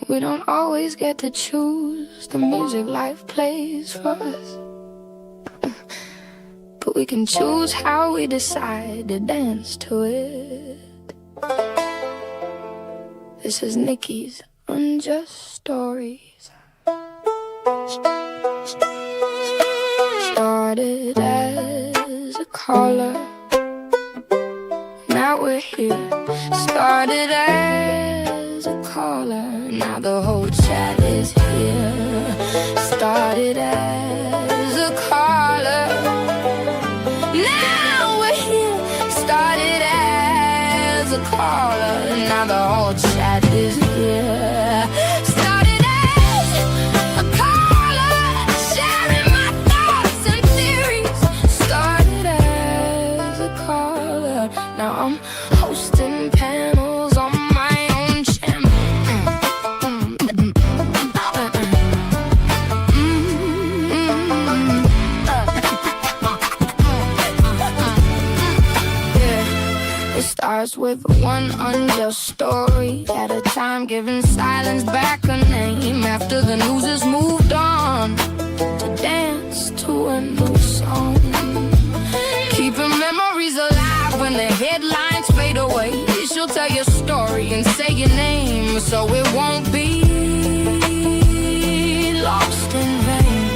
We don't always get to choose the music life plays for us, but we can choose how we decide to dance to it. This is Nikki's Unjust Stories. Started as a caller, now we're here. Started as a caller, now the whole chat is here. Started as a caller, now we're here. Started as a caller, now the whole chat is here. Started as a caller, sharing my thoughts and theories. Started as a caller, now I'm hosting panels on my own channel. It starts with one unjust story at a time, giving silence back a name after the news has moved on to dance to a new song. Keeping memories alive when the headlines fade away. She'll tell your story and say your name, so it won't be lost in vain.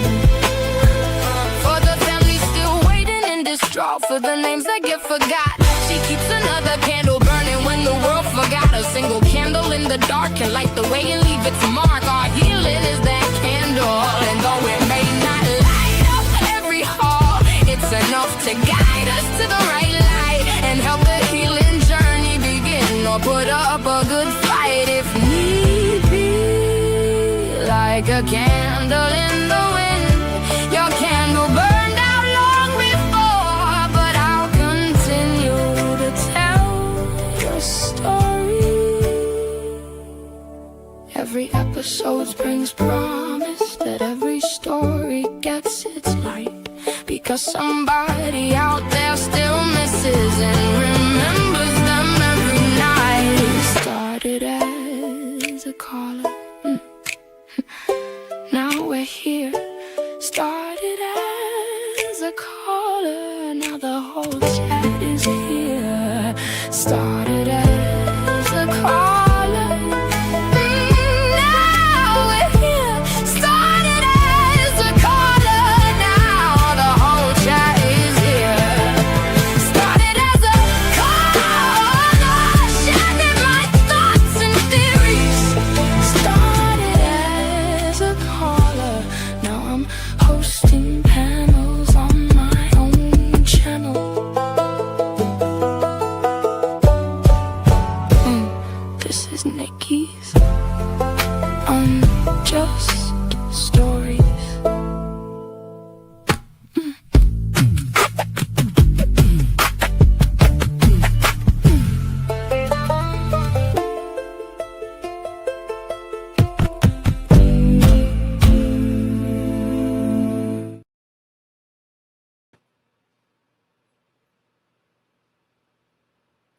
For the family still waiting and distraught for the names that get forgot, she keeps another candle burning when the world forgot. A single candle in the dark can light the way and leave its mark. Our healing is that candle, and though it may not light up every hall, it's enough to guide us to the right light and help the healing journey begin, or put up a good fight if need be. Like a candle in the wind, your candle burned out long before, but I'll continue to tell your story. Every episode brings promise that every story gets its light, because somebody out there still misses and remembers them every night. Started as a caller, now we're here. Started as a caller, now the whole chat is here. Started as a caller, now we're here. Started as a caller, now the whole chat is here. Started as a caller, sharing my thoughts and theories. Started as a caller, now I'm hosting panels on my own channel. This is Nikki's Unjust Stories.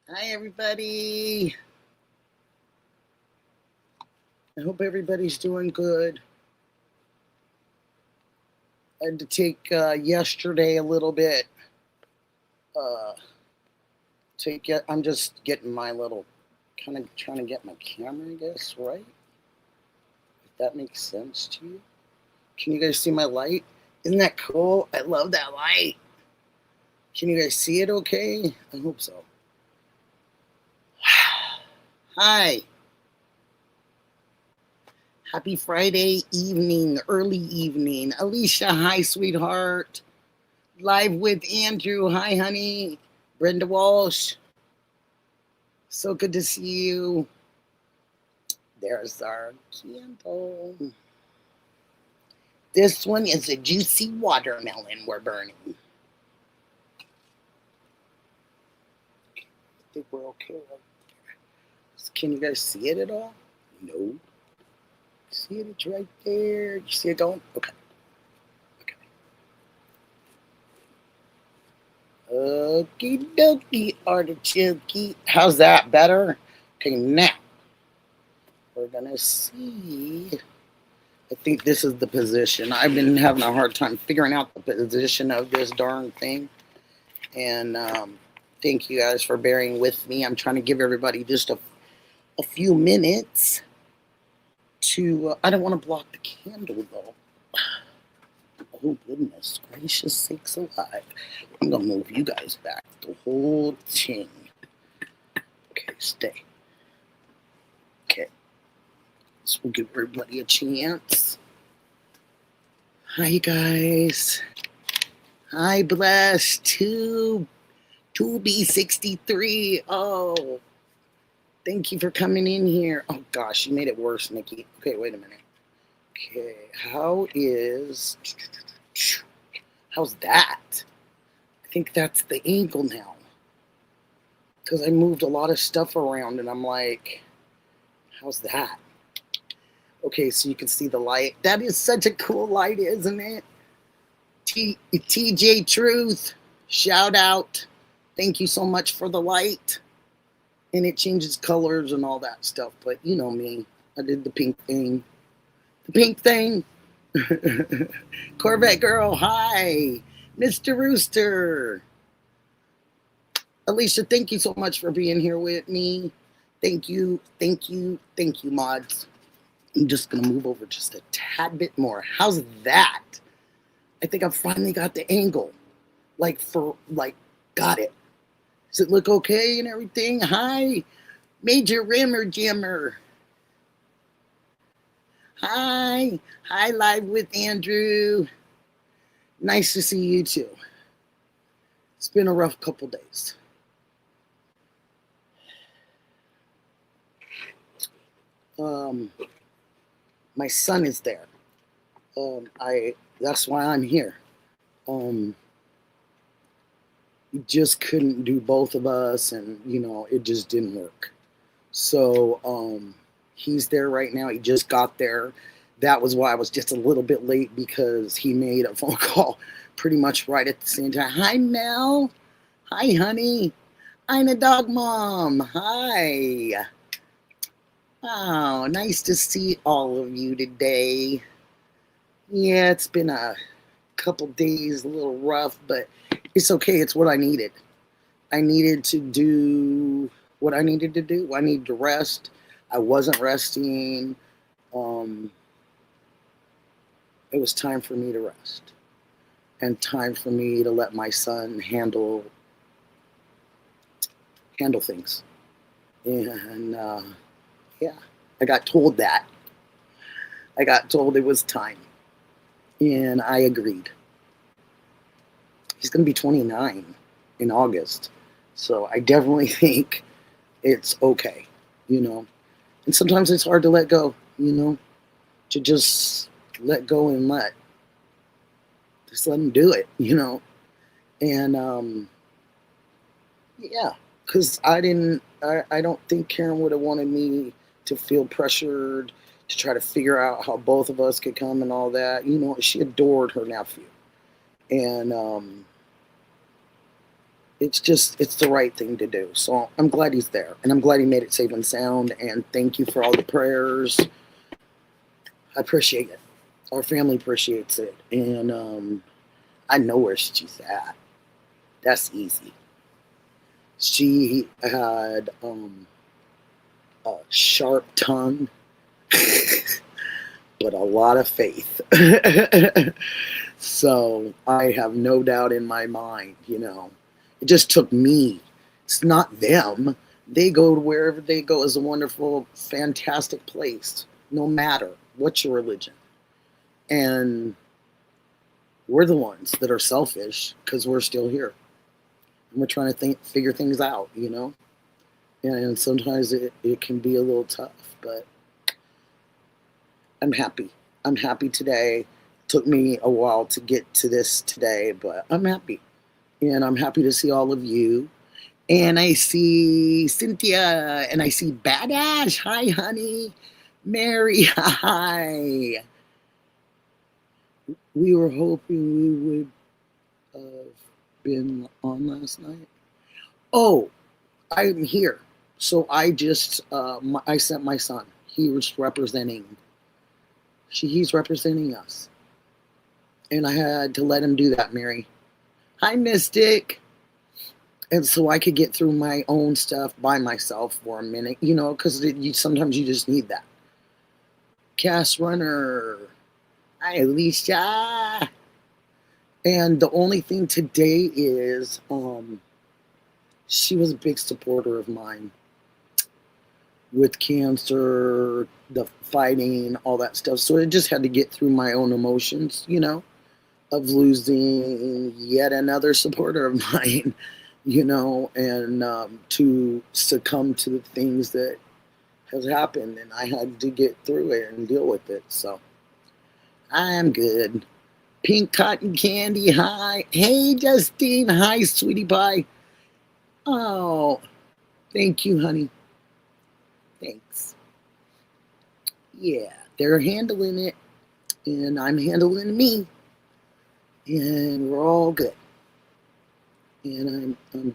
Hi, everybody. I hope everybody's doing good. I had to take yesterday a little bit. I'm just getting my little, kind of trying to get my camera, I guess, right? If that makes sense to you. Can you guys see my light? Isn't that cool? I love that light. Can you guys see it okay? I hope so. Hi. Happy Friday evening, early evening. Alicia, hi, sweetheart. Live with Andrew. Hi, honey. Brenda Walsh. So good to see you. There's our candle. This one is a juicy watermelon we're burning. I think we're okay right there. Can you guys see it at all? No. See it? It's right there. You see it going? Okay. Okie dokie, artichoke. How's that? Better? Okay, now. we're gonna see. I think this is the position. I've been having a hard time figuring out the position of this darn thing. And thank you guys for bearing with me. I'm trying to give everybody just a few minutes to, I don't want to block the candle though. Oh goodness gracious sakes alive. I'm going to move you guys back the whole thing. Okay, stay. Okay. So we'll give everybody a chance. Hi guys. Hi Bless 2B63. Oh, thank you for coming in here. Oh gosh, you made it worse, Nikki. Okay, wait a minute. Okay, how's that? I think that's the angle now. Because I moved a lot of stuff around and I'm like, how's that? Okay, so you can see the light. That is such a cool light, isn't it? TJ Truth, shout out. Thank you so much for the light. And it changes colors and all that stuff. But you know me. I did the pink thing. The pink thing. Corvette Girl, hi. Mr. Rooster. Alicia, thank you so much for being here with me. Thank you, mods. I'm just going to move over just a tad bit more. How's that? I think I finally got the angle. Got it. Does it look okay and everything? Hi, Major Rimmer Jimmer. Hi, Live with Andrew. Nice to see you too. It's been a rough couple days. My son is there. That's why I'm here. We just couldn't do both of us, and it just didn't work. So he's there right now. He just got there. That was why I was just a little bit late, because he made a phone call pretty much right at the same time. Hi, Mel. Hi, honey. I'm a dog mom. Hi. Oh, nice to see all of you today. Yeah, it's been a couple days, a little rough, but it's okay. It's what I needed. I needed to do what I needed to do. I needed to rest. I wasn't resting. It was time for me to rest, and time for me to let my son handle things. And yeah, I got told that. I got told it was time, and I agreed. He's going to be 29 in August, so I definitely think it's okay, And sometimes it's hard to let go, to just let go and just let him do it, And yeah, because I don't think Karen would have wanted me to feel pressured to try to figure out how both of us could come and all that. She adored her nephew. And it's the right thing to do. So I'm glad he's there. And I'm glad he made it safe and sound. And thank you for all the prayers. I appreciate it. Our family appreciates it. And I know where she's at. That's easy. She had a sharp tongue, but a lot of faith. So I have no doubt in my mind, It just took me. It's not them. They go to wherever they go is a wonderful, fantastic place, no matter what's your religion. And we're the ones that are selfish because we're still here. And we're trying to figure things out, And sometimes it can be a little tough, but I'm happy. I'm happy today. Took me a while to get to this today, but I'm happy. And I'm happy to see all of you. And I see Cynthia, and I see Badash. Hi, honey. Mary, hi. We were hoping we would have been on last night. Oh, I'm here. So I just, I sent my son. He was representing, he's representing us. And I had to let him do that, Mary. Hi, Mystic. And so I could get through my own stuff by myself for a minute, you know, because sometimes you just need that. Cass Runner. Hi, Alicia. And the only thing today is she was a big supporter of mine with cancer, the fighting, all that stuff. So I just had to get through my own emotions, you know, of losing yet another supporter of mine, you know, and to succumb to the things that has happened. And I had to get through it and deal with it. So I'm good. Pink Cotton Candy, hi. Hey, Justine. Hi, sweetie pie. Oh, thank you, honey. Thanks. Yeah, they're handling it, and I'm handling me, and we're all good. And I'm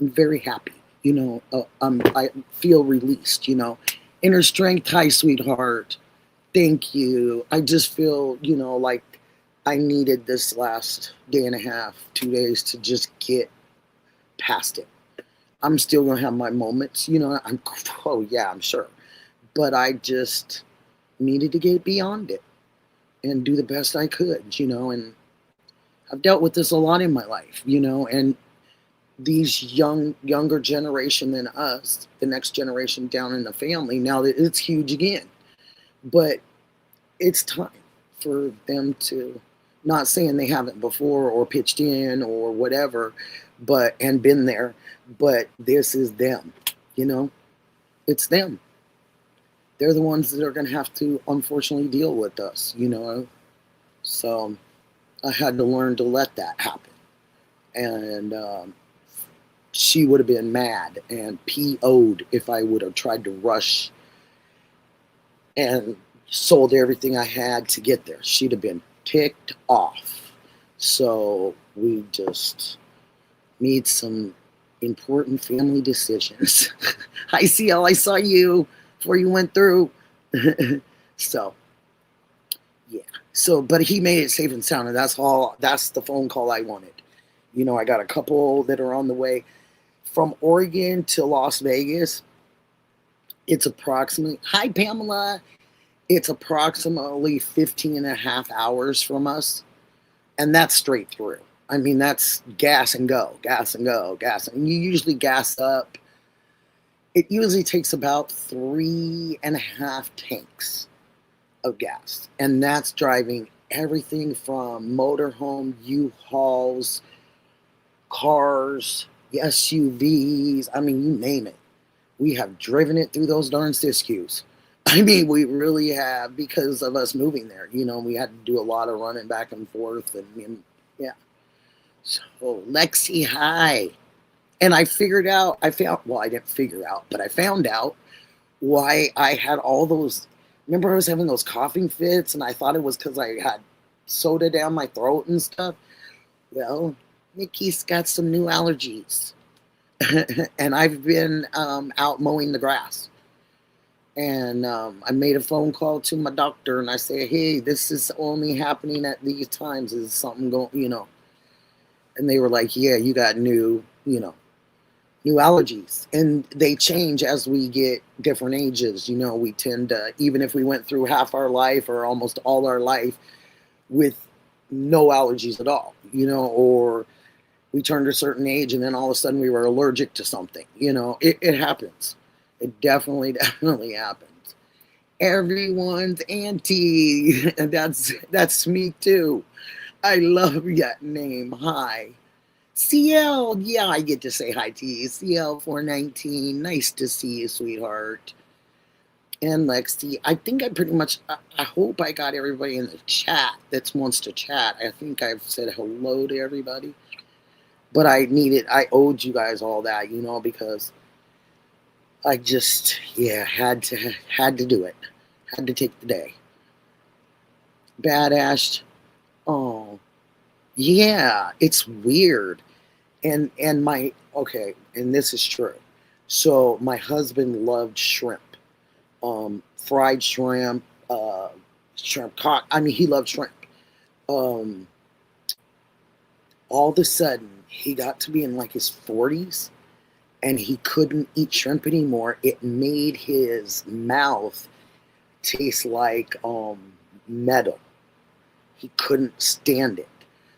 very happy. You know, I feel released. You know, inner strength, hi, sweetheart. Thank you. I just feel, you know, like I needed this last day and a half, 2 days to just get past it. I'm still going to have my moments, you know, I'm sure. But I just needed to get beyond it and do the best I could, you know, and I've dealt with this a lot in my life, you know, and these younger generation than us, the next generation down in the family, now that it's huge again. But it's time for them to, not saying they haven't before or pitched in or whatever, and been there, but this is them, you know, it's them. They're the ones that are going to have to unfortunately deal with us, you know. So I had to learn to let that happen. And she would have been mad and PO'd if I would have tried to rush and sold everything I had to get there. She'd have been ticked off. So we just made some important family decisions. Hi, CL, I saw you before you went through. So, yeah. So, but he made it safe and sound, and that's the phone call I wanted. You know, I got a couple that are on the way from Oregon to Las Vegas. It's approximately, hi, Pamela. It's approximately 15 and a half hours from us, and that's straight through. I mean, that's gas and go, gas and go, gas. And you usually gas up. It usually takes about 3.5 tanks of gas. And that's driving everything from motorhome, U-Hauls, cars, SUVs. I mean, you name it. We have driven it through those darn Siskiyous. I mean, we really have, because of us moving there. You know, we had to do a lot of running back and forth. And yeah. So, Lexi, hi. And I figured out, I didn't figure out, but I found out why I had all those, remember I was having those coughing fits, and I thought it was because I had soda down my throat and stuff. Well, Nikki's got some new allergies. And I've been out mowing the grass. And I made a phone call to my doctor, and I said, hey, this is only happening at these times. Is something going, you know? And they were like, yeah, you got new allergies. And they change as we get different ages. You know, we tend to, even if we went through half our life or almost all our life with no allergies at all, you know, or we turned a certain age and then all of a sudden we were allergic to something, you know, it happens. It definitely happens. Everyone's auntie. That's me too. I love that name. Hi. CL, yeah, I get to say hi to you. CL419, nice to see you, sweetheart. And Lexi, I think I pretty much, I hope I got everybody in the chat that wants to chat. I think I've said hello to everybody. But I owed you guys all that, you know, because I just, yeah, had to do it. Had to take the day. Badass. Oh, yeah, it's weird. And and this is true. So my husband loved shrimp. fried shrimp, shrimp cock. I mean, he loved shrimp. All of a sudden, he got to be in like his 40s and he couldn't eat shrimp anymore. It made his mouth taste like metal. He couldn't stand it.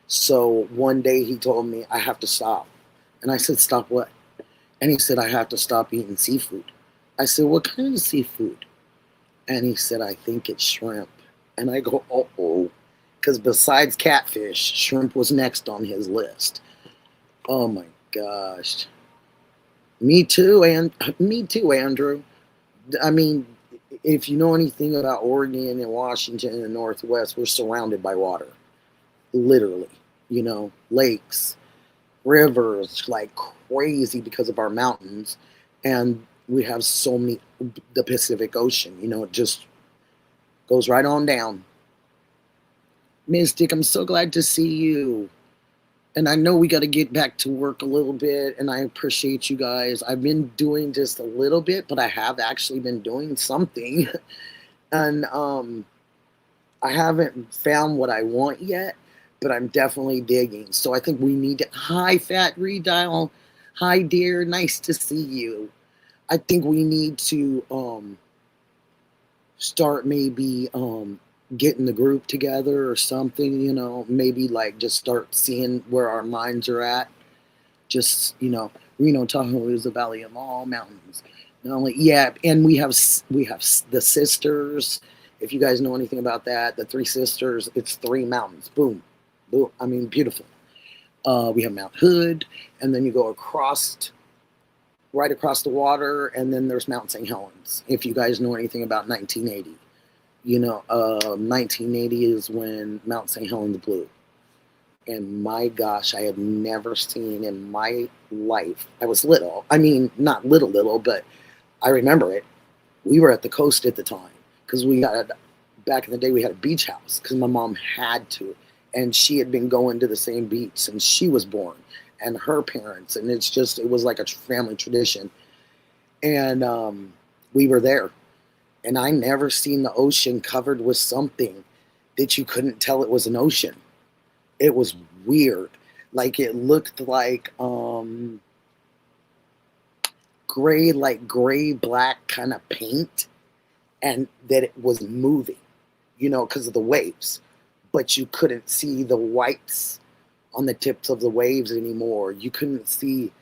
So one day he told me, I have to stop. And I said, stop what? And he said, I have to stop eating seafood. I said, what kind of seafood? And he said, I think it's shrimp. And I go, uh-oh. Because besides catfish, shrimp was next on his list. Oh my gosh. Me too, Andrew. I mean, if you know anything about Oregon and Washington and the Northwest, we're surrounded by water. Literally, lakes, rivers, like crazy because of our mountains. And we have so many, the Pacific Ocean, it just goes right on down. Mystic, I'm so glad to see you. And I know we got to get back to work a little bit, and I appreciate you guys. I've been doing just a little bit, but I have actually been doing something. And I haven't found what I want yet, but I'm definitely digging. So I think we need to... Hi, Fat Redial. Hi, dear. Nice to see you. I think we need to start maybe... getting the group together or something, maybe like just start seeing where our minds are at. Just, Reno Tahoe is a valley of all mountains. Not only, yeah, and we have the sisters. If you guys know anything about that, the three sisters, it's 3 mountains. Boom, boom. I mean, beautiful. We have Mount Hood, and then you go right across the water, and then there's Mount St. Helens. If you guys know anything about 1980. 1980 is when Mount St. Helens blew. And my gosh, I had never seen in my life. I was little. I mean, not little, but I remember it. We were at the coast at the time because back in the day, we had a beach house because my mom had to. And she had been going to the same beach since she was born, and her parents. And it was like a family tradition. And we were there. And I never seen the ocean covered with something that you couldn't tell it was an ocean. It was weird. Like it looked like gray black kind of paint, and that it was moving, because of the waves. But you couldn't see the whites on the tips of the waves anymore. You couldn't see.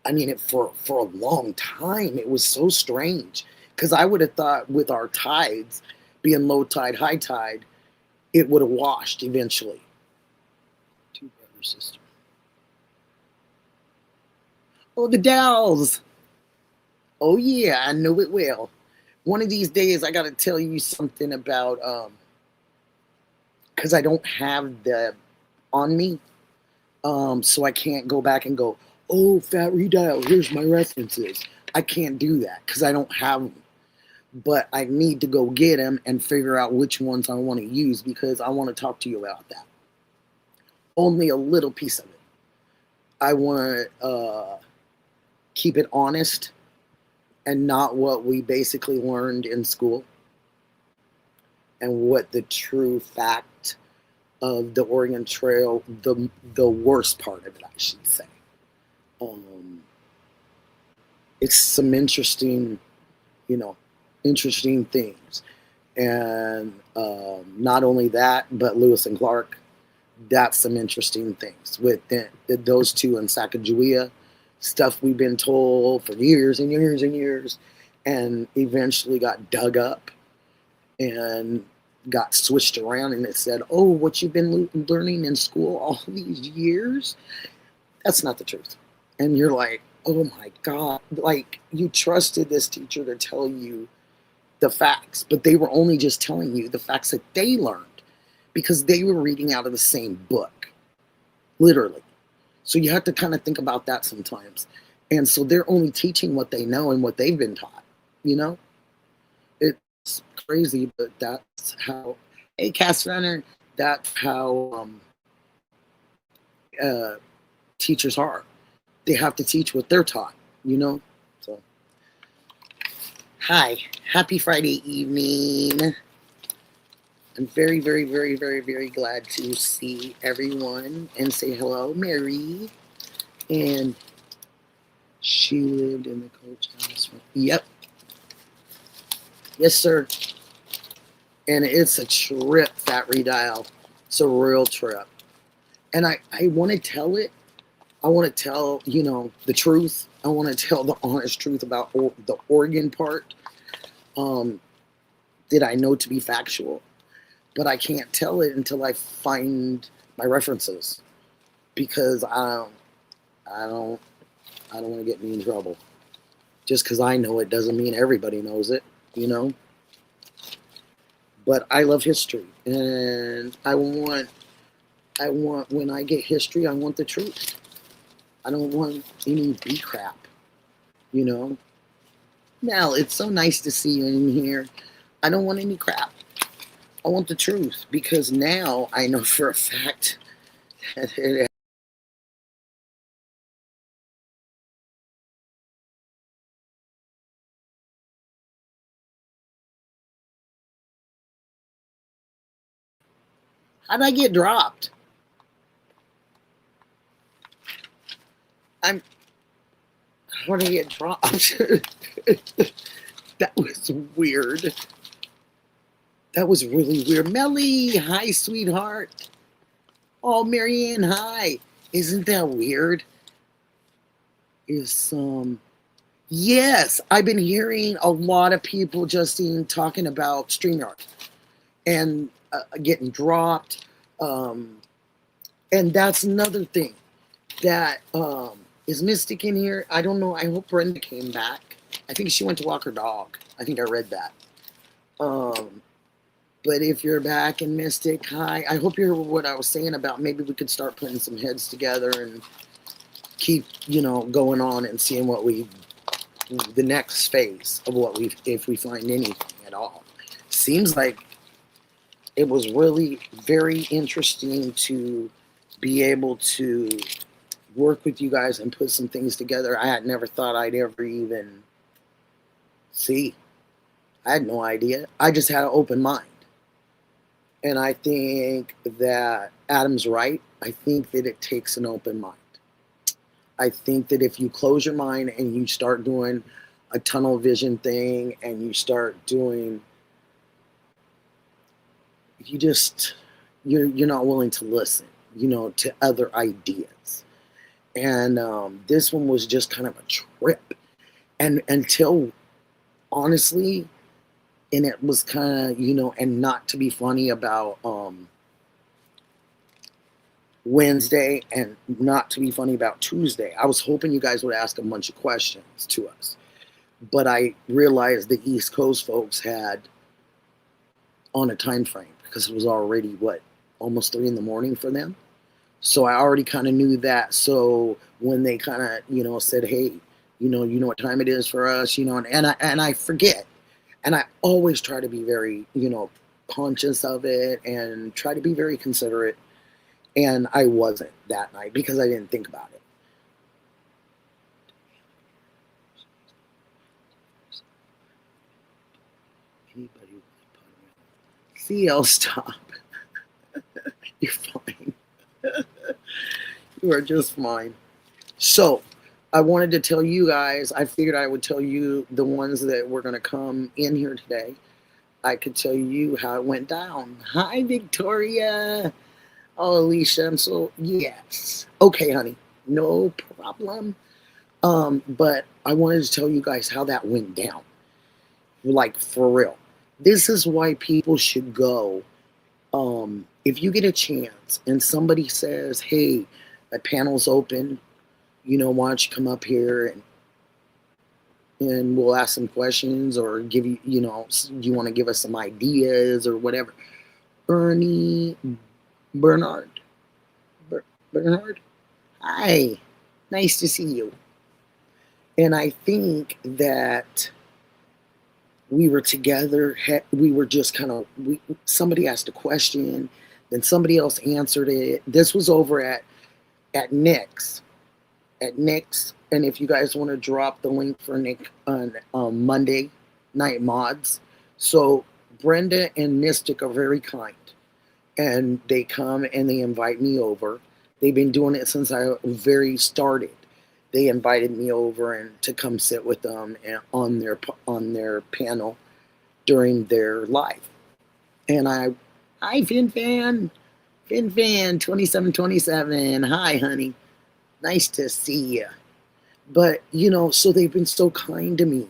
I mean, for a long time, it was so strange. Because I would have thought with our tides being low tide, high tide, it would have washed eventually. 2 brother, sister. Oh, the Dells. Oh, yeah, I know it will. One of these days, I got to tell you something about, because I don't have the on me, so I can't go back and go, oh, Fat Redial, here's my references. I can't do that because I don't have them. But I need to go get them and figure out which ones I want to use because I want to talk to you about that. Only a little piece of it. I want to keep it honest and not what we basically learned in school and what the true fact of the Oregon Trail, the worst part of it, I should say. It's some interesting things. And not only that, but Lewis and Clark, that's some interesting things. With those two in Sacagawea, stuff we've been told for years and years and years, and eventually got dug up and got switched around, and it said, oh, what you've been learning in school all these years, that's not the truth. And you're like, oh my God, like you trusted this teacher to tell you the facts, but they were only just telling you the facts that they learned because they were reading out of the same book, literally. So you have to kind of think about that sometimes. And so they're only teaching what they know and what they've been taught, It's crazy, but that's how, hey, Cass Runner, that's how teachers are. They have to teach what they're taught, So Hi, happy Friday evening. I'm very, very, very, very, very glad to see everyone and say hello, Mary. And she lived in the coach house. Yep. Yes, sir. And it's a trip, Fat Redial. It's a real trip. And I want to tell it. I want to tell, the truth. I want to tell the honest truth about the Oregon part that I know to be factual. But I can't tell it until I find my references, because I don't want to get me in trouble. Just because I know it doesn't mean everybody knows it, But I love history, and I want when I get history, I want the truth. I don't want any B crap, Now, it's so nice to see you in here. I don't want any crap. I want the truth, because now I know for a fact that it. How'd I get dropped? How did I get dropped? That was weird. That was really weird. Melly, hi, sweetheart. Oh, Marianne, hi. Isn't that weird? Yes, I've been hearing a lot of people, Justine, talking about StreamYard and getting dropped. And that's another thing that is Mystic in here. I don't know. I hope Brenda came back. I think she went to walk her dog. I think I read that. But if you're back in Mystic, hi. I hope you heard what I was saying about maybe we could start putting some heads together and keep, going on and seeing what the next phase of if we find anything at all. Seems like it was really very interesting to be able to work with you guys and put some things together I had never thought I'd ever even see. I had no idea. I just had an open mind. And I think that Adam's right. I think that it takes an open mind. I think that if you close your mind and you start doing a tunnel vision thing and you start doing, you're not willing to listen, to other ideas. And this one was just kind of a trip. And until, honestly, and it was kind of, and not to be funny about Wednesday and not to be funny about Tuesday. I was hoping you guys would ask a bunch of questions to us. But I realized the East Coast folks had on a time frame, because it was already, almost 3 a.m. for them. So I already kind of knew that. So when they kind of, said, hey, you know what time it is for us, and I forget. And I always try to be very, conscious of it and try to be very considerate. And I wasn't that night because I didn't think about it. Anybody? CL, stop. You're fine. You are just fine. So, I wanted to tell you guys, I figured I would tell you the ones that were going to come in here today. I could tell you how it went down. Hi, Victoria. Oh, Alicia, yes. Okay, honey, no problem. But I wanted to tell you guys how that went down. Like, for real. This is why people should go. If you get a chance and somebody says, hey, a panel's open, why don't you come up here and we'll ask some questions, or give you, you want to give us some ideas or whatever. Bernard, hi, nice to see you. And I think that we were together, we were just kind of, somebody asked a question, then somebody else answered it. This was over at NICKI'S. And if you guys want to drop the link for Nick on Monday night mods. So Brenda and Mystic are very kind, and they come and they invite me over. They've been doing it since I very started. They invited me over and to come sit with them and on their panel during their live. And hi Fin 2727. Hi honey, nice to see you. But so they've been so kind to me.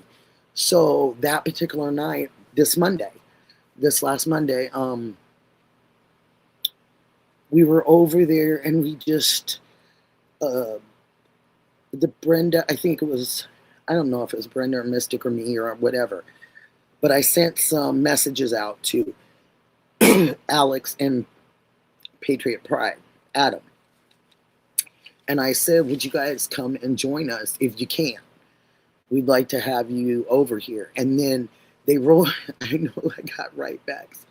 So that particular night, this last Monday, we were over there and we just the Brenda, I think it was, I don't know if it was Brenda or Mystic or me or whatever, but I sent some messages out to Alex and Patriot Pride, Adam. And I said, would you guys come and join us if you can? We'd like to have you over here. And then they wrote, I know I got right backs.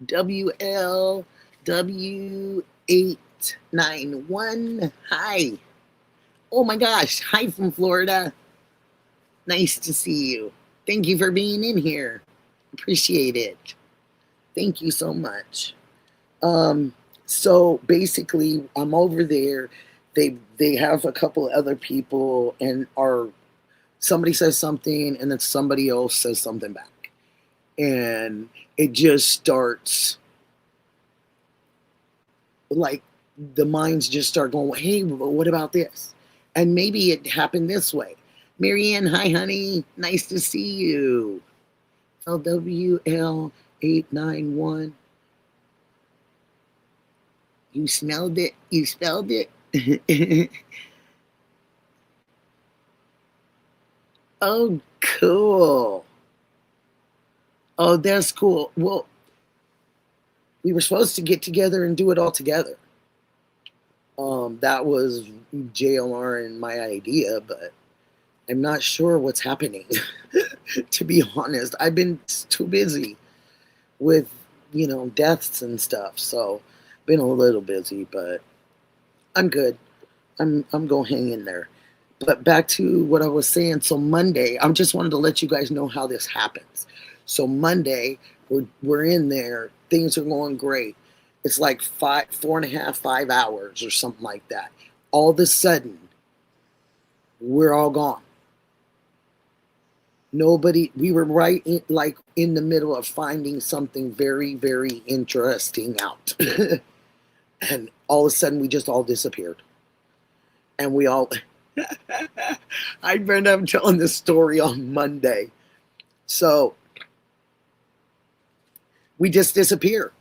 WLW891. Hi. Oh my gosh. Hi from Florida. Nice to see you. Thank you for being in here. Appreciate it. Thank you so much. So basically, I'm over there. They have a couple of other people, and somebody says something, and then somebody else says something back, and it just starts like the minds just start going, hey, what about this? And maybe it happened this way. Marianne, hi honey, nice to see you. LWL891. You smelled it? You spelled it? Oh, cool. Oh, that's cool. Well, we were supposed to get together and do it all together. That was JLR and my idea, but I'm not sure what's happening. To be honest, I've been too busy with, deaths and stuff. So been a little busy, but I'm good. I'm going to hang in there. But back to what I was saying. So Monday, I just wanted to let you guys know how this happens. So Monday, we're in there. Things are going great. It's like 4.5, 5 hours or something like that. All of a sudden, we're all gone. Nobody, we were right in the middle of finding something very, very interesting out. And all of a sudden, we just all disappeared. And we all, I ended up telling this story on Monday. So, we just disappear.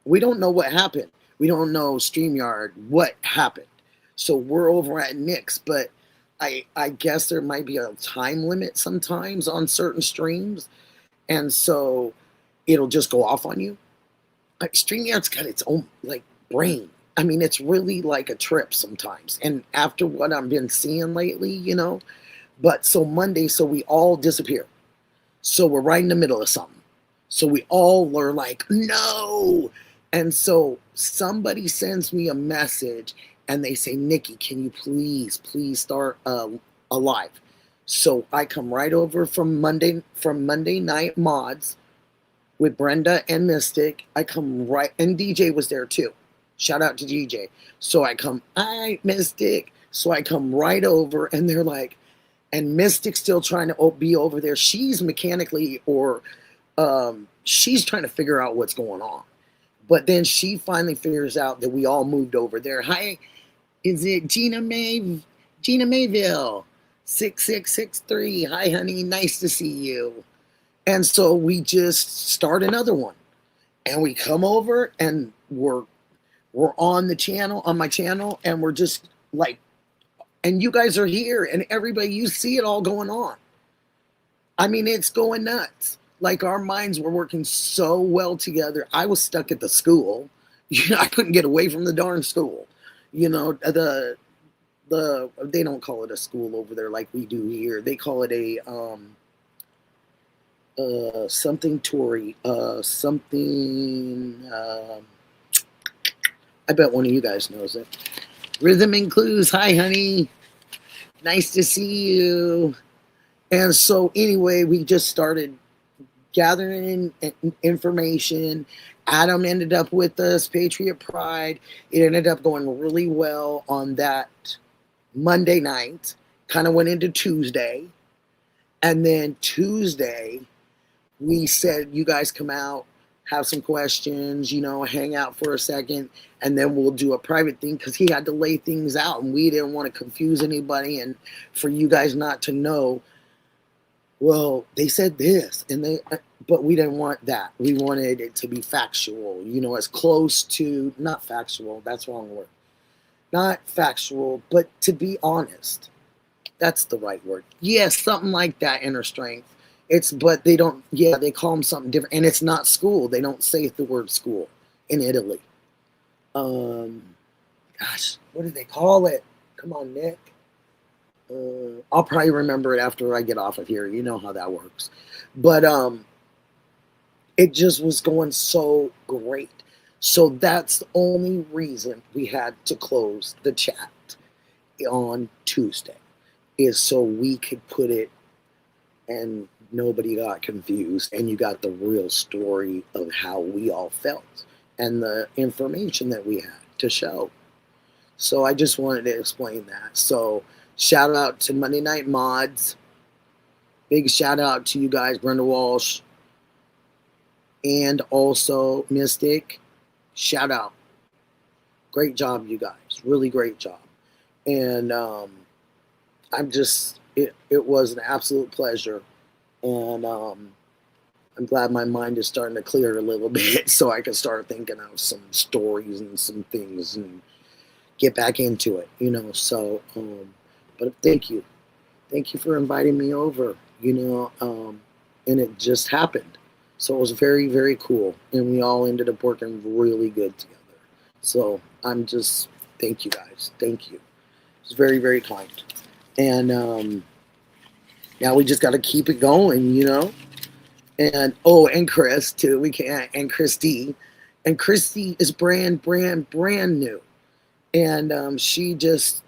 We don't know what happened. We don't know StreamYard what happened. So we're over at NICKIE'S, but I guess there might be a time limit sometimes on certain streams. And so it'll just go off on you. StreamYard's got its own brain. I mean, it's really like a trip sometimes. And after what I've been seeing lately, But so Monday, so we all disappear. So we're right in the middle of something. So we all were like, no. And so somebody sends me a message and they say, Nikki, can you please start a live? So I come right over from Monday night mods with Brenda and Mystic. I come right, and DJ was there too. Shout out to DJ. So I come, hi, Mystic. So I come right over and they're like, and Mystic's still trying to be over there. She's mechanically she's trying to figure out what's going on. But then she finally figures out that we all moved over there. Hi, is it Gina Mayville, 6663. Hi, honey, nice to see you. And so we just start another one. And we come over and we're on my channel, and we're just like, and you guys are here, and everybody, you see it all going on. I mean, it's going nuts. Like, our minds were working so well together. I was stuck at the school. I couldn't get away from the darn school. They don't call it a school over there like we do here. They call it a something Tory, something. I bet one of you guys knows it. Rhythm and Clues. Hi, honey. Nice to see you. And so anyway, we just started gathering information. Adam ended up with us, Patriot Pride. It ended up going really well on that Monday night. Kind of went into Tuesday. And then Tuesday, we said, you guys come out, have some questions, hang out for a second, and then we'll do a private thing, because he had to lay things out, and we didn't want to confuse anybody, and for you guys not to know, well, they said this, but we didn't want that. We wanted it to be factual, as close to, not factual, that's the wrong word. Not factual, but to be honest. That's the right word. Yes, something like that, inner strength. But they don't, they call them something different. And it's not school. They don't say the word school in Italy. Gosh, what do they call it? Come on, Nick. I'll probably remember it after I get off of here. You know how that works. But it just was going so great. So that's the only reason we had to close the chat on Tuesday, is so we could put it and nobody got confused, and you got the real story of how we all felt and the information that we had to show. So I just wanted to explain that. So shout out to Monday Night Mods. Big shout out to you guys, Brenda Walsh, and also Mystic. Shout out. Great job, you guys. Really great job. And it was an absolute pleasure. And I'm glad my mind is starting to clear a little bit, so I can start thinking of some stories and some things and get back into it, So, but thank you. Thank you for inviting me over, and it just happened. So it was very, very cool. And we all ended up working really good together. So thank you guys. Thank you. It's very, very kind. And now we just got to keep it going, And and Chris too. And Christy, and Christy is brand new, and she just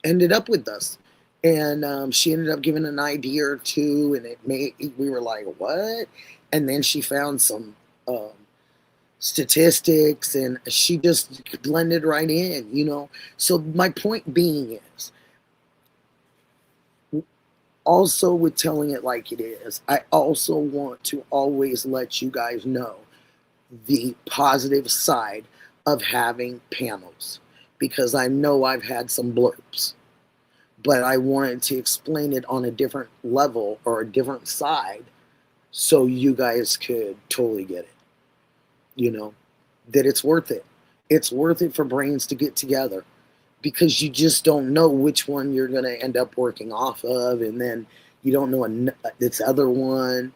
ended up with us, and she ended up giving an idea or two, and we were like, what? And then she found some statistics, and she just blended right in, So my point being is, also with telling it like it is, I also want to always let you guys know the positive side of having panels, because I know I've had some blurps, but I wanted to explain it on a different level or a different side so you guys could totally get it, that it's worth it. It's worth it for brains to get together, because you just don't know which one you're going to end up working off of, and then you don't know this other one.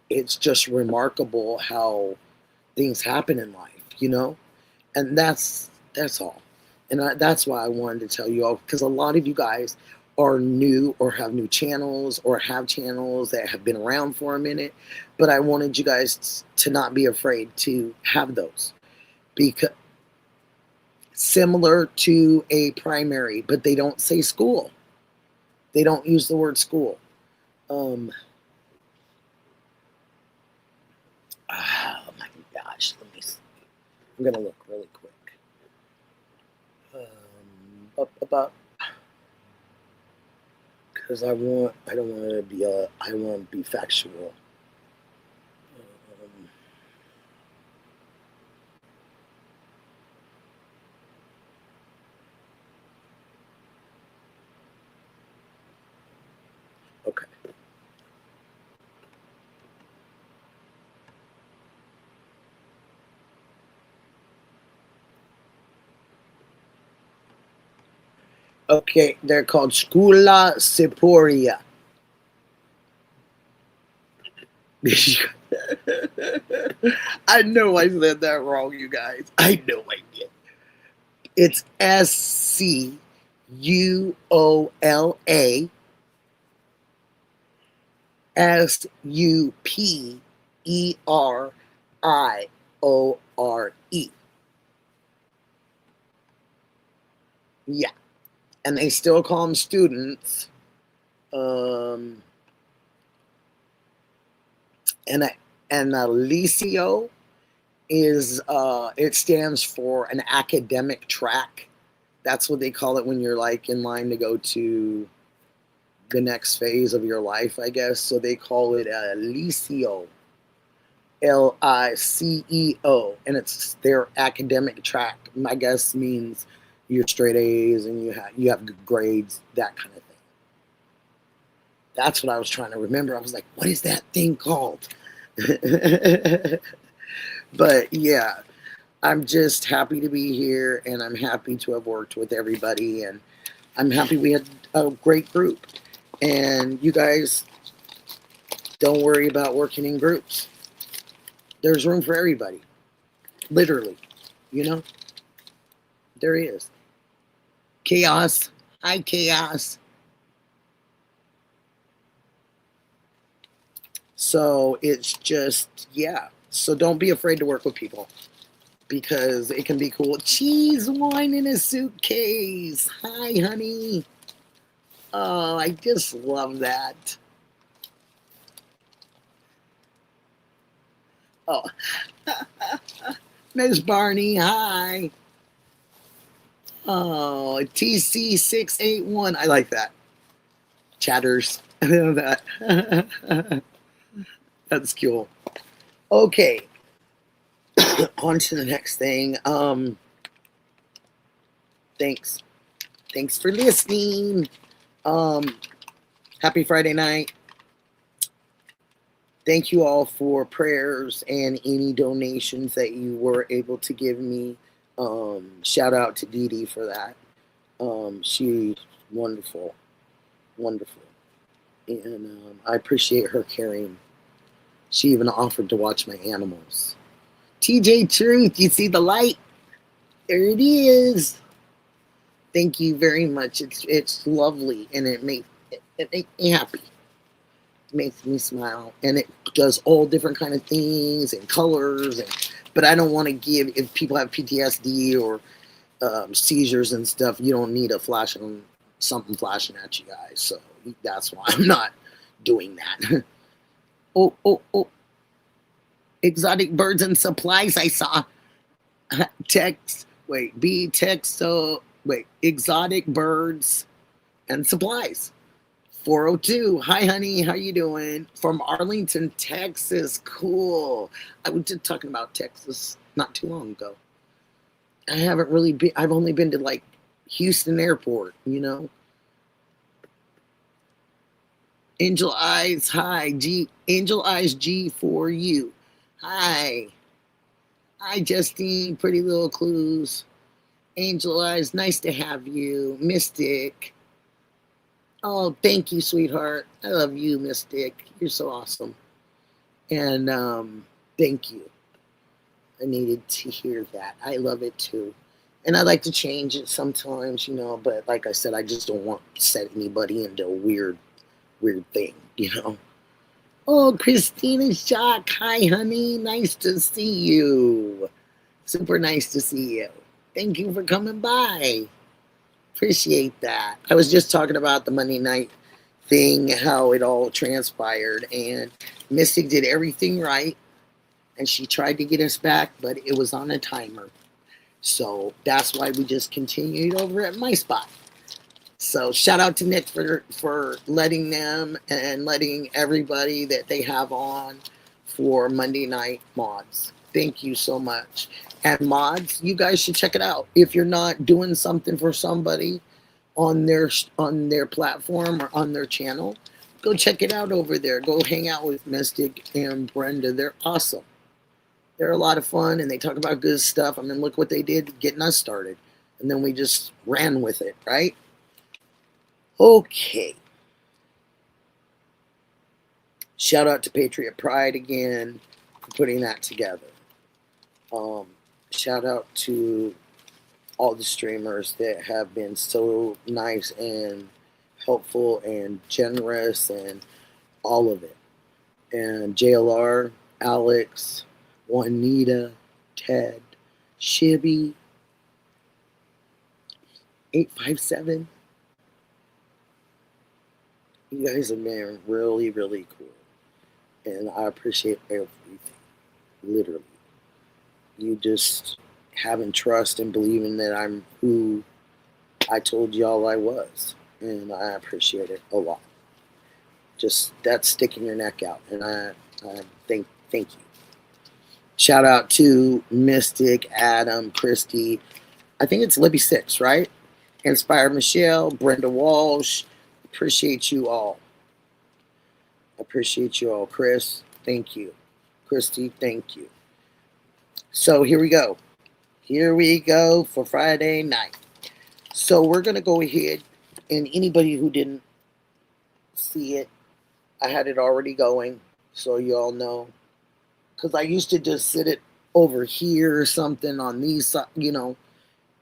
It's just remarkable how things happen in life, and that's all. And that's why I wanted to tell you all, because a lot of you guys are new or have new channels or have channels that have been around for a minute, but I wanted you guys to not be afraid to have those, because similar to a primary, but they don't say school. They don't use the word school. Oh my gosh, let me see. I'm gonna look really quick. About, because I want to be factual. Okay. Okay, they're called Scuola Seporia. I know I said that wrong, you guys. I know I did. It's SCUOLA SUPERIORE. Yeah. And they still call them students, Um, and Alicio is it stands for an academic track. That's what they call it when you're like in line to go to the next phase of your life, I guess. So they call it Licio, LICEO, and it's their academic track. I guess means you're straight A's and you have good grades, that kind of thing. That's what I was trying to remember. I was like, what is that thing called? But yeah, I'm just happy to be here, and I'm happy to have worked with everybody, and I'm happy we had a great group. And you guys don't worry about working in groups. There's room for everybody. Literally. You know? There is. Chaos. Hi, Chaos. So it's just, yeah. So don't be afraid to work with people, because it can be cool. Cheese wine in a suitcase. Hi, honey. Oh, I just love that. Oh, Miss Barney, hi. Oh, TC681. I like that. Chatters. I know that. That's cool. Okay. On to the next thing. Thanks. Thanks for listening. Happy Friday night. Thank you all for prayers and any donations that you were able to give me. Shout out to Dee Dee for that. She's wonderful. Wonderful. And I appreciate her caring. She even offered to watch my animals. TJ Truth, you see the light? There it is. Thank you very much. It's lovely, and it makes me happy. It makes me smile, and it does all different kind of things and colors. But I don't want to give, if people have PTSD or seizures and stuff, you don't need something flashing at you guys. So that's why I'm not doing that. Oh. Exotic birds and supplies, I saw. Exotic birds and supplies. 402. Hi, honey. How you doing? From Arlington, Texas. Cool. I was just talking about Texas not too long ago. I haven't really been. I've only been to like Houston Airport, you know. Angel Eyes. Hi. Angel Eyes G for you. Hi. Hi, Justine. Pretty Little Clues. Angel Eyes. Nice to have you. Mystic. Oh, thank you, sweetheart. I love you, Mystic. You're so awesome. And thank you. I needed to hear that. I love it too. And I like to change it sometimes, you know, but like I said, I just don't want to set anybody into a weird thing, you know. Oh, Christina Shock. Hi, honey. Nice to see you. Super nice to see you. Thank you for coming by. Appreciate that. I was just talking about the Monday night thing, how it all transpired, and Mystic did everything right, and she tried to get us back, but it was on a timer. So that's why we just continued over at my spot. So shout out to Nick for letting them and letting everybody that they have on for Monday Night Mods. Thank you so much. And mods, you guys should check it out. If you're not doing something for somebody on their platform or on their channel, go check it out over there. Go hang out with Mystic and Brenda. They're awesome. They're a lot of fun, and they talk about good stuff. I mean, look what they did getting us started. And then we just ran with it, right? Okay. Shout out to Patriot Pride again for putting that together. Shout out to all the streamers that have been so nice and helpful and generous and all of it. And JLR, Alex, Juanita, Ted, Shibby, 857, You guys have been really, really cool. And I appreciate everything. Literally. You just having trust and believing that I'm who I told y'all I was. And I appreciate it a lot. Just that sticking your neck out. And I thank you. Shout out to Mystic, Adam, Christy. I think it's Libby Six, right? Inspired Michelle, Brenda Walsh. Appreciate you all. Appreciate you all. Chris, thank you. Christy, thank you. So here we go. Here we go for Friday night. So we're going to go ahead, and anybody who didn't see it, I had it already going, so you all know. Because I used to just sit it over here or something on these,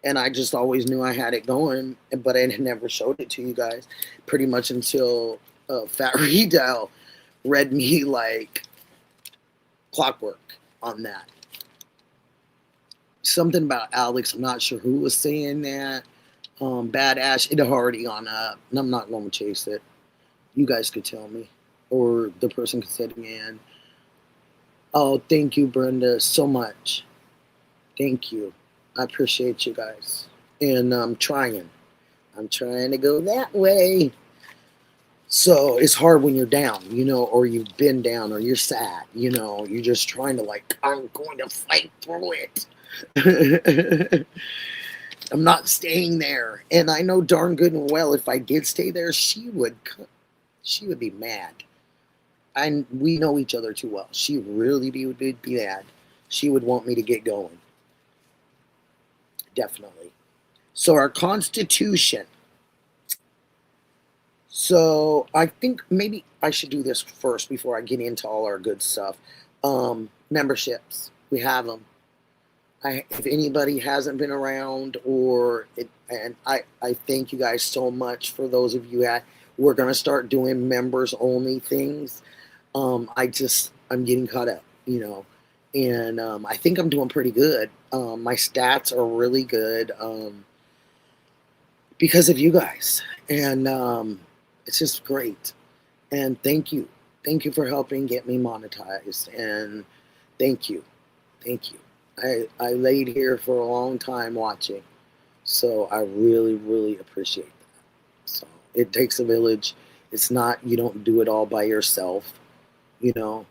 and I just always knew I had it going, but I never showed it to you guys pretty much until Fat Redale read me like clockwork on that. Something about Alex, I'm not sure who was saying that. Bad Ash, it had already gone up, and I'm not going to chase it. You guys could tell me, or the person could say it again. Oh, thank you, Brenda, so much. Thank you. I appreciate you guys. And I'm trying. I'm trying to go that way. So it's hard when you're down, or you've been down, or you're sad, you're just trying to I'm going to fight through it. I'm not staying there. And I know darn good and well if I did stay there, she would be mad. We know each other too well. She really would be mad. She would want me to get going. Definitely. So our Constitution. So I think maybe I should do this first before I get into all our good stuff. Memberships. We have them. If anybody hasn't been around, and I thank you guys so much for those of you that we're going to start doing members only things. I'm getting caught up, and I think I'm doing pretty good. My stats are really good because of you guys, and it's just great. And thank you for helping get me monetized, and thank you. I laid here for a long time watching, so I really, really appreciate that. So it takes a village. It's not, you don't do it all by yourself. You don't.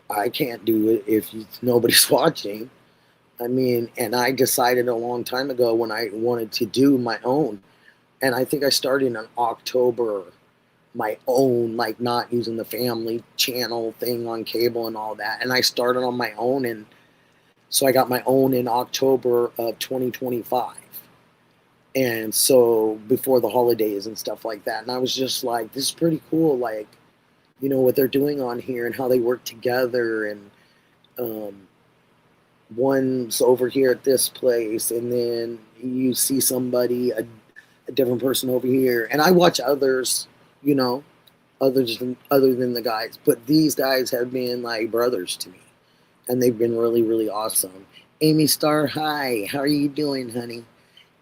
I can't do it if nobody's watching. I mean, and I decided a long time ago when I wanted to do my own, and I think I started in October, my own, not using the family channel thing on cable and all that. And I started on my own, and so I got my own in October of 2025. And so before the holidays and stuff like that. And I was just like, this is pretty cool. What they're doing on here and how they work together. And one's over here at this place, and then you see somebody, a different person over here. And I watch others, other than the guys. But these guys have been like brothers to me. And they've been really, really awesome. Amy Star, hi. How are you doing, honey?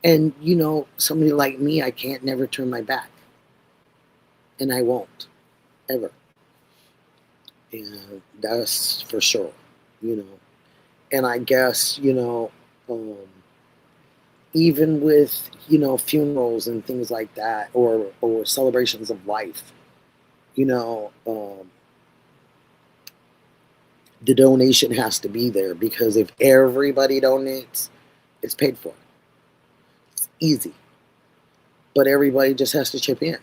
And, somebody like me, I can't never turn my back. And I won't. Ever. And that's for sure, And I guess, even with, funerals and things like that, or celebrations of life, the donation has to be there, because if everybody donates, it's paid for. It's easy. But everybody just has to chip in.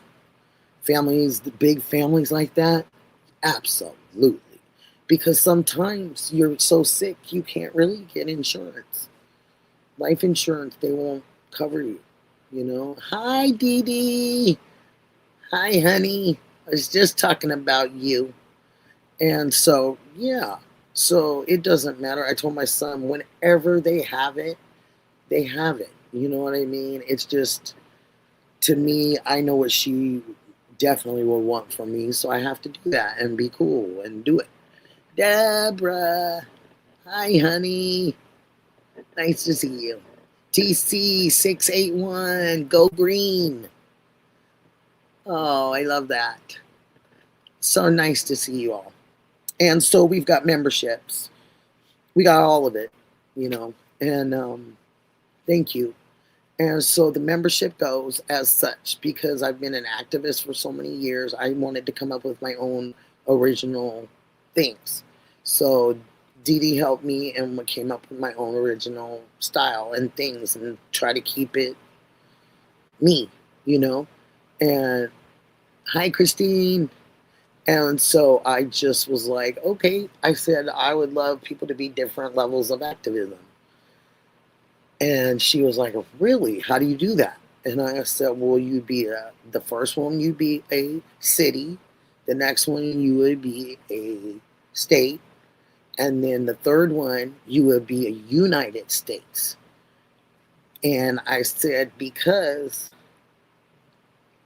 Families, the big families like that, absolutely. Because sometimes you're so sick, you can't really get insurance. Life insurance, they won't cover you, Hi, Dee Dee. Hi, honey. I was just talking about you. And so, yeah. So it doesn't matter. I told my son, whenever they have it, they have it. You know what I mean? It's just, to me, I know what she definitely will want from me. So I have to do that and be cool and do it. Deborah. Hi, honey. Nice to see you. TC681. Go green. Oh, I love that. So nice to see you all. And so we've got memberships. We got all of it, you know, and thank you. And so the membership goes as such because I've been an activist for so many years. I wanted to come up with my own original things. So Dee Dee helped me and came up with my own original style and things and try to keep it me, you know. And hi, Christine. And so I just was like, okay, I said I would love people to be different levels of activism. And she was like, really? How do you do that? And I said, well, you'd be the first one, you'd be a city. The next one, you would be a state. And then the third one, you would be a United States. And I said, because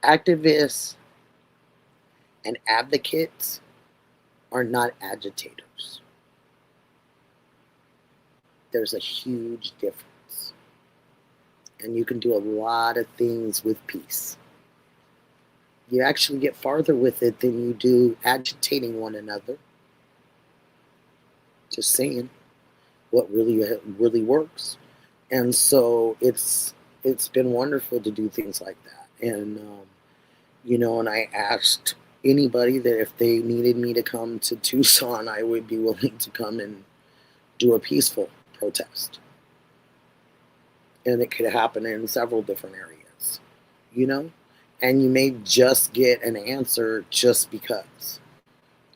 activists and advocates are not agitators. There's a huge difference. And you can do a lot of things with peace. You actually get farther with it than you do agitating one another. Just saying what really works. And so it's been wonderful to do things like that. And you know, and I asked anybody that if they needed me to come to Tucson, I would be willing to come and do a peaceful protest. And it could happen in several different areas, you know? And you may just get an answer just because.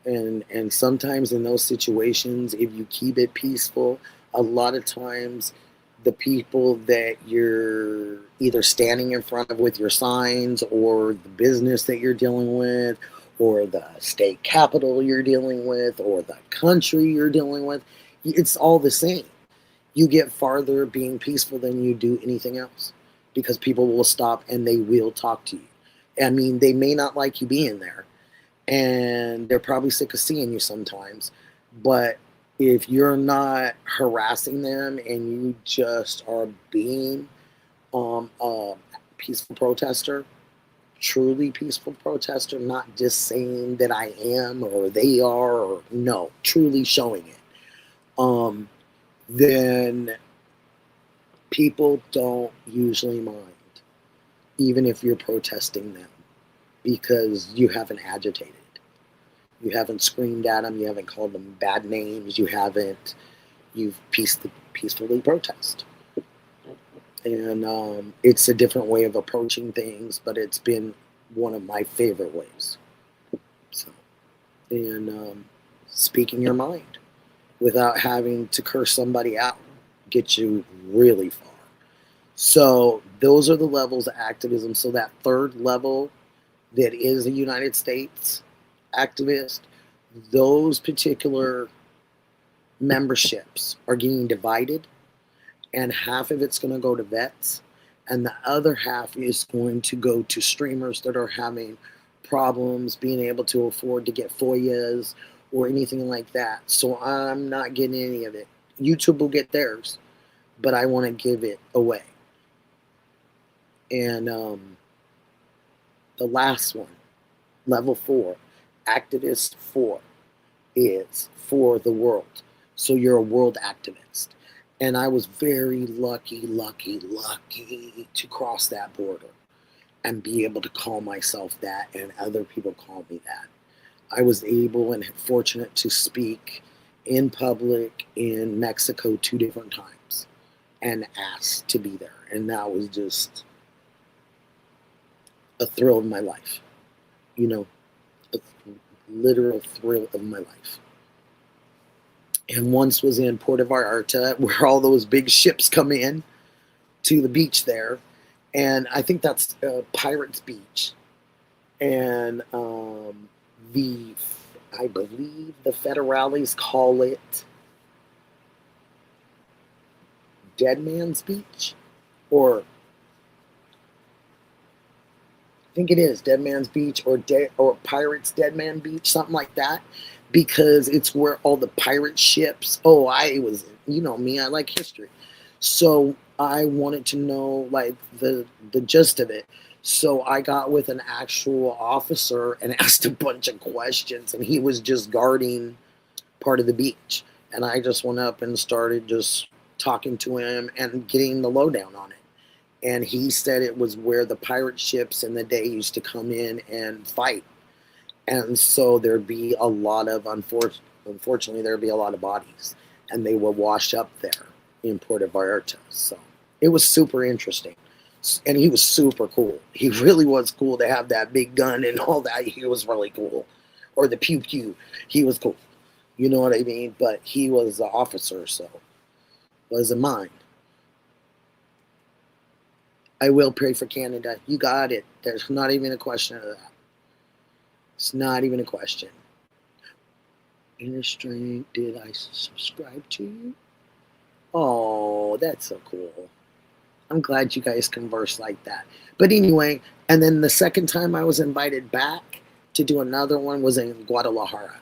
And sometimes in those situations, if you keep it peaceful, a lot of times the people that you're either standing in front of with your signs, or the business that you're dealing with, or the state capital you're dealing with, or the country you're dealing with, it's all the same. You get farther being peaceful than you do anything else, because people will stop and they will talk to you. I mean, they may not like you being there, and they're probably sick of seeing you sometimes, but if you're not harassing them and you just are being a peaceful protester, truly peaceful protester, not just saying that I am or they are, or no, truly showing it, then people don't usually mind, even if you're protesting them, because you haven't agitated. You haven't screamed at them. You haven't called them bad names. You've peacefully protest. And it's a different way of approaching things, but it's been one of my favorite ways. So, and speaking your mind without having to curse somebody out gets you really far. So those are the levels of activism. So that third level that is a United States activist, those particular memberships are getting divided, and half of it's going to go to vets, and the other half is going to go to streamers that are having problems being able to afford to get FOIAs or anything like that. So I'm not getting any of it. YouTube will get theirs, but I want to give it away. And the last one, level 4, activist 4, is for the world. So you're a world activist. And I was very lucky to cross that border and be able to call myself that, and other people call me that. I was able and fortunate to speak in public in Mexico 2 different times and asked to be there. And that was just a thrill of my life, you know, a literal thrill of my life. And once was in Puerto Vallarta, where all those big ships come in to the beach there. And I think that's Pirates Beach. And I believe the federales call it Dead Man's Beach, or I think it is Dead Man's Beach, or Pirates Dead Man Beach, something like that, because it's where all the pirate ships. I was, you know me, I like history, so I wanted to know like the gist of it. So I got with an actual officer and asked a bunch of questions, and he was just guarding part of the beach. And I just went up and started just talking to him and getting the lowdown on it. And he said it was where the pirate ships in the day used to come in and fight. And so there'd be a lot of, unfortunately, there'd be a lot of bodies. And they would wash up there in Puerto Vallarta. So it was super interesting. And he was super cool. He really was cool to have that big gun and all that. He was really cool. Or the pew pew. He was cool. You know what I mean? But he was an officer, so wasn't mine. I will pray for Canada. You got it. There's not even a question of that. It's not even a question. Inner strength, did I subscribe to you? Oh, that's so cool. I'm glad you guys converse like that. But anyway, and then the second time I was invited back to do another one was in Guadalajara,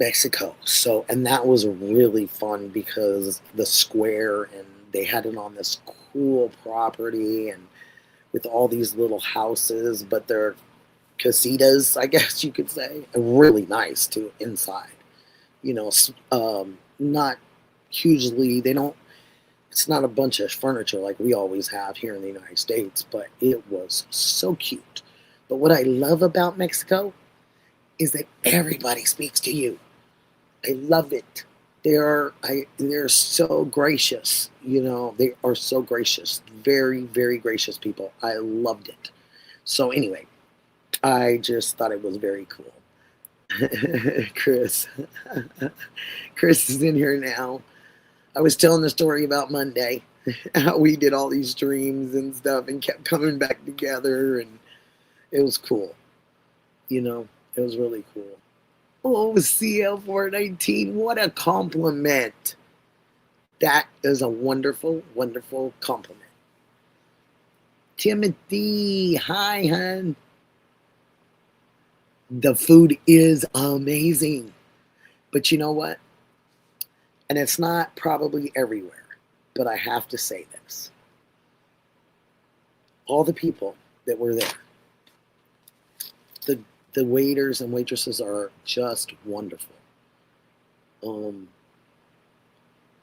Mexico. So, and that was really fun because the square, and they had it on this cool property and with all these little houses, but they're casitas, I guess you could say, and really nice too inside. You know, not hugely, they don't, it's not a bunch of furniture like we always have here in the United States, but it was so cute. But what I love about Mexico is that everybody speaks to you. I love it. They're so gracious. You know, they are so gracious. Very, very gracious people. I loved it. So anyway, I just thought it was very cool. Chris. Chris is in here now. I was telling the story about Monday, how we did all these streams and stuff and kept coming back together, and it was cool. You know, it was really cool. Oh, CL419, what a compliment. That is a wonderful, wonderful compliment. Timothy, hi, hon. The food is amazing. But you know what? And it's not probably everywhere, but I have to say this. All the people that were there, the waiters and waitresses are just wonderful.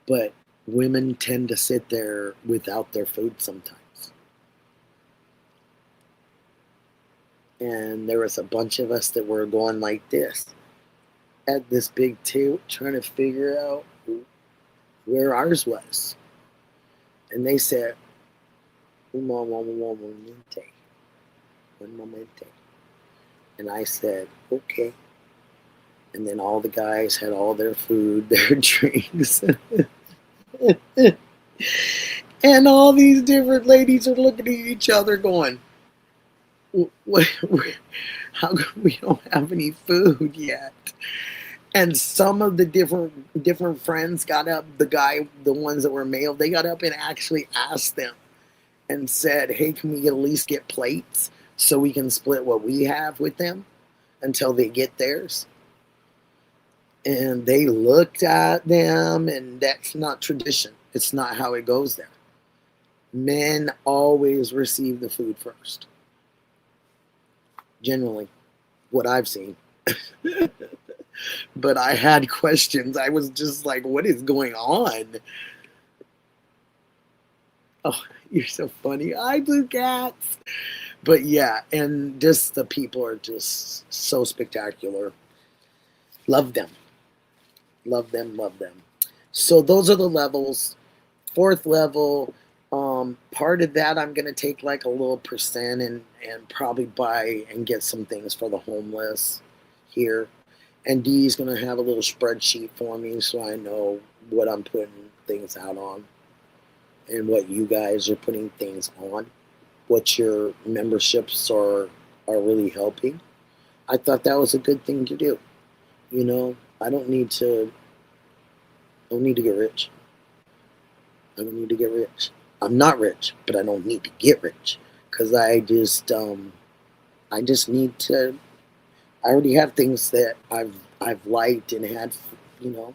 But women tend to sit there without their food sometimes. And there was a bunch of us that were going like this at this big table trying to figure out where ours was. And they said, un momente. And I said, okay. And then all the guys had all their food, their drinks. And all these different ladies are looking at each other going, how come we don't have any food yet? And some of the different friends got up, the ones that were male, they got up and actually asked them and said, hey, can we at least get plates so we can split what we have with them until they get theirs? And they looked at them, and that's not tradition. It's not how it goes there. Men always receive the food first. Generally, what I've seen. But I had questions. I was just like, what is going on? Oh, you're so funny. Hi, Blue Cats. But yeah, and just the people are just so spectacular. Love them. Love them, love them. So those are the levels. Fourth level, part of that I'm going to take like a little percent and probably buy and get some things for the homeless here. And Dee's going to have a little spreadsheet for me so I know what I'm putting things out on and what you guys are putting things on, what your memberships are really helping. I thought that was a good thing to do. You know, I don't need to get rich. I don't need to get rich. I'm not rich, but I don't need to get rich because I just need to. I already have things that I've liked and had, you know.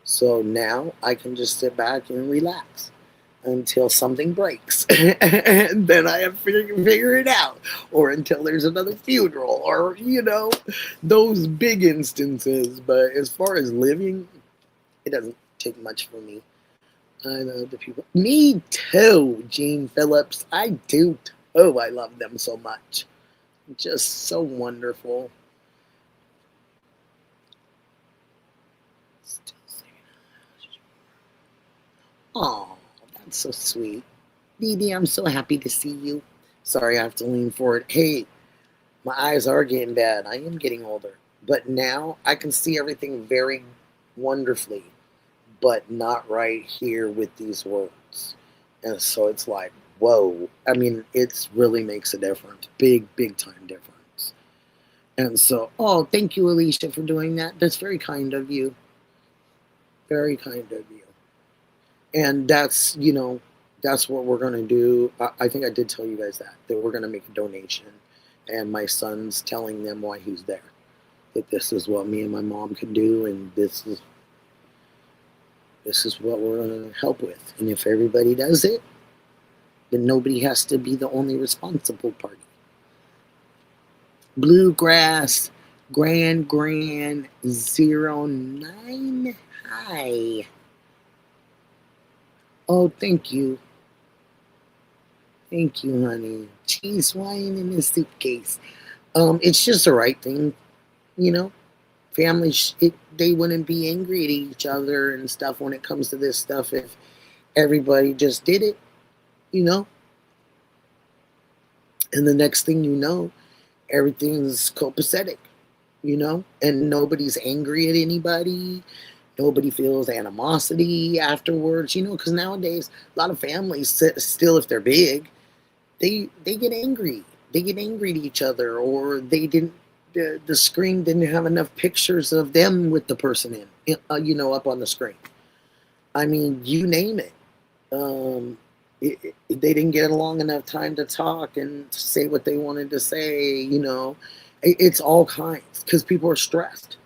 So now I can just sit back and relax until something breaks. And then I have to figure it out. Or until there's another funeral, or, those big instances. But as far as living, it doesn't take much for me. I know the people. Me too, Gene Phillips. I do too. I love them so much. Just so wonderful. Oh, that's so sweet. Dee Dee, I'm so happy to see you. Sorry, I have to lean forward. Hey, my eyes are getting bad. I am getting older. But now I can see everything very wonderfully, but not right here with these words. And so it's like, whoa. I mean, it really makes a difference. Big, big time difference. And so, oh, thank you, Alicia, for doing that. That's very kind of you. Very kind of you. And that's what we're going to do. I think I did tell you guys that we're going to make a donation. And my son's telling them why he's there. That this is what me and my mom can do, and this is what we're going to help with. And if everybody does it, then nobody has to be the only responsible party. Bluegrass Grand 09. Hi. Oh, thank you. Thank you, honey. Cheese wine in a suitcase. It's just the right thing, Families, they wouldn't be angry at each other and stuff when it comes to this stuff if everybody just did it, And the next thing you know, everything's copacetic, And nobody's angry at anybody. Nobody feels animosity afterwards, because nowadays a lot of families still, if they're big, they get angry. They get angry at each other, or they didn't. The screen didn't have enough pictures of them with the person up on the screen. I mean, you name it. They didn't get a long enough time to talk and say what they wanted to say. It's all kinds because people are stressed.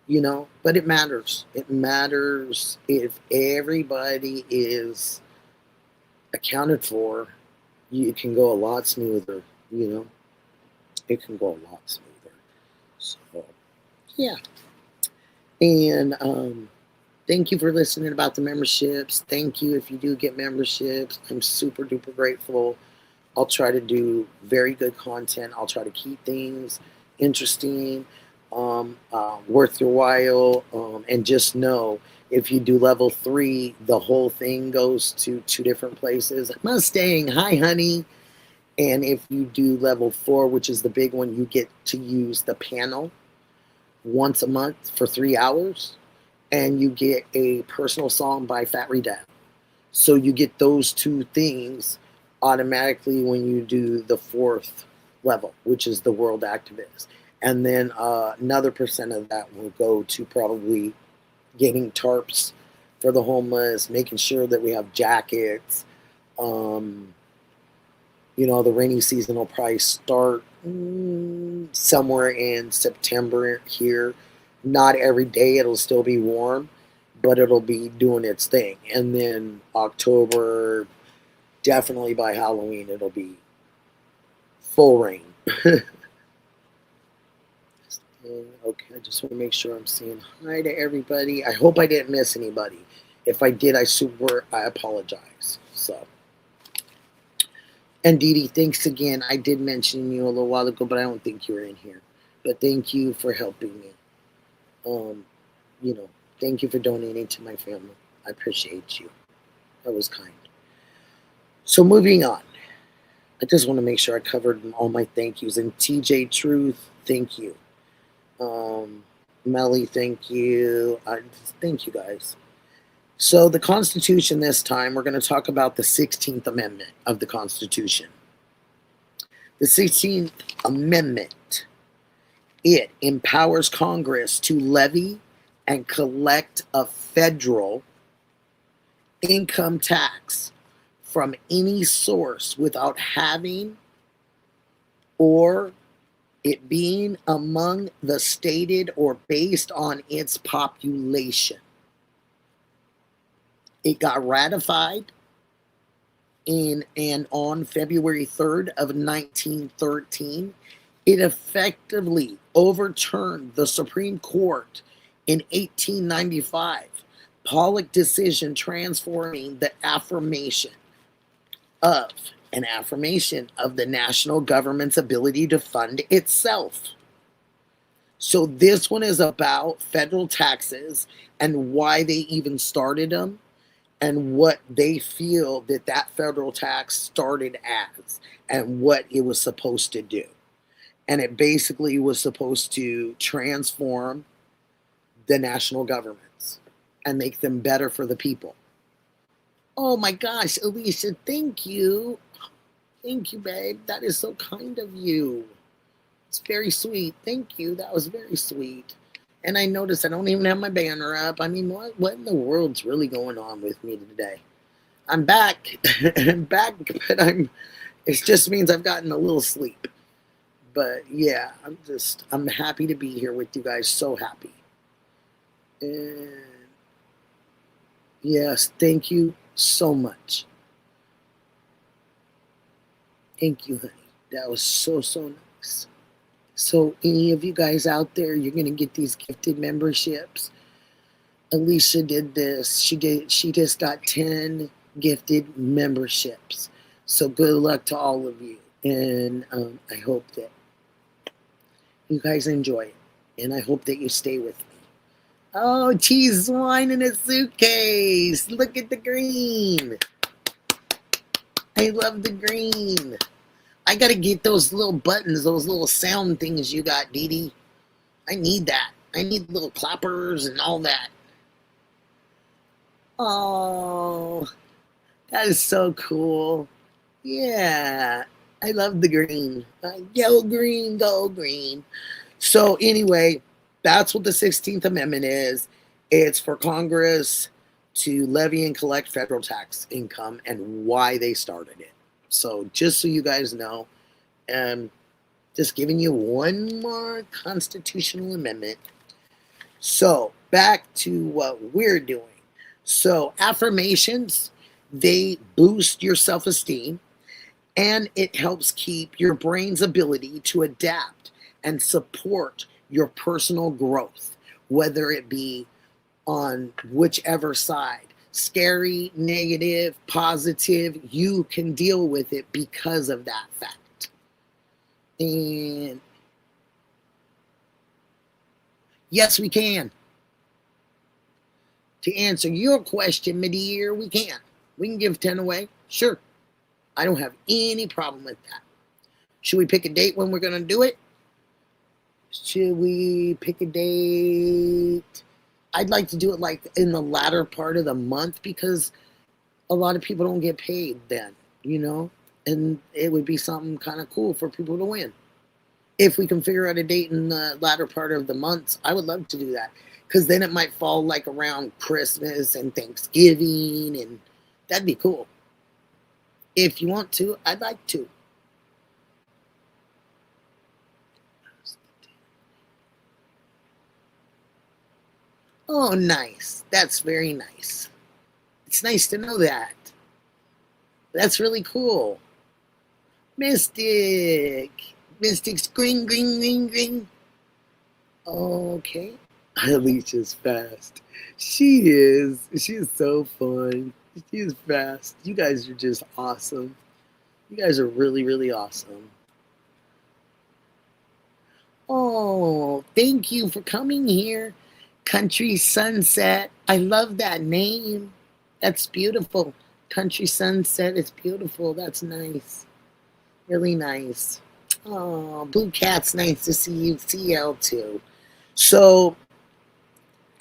But it matters. It matters if everybody is accounted for. You can go a lot smoother. It can go a lot smoother. So, yeah. And thank you for listening about the memberships. Thank you if you do get memberships. I'm super duper grateful. I'll try to do very good content. I'll try to keep things interesting, worth your while. And just know, if you do level 3, the whole thing goes to 2 different places. Mustang, hi, honey. And if you do level 4, which is the big one, you get to use the panel once a month for 3 hours. And you get a personal song by Fat Redad. So you get those 2 things automatically when you do the 4th level, which is the World Activist. And then another percent of that will go to probably getting tarps for the homeless, making sure that we have jackets. The rainy season will probably start somewhere in September here. Not every day it'll still be warm, but it'll be doing its thing. And then October, definitely by Halloween, it'll be full rain. Okay, I just want to make sure I'm saying hi to everybody. I hope I didn't miss anybody. If I did, I apologize. So. And Dee Dee, thanks again. I did mention you a little while ago, but I don't think you were in here. But thank you for helping me. Thank you for donating to my family. I appreciate you. That was kind. So moving on. I just want to make sure I covered all my thank yous. And TJ Truth, thank you. Melly, thank you. Thank you, guys. So the Constitution this time, we're going to talk about the 16th Amendment of the Constitution. The 16th Amendment, it empowers Congress to levy and collect a federal income tax from any source without having or it being among the stated or based on its population. It got ratified in and on February 3rd of 1913. It effectively overturned the Supreme Court in 1895 Pollock decision, transforming the affirmation of the national government's ability to fund itself. So this one is about federal taxes and why they even started them and what they feel that federal tax started as and what it was supposed to do. And it basically was supposed to transform the national governments and make them better for the people. Oh my gosh, Alicia, thank you. Thank you, babe. That is so kind of you. It's very sweet. Thank you. That was very sweet. And I noticed I don't even have my banner up. I mean, what in the world's really going on with me today? I'm back. I'm back, but it just means I've gotten a little sleep. But yeah, I'm happy to be here with you guys. So happy. And yes, thank you so much. Thank you, honey. That was so nice. So any of you guys out there, you're going to get these gifted memberships. Alicia did this. She just got 10 gifted memberships. So good luck to all of you. And I hope that you guys enjoy it. And I hope that you stay with me. Oh, cheese wine in a suitcase. Look at the green. I love the green. I got to get those little buttons, those little sound things you got, Dee Dee. I need that. I need little clappers and all that. Oh, that is so cool. Yeah, I love the green. Go green, go green. So anyway, that's what the 16th Amendment is. It's for Congress to levy and collect federal tax income and why they started it. So just so you guys know, just giving you one more constitutional amendment. So back to what we're doing. So affirmations, they boost your self-esteem and it helps keep your brain's ability to adapt and support your personal growth, whether it be on whichever side. Scary, negative, positive, you can deal with it because of that fact. And yes, we can. To answer your question, my dear, we can. We can give 10 away. Sure. I don't have any problem with that. Should we pick a date when we're going to do it? Should we pick a date? I'd like to do it like in the latter part of the month because a lot of people don't get paid then, you know? And it would be something kind of cool for people to win. If we can figure out a date in the latter part of the months, I would love to do that. Because then it might fall like around Christmas and Thanksgiving, and that'd be cool. If you want to, I'd like to. Oh, nice. That's very nice. It's nice to know that. That's really cool. Mystic. Mystic's green, green, green, green. Okay. Alicia's fast. She is. She is so fun. She is fast. You guys are just awesome. You guys are really, really awesome. Oh, thank you for coming here. Country Sunset. I love that name. That's beautiful. Country Sunset is beautiful. That's nice. Really nice. Oh, Blue Cat's nice to see you. CL too. So,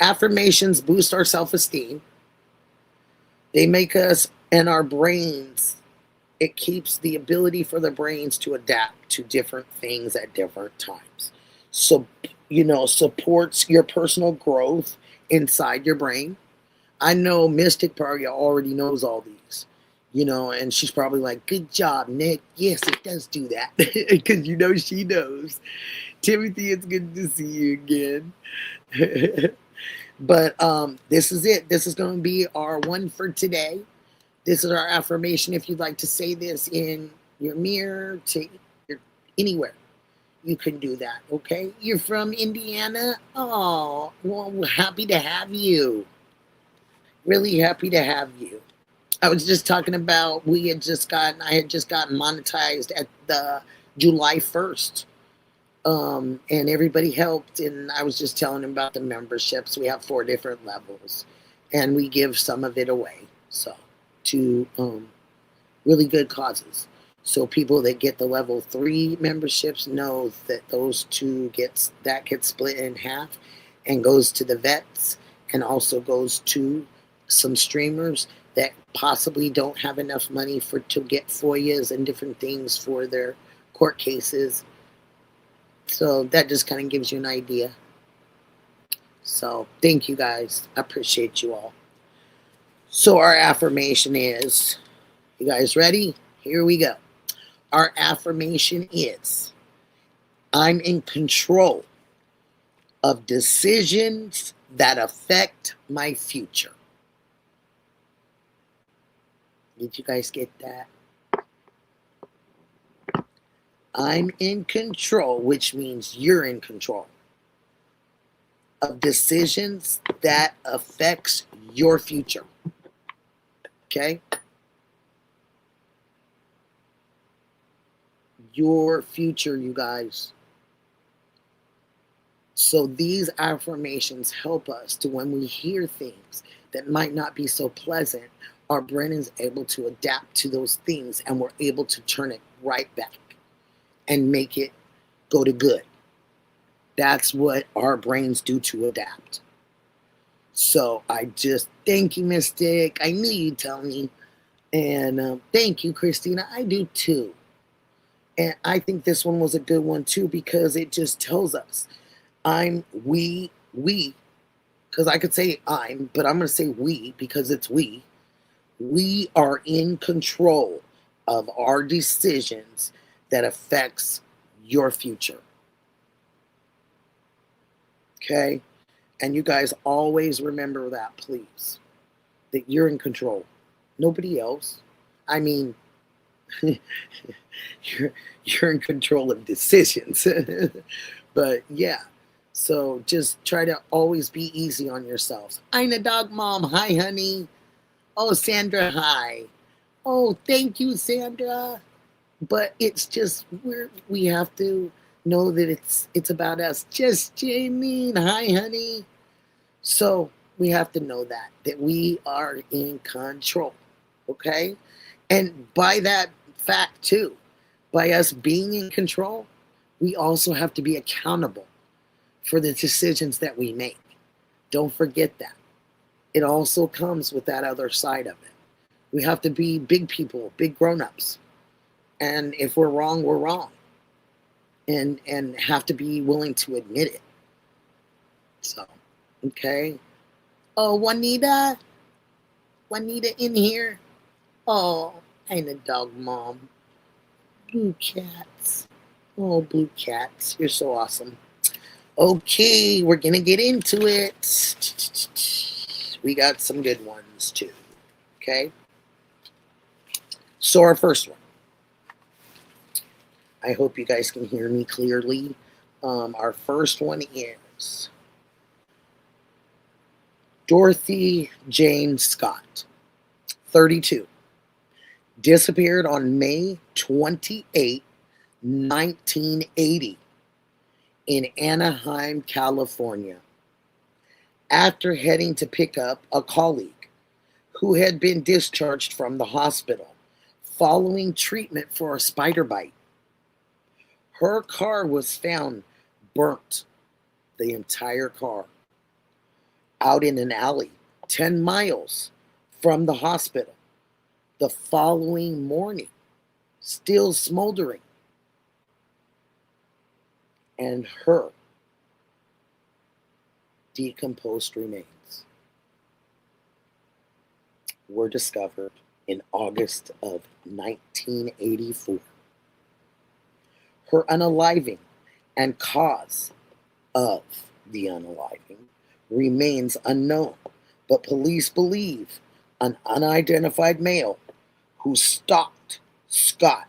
affirmations boost our self-esteem. They make us and our brains, it keeps the ability for the brains to adapt to different things at different times. So, you know, supports your personal growth inside your brain. I know Mystic probably already knows all these, you know, and she's probably like, good job, Nick. Yes, it does do that. Because you know she knows. Timothy, it's good to see you again. But this is it. This is going to be our one for today. This is our affirmation. If you'd like to say this in your mirror, anywhere, you can do that, okay? You're from Indiana? Oh, well, we're happy to have you. Really happy to have you. I was just talking about I had just gotten monetized at the July 1st. And everybody helped, and I was just telling them about the memberships. We have 4 different levels, and we give some of it away. So to really good causes. So people that get the level 3 memberships know that those 2 gets split in half and goes to the vets, and also goes to some streamers that possibly don't have enough money to get FOIAs and different things for their court cases. So that just kind of gives you an idea. So thank you guys. I appreciate you all. So our affirmation is, you guys ready? Here we go. Our affirmation is, I'm in control of decisions that affect my future. Did you guys get that? I'm in control, which means you're in control of decisions that affects your future. Okay? Your future, you guys. So these affirmations help us to, when we hear things that might not be so pleasant, our brain is able to adapt to those things, and we're able to turn it right back and make it go to good. That's what our brains do to adapt. So I just thank you, Mystic. I knew you'd tell me. And thank you, Christina. I do too. And I think this one was a good one too, because it just tells us we, because I could say I'm, but I'm going to say we, because it's we. We are in control of our decisions that affects your future. Okay? And you guys always remember that, please. That you're in control. Nobody else. I mean, you're in control of decisions. But yeah. So just try to always be easy on yourselves. Ina Dog Mom, hi honey. Oh, Sandra, hi. Oh, thank you, Sandra. But it's just we have to know that it's about us. Just Jamie, hi honey. So we have to know that we are in control. Okay? And by that fact too, by us being in control, we also have to be accountable for the decisions that we make. Don't forget that. It also comes with that other side of it. We have to be big people, big grown-ups. And if we're wrong, we're wrong. And have to be willing to admit it. So, okay. Oh, Juanita in here. Oh, ain't a dog mom. Blue cats. Oh, blue cats. You're so awesome. Okay, we're going to get into it. We got some good ones too. Okay. So our first one. I hope you guys can hear me clearly. Our first one is Dorothy Jane Scott, 32. Disappeared on May 28, 1980 in Anaheim, California, after heading to pick up a colleague who had been discharged from the hospital following treatment for a spider bite. Her car was found burnt, the entire car, out in an alley 10 miles from the hospital the following morning, still smoldering. And her decomposed remains were discovered in August of 1984. Her unaliving and cause of the unaliving remains unknown, but police believe an unidentified male who stalked Scott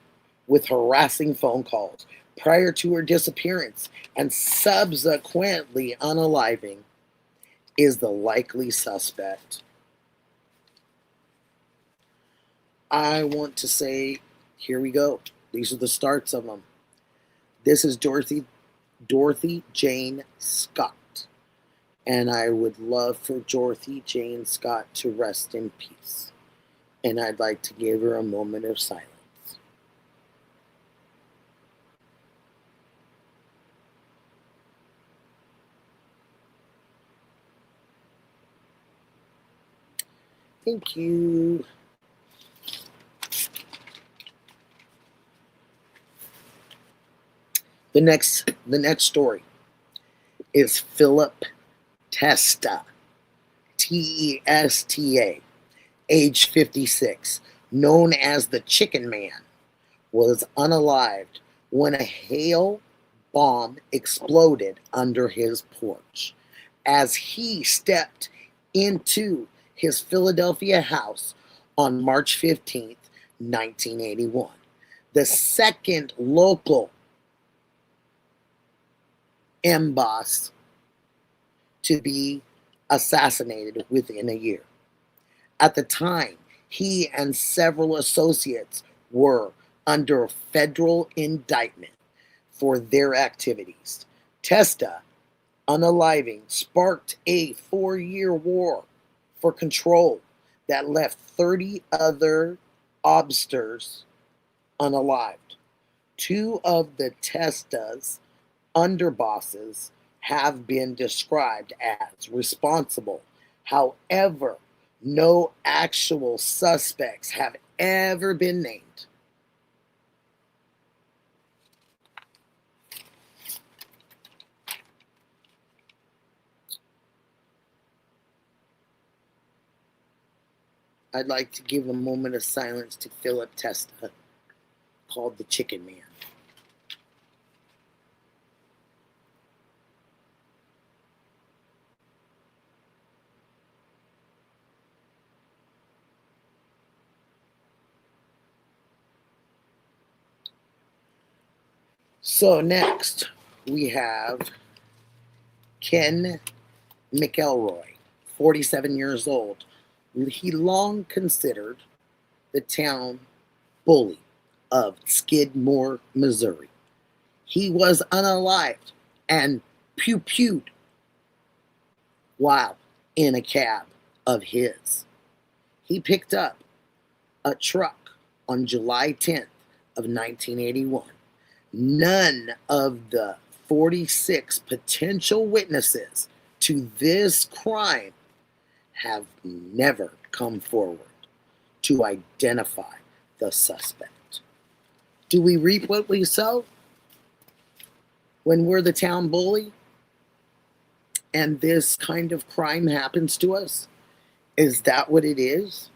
with harassing phone calls prior to her disappearance and subsequently unaliving, is the likely suspect. I want to say, here we go. These are the starts of them. This is Dorothy Jane Scott. And I would love for Dorothy Jane Scott to rest in peace. And I'd like to give her a moment of silence. Thank you. The next story is Philip Testa, Testa, age 56, known as the Chicken Man, was unalived when a hail bomb exploded under his porch as he stepped into his Philadelphia house on March 15th, 1981. The second local boss to be assassinated within a year. At the time, he and several associates were under federal indictment for their activities. Testa unaliving sparked a 4-year war for control that left 30 other obsters unalived. 2 of the Testa's underbosses have been described as responsible. However, no actual suspects have ever been named. I'd like to give a moment of silence to Philip Testa, called the Chicken Man. So next, we have Ken McElroy, 47 years old. He long considered the town bully of Skidmore, Missouri. He was unalived and pew-pewed while in a cab of his. He picked up a truck on July 10th of 1981. None of the 46 potential witnesses to this crime have never come forward to identify the suspect. Do we reap what we sow when we're the town bully and this kind of crime happens to us? Is that what it is?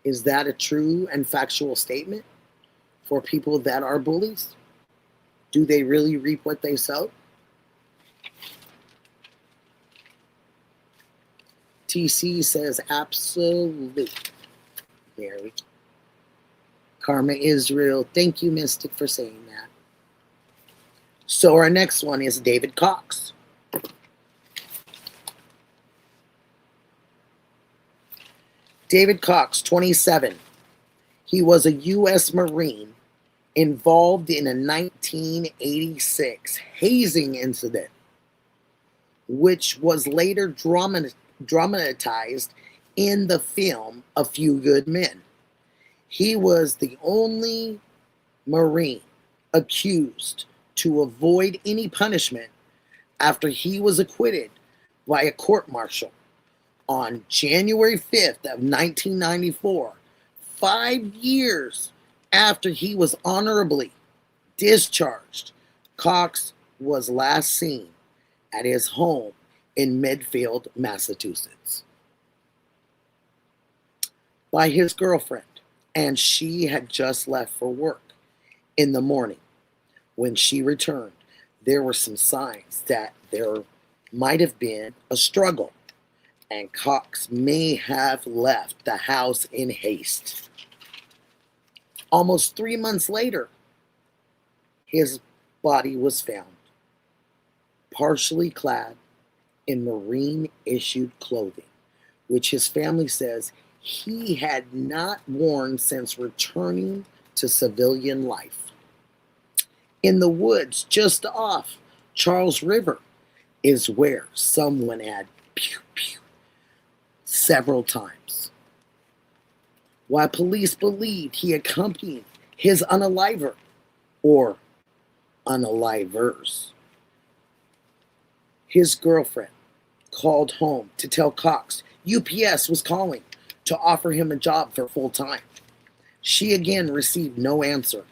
Is that a true and factual statement for people that are bullies? Do they really reap what they sow? TC says absolutely. Mary. Karma Israel. Thank you, Mystic, for saying that. So our next one is David Cox. David Cox, 27. He was a U.S. Marine involved in a 1986 hazing incident, which was later dramatized in the film A Few Good Men. He was the only Marine accused to avoid any punishment after he was acquitted by a court-martial on January 5th of 1994, 5 years after he was honorably discharged. Cox was last seen at his home in Medfield, Massachusetts, by his girlfriend, and she had just left for work. In the morning, when she returned, there were some signs that there might have been a struggle and Cox may have left the house in haste. Almost 3 months later, his body was found, partially clad in Marine-issued clothing, which his family says he had not worn since returning to civilian life. In the woods just off Charles River is where someone had pew pew several times. While police believed he accompanied his unaliver or unalivers, his girlfriend called home to tell Cox UPS was calling to offer him a job for full time. She again received no answer.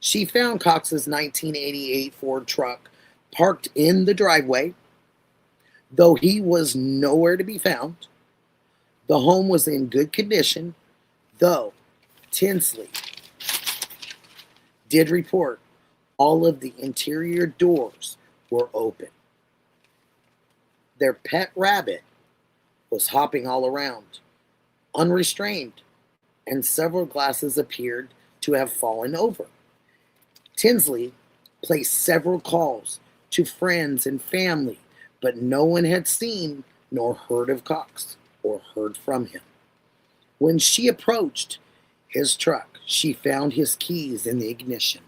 She found Cox's 1988 Ford truck parked in the driveway. Though he was nowhere to be found, the home was in good condition, though Tinsley did report all of the interior doors were open. Their pet rabbit was hopping all around, unrestrained, and several glasses appeared to have fallen over. Tinsley placed several calls to friends and family, but no one had seen nor heard of Cox or heard from him. When she approached his truck, she found his keys in the ignition.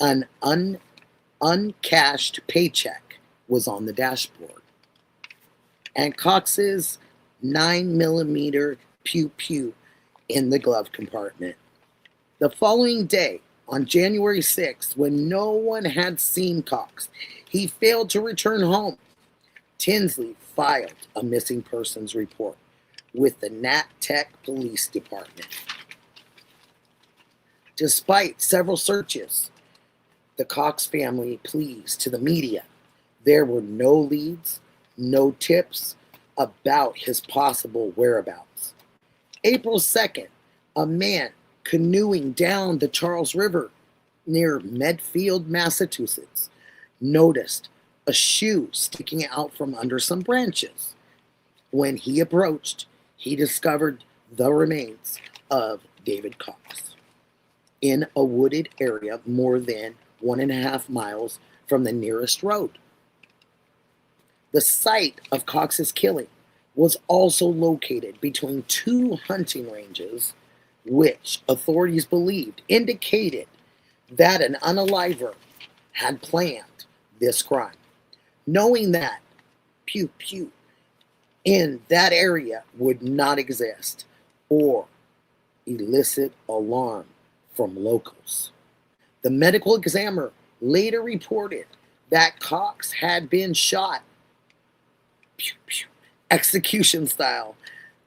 An uncashed paycheck was on the dashboard, and Cox's 9mm pew pew in the glove compartment. The following day, on January 6th, when no one had seen Cox, he failed to return home. Tinsley filed a missing persons report with the Nat Tech Police Department. Despite several searches, the Cox family pleas to the media, there were no leads, no tips about his possible whereabouts. April 2nd, a man canoeing down the Charles River near Medfield, Massachusetts, noticed a shoe sticking out from under some branches. When he approached, he discovered the remains of David Cox in a wooded area more than 1.5 miles from the nearest road. The site of Cox's killing was also located between 2 hunting ranges, which authorities believed indicated that an unaliver had planned this crime. Knowing that pew pew in that area would not exist or elicit alarm from locals. The medical examiner later reported that Cox had been shot pew pew execution style.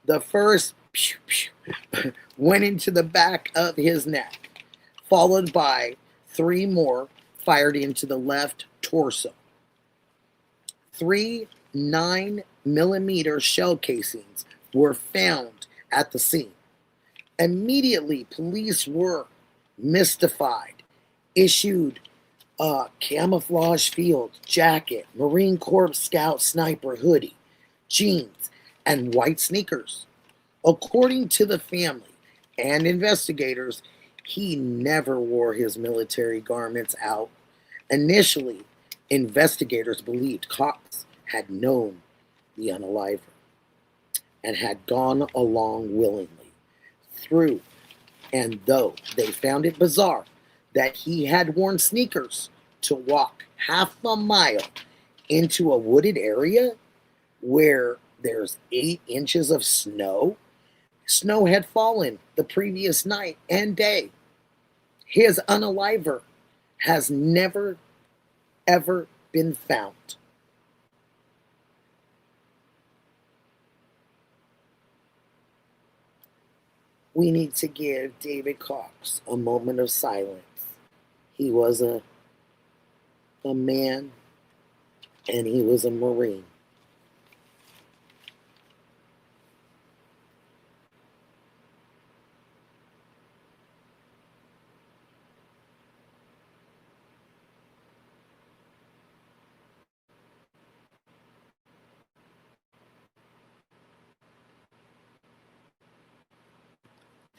The first pew pew went into the back of his neck, followed by 3 more fired into the left torso. 3 9mm shell casings were found at the scene. Immediately, police were mystified, issued a camouflage field jacket, Marine Corps Scout sniper hoodie, jeans, and white sneakers. According to the family and investigators, he never wore his military garments out. Initially, investigators believed Cox had known the unaliver and had gone along willingly through, and though they found it bizarre that he had worn sneakers to walk half a mile into a wooded area where there's 8 inches of snow. Snow had fallen the previous night and day. His unaliver has never, ever been found. We need to give David Cox a moment of silence. He was a man, and he was a Marine.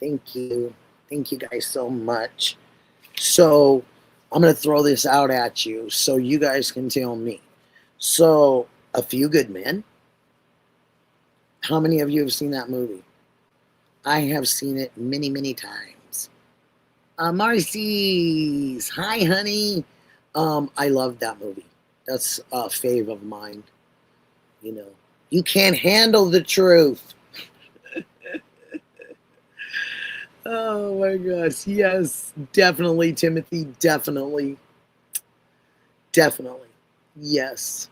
Thank you. Thank you guys so much. So I'm going to throw this out at you so you guys can tell me. So, A Few Good Men. How many of you have seen that movie? I have seen it many, many times. Marcy's. Hi, honey. I love that movie. That's a fave of mine. You know, you can't handle the truth. Oh my gosh. Yes, definitely, Timothy. Definitely. Definitely. Yes.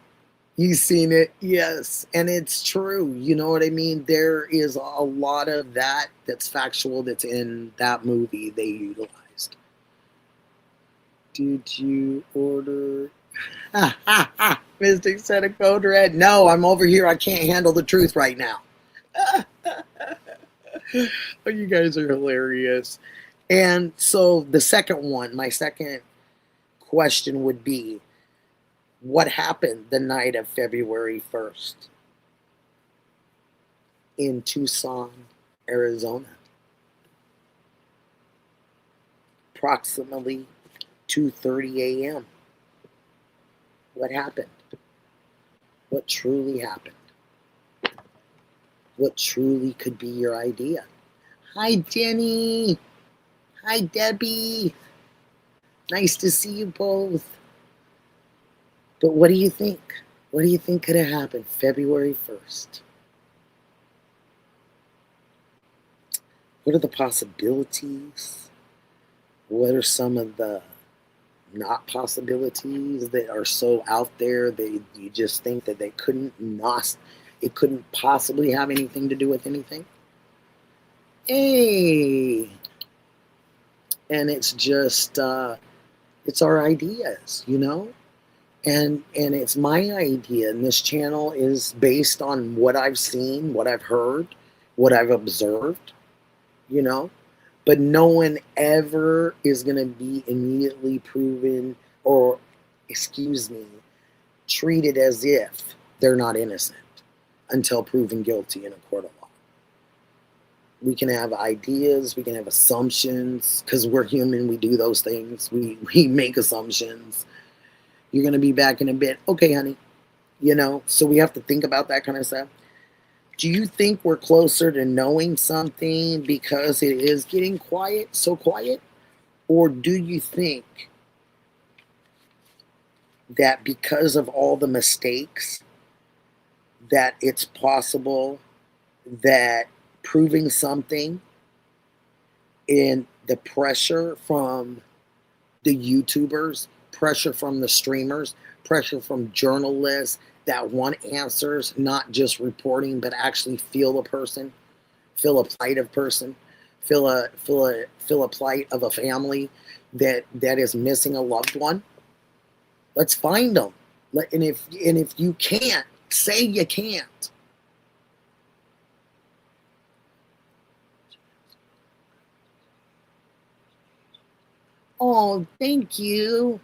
You've seen it. Yes. And it's true. You know what I mean? There is a lot of that that's factual that's in that movie they utilized. Did you order? Mystic said a code red. No, I'm over here. I can't handle the truth right now. Oh, you guys are hilarious. And so the second one, my second question would be, what happened the night of February 1st in Tucson, Arizona? Approximately 2:30 a.m. What happened? What truly happened? What truly could be your idea? Hi, Jenny. Hi, Debbie. Nice to see you both. But what do you think? What do you think could have happened February 1st? What are the possibilities? What are some of the not possibilities that are so out there that you just think that it couldn't possibly have anything to do with anything? Hey! And it's just, it's our ideas, you know? And it's my idea, and this channel is based on what I've seen, what I've heard, what I've observed, you know? But no one ever is going to be immediately proven or, treated as if they're not innocent until proven guilty in a court of law. We can have ideas, we can have assumptions, because we're human, we do those things. We make assumptions. You're going to be back in a bit. Okay, honey. You know, so we have to think about that kind of stuff. Do you think we're closer to knowing something because it is getting quiet, so quiet? Or do you think that because of all the mistakes, that it's possible that proving something in the pressure from the YouTubers, pressure from the streamers, pressure from journalists that want answers, not just reporting, but actually feel a person, feel a plight of person, feel a plight of a family that is missing a loved one? Let's find them. And if you can't, say you can't. Oh, thank you.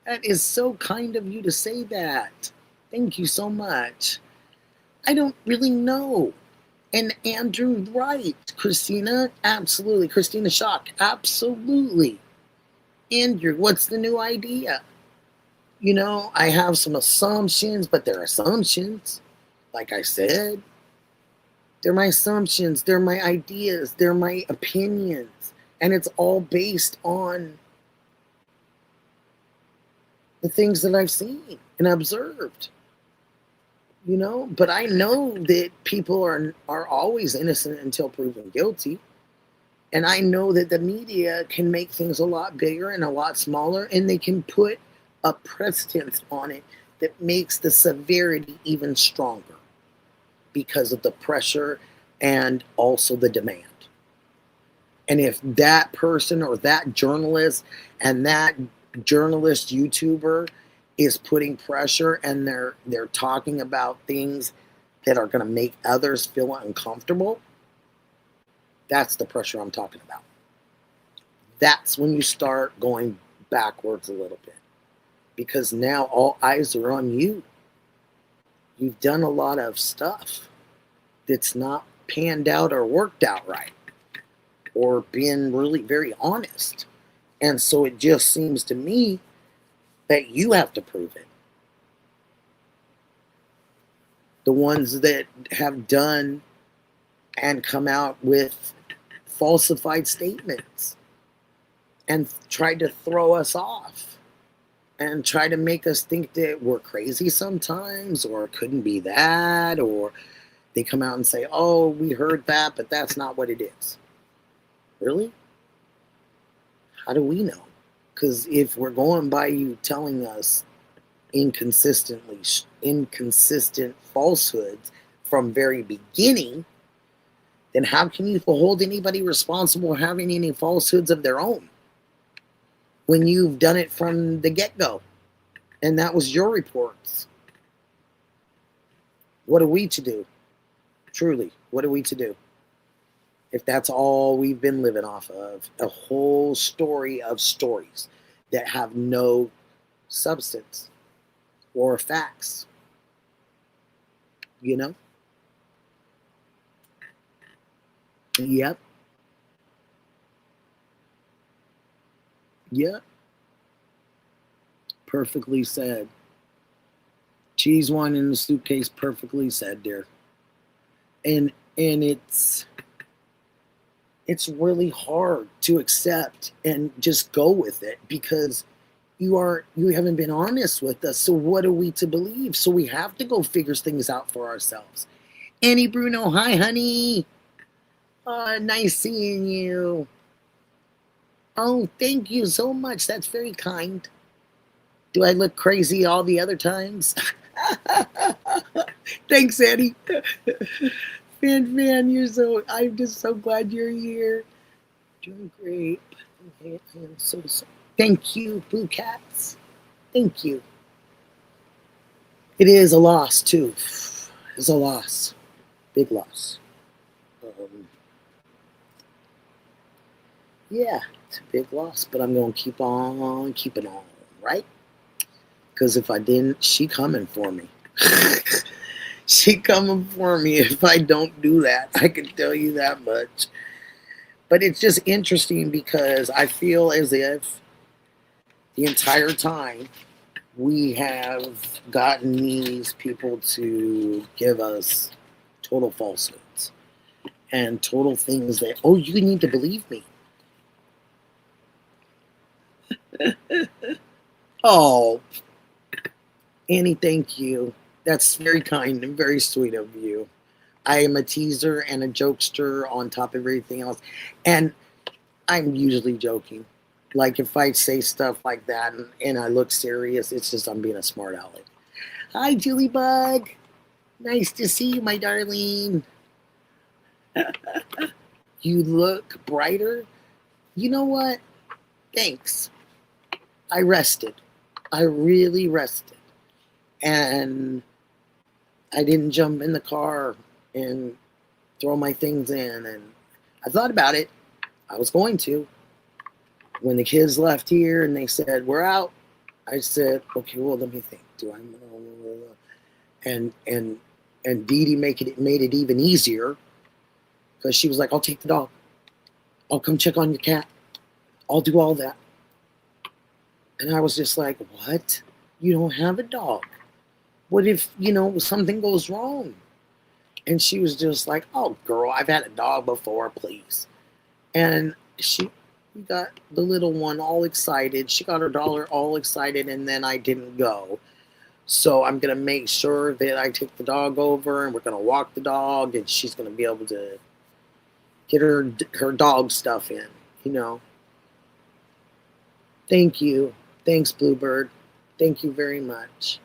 That is so kind of you to say that. Thank you so much. I don't really know. And Andrew, right. Christina, absolutely. Christina Shock, absolutely. Andrew, what's the new idea? You know, I have some assumptions, but they're assumptions. Like I said, they're my assumptions, they're my ideas, they're my opinions. And it's all based on the things that I've seen and observed, you know. But I know that people are always innocent until proven guilty, and I know that the media can make things a lot bigger and a lot smaller, and they can put a precedence on it that makes the severity even stronger because of the pressure and also the demand. And if that person or that journalist and that journalist YouTuber is putting pressure and they're talking about things that are going to make others feel uncomfortable, that's the pressure I'm talking about. That's when you start going backwards a little bit, because now all eyes are on you. You've done a lot of stuff that's not panned out or worked out right. or been really very honest. And so it just seems to me that you have to prove it. The ones that have done and come out with falsified statements and tried to throw us off and try to make us think that we're crazy sometimes, or it couldn't be that, or they come out and say, oh, we heard that, but that's not what it is. Really? How do we know? Because if we're going by you telling us inconsistent falsehoods from very beginning, then how can you hold anybody responsible for having any falsehoods of their own when you've done it from the get-go and that was your reports? What are we to do? Truly, what are we to do if that's all we've been living off of? A whole story of stories that have no substance or facts, you know? Yep. Yep. Perfectly said. Cheese wine in the suitcase, perfectly said, dear. And it's really hard to accept and just go with it, because you haven't been honest with us. So what are we to believe? So we have to go figure things out for ourselves. Annie Bruno, hi honey. Nice seeing you. Oh, thank you so much. That's very kind. Do I look crazy all the other times? Thanks, Annie. Man, I'm just so glad you're here. Doing great. I am so sorry. Thank you, Blue Cats. Thank you. It is a loss, too. It's a loss. Big loss. Yeah, it's a big loss, but I'm going to keep on keeping on, right? Because if I didn't, she coming for me. She coming for me if I don't do that. I can tell you that much. But it's just interesting because I feel as if the entire time we have gotten these people to give us total falsehoods and total things that, oh, you need to believe me. Oh, Annie, thank you. That's very kind and very sweet of you. I am a teaser and a jokester on top of everything else. And I'm usually joking. Like if I say stuff like that and I look serious, it's just I'm being a smart aleck. Hi, Julie Bug. Nice to see you, my darling. You look brighter. You know what? Thanks. I rested. I really rested. And I didn't jump in the car and throw my things in. And I thought about it. I was going to. When the kids left here and they said, we're out, I said, okay, well, let me think. Do I? And Dee Dee made it even easier, because she was like, I'll take the dog. I'll come check on your cat. I'll do all that. And I was just like, what? You don't have a dog. What if, something goes wrong? And she was just like, oh, girl, I've had a dog before, please. And she got the little one all excited. She got her daughter all excited, and then I didn't go. So I'm going to make sure that I take the dog over, and we're going to walk the dog, and she's going to be able to get her dog stuff in, Thank you. Thanks, Bluebird. Thank you very much.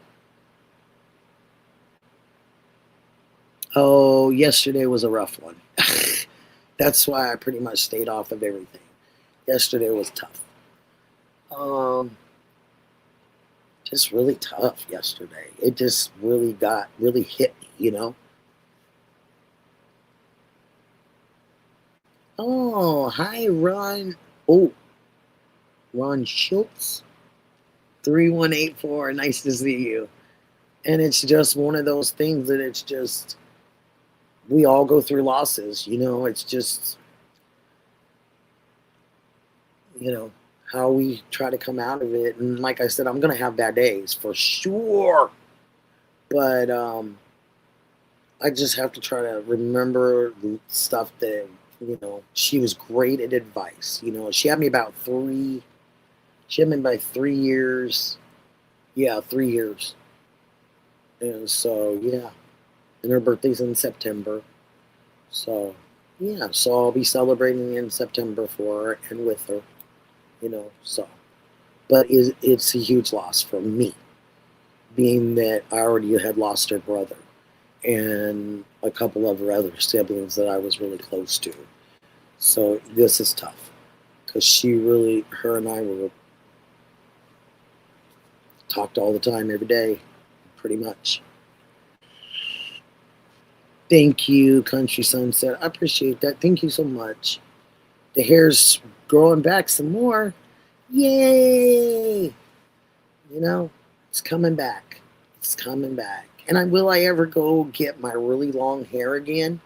Oh, yesterday was a rough one. That's why I pretty much stayed off of everything. Yesterday was tough. Just really tough yesterday. It just really hit me, Oh, hi, Ron. Oh, Ron Schultz. 3184. Nice to see you. And it's just one of those things that it's just, we all go through losses, It's just, you know, how we try to come out of it. And like I said, I'm going to have bad days for sure. But I just have to try to remember the stuff that, she was great at advice. She had me about 3 years. Yeah, 3 years. And so, yeah. And her birthday's in September. So, yeah. So I'll be celebrating in September for her and with her, so. But it's a huge loss for me, being that I already had lost her brother and a couple of her other siblings that I was really close to. So this is tough because her and I were talked all the time, every day, pretty much. Thank you, Country Sunset. I appreciate that. Thank you so much. The hair's growing back some more. Yay! It's coming back. It's coming back. And will I ever go get my really long hair again?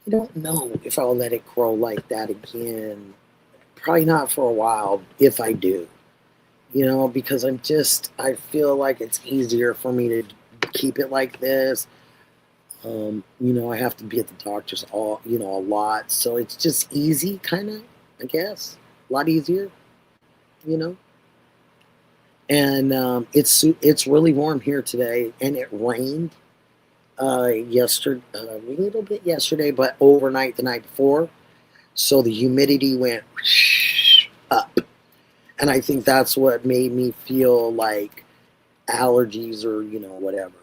I don't know if I'll let it grow like that again. Probably not for a while, if I do. Because I feel like it's easier for me to keep it like this. I have to be at the doctor's a lot. So it's just easy, kind of, I guess. A lot easier, And it's really warm here today, and it rained yesterday, a little bit yesterday, but overnight the night before. So the humidity went up. And I think that's what made me feel like allergies or, whatever.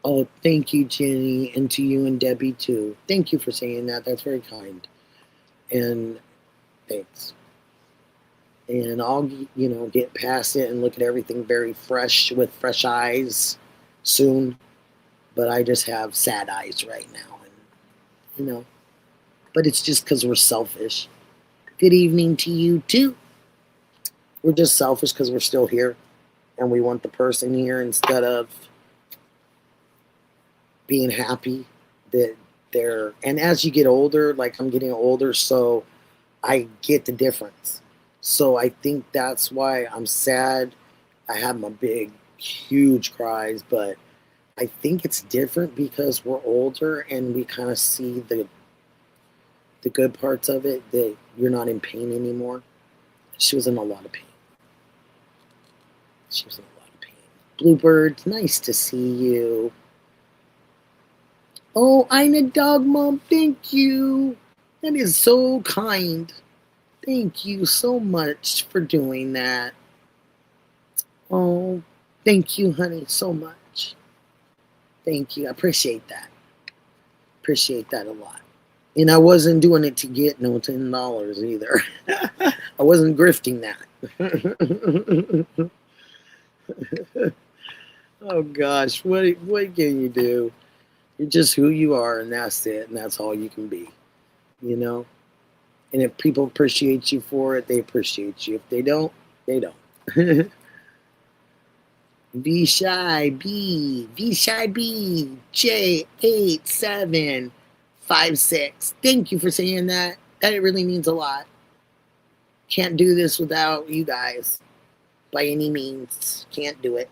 Oh, thank you, Jenny, and to you and Debbie, too. Thank you for saying that. That's very kind. And thanks. And I'll, get past it and look at everything very fresh with fresh eyes soon. But I just have sad eyes right now. And, but it's just because we're selfish. Good evening to you, too. We're just selfish because we're still here. And we want the person here instead of being happy that they're, and as you get older, like I'm getting older, so I get the difference. So I think that's why I'm sad. I have my big, huge cries, but I think it's different because we're older and we kind of see the good parts of it, that you're not in pain anymore. She was in a lot of pain. Bluebird, nice to see you. Oh, Ina Dog Mom, thank you. That is so kind. Thank you so much for doing that. Oh, thank you, honey, so much. Thank you. I appreciate that. Appreciate that a lot. And I wasn't doing it to get no $10 either. I wasn't grifting that. Oh, gosh. What can you do? You're just who you are, and that's it, and that's all you can be, And if people appreciate you for it, they appreciate you. If they don't, they don't. Be Shy B, J8756. Thank you for saying that. That really means a lot. Can't do this without you guys, by any means. Can't do it.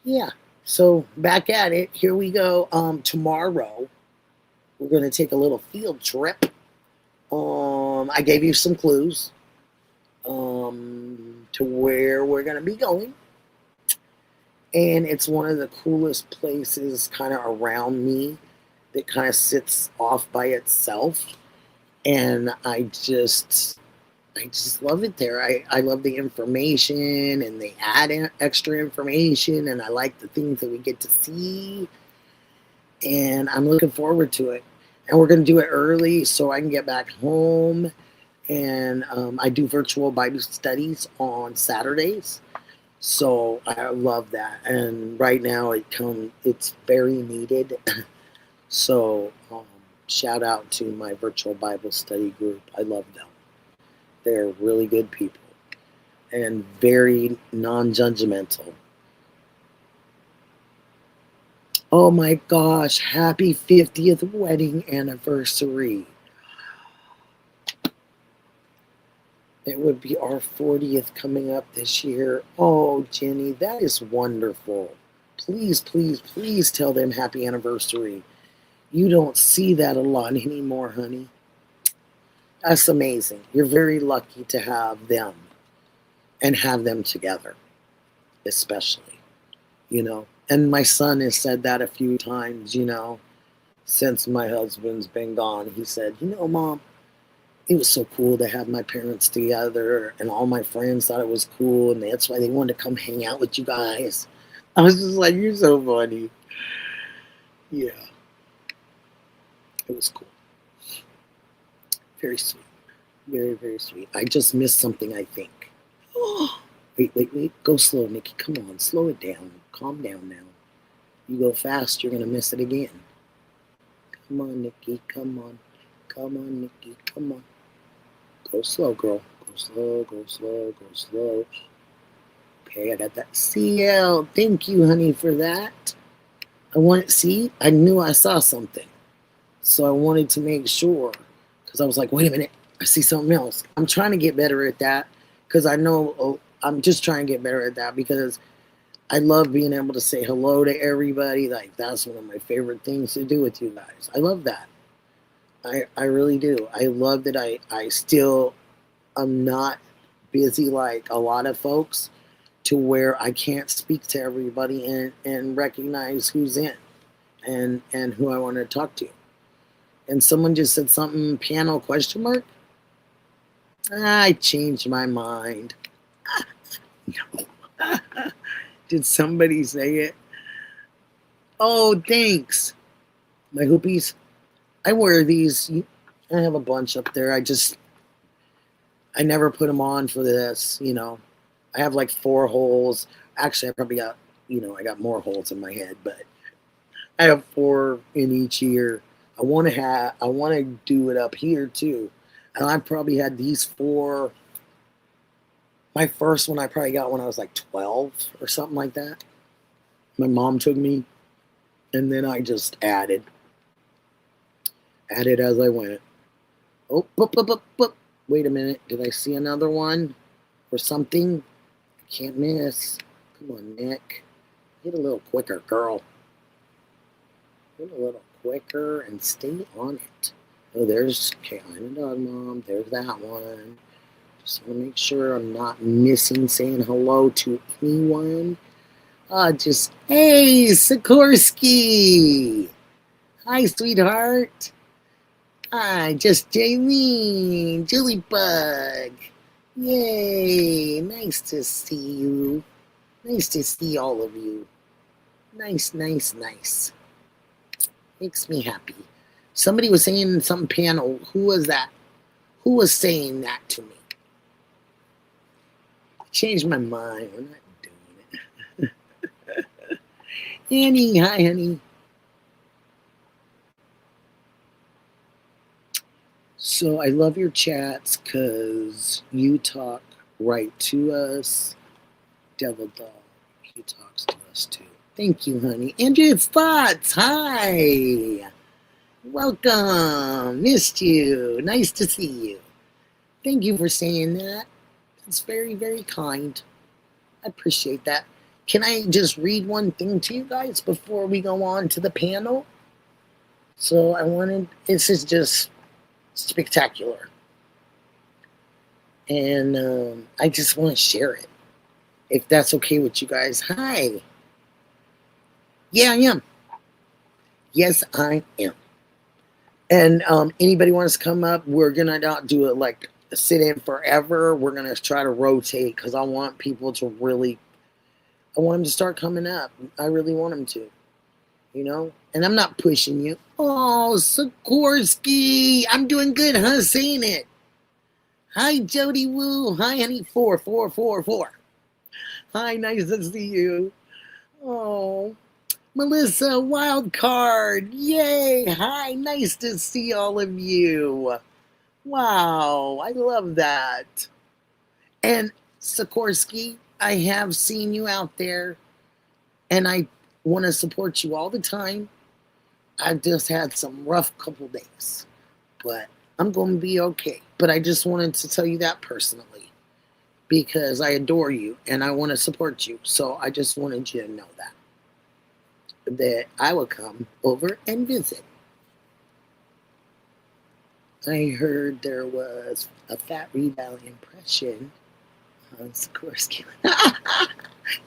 Yeah, so back at it. Here we go. Tomorrow, we're going to take a little field trip. I gave you some clues to where we're going to be going. And it's one of the coolest places kind of around me that kind of sits off by itself. And I just love it there. I love the information, and they add in extra information, and I like the things that we get to see. And I'm looking forward to it. And we're going to do it early so I can get back home. And I do virtual Bible studies on Saturdays. So I love that. And right now it's very needed. So shout out to my virtual Bible study group. I love them. They're really good people and very non-judgmental. Oh my gosh, happy 50th wedding anniversary. It would be our 40th coming up this year. Oh, Jenny, that is wonderful. Please, please, please tell them happy anniversary. You don't see that a lot anymore, honey. That's amazing. You're very lucky to have them and have them together, especially, you know. And my son has said that a few times, you know, since my husband's been gone. He said, you know, Mom, it was so cool to have my parents together, and all my friends thought it was cool, and that's why they wanted to come hang out with you guys. I was just like, you're so funny. Yeah, it was cool. Very sweet. Very, very sweet. I just missed something, I think. Oh, wait. Go slow, Nikki. Come on, slow it down. Calm down now. You go fast, you're going to miss it again. Come on, Nikki. Come on. Come on, Nikki. Come on. Go slow, girl. Go slow, go slow, go slow. Okay, I got that. CL. Thank you, honey, for that. I knew I saw something. So I wanted to make sure. Because I was like, wait a minute. I see something else. I'm trying to get better at that. Because I know, I'm just trying to get better at that. Because I love being able to say hello to everybody. Like, that's one of my favorite things to do with you guys. I love that. I really do. I love that I still am not busy like a lot of folks to where I can't speak to everybody and recognize who's in and who I want to talk to. And someone just said something, piano question mark? I changed my mind. No. Did somebody say it? Oh, thanks. My hoopies. I wear these. I have a bunch up there. I never put them on for this, you know. I have like 4 holes. Actually, I probably got, I got more holes in my head, but I have 4 in each ear. I want to do it up here too. And I probably had these 4. My first one I probably got when I was like 12 or something like that. My mom took me, and then I just added as I went. Oh, boop. Wait a minute. Did I see another one or something? I can't miss. Come on, Nick. Get a little quicker, girl. Get a little quicker and stay on it. Oh, okay, I'm a dog mom. There's that one. Just want to make sure I'm not missing saying hello to anyone. Hey, Sikorsky. Hi, sweetheart. Hi, just Jaylene, Julie Bug. Yay, nice to see you. Nice to see all of you. Nice. Makes me happy. Somebody was saying some panel. Who was that? Who was saying that to me? I changed my mind. I'm not doing it. Annie, hi, honey. So I love your chats because you talk right to us. Devil Dog, he talks to us too. Thank you, honey. Andrea's Thoughts, hi. Welcome. Missed you. Nice to see you. Thank you for saying that. That's very, very kind. I appreciate that. Can I just read one thing to you guys before we go on to the panel? So this is just spectacular. And I just want to share it. If that's okay with you guys. Hi. Yeah, I am. Yes, I am. And anybody wants to come up, we're going to not do it like a sit-in forever. We're going to try to rotate because I want people to I want them to start coming up. I really want them to. And I'm not pushing you. Oh, Sikorsky. I'm doing good, huh? Saying it. Hi, Jody Woo. Hi, honey. 4. Hi, nice to see you. Oh, Melissa, wild card. Yay. Hi, nice to see all of you. Wow, I love that. And Sikorsky, I have seen you out there, and want to support you all the time. I've just had some rough couple days, but I'm going to be okay. But I just wanted to tell you that personally because I adore you and I want to support you. So I just wanted you to know that I will come over and visit. I heard there was a Fat Rebound impression on Sikorsky.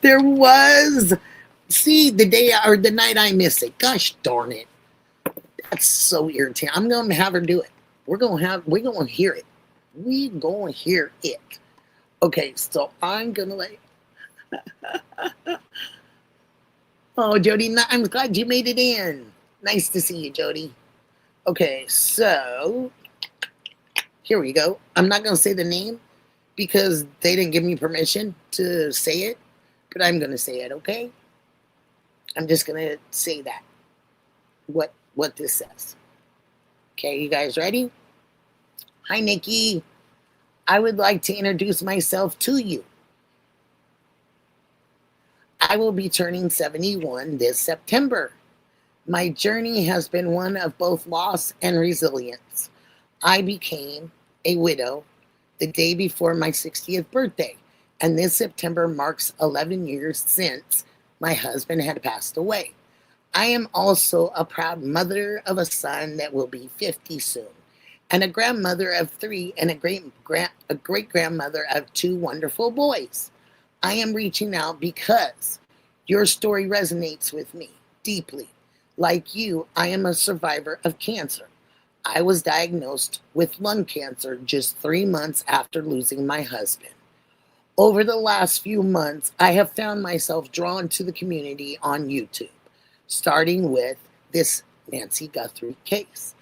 There was. See, the day or the night I miss it. Gosh darn it. That's so irritating. I'm gonna have her do it. We're gonna hear it. We gonna hear it. Okay, so I'm gonna like oh, Jody, I'm glad you made it in. Nice to see you, Jody. Okay, so here we go. I'm not gonna say the name because they didn't give me permission to say it, but I'm gonna say it, okay? I'm just gonna say that. What this says. Okay, you guys ready? Hi, Nikki. I would like to introduce myself to you. I will be turning 71 this September. My journey has been one of both loss and resilience. I became a widow the day before my 60th birthday, and this September marks 11 years since my husband had passed away. I am also a proud mother of a son that will be 50 soon, and a grandmother of 3 and a great-grandmother of 2 wonderful boys. I am reaching out because your story resonates with me deeply. Like you, I am a survivor of cancer. I was diagnosed with lung cancer just 3 months after losing my husband. Over the last few months, I have found myself drawn to the community on YouTube, starting with this Nancy Guthrie case.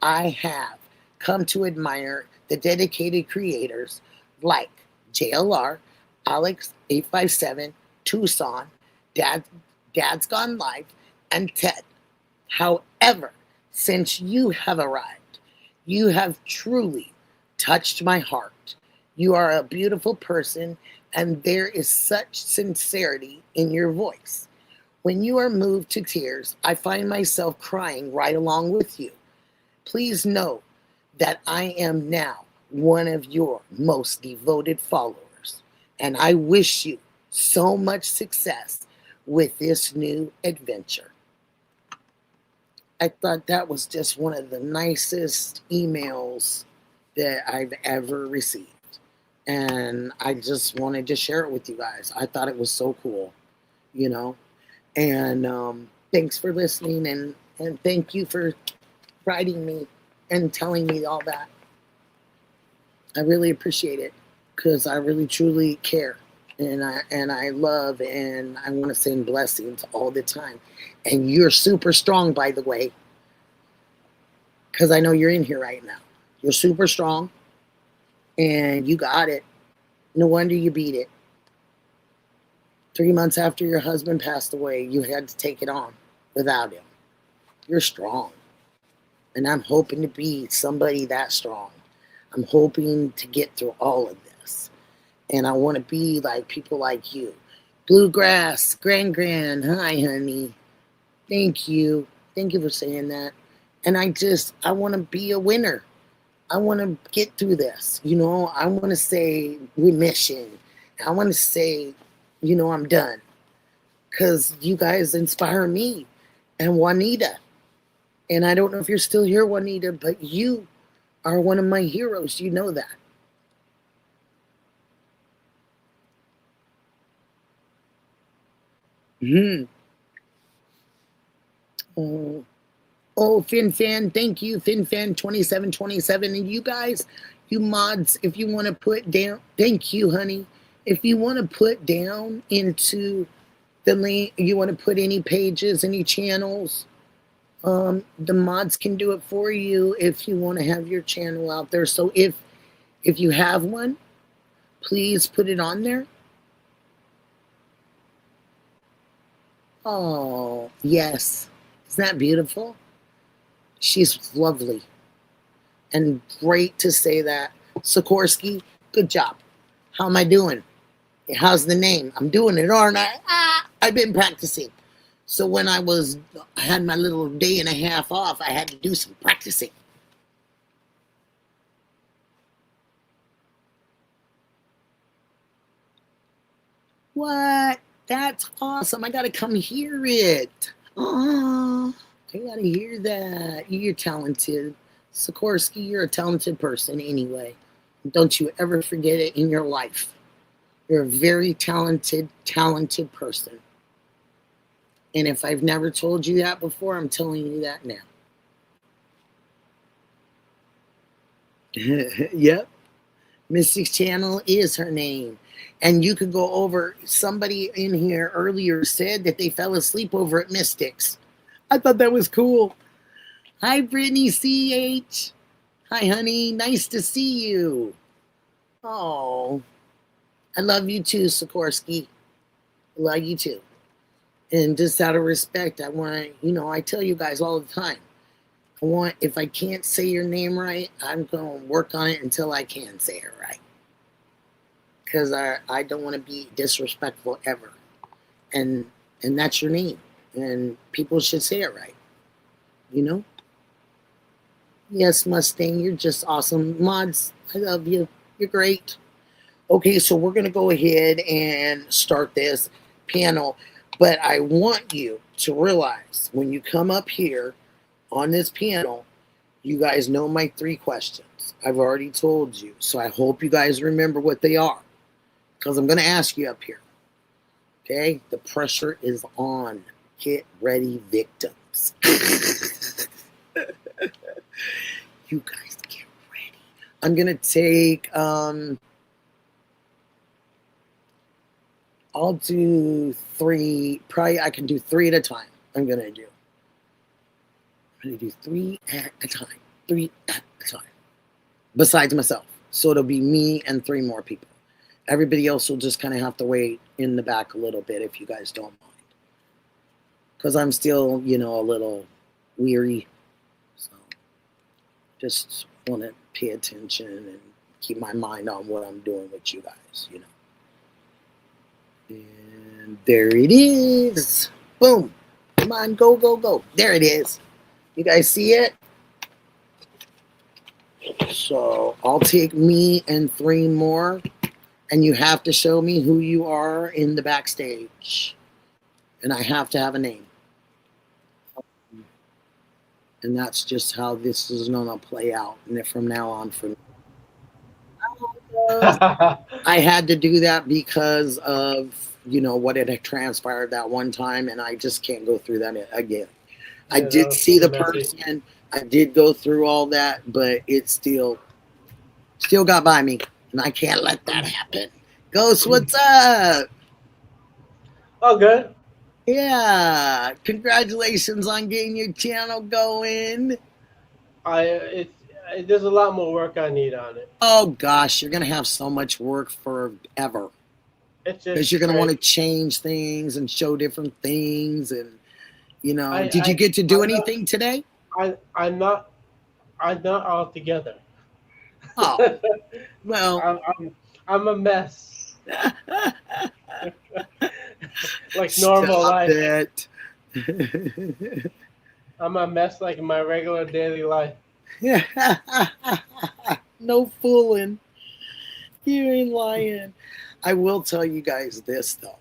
I have come to admire the dedicated creators like JLR, Alex 857, Tucson, Dad's Gone Live, and Ted. However, since you have arrived, you have truly touched my heart. You are a beautiful person, and there is such sincerity in your voice. When you are moved to tears, I find myself crying right along with you. Please know that I am now one of your most devoted followers, and I wish you so much success with this new adventure. I thought that was just one of the nicest emails that I've ever received. And I just wanted to share it with you guys. I thought it was so cool, you know. And thanks for listening, and thank you for writing me and telling me all that. I really appreciate it because I really truly care. And I love and I want to send blessings all the time. And you're super strong, by the way, because I know you're in here right now. You're super strong, and you got it. No wonder you beat it. 3 months after your husband passed away, you had to take it on without him. You're strong. And I'm hoping to be somebody that strong. I'm hoping to get through all of this. And I want to be like people like you. Bluegrass, Gran, hi, honey. Thank you. Thank you for saying that. And I want to be a winner. I want to get through this. You know, I want to say remission. I want to say, you know, I'm done. Because you guys inspire me and Juanita. And I don't know if you're still here, Juanita, but you are one of my heroes. You know that. Oh, FinFan, thank you, FinFan2727. And you guys, you mods, if you want to put down, thank you, honey. If you want to put down into the link, you want to put any pages, any channels, the mods can do it for you if you want to have your channel out there. So if you have one, please put it on there. Oh, yes. Isn't that beautiful? She's lovely. And great to say that. Sikorsky, good job. How am I doing? How's the name? I'm doing it, aren't I? I've been practicing. So when I had my little day and a half off, I had to do some practicing. What? That's awesome. I got to come hear it. Oh, I got to hear that. You're talented. Sikorsky, you're a talented person anyway. Don't you ever forget it in your life. You're a very talented person. And if I've never told you that before, I'm telling you that now. Yep. Mystic's Channel is her name. And you could go over, somebody in here earlier said that they fell asleep over at Mystics. I thought that was cool. Hi, Brittany CH. Hi, honey. Nice to see you. Oh, I love you too, Sikorsky. I love you too. And just out of respect, I want, I tell you guys all the time, if I can't say your name right, I'm going to work on it until I can say it right. Because I don't want to be disrespectful ever. And that's your name. And people should say it right. Yes, Mustang, you're just awesome. Mods, I love you. You're great. Okay, so we're going to go ahead and start this panel. But I want you to realize when you come up here on this panel, you guys know my 3 questions. I've already told you. So I hope you guys remember what they are. Because I'm going to ask you up here. Okay? The pressure is on. Get ready, victims. You guys get ready. I'm going to take... I'll do 3. Probably I can do 3 at a time. I'm going to do 3 at a time. 3 at a time. Besides myself. So it'll be me and 3 more people. Everybody else will just kind of have to wait in the back a little bit if you guys don't mind. Because I'm still, a little weary. So just want to pay attention and keep my mind on what I'm doing with you guys, And there it is. Boom. Come on, go, go, go. There it is. You guys see it? So I'll take me and 3 more. And you have to show me who you are in the backstage. And I have to have a name. And that's just how this is going to play out. And from now on, I had to do that because of, what had transpired that one time. And I just can't go through that again. Yeah, I did see the person. I did go through all that. But it still got by me. And I can't let that happen. Ghost, what's up? Oh, good. Yeah. Congratulations on getting your channel going. There's a lot more work I need on it. Oh, gosh. You're going to have so much work forever. Because you're going to want to change things and show different things. And, did you get to do anything today? I'm not all together. Oh, well. I'm a mess. Like normal life. I'm a mess like my regular daily life. No fooling. You ain't lying. I will tell you guys this, though.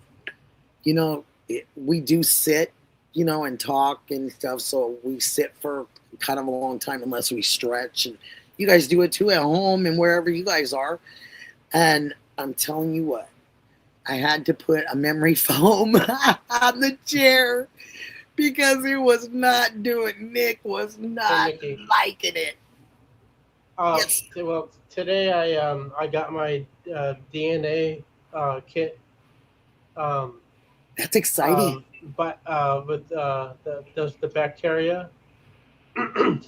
We do sit, and talk and stuff. So we sit for kind of a long time unless we stretch. And you guys do it too at home and wherever you guys are. And I'm telling you what, I had to put a memory foam on the chair because it was not doing. Nick was not liking it. Yes. Well, today I got my DNA kit. That's exciting. But with the bacteria.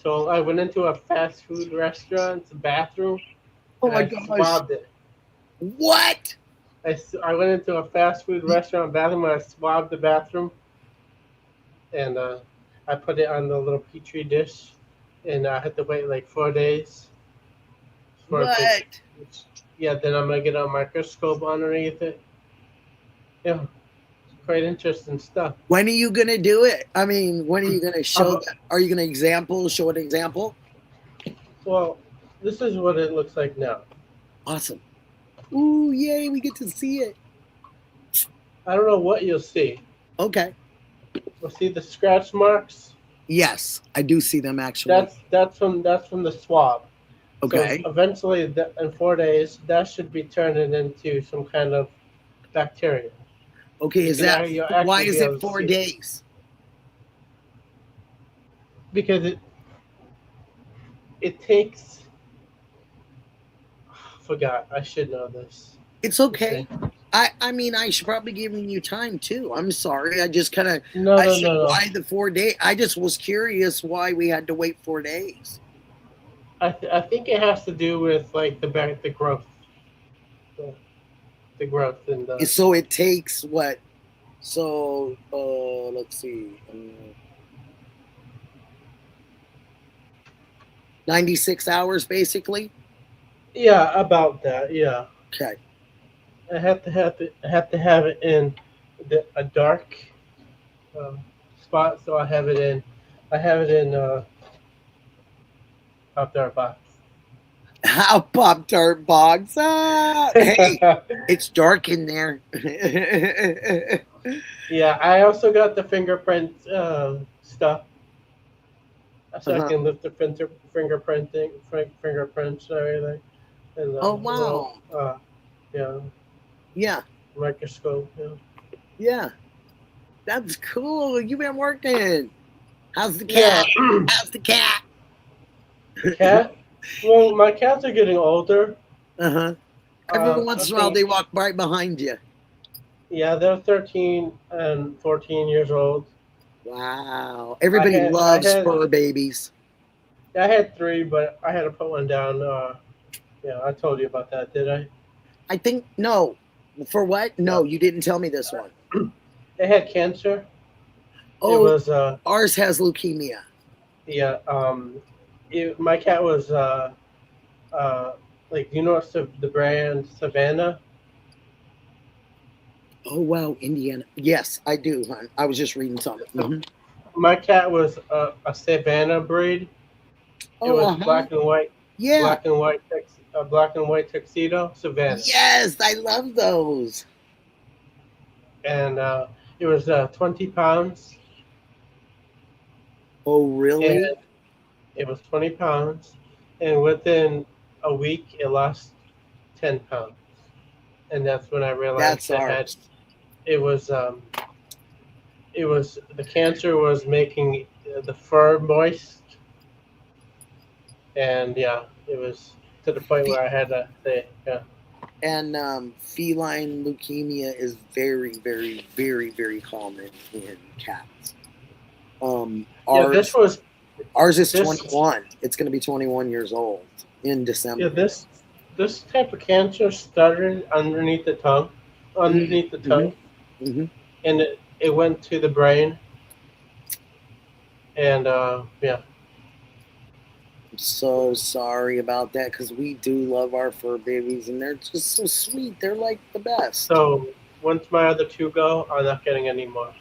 So I went into a fast food restaurant's bathroom. Oh my gosh! Swabbed it. What? I went into a fast food restaurant bathroom and I swabbed the bathroom, and I put it on the little petri dish, and I had to wait like 4 days. What? Yeah, then I'm gonna get a microscope underneath it. Yeah, it's quite interesting stuff. When are you gonna do it? I mean, when are you gonna show Uh, that? Are you gonna show an example? Well, this is what it looks like now. Awesome. Ooh, yay, we get to see it. I don't know what you'll see. Okay. You'll see the scratch marks. Yes, I do see them actually. That's from the swab. Okay. So eventually, in 4 days, that should be turning into some kind of bacteria. Okay, You'll why actually is be able it to 4 see days? because it takes. Forgot. I should know this. It's okay. I mean, I should probably give you time too. I'm sorry. I just kind of No. why the 4 day? I just was curious why we had to wait 4 days. I think it has to do with like the growth, the growth and the. So it takes what? So let's see. 96 hours basically. Yeah, about that. Yeah. Okay. I have to have it in a dark spot, so I have it in outdoor box. How Pop-Tart box? Hey, it's dark in there. Yeah, I also got the fingerprint stuff, so I can lift the fingerprints and everything. And, Oh wow! yeah. Yeah. Microscope. Yeah. Yeah. That's cool. You've been working. How's the cat? Yeah. How's the cat? Cat? Well, my cats are getting older. Uh-huh. Every once in a while they walk right behind you. Yeah, they're 13 and 14 years old. Wow. Everybody loves fur babies. I had 3, but I had to put one down. Yeah, I told you about that, did I? I think, no. For what? No, you didn't tell me this one. It had cancer. Oh, it was, ours has leukemia. Yeah, my cat was, like, you know the brand Savannah? Oh, wow, Indiana. Yes, I do, hon. I was just reading something. Mm-hmm. My cat was a Savannah breed. It was black and white. Yeah. Black and white tuxedo, Savannah. Yes, I love those. And it was 20 pounds. Oh, really? And it was 20 pounds. And within a week, it lost 10 pounds. And that's when I realized it was the cancer was making the fur moist. And yeah, it was to the point where I had to say, yeah. And feline leukemia is very, very, very, very common in cats. Ours is 21. It's going to be 21 years old in December. Yeah, this type of cancer started underneath the tongue, Mm-hmm. And it went to the brain. And yeah. I'm so sorry about that because we do love our fur babies and they're just so sweet. They're like the best. So once my other 2 go, I'm not getting any more.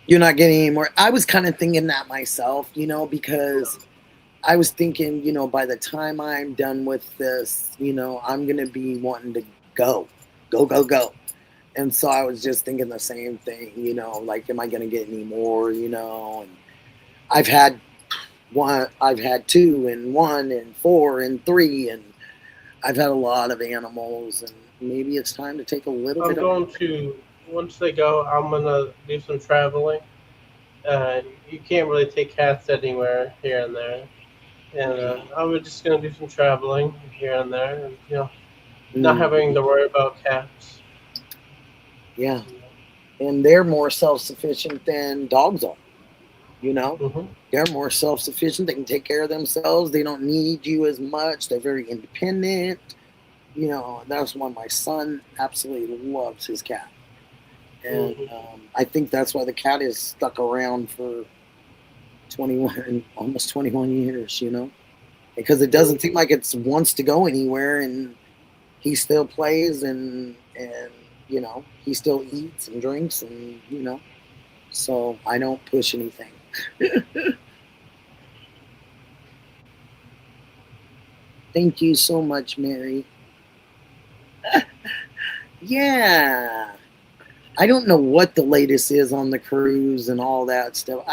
You're not getting any more. I was kind of thinking that myself, because I was thinking, by the time I'm done with this, I'm going to be wanting to go. And so I was just thinking the same thing, like, am I going to get any more, and I've had 2 and 1 and 4 and 3, and I've had a lot of animals, and maybe it's time to take a little bit once they go, I'm going to do some traveling. You can't really take cats anywhere here and there. And I'm just going to do some traveling here and there, and, not having to worry about cats. Yeah. And they're more self-sufficient than dogs are. They're more self-sufficient. They can take care of themselves. They don't need you as much. They're very independent. That's why my son absolutely loves his cat. And I think that's why the cat is stuck around for almost 21 years, because it doesn't seem like it wants to go anywhere, and he still plays and he still eats and drinks and. So I don't push anything. Thank you so much, Mary. Yeah. I don't know what the latest is on the cruise and all that stuff.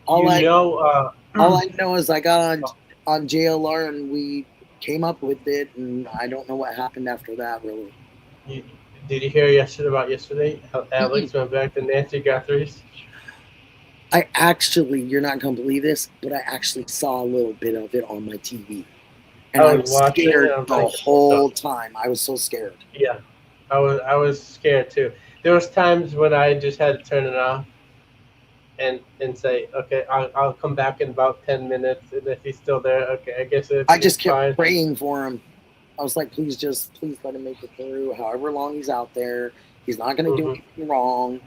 All I know is I got on JLR and we came up with it, and I don't know what happened after that, really. Did you hear yesterday? How Alex went back to Nancy Guthrie's? You're not going to believe this, but I actually saw a little bit of it on my TV. And I I was was scared watching the whole time. I was so scared. Yeah, I was scared too. There was times when I just had to turn it off and say, okay, I'll come back in about 10 minutes, and if he's still there, okay, I guess I just kept fine. praying for him. I was like, please let him make it through. However long he's out there, he's not going to do anything wrong.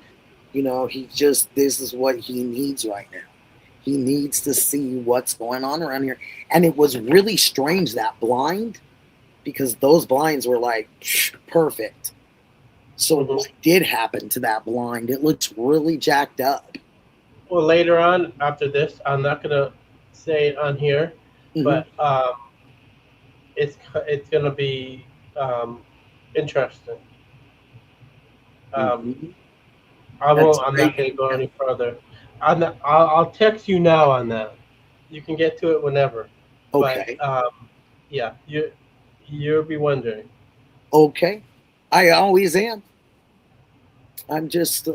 This is what he needs right now. He needs to see what's going on around here. And it was really strange, that blind, because those blinds were like perfect. So what did happen to that blind? It looks really jacked up. Well, later on, after this, I'm not going to say it on here, but it's going to be interesting. I'm not going to go any further. I'll text you now on that. You can get to it whenever. Okay. But, yeah, you'll be wondering. Okay. I always am. I just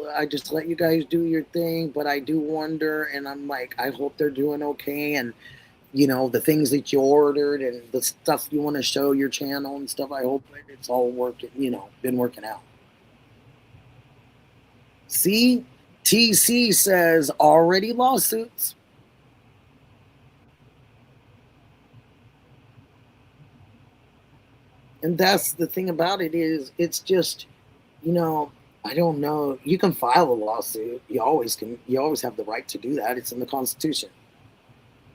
let you guys do your thing, but I do wonder, and I'm like, I hope they're doing okay, and the things that you ordered and the stuff you want to show your channel and stuff. I hope it's all working, been working out. See, TC says already lawsuits. And that's the thing about it is it's just, I don't know. You can file a lawsuit. You always can. You always have the right to do that. It's in the Constitution.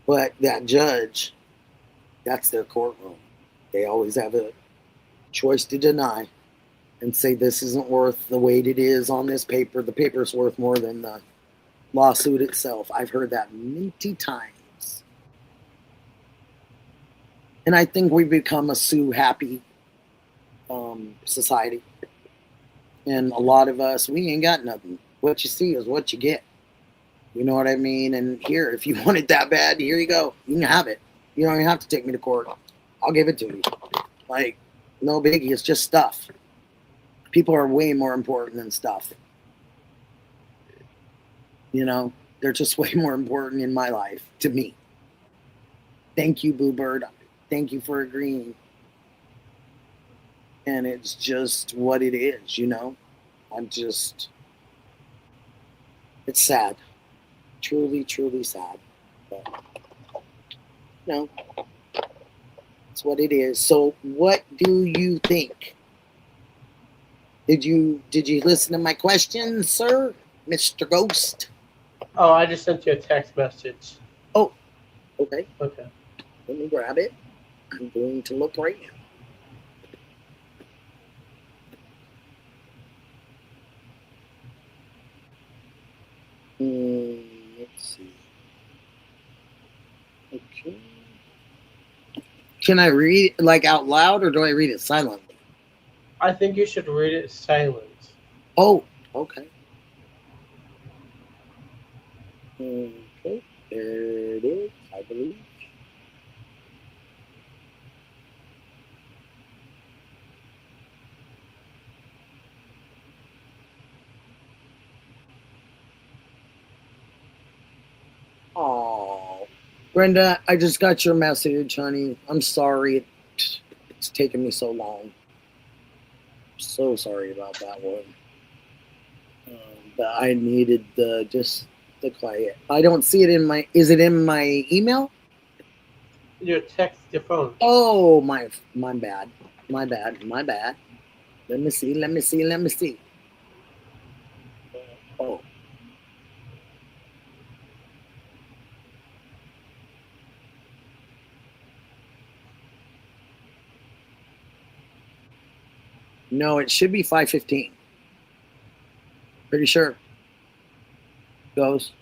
But that judge, that's their courtroom. They always have a choice to deny and say this isn't worth the weight it is on this paper. The paper's worth more than the lawsuit itself. I've heard that many times. And I think we've become a sue-happy society. And a lot of us, we ain't got nothing. What you see is what you get. You know what I mean? And here, if you want it that bad, here you go. You can have it. You don't even have to take me to court. I'll give it to you. Like, no biggie. It's just stuff. People are way more important than stuff. They're just way more important in my life, to me. Thank you, Boo Bird. Thank you for agreeing. And it's just what it is, it's sad. Truly, truly sad. But, it's what it is. So what do you think? Did you listen to my questions, sir? Mr. Ghost? Oh, I just sent you a text message. Oh, okay. Okay. Let me grab it. I'm going to look right now. Let's see. Okay. Can I read it like out loud, or do I read it silently? I think you should read it silent. Oh, okay. Okay, there it is, I believe. Oh, Brenda, I just got your message, honey. I'm sorry it's taken me so long. So sorry about that one. But I needed the quiet. I don't see it in my. Is it in my email? Your text, your phone. Oh, my bad. My bad. Let me see. Oh. No, it should be 5:15. Pretty sure. Goes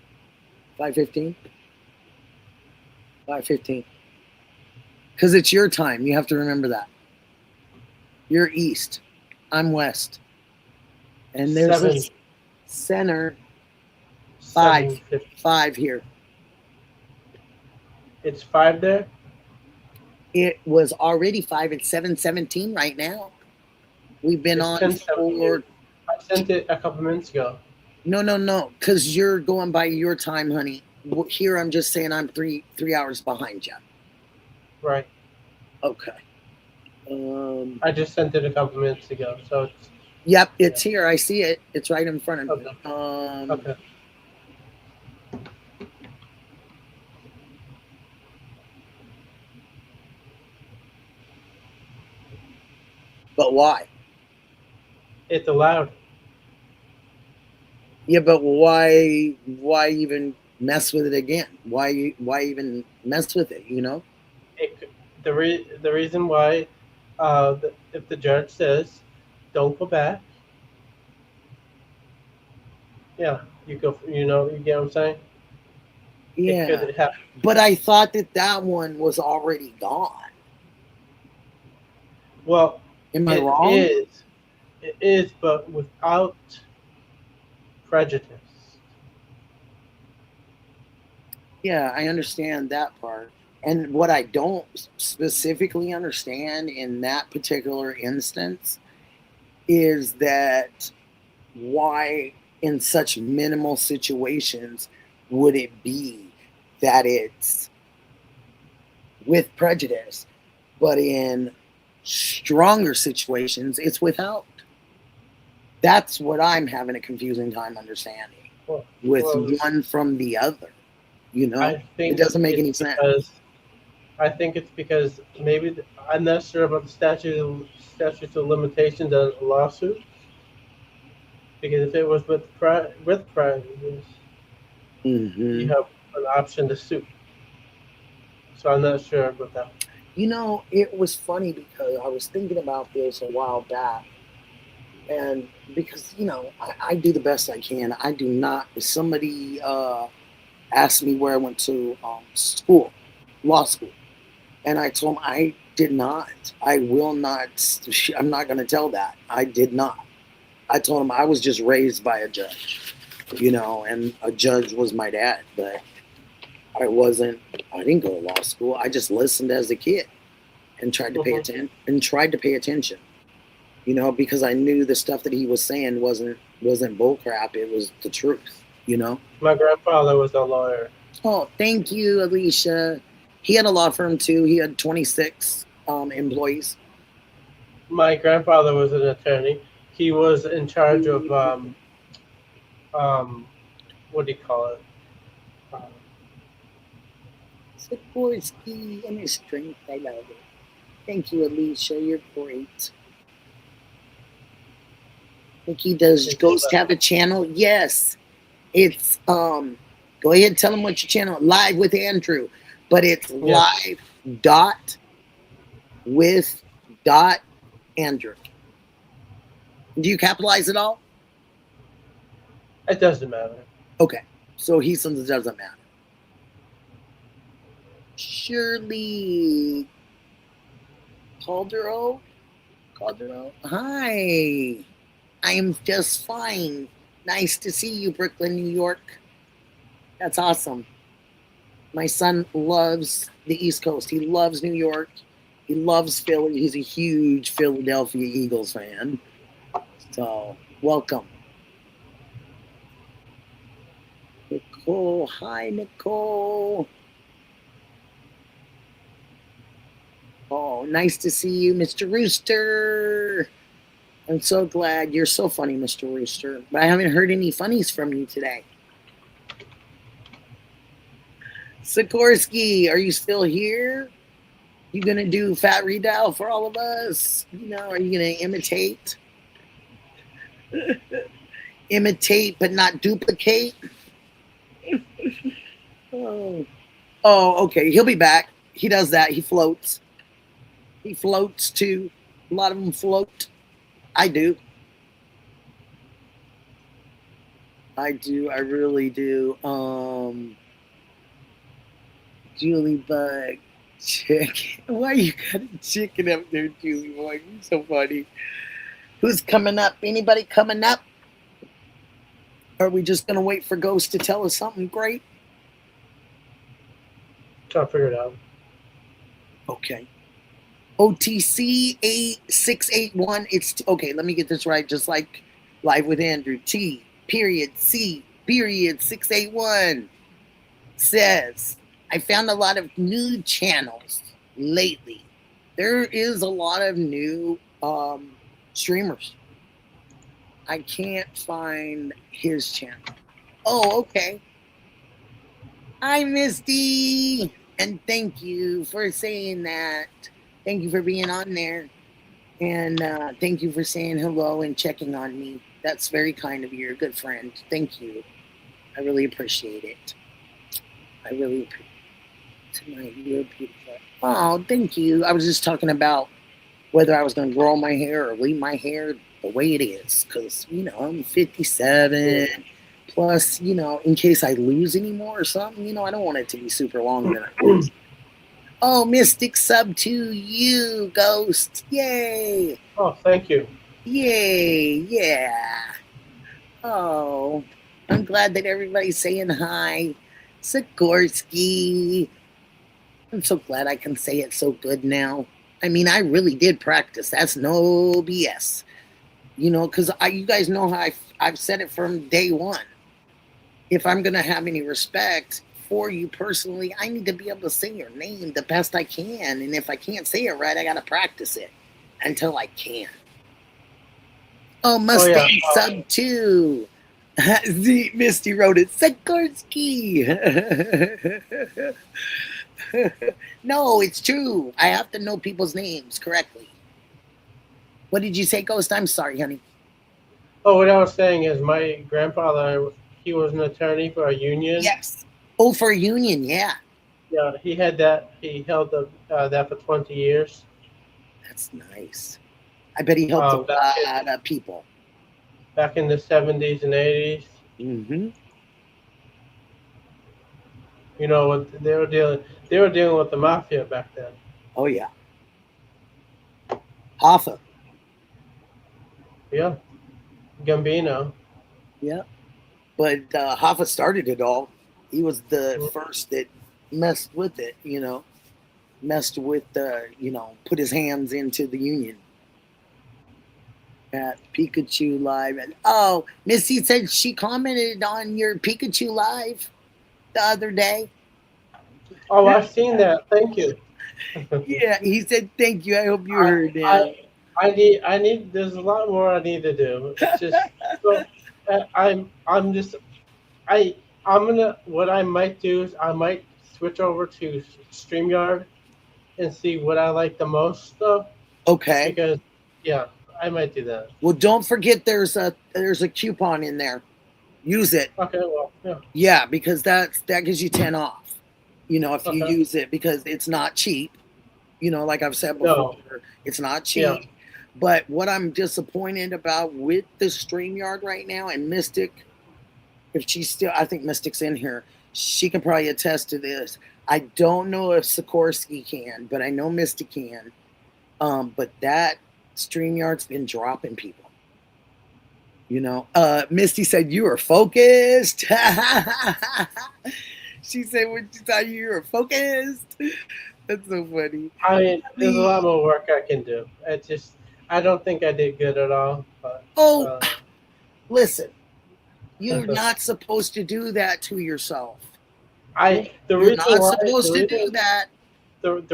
5:15. 5:15. Because it's your time. You have to remember that. You're east. I'm west. And there's a 7. center. 5. 7:50. 5 here. It's 5 there? It was already 5. It's 7:17 right now. We've been It's on 10:17. for... I sent it a couple minutes ago. No. Because you're going by your time, honey. Here, I'm just saying I'm three hours behind you. Right. Okay. I just sent it a couple minutes ago, so it's... Yep, it's here. I see it. It's right in front of me. Okay. Okay. But why? It's allowed. Yeah, but why even mess with it again? Why even mess with it, you know? The reason why, if the judge says, don't go back, yeah, you go, you get what I'm saying? Yeah. It could happen. But I thought that one was already gone. Well, am I wrong? It is, but without prejudice. Yeah, I understand that part. And what I don't specifically understand in that particular instance is that why in such minimal situations would it be that it's with prejudice, but in stronger situations, it's without? That's what I'm having a confusing time understanding with one from the other. You know, I think it doesn't make any sense. I think it's because maybe I'm not sure about the statute of limitations on a lawsuit. Because if it was with prejudice, you have an option to sue. So I'm not sure about that. You know, it was funny because I was thinking about this a while back. And because, I do the best I can. I do not. If somebody asked me where I went to school, law school, and I told them I did not. I will not. I'm not going to tell that. I did not. I told them I was just raised by a judge, and a judge was my dad. But I didn't go to law school. I just listened as a kid and tried to pay attention. Because I knew the stuff that he was saying wasn't bullcrap. It was the truth, My grandfather was a lawyer. Oh, thank you, Alicia. He had a law firm too. He had 26 employees. My grandfather was an attorney. He was in charge of what do you call it? Sikorsky and his strength. I love it. Thank you, Alicia. You're great. Nikki, does Ghost have a channel? Yes. It's go ahead and tell them what your channel, Live with Andrew. But it's live with Andrew. Do you capitalize it all? It doesn't matter. Okay. So he says it doesn't matter. Shirley Caldero. Hi. I am just fine. Nice to see you, Brooklyn, New York. That's awesome. My son loves the East Coast. He loves New York. He loves Philly. He's a huge Philadelphia Eagles fan. So, welcome. Nicole. Hi, Nicole. Oh, nice to see you, Mr. Rooster. I'm so glad. You're so funny, Mr. Rooster. But I haven't heard any funnies from you today. Sikorsky, are you still here? You going to do Fat Redial for all of us? Are you going to imitate? Imitate but not duplicate? Oh, okay. He'll be back. He does that. He floats. He floats too. A lot of them float. I do. I do. I really do. Julie Bug. Chicken. Why you got a chicken up there, Julie Bug? You're so funny. Who's coming up? Anybody coming up? Are we just going to wait for Ghost to tell us something great? Trying to figure it out. Okay. OTC 8681. It's okay. Let me get this right. Just like Live with Andrew. T period C period 681 says, I found a lot of new channels lately. There is a lot of new streamers. I can't find his channel. Oh, okay. Hi, Misty. And thank you for saying that. Thank you for being on there. And thank you for saying hello and checking on me. That's very kind of you. You're a good friend. Thank you. I really appreciate it. I really appreciate it. Tonight, you're beautiful. Oh, thank you. I was just talking about whether I was going to grow my hair or leave my hair the way it is. Because, you know, I'm 57. Plus, you know, in case I lose any more or something, you know, I don't want it to be super long. Than I lose. Oh, Mystic sub to you, Ghost. Yay. Oh, thank you. Yay. Yeah. Oh, I'm glad that everybody's saying hi. Sikorsky. I'm so glad I can say it so good now. I mean, I really did practice. That's no BS. You know, because you guys know how I've said it from day one. If I'm going to have any respect for you personally, I need to be able to say your name the best I can. And if I can't say it right, I got to practice it until I can. Oh, Mustang sub 2. Misty wrote it. Sikorsky. No, it's true. I have to know people's names correctly. What did you say, Ghost? I'm sorry, honey. Oh, what I was saying is my grandfather, he was an attorney for a union. Yes. Oh, for a union, yeah. Yeah, he had that. He held that for 20 years. That's nice. I bet he helped a lot of people. Back in the 70s and 80s. Mm-hmm. You know what they were dealing with the mafia back then. Oh yeah. Hoffa. Yeah. Gambino. Yeah. But Hoffa started it all. He was the first that messed with it, you know. Messed with you know, put his hands into the union. At Pikachu Live. And oh, Missy said she commented on your Pikachu Live the other day. Oh, I've seen that. Thank you. Yeah, he said thank you. I hope you heard that. I need. There's a lot more I need to do. It's just so I'm gonna. What I might do is I might switch over to StreamYard and see what I like the most. Okay. Because yeah, I might do that. Well, don't forget there's a coupon in there. Use it. Okay. Well, yeah. Yeah, because that gives you 10 off. You know, if you use it, because it's not cheap. You know, like I've said before, it's not cheap. Yeah. But what I'm disappointed about with the StreamYard right now, and Mystic, if she's still, I think Mystic's in here, she can probably attest to this. I don't know if Sikorsky can, but I know Mystic can. But that StreamYard's been dropping people. You know, Misty said you were focused. She said when she saw you were focused. That's so funny. I mean, there's a lot more work I can do. I don't think I did good at all. But, listen, you're not supposed to do that to yourself. The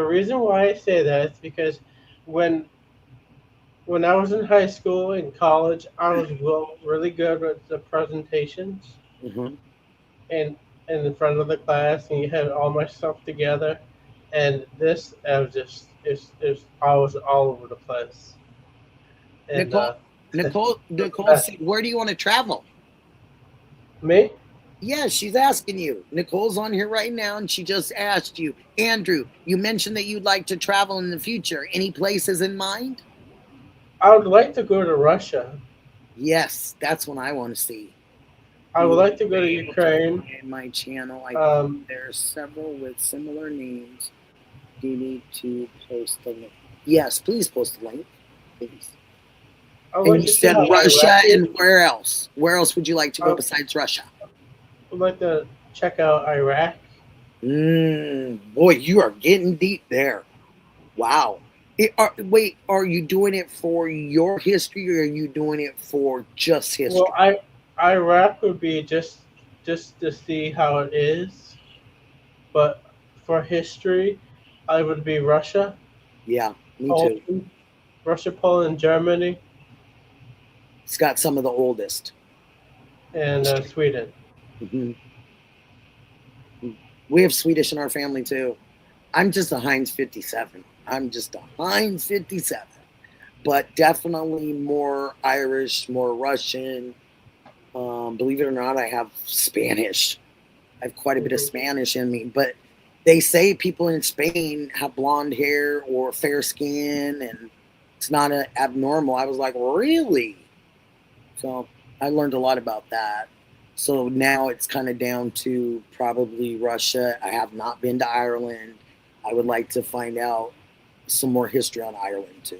reason why I say that is because when I was in high school and college, I was really good with the presentations and in front of the class, and you had all my stuff together. And this, I was all over the place. And, Nicole said, where do you want to travel? Me? Yeah, she's asking you. Nicole's on here right now, and she just asked you, Andrew, you mentioned that you'd like to travel in the future. Any places in mind? I would like to go to Russia. Yes, that's what I want to see. I would like to go to Ukraine. In my channel, I Um, there are several with similar names. You need to post the link. Yes, please post the link, please. I would And like you to see said how Russia, Iraq is. and where else? Where else would you like to go Um, besides Russia? I would like to check out Iraq. Boy, you are getting deep there. Wow. Wait, are you doing it for your history, or are you doing it for just history? Well, Iraq would be just to see how it is, but for history, I would be Russia, Yeah, me too. Poland, Russia, Poland, Germany, It's got some of the oldest. and Sweden. hmm We have Swedish in our family too. I'm just a Heinz 57. I'm just a Heinz 57. But definitely more Irish, more Russian. Believe it or not, I have Spanish. I have quite a bit of Spanish in me. But they say people in Spain have blonde hair or fair skin, and it's not abnormal. I was like, really? So I learned a lot about that. So now it's kind of down to probably Russia. I have not been to Ireland. I would like to find out some more history on Ireland too,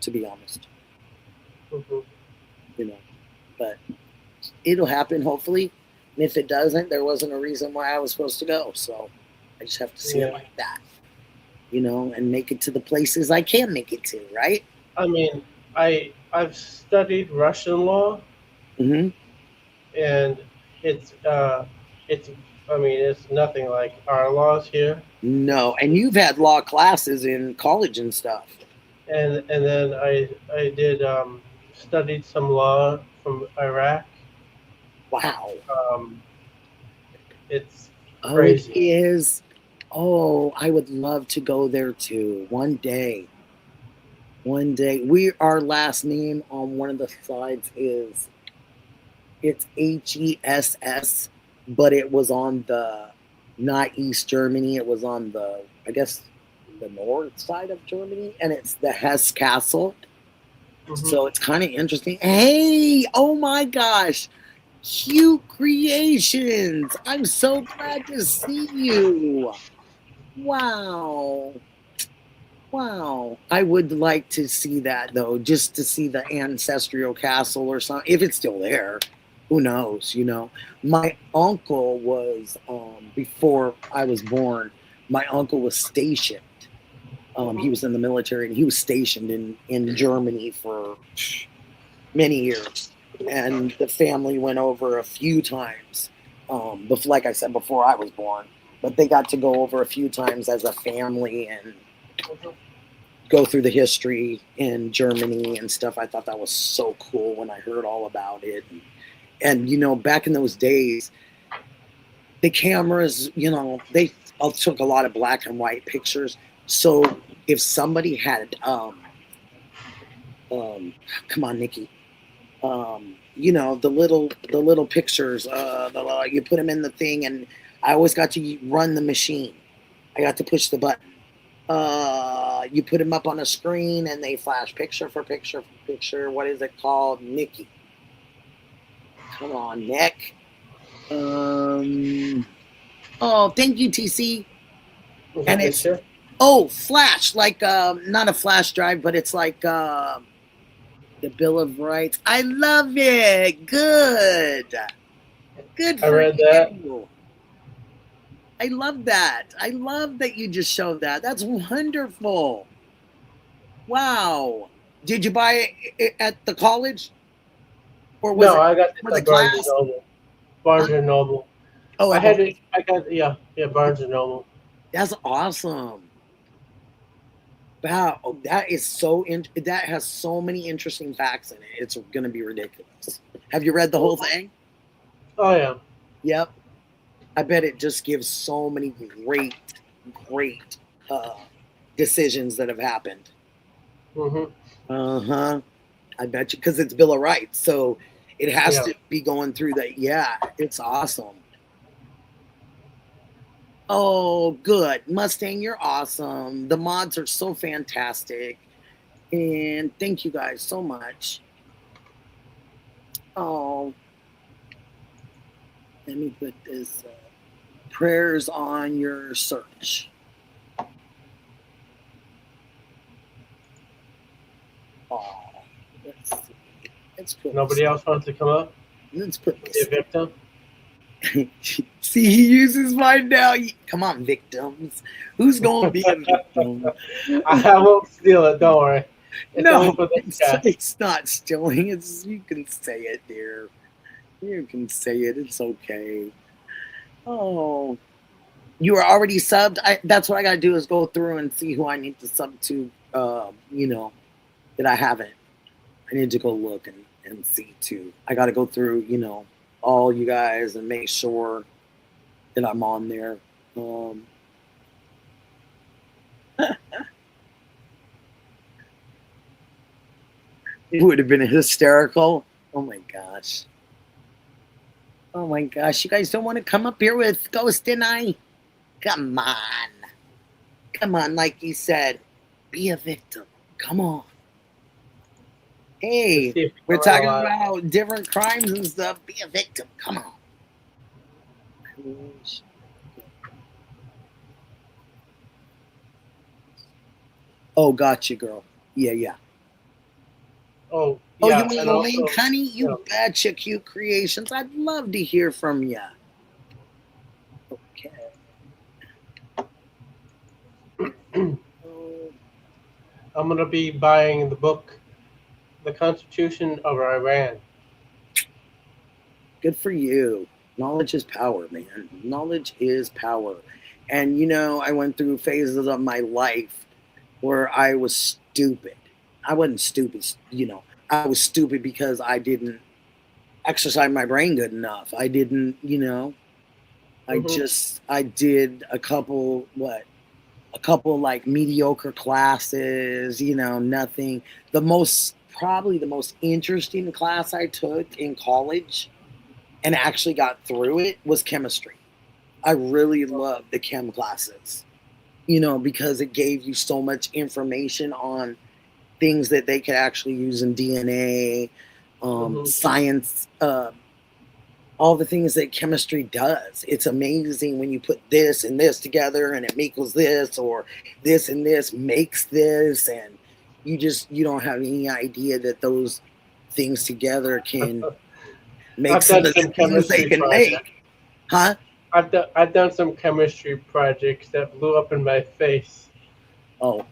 to be honest. Mhm. You know, but it'll happen hopefully. And if it doesn't, there wasn't a reason why I was supposed to go. So I just have to see it like that, and make it to the places I can make it to, right? I mean, I've studied Russian law, Mm-hmm. and it's it's I mean it's nothing like our laws here. No, and you've had law classes in college and stuff. And then I did studied some law from Iraq. Wow. It's Oh, crazy. it is. Oh, I would love to go there too. One day. One day. Our last name on one of the slides it's HESS, but it was on not East Germany. It was on I guess, the north side of Germany, and it's the Hesse Castle. So it's kind of interesting. Hey, oh my gosh. Cute Creations. I'm so glad to see you. Wow. Wow. I would like to see that though, just to see the ancestral castle or something. If it's still there, who knows, My uncle was, before I was born, my uncle was stationed. He was in the military, and he was stationed in Germany for many years. And the family went over a few times, like I said, before I was born. But they got to go over a few times as a family and go through the history in Germany and stuff. I thought that was so cool when I heard all about it. And back in those days, the cameras, they took a lot of black and white pictures. So if somebody had, come on, Nikki, the little pictures, you put them in the thing, and I always got to run the machine. I got to push the button. You put them up on a screen, and they flash picture for picture for picture. What is it called? Nikki. Come on, Nick. Oh, thank you, TC. And it's flash, like not a flash drive, but it's like the Bill of Rights. I love it. Good for I read that. you. I love that. I love that you just showed that. That's wonderful. Wow. Did you buy it at the college? Or was I got it for the at Barnes class? and Noble. Barnes and Noble. Oh, I got Barnes and Noble. That's awesome. Wow, that has so many interesting facts in it. It's gonna be ridiculous. Have you read the whole thing? Oh yeah. Yep. I bet it just gives so many great decisions that have happened. I bet you, because it's Bill of Rights, so it has to be going through that. Yeah, it's awesome. Oh, good. Mustang, you're awesome. The mods are so fantastic. And thank you guys so much. Oh, let me put this prayers on your search. Oh, let's see. Let's put Nobody else wants to come up? Let's put Be this. a victim? See, he uses mine now. Come on, victims. Who's going to be a victim? I won't steal it, don't worry. It's only No, for the chat. it's not stealing. It's you can say it, dear. You can say it. It's okay. Oh, you are already subbed. That's what I gotta do is go through and see who I need to sub to. That I haven't. I need to go look and see too. I gotta go through, all you guys and make sure that I'm on there. It would have been hysterical. Oh my gosh. Oh my gosh. You guys don't want to come up here with Ghost and I? Come on. Come on, like you said. Be a victim. Come on. Hey, we're talking about different crimes and stuff. Be a victim. Come on. Oh, gotcha, girl. Yeah. Oh, Oh, yeah, you mean and the also- link, honey? You betcha, Cute Creations. I'd love to hear from you. Okay. I'm going to be buying the book, The Constitution of Iran. Good for you. Knowledge is power, man. Knowledge is power. And, I went through phases of my life where I was stupid. I wasn't stupid, I was stupid because I didn't exercise my brain good enough. I didn't, I did a couple like mediocre classes, nothing. Probably the most interesting class I took in college and actually got through it was chemistry. I really loved the chem classes, because it gave you so much information on things that they could actually use in DNA, science, all the things that chemistry does. It's amazing when you put this and this together and it equals this, or this and this makes this, and you don't have any idea that those things together can make some of the things they can make. Huh? I've done some chemistry projects that blew up in my face. Oh.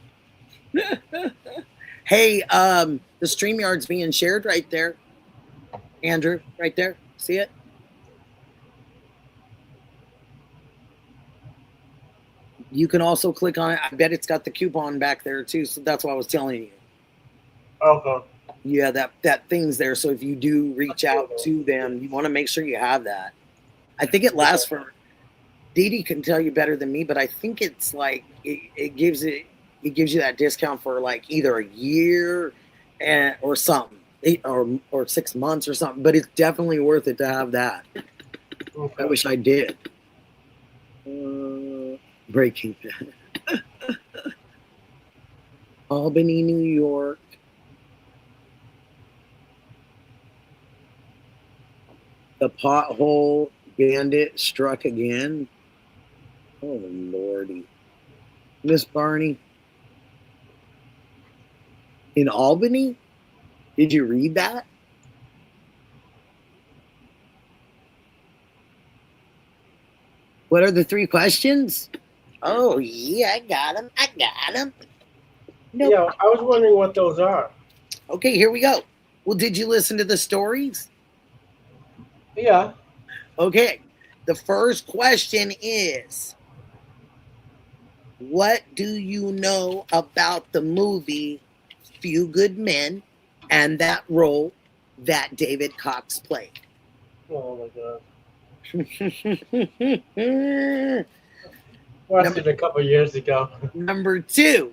Hey, the StreamYard's being shared right there. Andrew, right there. See it? You can also click on it. I bet it's got the coupon back there too, so that's what I was telling you. Okay. Yeah, that thing's there. So if you do reach out to them, you want to make sure you have that. I think it lasts for. Dee Dee can tell you better than me, but I think it's like it gives you that discount for like either a year or something, or 6 months or something. But it's definitely worth it to have that. Okay. I wish I did. Breaking Albany, New York. The pothole bandit struck again. Oh, Lordy. Miss Barney. In Albany? Did you read that? What are the 3 questions? Oh, yeah, I got them. Nope. Yeah, I was wondering what those are. Okay, here we go. Well, did you listen to the stories? Yeah. Okay. The first question is, what do you know about the movie Few Good Men and that role that David Cox played? Oh, my God. Watched it a couple years ago. Number 2,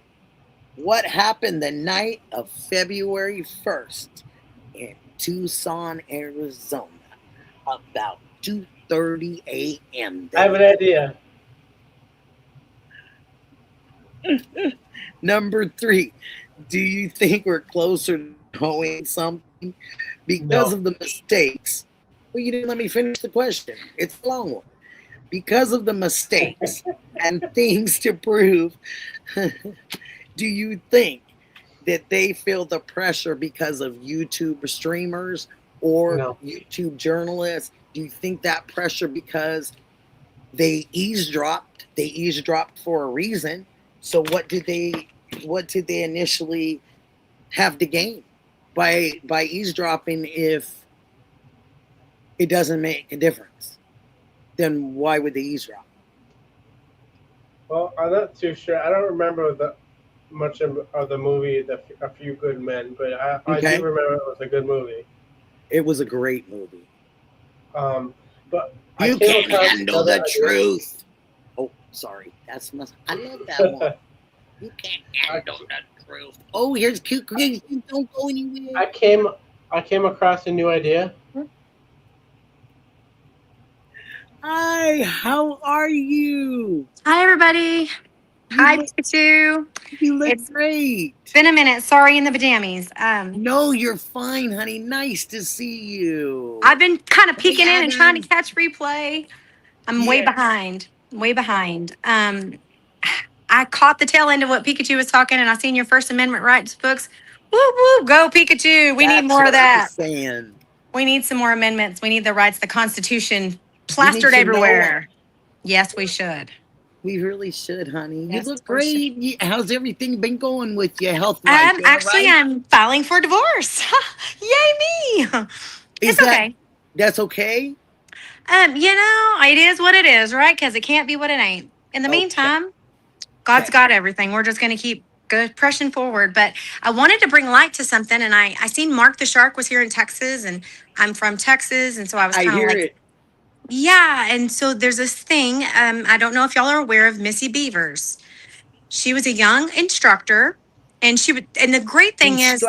what happened the night of February 1st in Tucson, Arizona, about 2:30 a.m.? I have an idea. Number 3, Do you think we're closer to knowing something because No. of the mistakes? Well, you didn't let me finish the question. It's a long one. Because of the mistakes and things to prove, do you think that they feel the pressure because of YouTube streamers or No. YouTube journalists? Do you think that pressure because they eavesdropped? They eavesdropped for a reason. So what did they initially have to gain by eavesdropping if it doesn't make a difference? Then why would they eavesdrop? Well, I'm not too sure. I don't remember much of the movie, A Few Good Men, but I Okay. do remember it was a good movie. It was a great movie. But You can't handle the truth. Oh, sorry. I love that one. You can't handle the truth. Oh, here's cute Grace. Don't go anywhere. I came across a new idea. Hi, how are you? Hi, everybody. Hi, Pikachu. You look It's great. been a minute. Sorry in the pajamas. No, you're fine, honey. Nice to see you. I've been kind of peeking in and Adams. trying to catch replay. I'm way Yeah. behind. Way behind. I caught the tail end of what Pikachu was talking, and I seen your First Amendment rights books. Woo woo, go Pikachu. We need That's more what of that. I'm saying. We need some more amendments. We need the rights, the Constitution We plastered need to know everywhere. Yes, we should. We really should, honey. Yes, you look we should. great. How's everything been going with you health-wise? Actually, right? I'm filing for divorce. Yay me! Is It's okay. That's okay? It is what it is, right? Because it can't be what it ain't. In the Okay. meantime, God's Okay. got everything. We're just going to keep pressing forward. But I wanted to bring light to something, and I seen Mark the Shark was here in Texas, and I'm from Texas, and so I was I kind of hear like, it. yeah. And so there's this thing. I don't know if y'all are aware of Missy Beavers. She was a young instructor, and and the great thing is,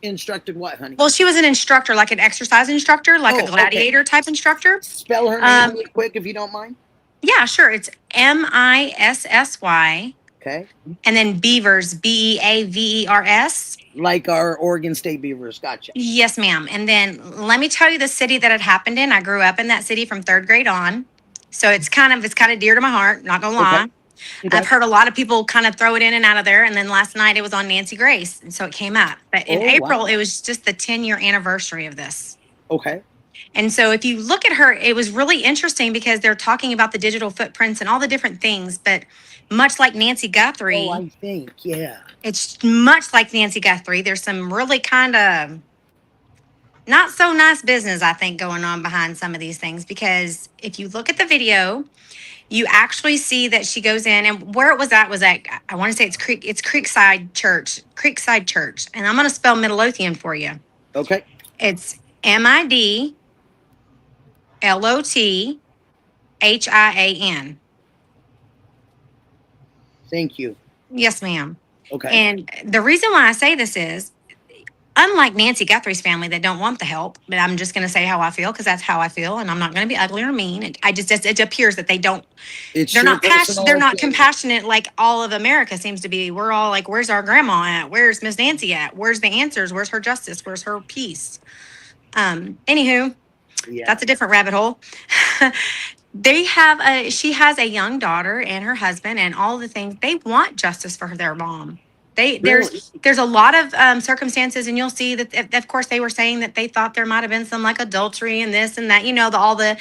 Instructed what, honey? well, she was an instructor, like an exercise instructor, like Oh, a gladiator type instructor. Spell her name really quick if you don't mind. Yeah, sure. It's Missy, Okay. and then Beavers, Beavers. Like our Oregon State Beavers. Gotcha. Yes, ma'am. And then let me tell you the city that it happened in. I grew up in that city from third grade on, so it's kind of dear to my heart. Not gonna lie. Okay. I've heard a lot of people kind of throw it in and out of there. And then last night it was on Nancy Grace, and so it came up. But in April, it was just the 10-year anniversary of this. Okay. And so if you look at her, it was really interesting because they're talking about the digital footprints and all the different things. But much like Nancy Guthrie, I think, yeah. it's much like Nancy Guthrie. There's some really kind of not so nice business, I think, going on behind some of these things. Because if you look at the video, you actually see that she goes in, and where it was at, I want to say it's Creekside Church. And I'm going to spell Midlothian for you. Okay. It's MIDLOTHIAN. Thank you. Yes, ma'am. Okay. And the reason why I say this is, unlike Nancy Guthrie's family that don't want the help, but I'm just going to say how I feel because that's how I feel, and I'm not going to be ugly or mean. It appears that they don't. They're not passionate. They're not compassionate like all of America seems to be. We're all like, "Where's our grandma at? Where's Miss Nancy at? Where's the answers? Where's her justice? Where's her peace?" Anywho, that's a different rabbit hole. She has a young daughter and her husband and all the things. They want justice for their mom. There's a lot of circumstances, and you'll see that, of course, they were saying that they thought there might have been some like adultery and this and that, all the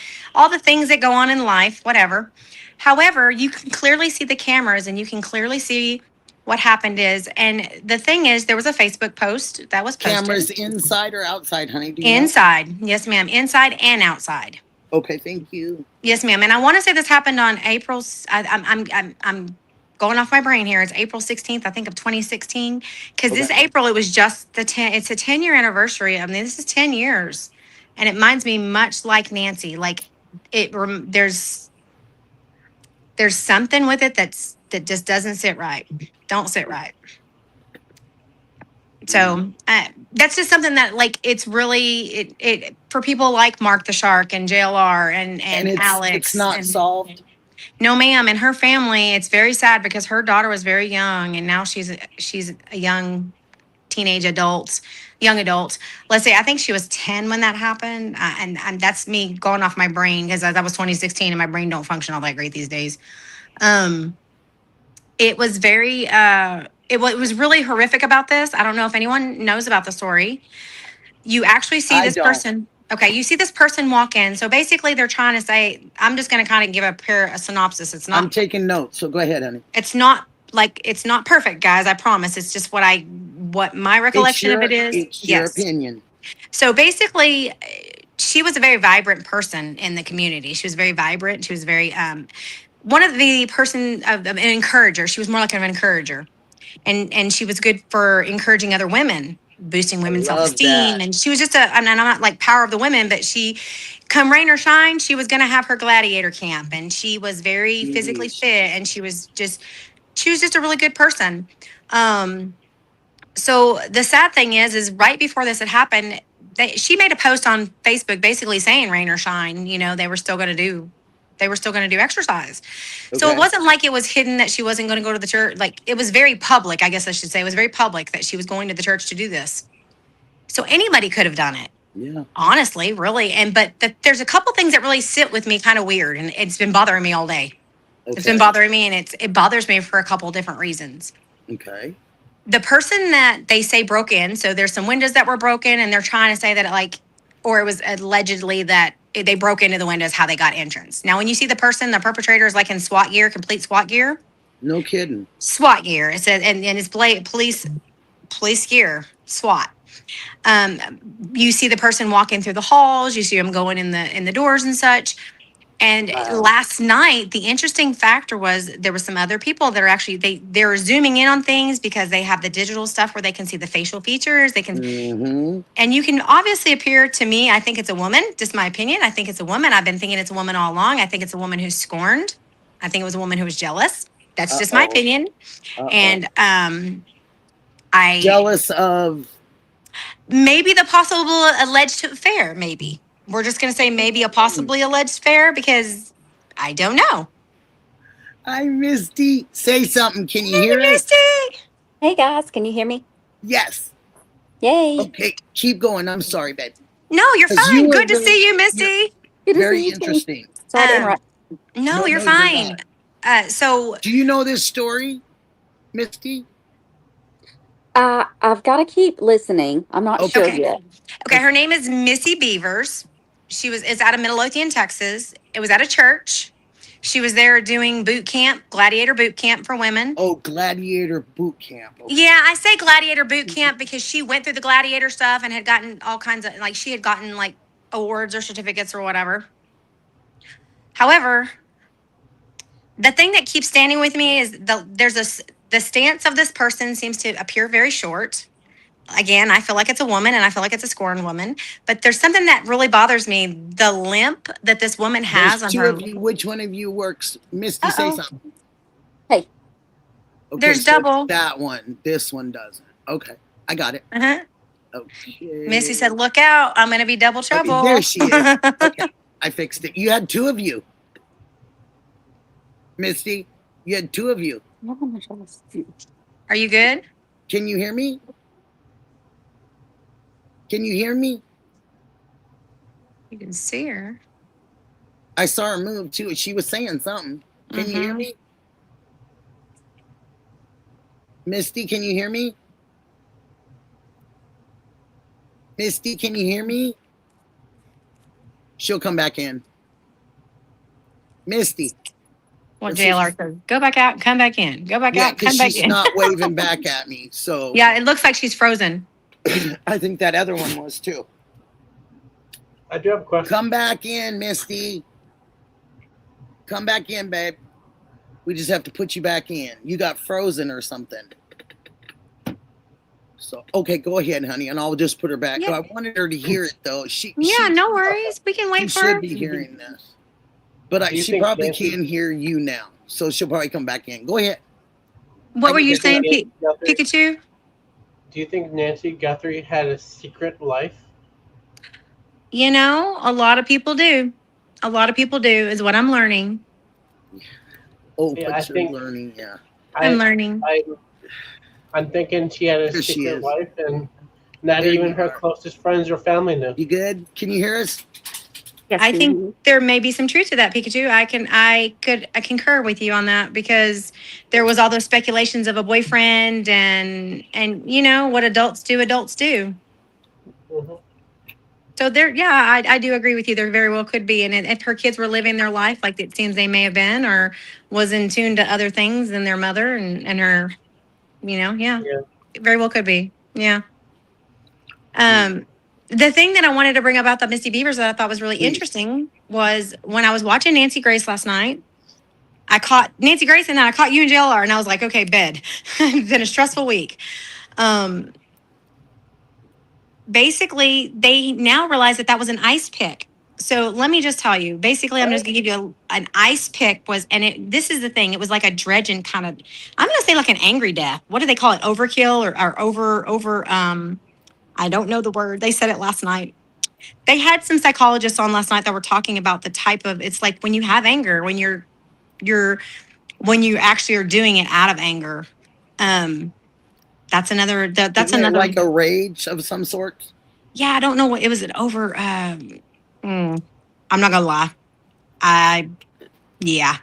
things that go on in life, whatever. However, you can clearly see the cameras, and you can clearly see what happened is. And the thing is, there was a Facebook post that was posted. Cameras inside or outside, honey? Inside. Yes, ma'am. Inside and outside. Okay, thank you. Yes, ma'am. And I want to say this happened on April's. I'm going off my brain here. It's April 16th, I think, of 2016. Because this April, it was just it's a 10-year anniversary. I mean, this is 10 years. And it reminds me much like Nancy. Like, there's something with it that just doesn't sit right. Don't sit right. So that's just something that, like, it's really, it for people like Mark the Shark and JLR and Alex. It's not solved? No, ma'am. And her family, it's very sad because her daughter was very young, and now she's a young teenage adults, young adults. Let's say I think she was 10 when that happened, and that's me going off my brain because that was 2016, and my brain don't function all that great these days. It was very it was really horrific about this. I don't know if anyone knows about the story. You actually see I this don't. person. Okay, you see this person walk in. So basically, they're trying to say, I'm just going to kind of give a synopsis. It's not. I'm taking notes, so go ahead, honey. It's not like it's not perfect, guys. I promise. It's just what my recollection of it is. It's your opinion. So basically, she was a very vibrant person in the community. She was very vibrant. She was very one of the person of an encourager. She was more like an encourager, and she was good for encouraging other women, boosting women's love self-esteem. that. And she was just and I'm not like power of the women, but she, come rain or shine, she was going to have her gladiator camp, and she was very physically fit, and she was just a really good person. So the sad thing is right before this had happened, she made a post on Facebook basically saying rain or shine, they were still going to do exercise. So Okay. it wasn't like it was hidden that she wasn't going to go to the church. Like, it was very public, I guess I should say. It was very public that she was going to the church to do this. So anybody could have done it. Yeah. Honestly, really. But there's a couple things that really sit with me kind of weird, and it's been bothering me all day. Okay. It's been bothering me, and it bothers me for a couple different reasons. Okay. The person that they say broke in, so there's some windows that were broken, and they're trying to say that it was allegedly that they broke into the windows, how they got entrance. Now, when you see the perpetrator is like in SWAT gear, complete SWAT gear. No kidding. SWAT gear. It says, and it's police gear, SWAT. You see the person walking through the halls. You see them going in the doors and such. And last night, the interesting factor was there were some other people that are actually, they're zooming in on things because they have the digital stuff where they can see the facial features. They can, and you can obviously appear to me, I think it's a woman, just my opinion. I think it's a woman. I've been thinking it's a woman all along. I think it's a woman who's scorned. I think it was a woman who was jealous. That's just my opinion. And jealous of maybe the possible alleged affair, maybe. We're just going to say maybe a possibly alleged affair because I don't know. Hi, Misty. Say something. Can you hear Misty? us? Hey, guys. Can you hear me? Yes. Yay. Okay. Keep going. I'm sorry, babe. No, you're 'Cause fine. you were Good to very- see you, Misty. Good to Very see you too. interesting. Sorry to interrupt. No, you're you're fine. not. So Do you know this story, Misty? I've got to keep listening. I'm not sure Okay. yet. Okay, her name is Missy Beavers. It's out of Midlothian, Texas. It was at a church. She was there doing boot camp, gladiator boot camp for women. Oh, gladiator boot camp. Okay. Yeah, I say gladiator boot camp because she went through the gladiator stuff and had gotten all kinds of, she had gotten awards or certificates or whatever. However, the thing that keeps standing with me is the stance of this person seems to appear very short. Again, I feel like it's a woman and I feel like it's a scorned woman, but there's something that really bothers me. The limp that this woman has There's on two her. of you. Which one of you works? Misty, say something. Hey. Okay, There's so double. That one. This one doesn't. Okay. I got it. Uh-huh. Okay. Missy said, "Look out. I'm going to be double trouble." Okay, there she is. Okay. I fixed it. You had two of you. Misty, you had two of you. Are you good? Can you hear me? Can you hear me? You can see her. I saw her move too. She was saying something. Can you hear me? Misty, can you hear me? Misty, can you hear me? She'll come back in. Misty. Well, JLR says, "Go back out, come back in. Go back out, come because back she's in." not waving back at me. So Yeah, it looks like she's frozen. I think that other one was too. I do have a question. Come back in, Misty. Come back in, babe. We just have to put you back in. You got frozen or something. So, okay, go ahead, honey, and I'll just put her back. Yeah. I wanted her to hear it, though. Yeah, no worries. We can She wait for should her. be hearing this. But Do you she think probably Nancy- can hear you now. So she'll probably come back in. Go ahead. What were you Do you saying, think Nancy Guthrie- Pikachu? Do you think Nancy Guthrie had a secret life? You know, a lot of people do. A lot of people do, is what I'm learning. Oh, Yeah, but I you're think- learning, yeah. I'm learning. I'm thinking she had a There she secret is. life, and not There even you her are. closest friends or family knew. You good? Can you hear us? Yes, I can think you- there may be some truth to that, Pikachu. I concur with you on that because there was all those speculations of a boyfriend and you know what adults do, adults do. Hmm. So there, yeah, I do agree with you. There very well could be, and if her kids were living their life like it seems they may have been, or was in tune to other things than their mother and her, you know, yeah, Yeah. it very well could be, yeah. Um, the thing that I wanted to bring up about the Misty Beavers that I thought was really Please. interesting was when I was watching Nancy Grace last night. I caught Nancy Grace and then I caught you and JLR, and I was like, okay, bed. It's been a stressful week. Um, basically, they now realize that that was an ice pick. So let me just tell you. Basically, I'm just gonna give you an ice pick was, and this is the thing. It was like a dredging kind of. I'm gonna say like an angry death. What do they call it? Overkill or over. I don't know the word. They said it last night. They had some psychologists on last night that were talking about the type of. It's like when you have anger, you're when you actually are doing it out of anger. Um, that's another. That's Isn't it another. like a rage of some sort? Yeah, I don't know what it was. An over. I'm not gonna lie. I yeah.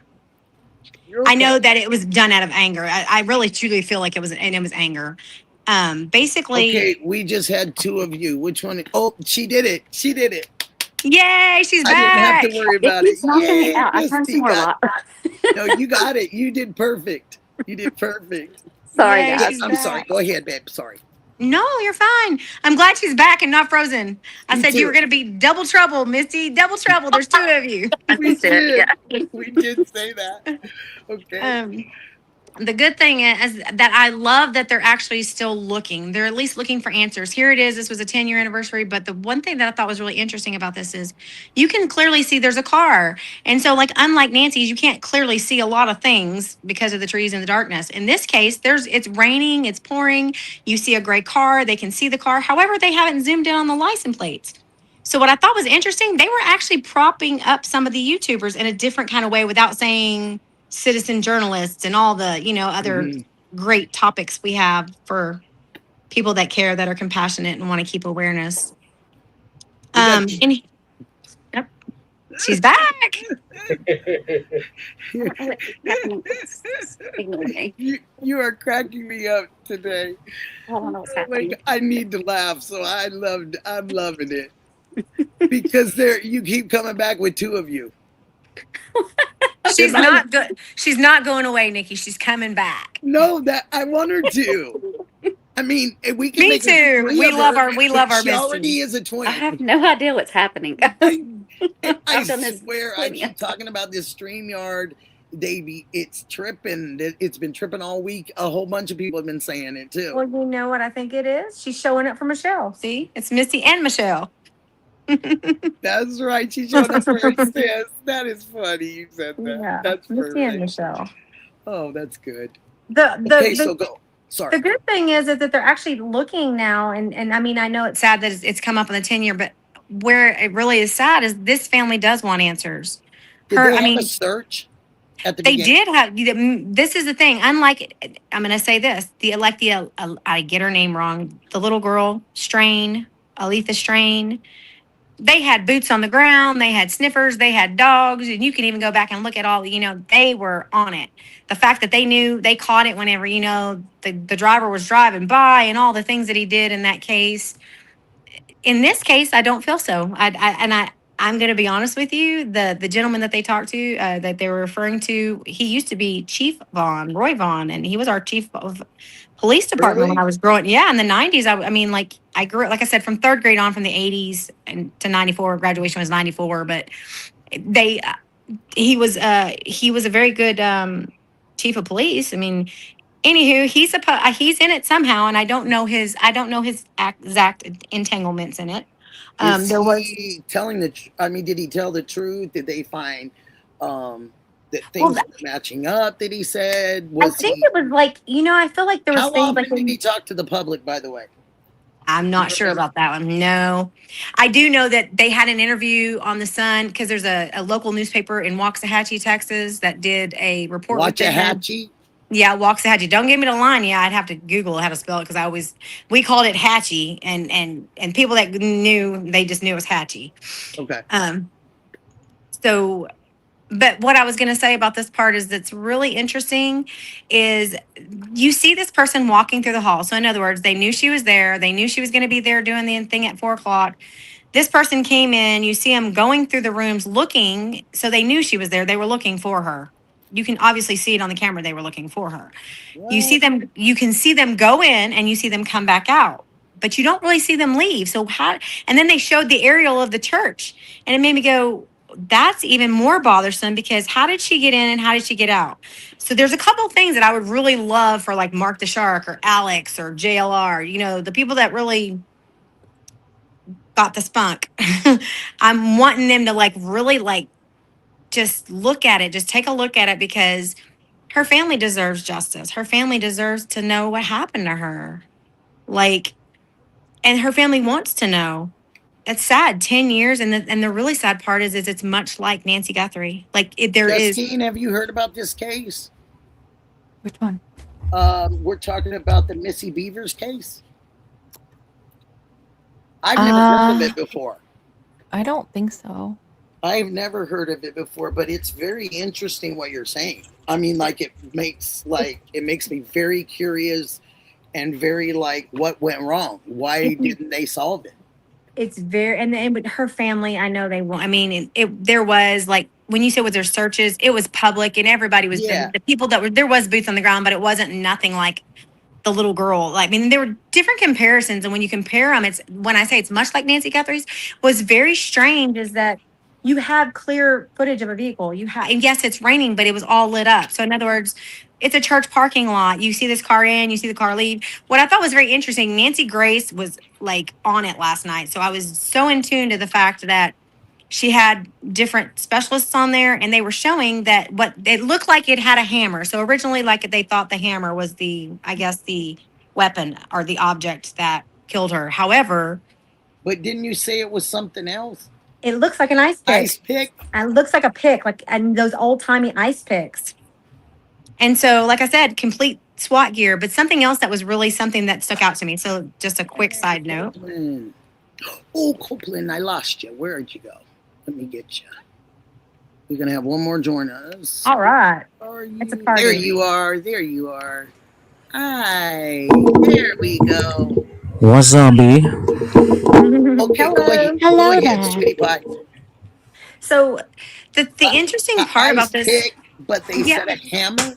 You're I okay. know that it was done out of anger. I really truly feel like it was, and it was anger. Basically, Okay, we just had two of you. Which one? Oh, she did it. She did it. yay, she's I didn't have back. to worry It about it. keeps knocking me Yay, out. I turned Misty somewhere a got. lot. No, you got it. You did perfect. You did perfect. Sorry, Yay, guys. Yeah, she's I'm sorry. back. Go ahead, babe. Sorry. No, you're fine. I'm glad she's back and not frozen. I Me said you too. were going to be double trouble, Misty. Double trouble. There's two of you. We That's it. did. Yeah. We did say that. Okay. The good thing is that I love that they're actually still looking. They're at least looking for answers. Here it is. This was a 10-year anniversary. But the one thing that I thought was really interesting about this is you can clearly see there's a car. And so, like, unlike Nancy's, you can't clearly see a lot of things because of the trees and the darkness. In this case, it's raining, it's pouring. You see a gray car. They can see the car. However, they haven't zoomed in on the license plates. So what I thought was interesting, they were actually propping up some of the YouTubers in a different kind of way without saying citizen journalists and all the other Mhm. great topics we have for people that care, that are compassionate and want to keep awareness. We got And yep, she's back. Ignore me. you are cracking me up today. I don't know what's happening. Like I need to laugh, so I'm loving it. Because you keep coming back with two of you. She's not good. She's not going away, Nikki. She's coming back. No, that I want her to. I mean, if we can Me make too. three We of love her, our she already Misty. is a twin. I have no idea what's happening. I I've done this swear I plenty of keep talking about this StreamYard. It's tripping. It's been tripping all week. A whole bunch of people have been saying it too. Well, you know what I think it is? She's showing up for Michelle. See? It's Missy and Michelle. That's right. She's showing up for her sis. That is funny. You said that. Yeah, That's Missy and perfect. Michelle. Oh, that's good. The Okay, so go. Sorry. The good thing is that they're actually looking now, and I mean, I know it's sad that it's come up in the 10-year, but where it really is sad is this family does want answers. Did they have a search at the They beginning? did have. This is the thing. Unlike, I'm going to say this: I get her name wrong. The little girl, Strain, Aletha Strain. They had boots on the ground. They had sniffers. They had dogs, and you can even go back and look at all. They were on it. The fact that they knew, they caught it whenever the driver was driving by, and all the things that he did in that case. In this case, I don't feel so. I'm going to be honest with you. The gentleman that they talked to, that they were referring to, he used to be Chief Vaughn, Roy Vaughn, and he was our chief of police department when Really? I was growing. Yeah, in the 90s. I mean, like I grew up, like I said, from third grade on, from the 80s and to 94. Graduation was 94, but he was a very good chief of police. I mean, anywho, he's in it somehow, and I don't know his exact entanglements in it. Is There was. he telling I mean, did he tell the truth? Did they find that Well, things were matching up that he said? I Was think he? it was like, I feel like there was How things often like did he talk to the public? By the way, I'm not sure about that one. No, I do know that they had an interview on the Sun because there's a local newspaper in Waxahachie, Texas, that did a report with them. Waxahachie. Yeah, Waxahachie. Don't give me the line. Yeah, I'd have to Google how to spell it because we called it Hatchie, and people that knew, they just knew it was Hatchie. Okay. So, but what I was going to say about this part is that's really interesting is you see this person walking through the hall. So in other words, they knew she was there. They knew she was going to be there doing the thing at 4 o'clock. This person came in, you see them going through the rooms looking. So they knew she was there. They were looking for her. You can obviously see it on the camera. They were looking for her. You see them, you can see them go in and you see them come back out, but you don't really see them leave. So how, and then they showed the aerial of the church and it made me go, that's even more bothersome because how did she get in and how did she get out? So there's a couple of things that I would really love for like Mark the Shark or Alex or JLR, the people that really got the spunk. I'm wanting them to like really like just look at it, just take a look at it because her family deserves justice. Her family deserves to know what happened to her. Like, and her family wants to know. It's sad, 10 years. And the really sad part is it's much like Nancy Guthrie. Like there is. Justine, have you heard about this case? Which one? We're talking about the Missy Beavers case. I've never heard of it before. I don't think so. I've never heard of it before, but it's very interesting what you're saying. I mean, like it makes me very curious and very like, what went wrong? Why didn't they solve it? It's very, and with her family, I know they won't. I mean, there was like, when you said with their searches, it was public and everybody was, the people that were, there was boots on the ground, but it wasn't nothing like the little girl. Like, I mean, there were different comparisons. And when you compare them, it's, when I say it's much like Nancy Guthrie's, was very strange is that you have clear footage of a vehicle. You have, and yes, it's raining, but it was all lit up. So in other words, it's a church parking lot. You see this car in, you see the car leave. What I thought was very interesting, Nancy Grace was like on it last night. So I was so in tune to the fact that she had different specialists on there and they were showing that what it looked like it had a hammer. So originally, like they thought the hammer was the weapon or the object that killed her. However, but didn't you say it was something else? It looks like an ice pick. Ice pick? It looks like a pick, like and those old timey ice picks. And so, like I said, complete SWAT gear, but something else that was really something that stuck out to me. So just a quick side note. Oh, Copeland, I lost you. Where'd you go? Let me get you. We're going to have one more join us. All right. It's a party. There you are. There you are. Hi. There we go. What's up, B? Okay, hello. Go ahead, sweetie pie. So the interesting part about this, pick, but they said a hammer.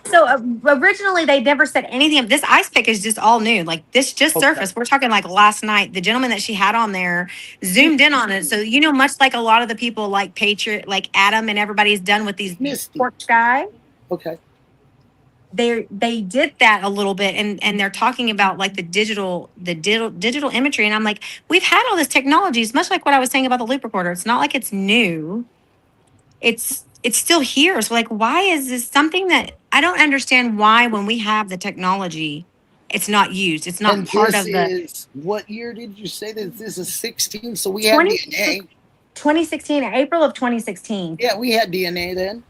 So originally they never said anything. This ice pick is just all new. Like this just surfaced. We're talking like last night. The gentleman that she had on there zoomed in on it. So much like a lot of the people like Patriot, like Adam, and everybody's done with these porch guy. Okay. They did that a little bit, and they're talking about like the digital imagery, and I'm like, we've had all this technology. It's much like what I was saying about the loop recorder. It's not like it's new. It's still here. So like, why is this something that I don't understand? Why when we have the technology, it's not used. It's not part of the. What year did you say that this is 16? So we had DNA. 2016, April of 2016. Yeah, we had DNA then.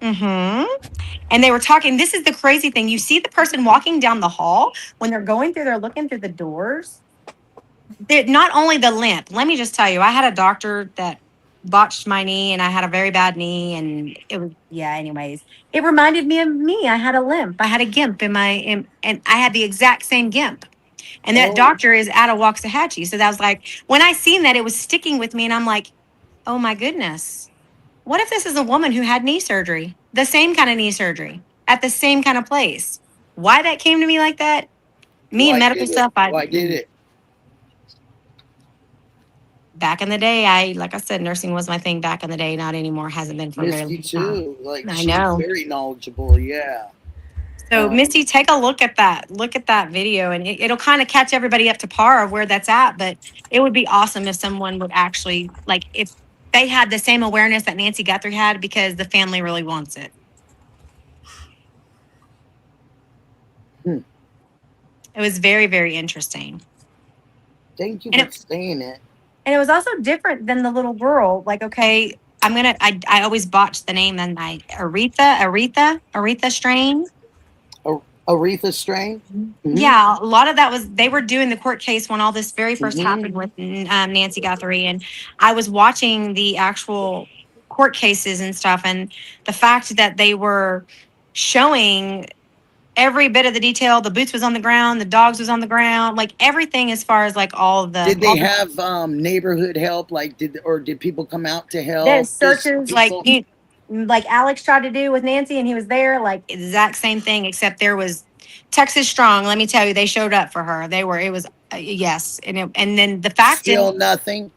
Mm-hmm. And they were talking, this is the crazy thing. You see the person walking down the hall when they're going through, they're looking through the doors. They're not only the limp. Let me just tell you, I had a doctor that botched my knee and I had a very bad knee. And it was, anyways, it reminded me of me. I had a limp. I had a gimp and I had the exact same gimp. And that doctor is out of Waxahachie. So that was like, when I seen that, it was sticking with me. And I'm like, oh my goodness. What if this is a woman who had knee surgery, the same kind of knee surgery at the same kind of place? Why that came to me like that? And medical stuff. Why did it? Back in the day, like I said, nursing was my thing back in the day. Not anymore. Hasn't been for very long. Misty too. Like I know. Very knowledgeable. Yeah. So Misty, take a look at that. Look at that video, and it'll kind of catch everybody up to par of where that's at. But it would be awesome if someone would actually if they had the same awareness that Nancy Guthrie had, because the family really wants it. It was very, very interesting. Thank you for saying it. And it was also different than the little girl. Like, okay, I always botch the name, and Aretha Strain. Aretha Strain. Mhm. Yeah, a lot of that was they were doing the court case when all this very 1st Mhm. happened with Nancy Guthrie, and I was watching the actual court cases and stuff, and the fact that they were showing every bit of the detail. The boots was on the ground, the dogs was on the ground, like everything as far as like all the Did they have neighborhood help? Like, did people come out to help? the searches People- like Alex tried to do with Nancy, and he was there, like exact same thing, except there was Texas Strong. Let me tell you, they showed up for her. It was yes, and then the fact still is, nothing.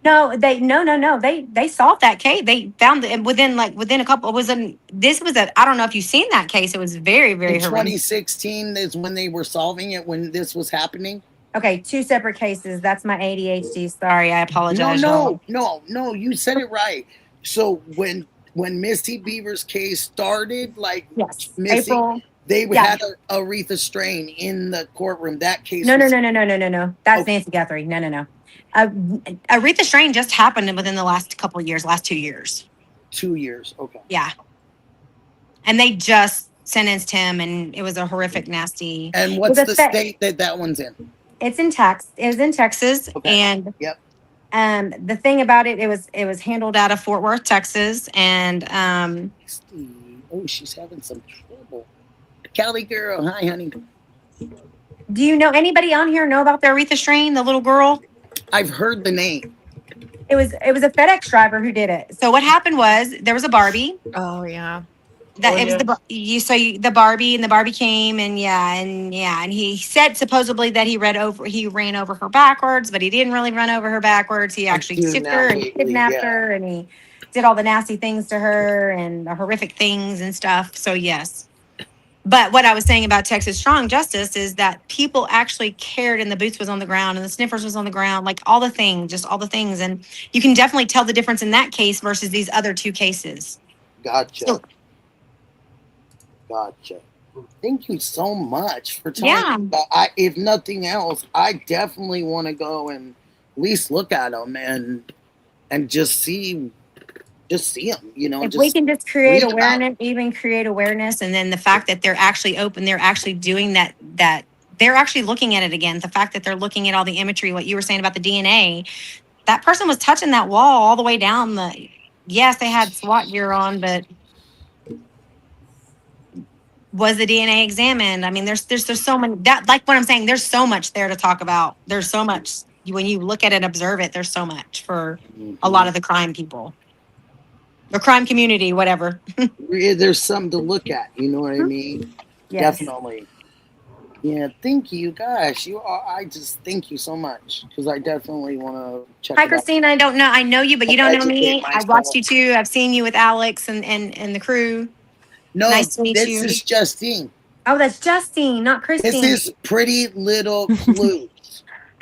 no, no, they solved that case. They found it within a couple. This was a I don't know if you've seen that case. It was very In horrendous. 2016 is when they were solving it. When this was happening. Okay, two separate cases. That's my ADHD. Sorry, I apologize. y'all. No. You said it right. So when Missy Beaver's case started, like Yes, Missy, April. they Yeah. had Aretha Strain in the courtroom. That case. No. was- That's Okay. Nancy Guthrie. No. Aretha Strain just happened within the last couple of years, last 2 years. 2 years. Okay. Yeah, and they just sentenced him, and it was a horrific, nasty. And what's Well, the the fa- state that one's in? It's in Texas. It was in Texas, Okay. and Yep. the thing about it, it was handled out of Fort Worth, Texas, and Oh, she's having some trouble. Cali girl, hi honey. do you know anybody on here know about the Aretha Strain, the little girl? I've heard the name. It was a FedEx driver who did it. So what happened was there was a Barbie. Oh yeah. That Oh, it was yes. the Barbie, and the Barbie came, and and he said supposedly that he ran over her backwards, but he didn't really run over her backwards. He actually do stiffed now her and vaguely, kidnapped yeah. her, and he did all the nasty things to her and the horrific things and stuff. So yes. But what I was saying about Texas Strong Justice is that people actually cared, and the boots was on the ground, and the sniffers was on the ground, like all the things. And you can definitely tell the difference in that case versus these other two cases. Gotcha. So- Gotcha. Thank you so much for telling Yeah. me that. If nothing else, I definitely want to go and at least look at them and just see them. You know, If we can just create read about awareness, and then the fact that they're actually open, they're actually doing that they're actually looking at it again. The fact that they're looking at all the imagery, what you were saying about the DNA, that person was touching that wall all the way down yes, they had SWAT gear on, but was the DNA examined? I mean, there's so many like what I'm saying, there's so much there to talk about. There's so much when you look at it, observe it, there's so much for a lot of the crime people. The crime community, whatever. There's something to look at. You know what I mean? Yes. Definitely. Yeah. Thank you, gosh. I just thank you so much because I definitely want to check. Hi, it out. Christine. I know you, but you don't know me. Educate I've watched myself. you too. I've seen you with Alex and the crew. No, Nice to meet this you. is Justine. Oh, that's Justine, not Christine. This is Pretty Little Clue.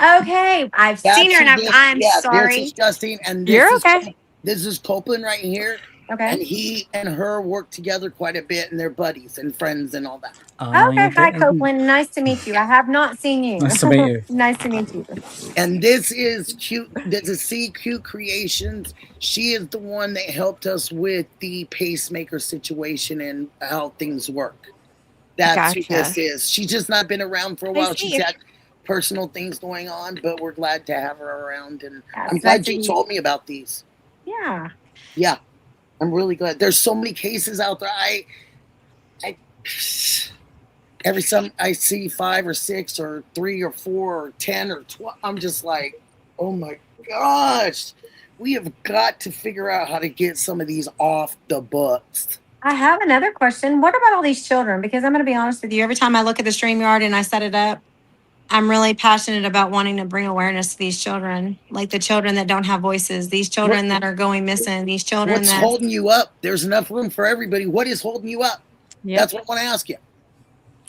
Okay, I've seen her, and I'm This sorry. is Justine, and this You're is okay. This is Copeland right here, and Okay. he and her work together quite a bit, and they're buddies and friends and all that. Okay. Hi, Copeland. Nice to meet you. I have not seen you. Nice to meet you. Nice to meet you. And this is cute. This is CQ Creations. She is the one that helped us with the pacemaker situation and how things work. That's who Gotcha. this is. She's just not been around for a I while. see. She's had personal things going on, but we're glad to have her around. And Yes, I'm glad nice to you meet told me about these. Yeah. Yeah, I'm really glad. There's so many cases out there. Every time I see 5 or 6 or 3 or 4 or 10 or 12, I'm just like, oh my gosh, we have got to figure out how to get some of these off the books. I have another question. What about all these children? Because I'm going to be honest with you. Every time I look at the StreamYard and I set it up, I'm really passionate about wanting to bring awareness to these children, like the children that don't have voices, these children that are going missing, these children What's that. holding you up? There's enough room for everybody. What is holding you up? Yep. That's what I want to ask you.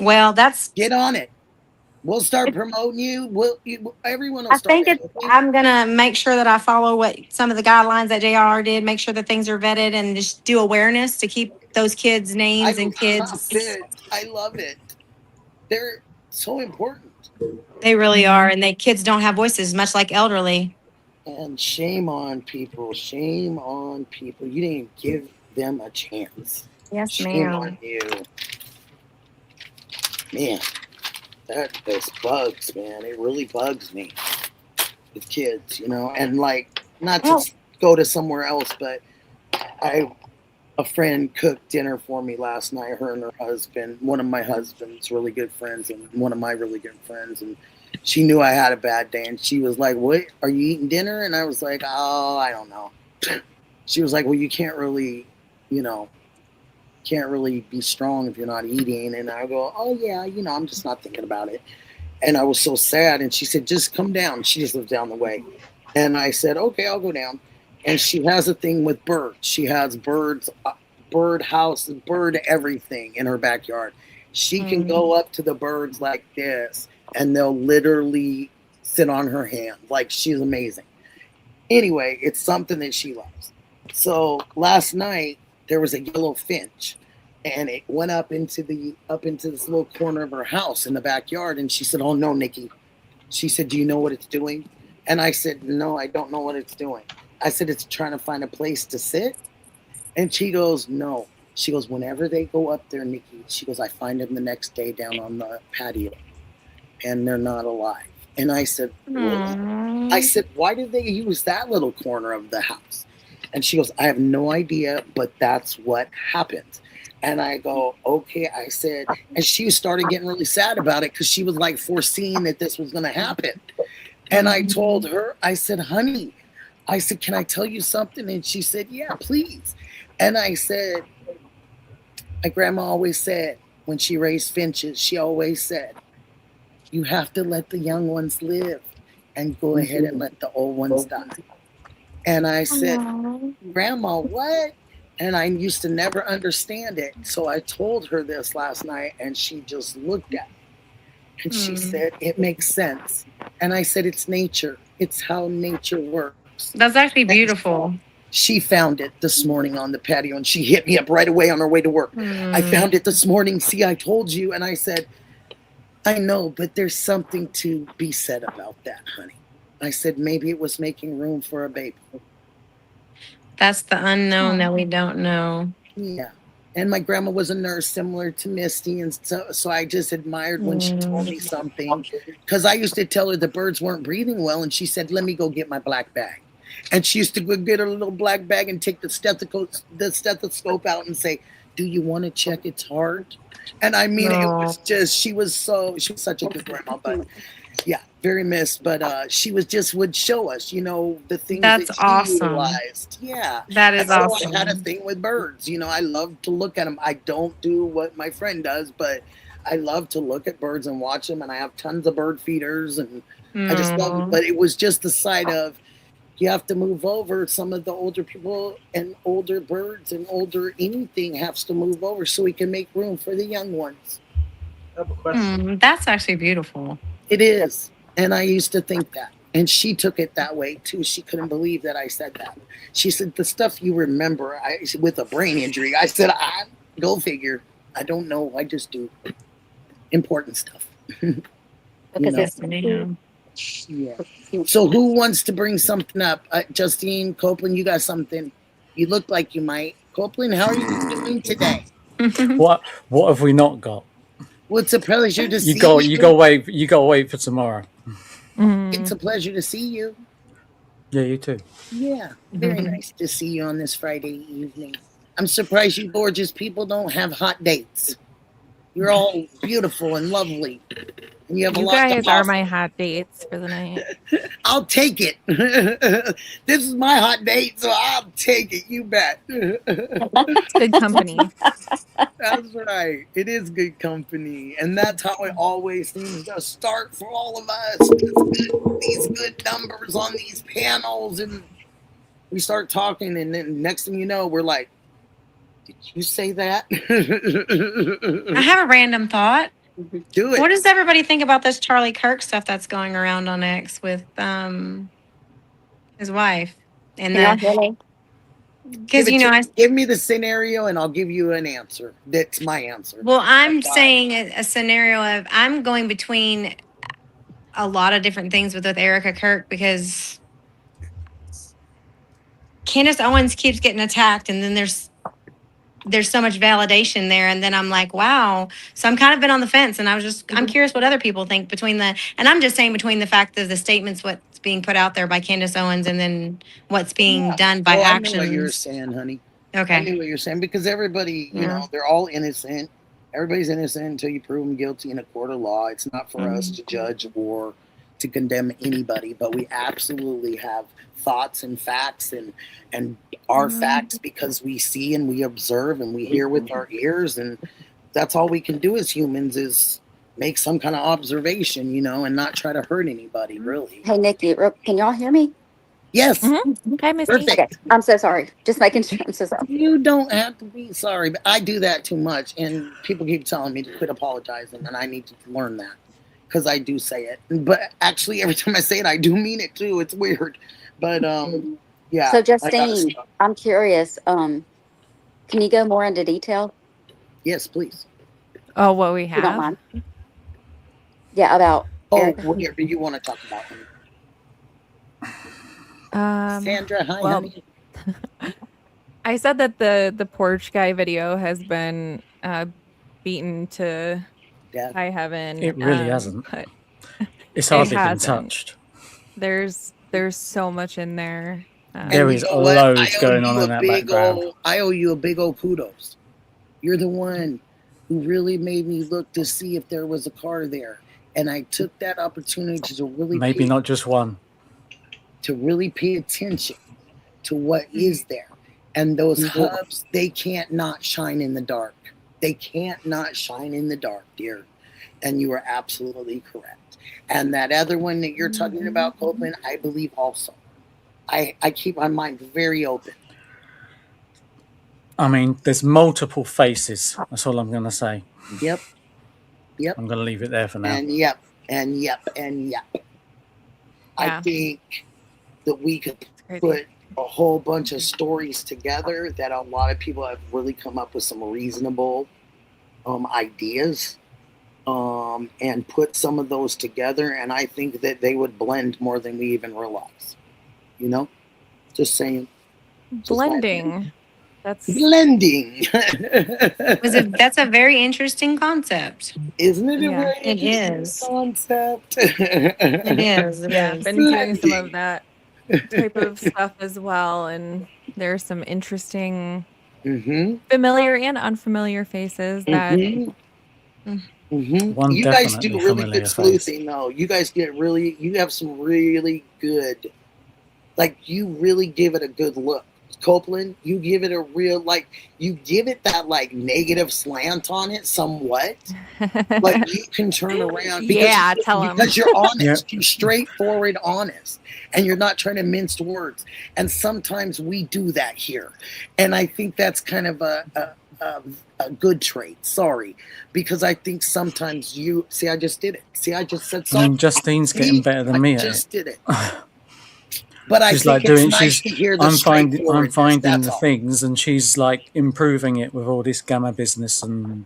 Well, that's. Get on it. We'll start promoting you. Everyone will I start. think I'm gonna make sure that I follow what some of the guidelines that JR did. Make sure that things are vetted and just do awareness to keep those kids' names and kids. I love it. They're so important. They really are, and kids don't have voices, much like elderly. And shame on people. Shame on people. You didn't give them a chance. Yes, Shame ma'am. on you. Man, this bugs, man. It really bugs me with kids, and like not to go to somewhere else, but a friend cooked dinner for me last night. Her and her husband, one of my husband's really good friends, and one of my really good friends, and she knew I had a bad day, and she was like, "What? Are you eating dinner?" And I was like, "Oh, I don't know." She was like, "Well, you can't really, be strong if you're not eating." And I go, "Oh yeah, I'm just not thinking about it." And I was so sad. And she said, "Just come down." She just lives down the way. And I said, "Okay, I'll go down." And she has a thing with birds. She has birds, bird house, bird everything in her backyard. She can go up to the birds like this, and they'll literally sit on her hand. Like, she's amazing. Anyway, it's something that she loves. So last night there was a yellow finch, and it went up into this little corner of her house in the backyard. And she said, "Oh no, Nikki." She said, "Do you know what it's doing?" And I said, "No, I don't know what it's doing." I said, "It's trying to find a place to sit." And she goes, "No." She goes, "Whenever they go up there, Nikki," she goes, "I find them the next day down on the patio, and they're not alive." And I said, "What?" I said, "Why did they use that little corner of the house?" And she goes, "I have no idea, but that's what happened." And I go, "Okay." I said, and she started getting really sad about it because she was like foreseeing that this was going to happen. And I told her, I said, "Honey," I said, "can I tell you something?" And she said, "Yeah, please." And I said, my grandma always said, when she raised finches, she always said, "You have to let the young ones live and go ahead and let the old ones die." And I said, "Grandma, what?" And I used to never understand it. So I told her this last night, and she just looked at me. And she said, "It makes sense." And I said, "It's nature. It's how nature works." That's actually beautiful. She found it this morning on the patio, and she hit me up right away on her way to work. "I found it this morning. See, I told you." And I said, "I know, but there's something to be said about that, honey." I said, "Maybe it was making room for a baby." That's the unknown that we don't know. Yeah. And my grandma was a nurse similar to Misty, and so I just admired when she told me something, because I used to tell her the birds weren't breathing well, and she said, "Let me go get my black bag." And she used to go get her little black bag and take the stethoscope out and say, "Do you want to check its heart?" And I mean, it was just, she was such a good grandma. But yeah, very missed. But she would show us, the things That's that she awesome. utilized. Yeah. That is And so awesome. I had a thing with birds. I love to look at them. I don't do what my friend does, but I love to look at birds and watch them. And I have tons of bird feeders, and I just love it. But it was just the sight of, you have to move over. Some of the older people and older birds and older anything has to move over so we can make room for the young ones. I have a question. That's actually beautiful. It is. And I used to think that. And she took it that way too. She couldn't believe that I said that. She said, "The stuff you remember with a brain injury." I said, "Go figure. I don't know. I just do important stuff." Yeah. So who wants to bring something up? Justine, Copeland, you got something? You look like you might. Copeland, how are you doing today? What have we not got? Well, it's a pleasure to see you. You go wait for tomorrow. It's a pleasure to see you. Yeah, you too. Yeah, very nice to see you on this Friday evening. I'm surprised you gorgeous people don't have hot dates. You're all beautiful and lovely. And you have a lot guys to are offer. my hot dates for the night. I'll take it. This is my hot date, so I'll take it. You bet. It's good company. That's right. It is good company. And that's how it always seems to start for all of us. These good numbers on these panels. And we start talking, and then next thing you know, we're like, "Did you say that?" I have a random thought. Do it. What does everybody think about this Charlie Kirk stuff that's going around on X with his wife? And because give me the scenario and I'll give you an answer. That's my answer. Well, I'm saying a scenario of, I'm going between a lot of different things with Erica Kirk, because Candace Owens keeps getting attacked, and then there's there's so much validation there. And then I'm like, wow. So I'm kind of been on the fence, and I'm curious what other people think and I'm just saying between the fact of the statements, what's being put out there by Candace Owens, and then what's being done by I knew what you were actions. saying, honey. Okay. I knew what you're saying because everybody, you know, they're all innocent. Everybody's innocent until you prove them guilty in a court of law. It's not for us to judge or to condemn anybody, but we absolutely have thoughts and facts and our facts because we see and we observe and we hear with our ears, and that's all we can do as humans is make some kind of observation, you know, and not try to hurt anybody, really. Hey, Nikki, can y'all hear me? Yes. Hi, Missy. Perfect. Okay, I'm so sorry. Just making sure. I'm so sorry. You don't have to be sorry, but I do that too much, and people keep telling me to quit apologizing, and I need to learn that because I do say it. But actually, every time I say it, I do mean it too. It's weird, but yeah. So, Justine, I'm curious. Can you go more into detail? Yes, please. Oh, what we If you don't have? mind. Yeah, about. What do you want to talk about? Sandra, hi, well, honey. I said that the porch guy video has been beaten to high heaven. It really hasn't. But It's hardly been hasn't. touched. There's so much in there. There is loads going on in that background. I owe you a big old kudos. You're the one who really made me look to see if there was a car there. And I took that opportunity to really Maybe not just one. To really pay attention to what is there. And those hubs, they can't not shine in the dark. They can't not shine in the dark, dear. And you are absolutely correct. And that other one that you're talking about, Copeland, I believe also. I keep my mind very open. I mean, there's multiple faces. That's all I'm going to say. Yep. I'm going to leave it there for now. And yep. I think that we could put a whole bunch of stories together that a lot of people have really come up with some reasonable ideas and put some of those together, and I think that they would blend more than we even realize. You know? Just saying. Blending. That's blending. That's a very interesting concept. Isn't it? Yeah. It is. Concept. It is. Yeah, I've been doing some of that type of stuff as well, and there's some interesting familiar and unfamiliar faces that You guys do really good sleuthing though. You guys you have some really good, like you really give it a good look. Copeland, you give it a real, you give it that negative slant on it somewhat. Like you can turn around because you're honest. You're straightforward honest, and you're not trying to mince words. And sometimes we do that here, and I think that's kind of a good trait. Sorry, because I think sometimes I just did it. See, I just said something. I mean, Justine's getting better than me. I just did it. But she's I think it's nice to hear the I'm finding the things, and she's improving it with all this gamma business and.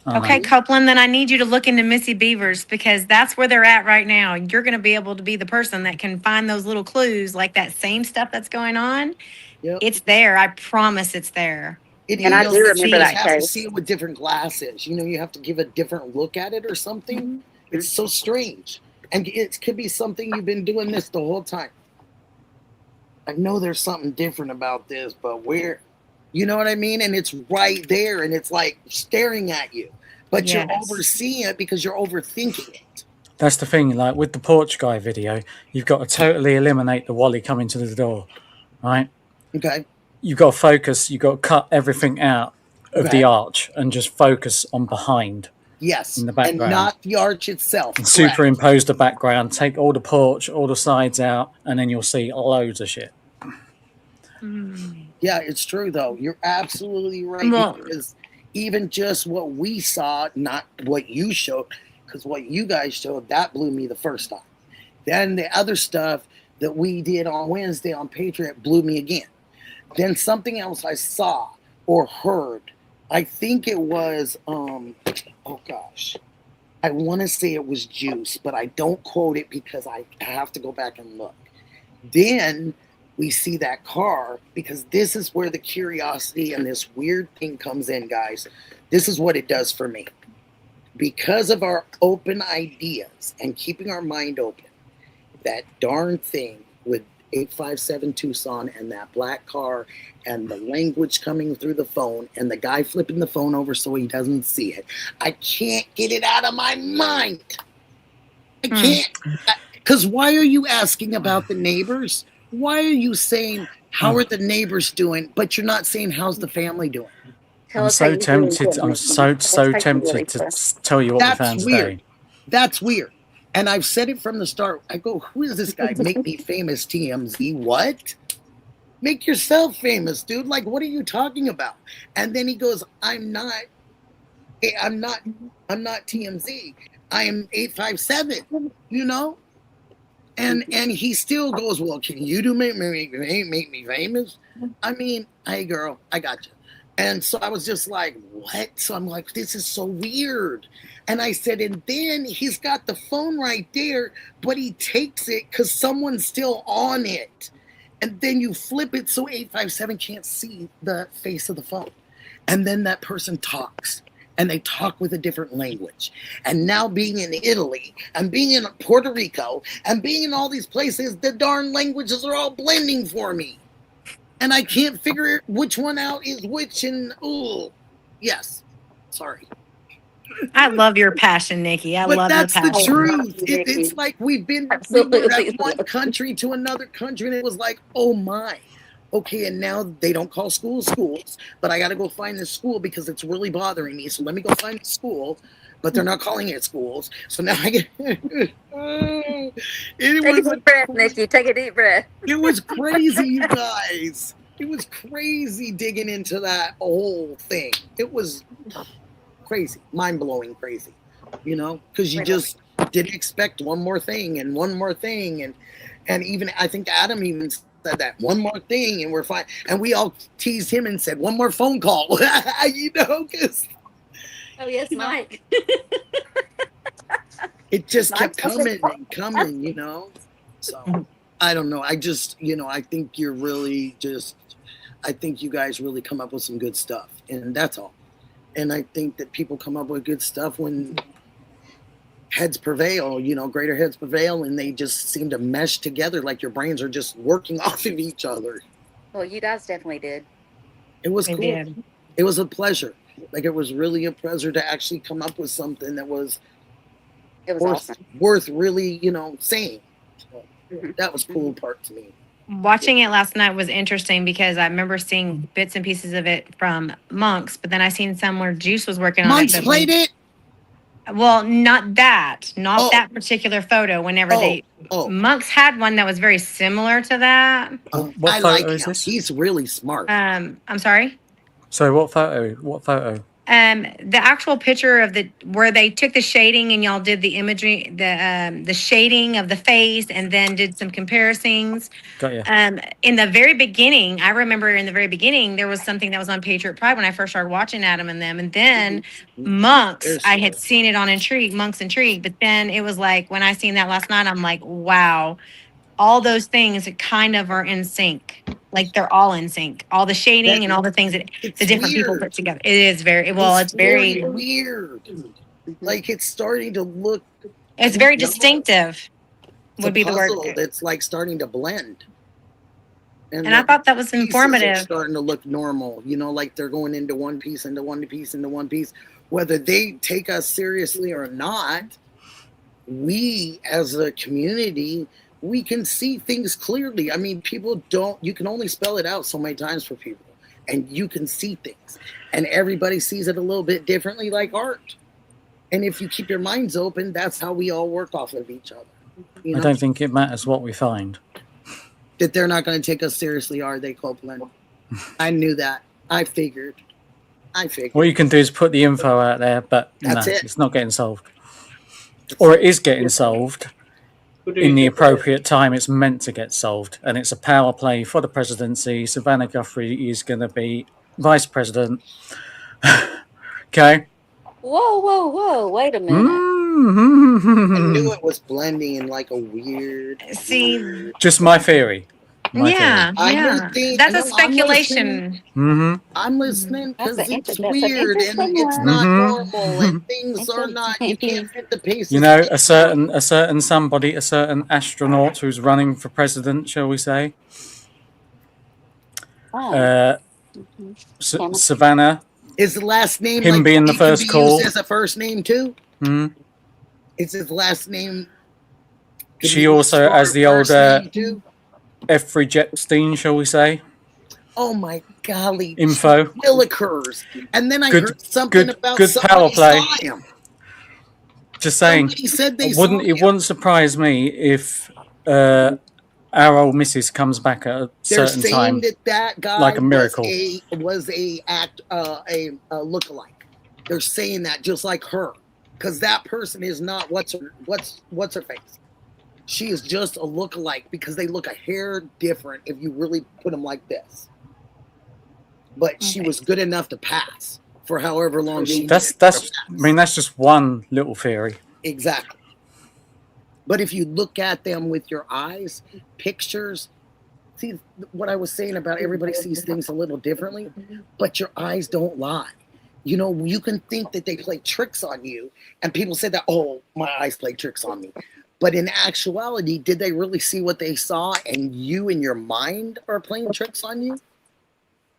Okay, Copeland, then I need you to look into Missy Beavers, because that's where they're at right now. You're going to be able to be the person that can find those little clues, like that same stuff that's going on. Yep. It's there. I promise it's there. And I do remember that case. You have to see it with different glasses. You have to give a different look at it or something. It's so strange. And it could be something you've been doing this the whole time. I know there's something different about this, but where? You know what I mean? And it's right there, and it's staring at you. But you're overseeing it because you're overthinking it. That's the thing. With the porch guy video, you've got to totally eliminate the Wally coming to the door, right? Okay. You've got to focus. You've got to cut everything out of the arch and just focus on behind. Yes, in the background. And not the arch itself. And superimpose the background, take all the porch, all the sides out, and then you'll see loads of shit. Yeah, it's true, though. You're absolutely right. Because even just what we saw, not what you showed, because what you guys showed, that blew me the first time. Then the other stuff that we did on Wednesday on Patriot blew me again. Then something else I saw or heard, I think it was, oh gosh, I want to say it was Juice, but I don't quote it because I have to go back and look. Then we see that car, because this is where the curiosity and this weird thing comes in, guys. This is what it does for me. Because of our open ideas and keeping our mind open, that darn thing with 857 Tucson and that black car and the language coming through the phone and the guy flipping the phone over so he doesn't see it. I can't get it out of my mind. I can't. Because why are you asking about the neighbors? Why are you saying, how are the neighbors doing? But you're not saying, how's the family doing? I'm so tempted. I'm so tempted to tell you what we found today. That's weird. And I've said it from the start. I go, who is this guy? Make me famous, TMZ. What? Make yourself famous, dude. Like, what are you talking about? And then he goes, I'm not TMZ. I am 857, you know? And he still goes, well, can you make me famous? I mean, hey, girl, I got you. And so I was just like, what? So I'm like, this is so weird. And I said, and then he's got the phone right there, but he takes it because someone's still on it. And then you flip it so 857 can't see the face of the phone. And then that person talks. And they talk with a different language. And now being in Italy and being in Puerto Rico and being in all these places, the darn languages are all blending for me. And I can't figure which one out is which. And, oh, yes. Sorry. I love your passion, Nikki. I love your passion. But that's the truth. It's like we were at one country to another country, and it was like, oh, my. Okay, and now they don't call schools, but I got to go find this school because it's really bothering me. So let me go find the school, but they're not calling it schools. So now I get... Take a deep breath, Nikki. Take a deep breath. It was crazy, you guys. It was crazy digging into that whole thing. It was crazy, mind-blowing crazy, you know, because you just didn't expect one more thing and one more thing. And even, I think Adam even said that, one more thing, and we're fine. And we all teased him and said, one more phone call, you know, because... Oh, yes, Mike. It just kept coming and coming, you know? So, I don't know. I just, you know, I think you're really just... I think you guys really come up with some good stuff, and that's all. And I think that people come up with good stuff when heads prevail, you know, greater heads prevail, and they just seem to mesh together like your brains are just working off of each other. Well, you guys definitely did. It was cool. It was a pleasure. Like, it was really a pleasure to actually come up with something that was worth really, you know, saying. So that was cool part to me. Watching it last night was interesting because I remember seeing bits and pieces of it from Monks, but then I seen some where Juice was working on Monks it. played it? Well, not that particular photo. Whenever Monks had one that was very similar to that. What I photo like is him. this? He's really smart. I'm sorry. So what photo? What photo? The actual picture of where they took the shading and y'all did the imagery, the shading of the face, and then did some comparisons. Got you. In the very beginning, I remember in the very beginning there was something that was on Patriot Pride when I first started watching Adam and them, and then Monks. I had seen it on Monks Intrigue, but then it was like when I seen that last night, I'm like, wow, all those things kind of are in sync. Like they're all in sync. All the shading and all the things that the different people put together. It is very it's very weird. Like it's starting to look. It's very distinctive. Would be the word. It's like starting to blend. And I thought that was informative. Starting to look normal, you know, like they're going into one piece, into one piece, into one piece. Whether they take us seriously or not, we as a community, we can see things clearly. I mean, people don't, you can only spell it out so many times for people, and you can see things, and everybody sees it a little bit differently, like art. And if you keep your minds open, that's how we all work off of each other. You know? I don't think it matters what we find. That they're not going to take us seriously, are they, Copeland? I knew that. I figured. What you can do is put the info out there, but it's not getting solved. Or it is getting solved. In the appropriate time, it's meant to get solved, and it's a power play for the presidency. Savannah Guthrie is going to be vice president. Okay. Whoa! Wait a minute. I knew it was blending in like a weird. See, just my theory. My Yeah, I'm yeah. listening. That's a No, speculation. I'm listening because That's it's an weird and interesting it's one. not Mm-hmm. normal and things are not. You Interesting. can't fit the paces. You know, a certain somebody, a certain astronaut who's running for president, shall we say? Oh. Savannah. Is the last name Him like being the he can first be call. used as a first name too? Hmm. Is his last name? can She be used also, for as a the first older name, too? Effrey Jepstein, shall we say? Oh my golly! Info. Willikers. And then I Good, heard something good, about good power somebody play. saw him. Just saying. Somebody said they It saw him. wouldn't surprise me if our old missus comes back at a They're certain saying time, that guy like a miracle. was a lookalike. They're saying that just like her, because that person is not what's her face. She is just a lookalike because they look a hair different if you really put them like this. But she was good enough to pass for however long she. That's just one little theory. Exactly. But if you look at them with your eyes, pictures, see what I was saying about everybody sees things a little differently, but your eyes don't lie. You know, you can think that they play tricks on you, and people say that, oh, my eyes play tricks on me. But in actuality, did they really see what they saw, and you in your mind are playing tricks on you?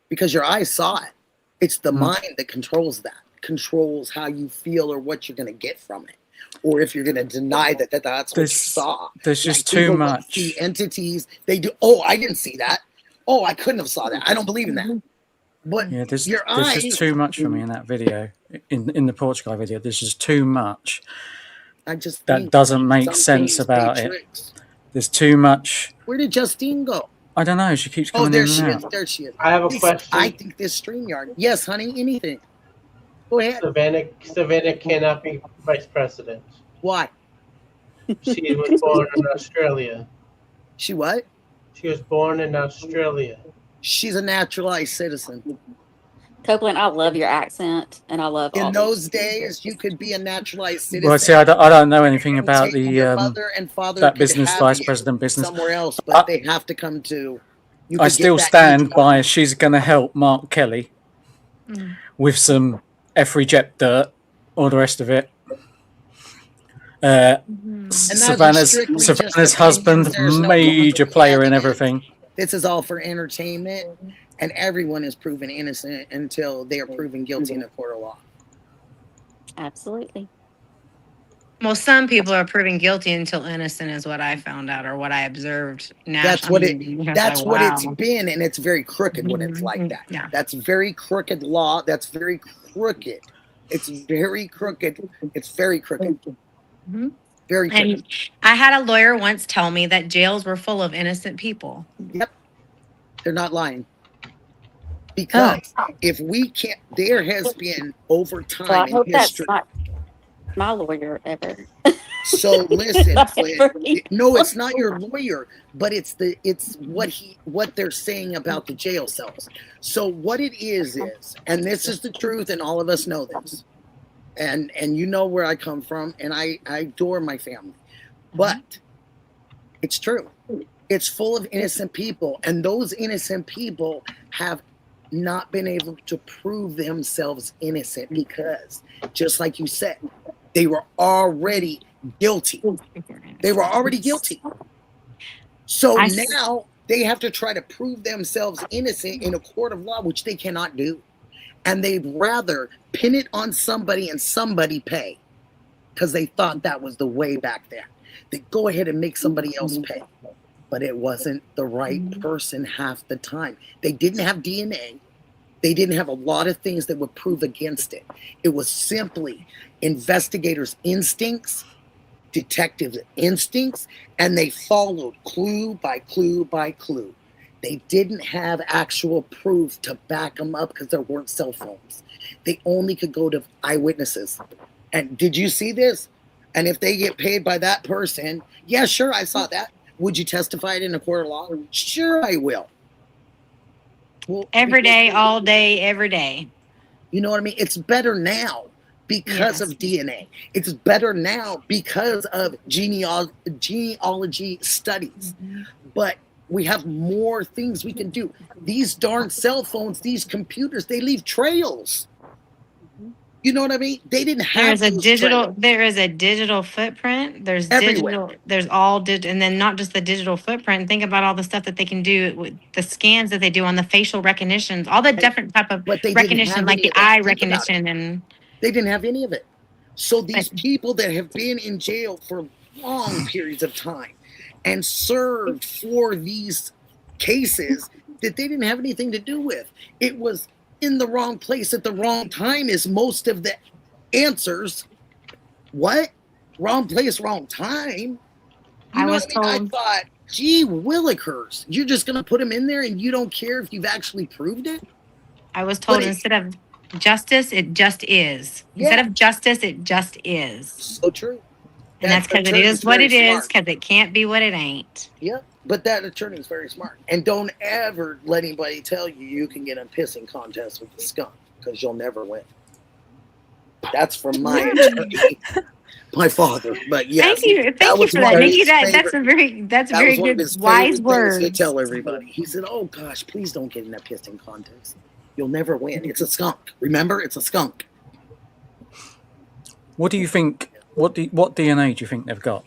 Because your eyes saw it. It's the mind that controls that, controls how you feel or what you're going to get from it. Or if you're going to deny that that's what you saw. There's just too much. The entities, they do, oh, I didn't see that. Oh, I couldn't have saw that. I don't believe in that. But yeah, there's eyes, just too much for me in that video. In the Portugal video, there's just too much. That doesn't make sense about it. There's too much. Where did Justine go? I don't know. She keeps coming in and out. There she is. I have a question. I think this StreamYard. Yes, honey, anything. Go ahead. Savannah cannot be vice president. Why? She was born in Australia. She what? She was born in Australia. She's a naturalized citizen. Copeland, I love your accent, and I love in those days you could be a naturalized citizen. Well, see, I don't know anything about the mother and father that business, vice president business somewhere else, but they have to come to. I still stand by she's going to help Mark Kelly with some Effrey Jep dirt, all the rest of it. Savannah's husband, major player in everything. This is all for entertainment, and everyone is proven innocent until they are proven guilty in a court of law. Absolutely. Well, some people are proven guilty until innocent, is what I found out or what I observed. That's what it's been, and it's very crooked when it's like that. Yeah. That's very crooked law. That's very crooked. It's very crooked. It's very crooked. Mm-hmm. Very crooked. And I had a lawyer once tell me that jails were full of innocent people. Yep. They're not lying. Because if we can't, there has been over time Well, I hope in history. that's not my lawyer ever. So listen, no, it's not your lawyer, but it's what they're saying about the jail cells. So what it is, and this is the truth, and all of us know this, and you know where I come from, and I adore my family, but it's true. It's full of innocent people, and those innocent people have not been able to prove themselves innocent because, just like you said, they were already guilty. They were already guilty. So now they have to try to prove themselves innocent in a court of law, which they cannot do. And they'd rather pin it on somebody and somebody pay because they thought that was the way back then. They go ahead and make somebody else pay. But it wasn't the right person half the time. They didn't have DNA. They didn't have a lot of things that would prove against it. It was simply investigators' instincts, detectives' instincts, and they followed clue by clue by clue. They didn't have actual proof to back them up because there weren't cell phones. They only could go to eyewitnesses. And did you see this? And if they get paid by that person, yeah, sure, I saw that. Would you testify it in a court of law? Sure, I will. Well, every day, all day, every day. You know what I mean? It's better now because of DNA. It's better now because of genealogy studies. But We have more things we can do. These darn cell phones, these computers, they leave trails. You know what I mean? They didn't have There is a digital footprint. There's everywhere. digital, there's all digital, and then not just the digital footprint. Think about all the stuff that they can do with the scans that they do on the facial recognitions, all the different type of But they didn't recognition, have like any the of that. eye Think about recognition, and They didn't have any of it. So these But- people that have been in jail for long periods of time and served for these cases that they didn't have anything to do with. It was in the wrong place at the wrong time is most of the answers. What? Wrong place, wrong time? I was I told- thought, gee willikers, you're just going to put them in there and you don't care if you've actually proved it? I was told But it- instead of justice, it just is. Instead of justice, it just is. So true. And that's because it attorney's is what very it is, smart. because it can't be what it ain't. Yep, but that attorney's very smart. And don't ever let anybody tell you you can get a pissing contest with the skunk, because you'll never win. That's from my attorney, my father. But yes, Thank you was for one that, of Nikki. his That's favorite- that's that very was one of good, his wise favorite things words. to tell everybody. He said, "Oh gosh, please don't get in that pissing contest. You'll never win. It's a skunk. Remember, it's a skunk." What do you think? What DNA do you think they've got?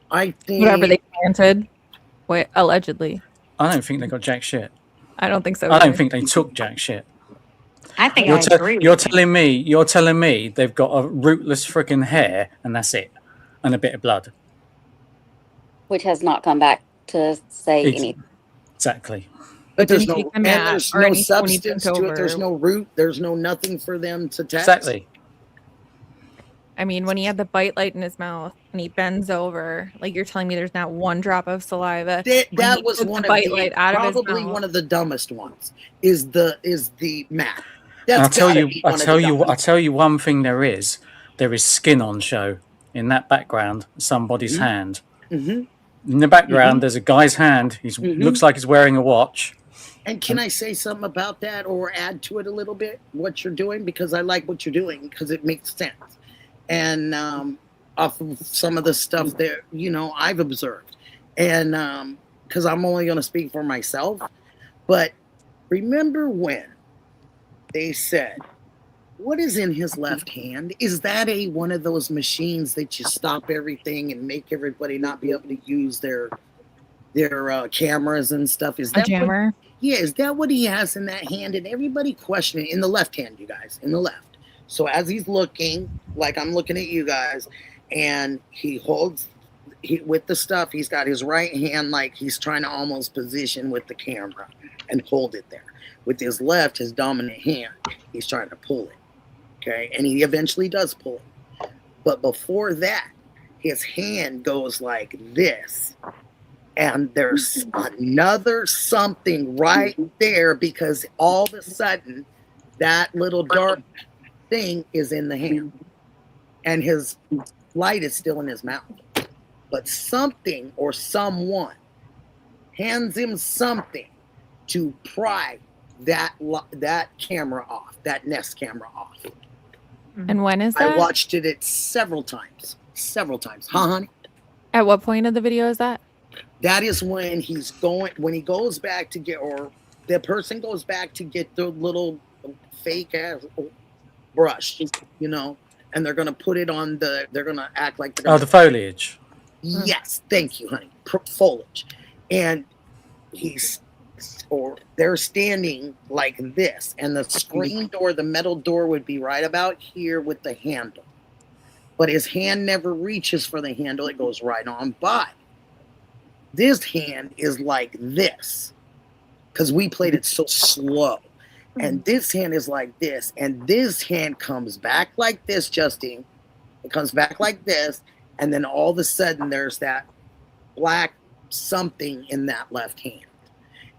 I think Whatever they planted, allegedly. I don't think they got jack shit. I don't think so. I don't either. think they took jack shit. I think You're, I agree. you're telling me they've got a rootless freaking hair and that's it, and a bit of blood. Which has not come back to say Ex- anything. Exactly. But there's Didn't no, take the and map there's or no anything when he substance took to it. over. There's no root. There's no nothing for them to test. Exactly. I mean, when he had the bite light in his mouth and he bends over, like you're telling me there's not one drop of saliva. That When he was took one the of bite the light out of his probably mouth. one of the dumbest ones. Is the map. And That's gotta be one of the I dumbest. tell you one thing. There is skin on show in that background. Somebody's hand. Mm-hmm. In the background, there's a guy's hand. He looks like he's wearing a watch. And can I say something about that or add to it a little bit? What you're doing, because I like what you're doing because it makes sense. And off of some of the stuff that I've observed, and because I'm only going to speak for myself, but remember when they said, "What is in his left hand?" Is that one of those machines that you stop everything and make everybody not be able to use their cameras and stuff? Is A that jammer. is that what he has in that hand? And everybody questioning in the left hand, you guys, in the left. So as he's looking, like I'm looking at you guys, and he holds with the stuff, he's got his right hand like he's trying to almost position with the camera and hold it there. With his left, his dominant hand, he's trying to pull it. Okay, and he eventually does pull it. But before that, his hand goes like this. And there's another something right there, because all of a sudden that little dark thing is in the hand and his light is still in his mouth. But something or someone hands him something to pry that camera off, that Nest camera off. And when is that? I watched it several times. Huh, honey? At what point of the video is that? That is when he goes back to get, or the person goes back to get the little fake ass brush, and they're going to put it on they're going to act like they're The foliage. Yes, thank you, honey. Foliage. And they're standing like this, and the screen door, the metal door would be right about here with the handle. But his hand never reaches for the handle. It goes right on by. This hand is like this, because we played it so slow. And this hand is like this, and this hand comes back like this, Justine. It comes back like this, and then all of a sudden there's that black something in that left hand.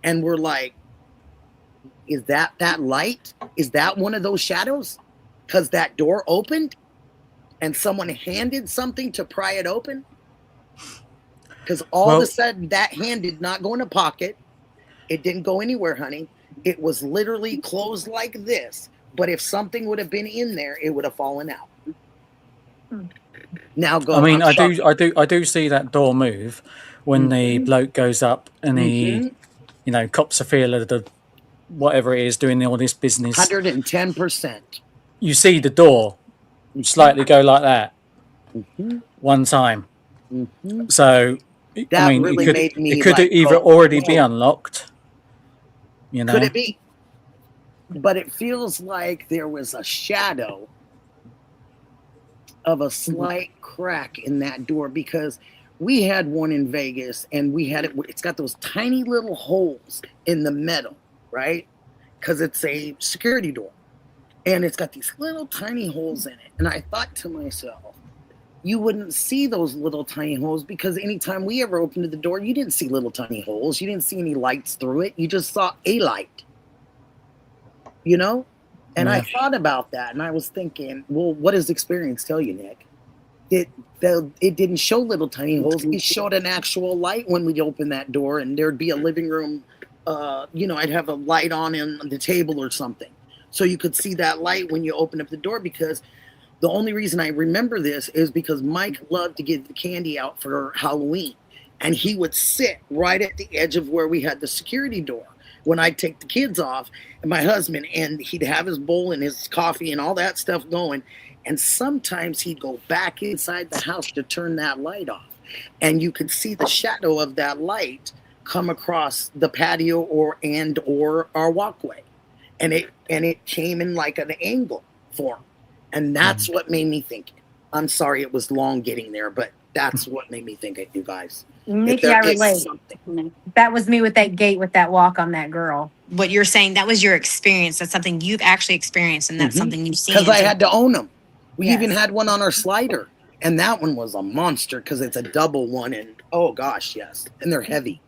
And we're like, is that light? Is that one of those shadows? Because that door opened and someone handed something to pry it open? Because all of a sudden that hand did not go in a pocket. It didn't go anywhere, honey. It was literally closed like this. But if something would have been in there, it would have fallen out. Now go. I mean, I do see that door move when the bloke goes up and he, you know, cops a feel of the whatever it is doing all this business. 110%. You see the door slightly go like that one time. So That I mean, really made me it could like, either already be unlocked. You know, could it be? But it feels like there was a shadow of a slight crack in that door, because we had one in Vegas and we had it's got those tiny little holes in the metal, right? Because it's a security door and it's got these little tiny holes in it. And I thought to myself, you wouldn't see those little tiny holes, because anytime we ever opened the door, you didn't see little tiny holes. You didn't see any lights through it. You just saw a light, you know? And I thought about that, and I was thinking, well, what does experience tell you, Nick? It didn't show little tiny holes. It showed an actual light when we opened that door, and there'd be a living room, you know, I'd have a light on the table or something. So you could see that light when you open up the door, because the only reason I remember this is because Mike loved to give the candy out for Halloween, and he would sit right at the edge of where we had the security door when I'd take the kids off and my husband, and he'd have his bowl and his coffee and all that stuff going. And sometimes he'd go back inside the house to turn that light off. And you could see the shadow of that light come across the patio or our walkway. And it came in like an angle for him. And that's what made me think. I'm sorry it was long getting there, but that's what made me think it, you guys. Nikki, I relate. That was me with that gate, with that walk on that girl. What you're saying, that was your experience. That's something you've actually experienced, and that's something you've seen. Because I had to own them. We even had one on our slider, and that one was a monster because it's a double one, and oh gosh, yes, and they're heavy.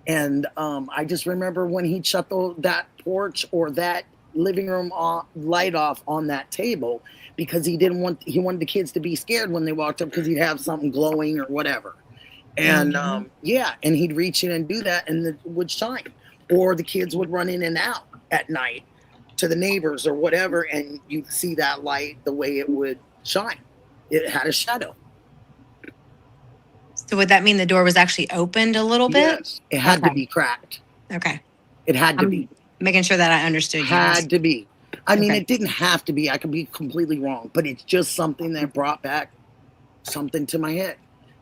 And I just remember when he'd shut that porch or that living room light off on that table, because he wanted the kids to be scared when they walked up, because he'd have something glowing or whatever. And and he'd reach in and do that, and it would shine. Or the kids would run in and out at night to the neighbors or whatever, and you'd see that light the way it would shine. It had a shadow. So would that mean the door was actually opened a little bit? Yes, it had to be cracked. Okay. It had to be. Making sure that I understood. Had to be. I mean, it didn't have to be. I could be completely wrong, but it's just something that brought back something to my head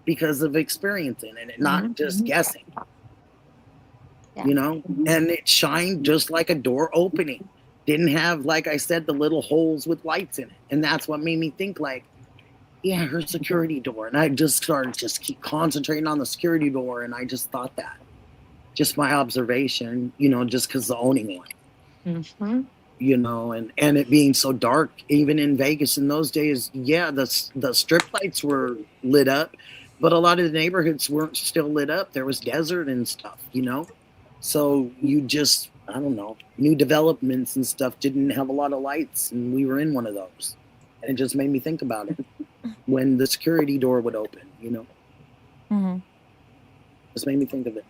because of experiencing it, and not just guessing. You know, and it shined just like a door opening. Didn't have, like I said, the little holes with lights in it. And that's what made me think, like, yeah, her security door. And I just started keep concentrating on the security door. And I just thought that. Just my observation, you know, just because of owning one. You know, and it being so dark, even in Vegas in those days, the strip lights were lit up, but a lot of the neighborhoods weren't still lit up. There was desert and stuff, you know. So you just, I don't know, new developments and stuff didn't have a lot of lights, and we were in one of those. And it just made me think about it when the security door would open, you know. Just made me think of it.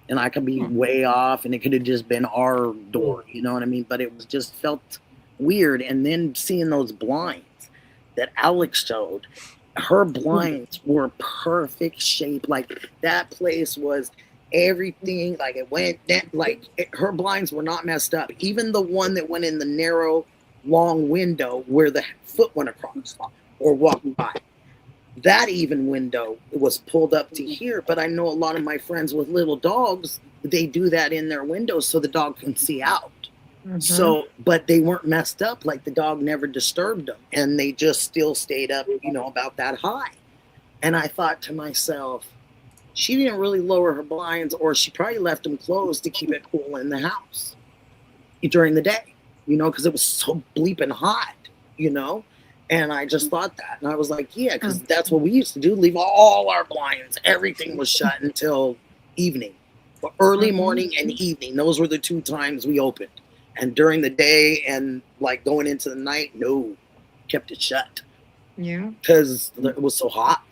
And I could be way off, and it could have just been our door, you know what I mean? But it was just felt weird. And then seeing those blinds that Alex showed, her blinds were perfect shape. Like, that place was everything, like it went her blinds were not messed up. Even the one that went in the narrow long window where the foot went across or walked by, that even window was pulled up to here. But I know a lot of my friends with little dogs, they do that in their windows so the dog can see out. So, but they weren't messed up. Like, the dog never disturbed them, and they just still stayed up, you know, about that high. And I thought to myself, she didn't really lower her blinds, or she probably left them closed to keep it cool in the house during the day, you know, because it was so bleeping hot, you know. And I just thought that. And I was like, yeah, because that's what we used to do, leave all our blinds. Everything was shut until evening. But early morning and evening, those were the two times we opened. And during the day and, like, going into the night, no, kept it shut. Yeah. Because it was so hot.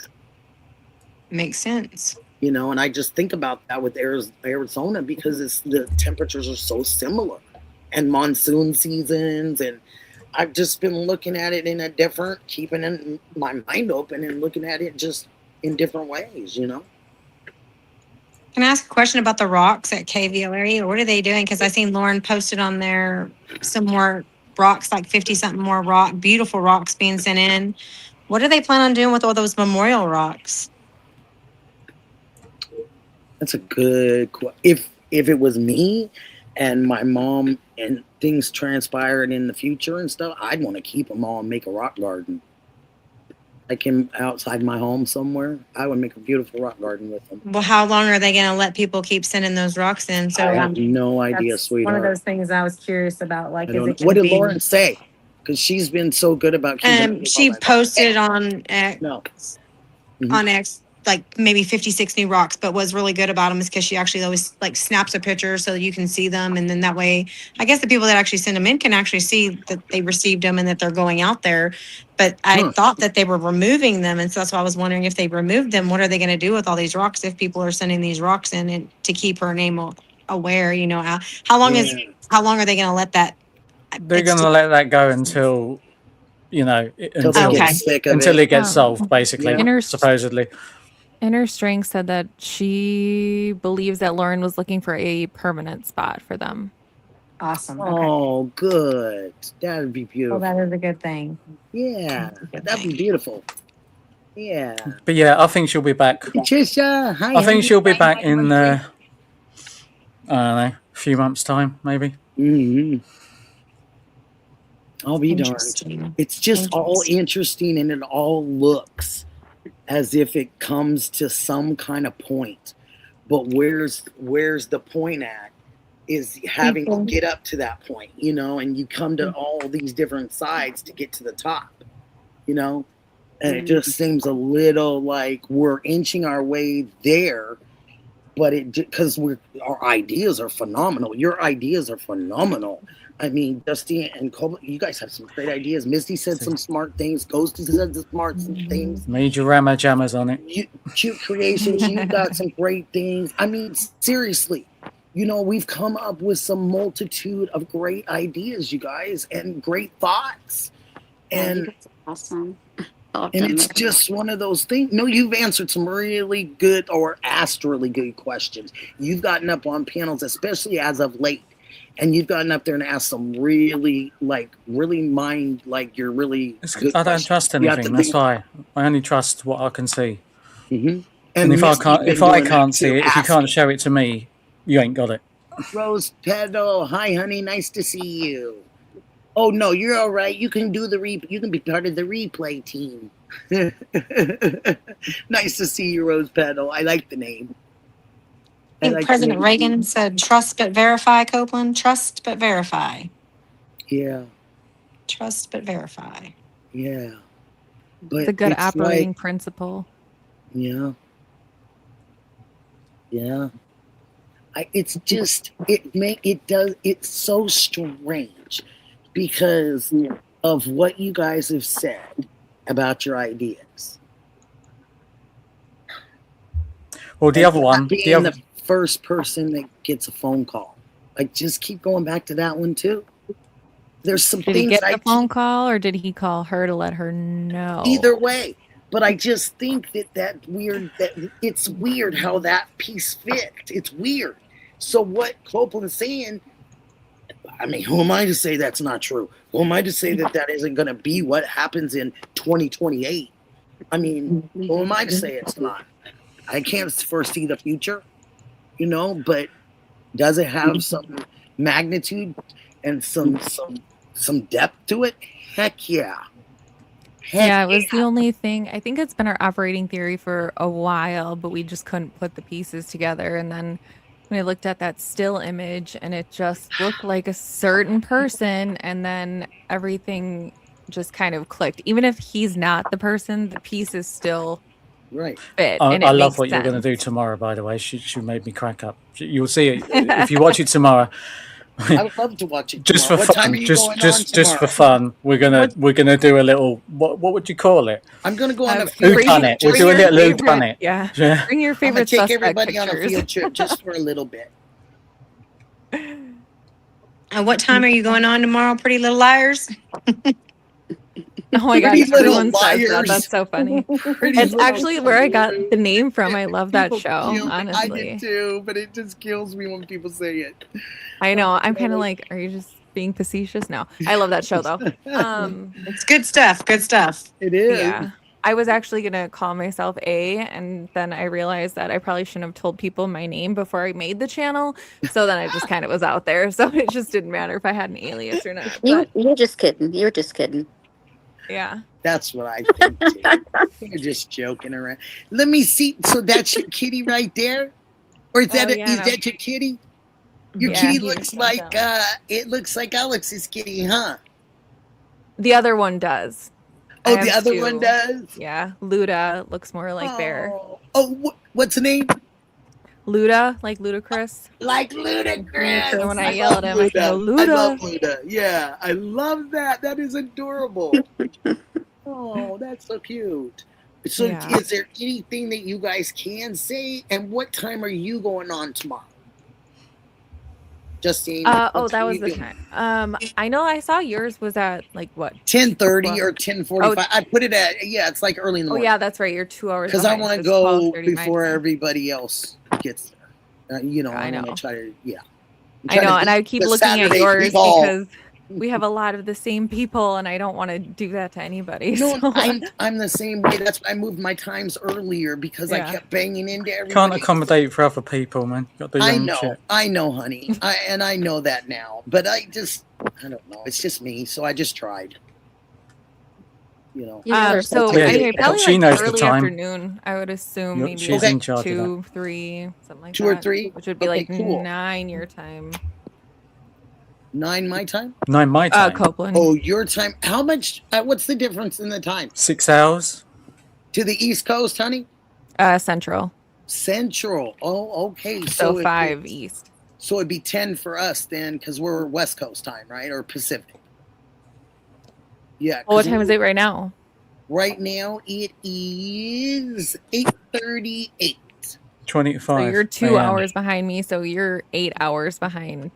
Makes sense. You know, and I just think about that with Arizona, because the temperatures are so similar, and monsoon seasons, and I've just been looking at it in a different, keeping my mind open and looking at it just in different ways, you know? Can I ask a question about the rocks at KVO area? What are they doing? Because I seen Lauren posted on there some more rocks, like 50 something more beautiful rocks being sent in. What do they plan on doing with all those memorial rocks? That's a good question. If it was me and my mom and things transpired in the future and stuff, I'd want to keep them all and make a rock garden. Like outside my home somewhere, I would make a beautiful rock garden with them. Well, how long are they going to let people keep sending those rocks in? So I have no idea, sweetheart. One of those things I was curious about. Like, what did Lauren say? Because she's been so good about keeping. She posted on X. No. On X, like maybe 56 new rocks, but what's really good about them is because she actually always like snaps a picture so that you can see them, and then that way I guess the people that actually send them in can actually see that they received them and that they're going out there. But I thought that they were removing them, and so that's why I was wondering if they removed them, what are they going to do with all these rocks if people are sending these rocks in and to keep her name aware? You know, how long are they going to let that? They're going to let that go until, you know, until it gets solved, basically, supposedly. Inner Strength said that she believes that Lauren was looking for a permanent spot for them. Awesome. Oh, good. That would be beautiful. Well, that is a good thing. Yeah, that'd be beautiful. Yeah. But yeah, I think she'll be back. Patricia, hi. I think she'll be back in, I don't know, a few months' time, maybe. Mm-hmm. I'll be darned. It's just all interesting, and it all looks as if it comes to some kind of point. But where's the point at? Is having to get up to that point, you know, and you come to all these different sides to get to the top, you know, and it just seems a little like we're inching our way there, but because our ideas are phenomenal. Your ideas are phenomenal. I mean, Dusty and Cole, you guys have some great ideas. Misty said some smart things. Ghost said some smart things. Major Rama Jammers on it. Cute Creations, you got some great things. I mean, seriously, you know, we've come up with some multitude of great ideas, you guys, and great thoughts. And awesome. And it's just one of those things. No, you've answered some really good or asked really good questions. You've gotten up on panels, especially as of late. And you've gotten up there and asked some really mind, like you're really. I don't trust anything. That's why I only trust what I can see. Mm-hmm. And if I can't see it, if you can't show it to me, you ain't got it. Rose Petal, hi honey, nice to see you. Oh no, you're all right. You can do you can be part of the replay team. Nice to see you, Rose Petal. I like the name. I think President Reagan said, "Trust but verify." Copeland, trust but verify. Yeah. Trust but verify. Yeah. But it's a good operating principle. Yeah. Yeah. It's just it's so strange because of what you guys have said about your ideas. Well, the other one, the first person that gets a phone call, like just keep going back to that one too. There's some things. Did he get the phone call, or did he call her to let her know? Either way. But I just think that it's weird how that piece fit. It's weird. So what Copeland's saying, I mean, who am I to say that's not true? Who am I to say that isn't going to be what happens in 2028? I mean, who am I to say it's not? I can't foresee the future, you know, but does it have some magnitude and some depth to it? Heck yeah. It was the only thing. I think it's been our operating theory for a while, but we just couldn't put the pieces together. And then when I looked at that still image and it just looked like a certain person, and then everything just kind of clicked. Even if he's not the person, the pieces still fit. I love what you're going to do tomorrow, by the way. She made me crack up. You'll see it if you watch it tomorroor. I would love to watch it just for fun. Just for fun. We're gonna do a little. What would you call it? I'm gonna go on a field trip. We'll do a little whodunit. Yeah. Bring your favorite. I'm gonna take everybody on a field trip just for a little bit. What time are you going on tomorrow, Pretty Little Liars? Oh my Pretty gosh, Little everyone says that. Liars. That's so funny. Pretty It's Little actually where I got Liars. the name from. I love that People show, kill me. I honestly. did too, but it just kills me when people say it. I know. I'm kind of like, are you just being facetious? No, I love that show though. It's good stuff. Good stuff. It is. Yeah. I was actually gonna call myself A, and then I realized that I probably shouldn't have told people my name before I made the channel. So then I just kind of was out there. So it just didn't matter if I had an alias or not. But You're just kidding. You're just kidding. yeah. That's what I think too. You're just joking around. Let me see. So that's your kitty right there? Or is that yeah, is no. that your kitty? Your Yeah, kitty he looks just like went down. it looks like Alex's kitty, huh? The other one does. I Oh, have the other two. one does? Yeah. Luda looks more like Bear. Oh, what's the name? Luda, like Ludacris. Like Ludacris. And when I love yell at him, I go, Luda. I love Luda. Luda. Yeah, I love that. That is adorable. Oh, that's so cute. So Yeah. is there anything that you guys can say? And what time are you going on tomorrow? Justine? Oh, that was the time. I know I saw yours was at like what? 10:30 or 10:45. Oh. I put it at, it's like early in the Oh morning. yeah, that's right. You're 2 hours. Because I behind, want to so it's go 12:30 my before time. everybody else gets there. I I'm know. going to try to, I'm I trying know, to and beat I keep the looking Saturday at yours ball. because we have a lot of the same people, and I don't want to do that to anybody. No, So. I'm the same way. That's why I moved my times earlier because I Yeah. kept banging into everybody. Can't accommodate for other people, man. Got to do your own shit. I know, honey. I know that now. But I don't know. It's just me. So I just tried. You guys are So Yeah, anyway, probably she like knows the early time. afternoon. I would assume maybe She's like in charge of 2, 3, something like 2 that. or 3? Which would be Okay, like cool. 9 your time. 9 my time? 9 my time. Copeland. Oh, your time. How much? What's the difference in the time? 6 hours. To the East Coast, honey? Central. Central. Oh, okay. So it'd 5 be- east. So it'd be 10 for us then, because we're West Coast time, right? Or Pacific. Yeah. Well, what 'cause time is it right now? Right now it is 8:38. 25. So you're 2 AM. hours behind me, so you're 8 hours behind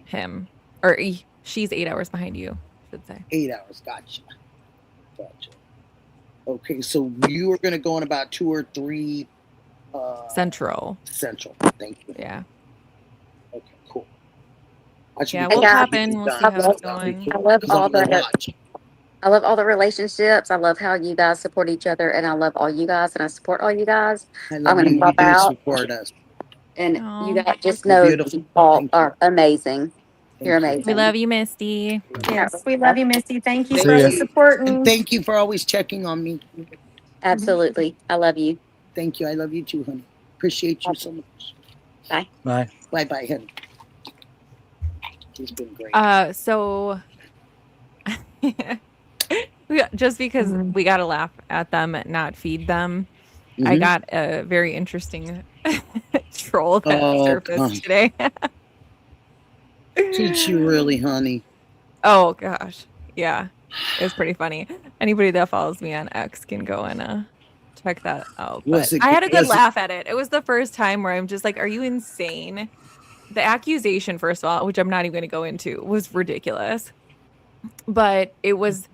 him. Or she's 8 hours behind you, I should say. 8 hours. Gotcha. Okay, so you are going to go in about 2 or 3 Central. Central. Thank you. Yeah. Okay, cool. Yeah, we'll pop in. We'll see how it's going. I love all the relationships. I love how you guys support each other, and I love all you guys, and I support all you guys. I love I'm gonna you. pop You do out. support us. And Aw. you guys just You're know beautiful. you all Thank you. are amazing. You're Thank you. amazing. We love you, Misty. Yes, we love you, Misty. Thank you Thank for you. always supporting. And thank you for always checking on me. Absolutely. I love you. Thank you. I love you too, honey. Appreciate you so much. Bye. Bye. Bye, honey. She's been great. So just because we got to laugh at them and not feed them, I Mhm. got a very interesting troll that Oh, surfaced come. today. Did you really, honey? Oh gosh, yeah, it was pretty funny. Anybody that follows me on X can go and check that out. Was But it- I had a good was it- laugh at it. It was the first time where I'm just like, "Are you insane?" The accusation, first of all, which I'm not even going to go into, was ridiculous. But it was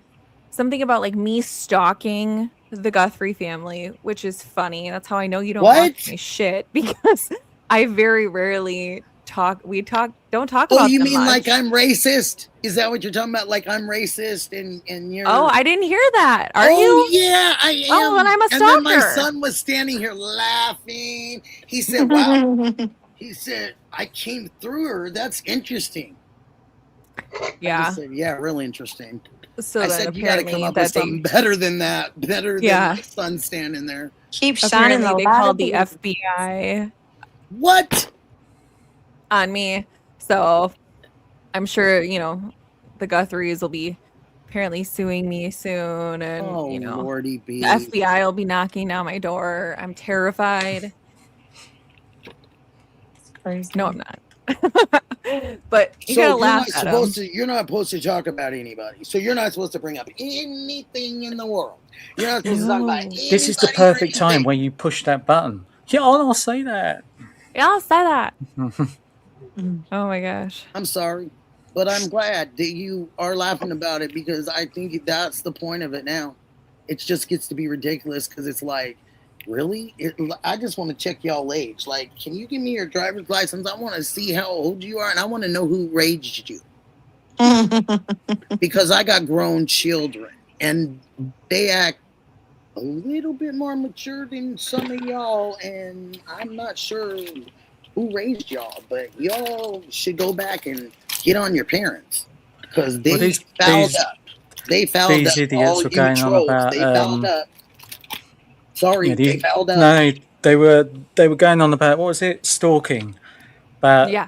something about like me stalking the Guthrie family, which is funny. That's how I know you don't What? watch my shit, because I very rarely don't talk Oh, about you them mean much. like I'm racist? Is that what you're talking about? Like I'm racist and you're... Oh, I didn't hear that. Are oh, you? yeah, I am. Oh, then I'm a And then my stalker. son was standing here laughing. He said, wow. He said, I came through her. That's interesting. I Yeah. just said, yeah, really interesting. So I then said, you got to apparently come up with that they something better than that. Better Yeah. than my son standing there. Keep shining apparently the they light called of the the FBI What? on me. So I'm sure, the Guthries will be apparently suing me soon, and Oh, Lordy B. the FBI will be knocking down my door. I'm terrified. No, I'm not. But you So gotta you're laugh not at supposed them. to. You're not supposed to talk about anybody. So you're not supposed to bring up anything in the world. You're not supposed to talk about anybody. This is the or perfect time anything. where you push that button. Yeah, I'll say that. Yeah, I'll say that. Oh my gosh. I'm sorry. But I'm glad that you are laughing about it, because I think that's the point of it now. It just gets to be ridiculous, because it's like, really? I just want to check y'all age. Like, can you give me your driver's license? I want to see how old you are, and I want to know who raised you. Because I got grown children, and they act a little bit more mature than some of y'all, and I'm not sure who raised y'all, but y'all should go back and get on your parents, because they fouled up. They fouled up. These idiots all were you going trolls. on about. They fouled up. Sorry, Yeah, they fouled up. No, they were going on about, what was it? Stalking. Yeah.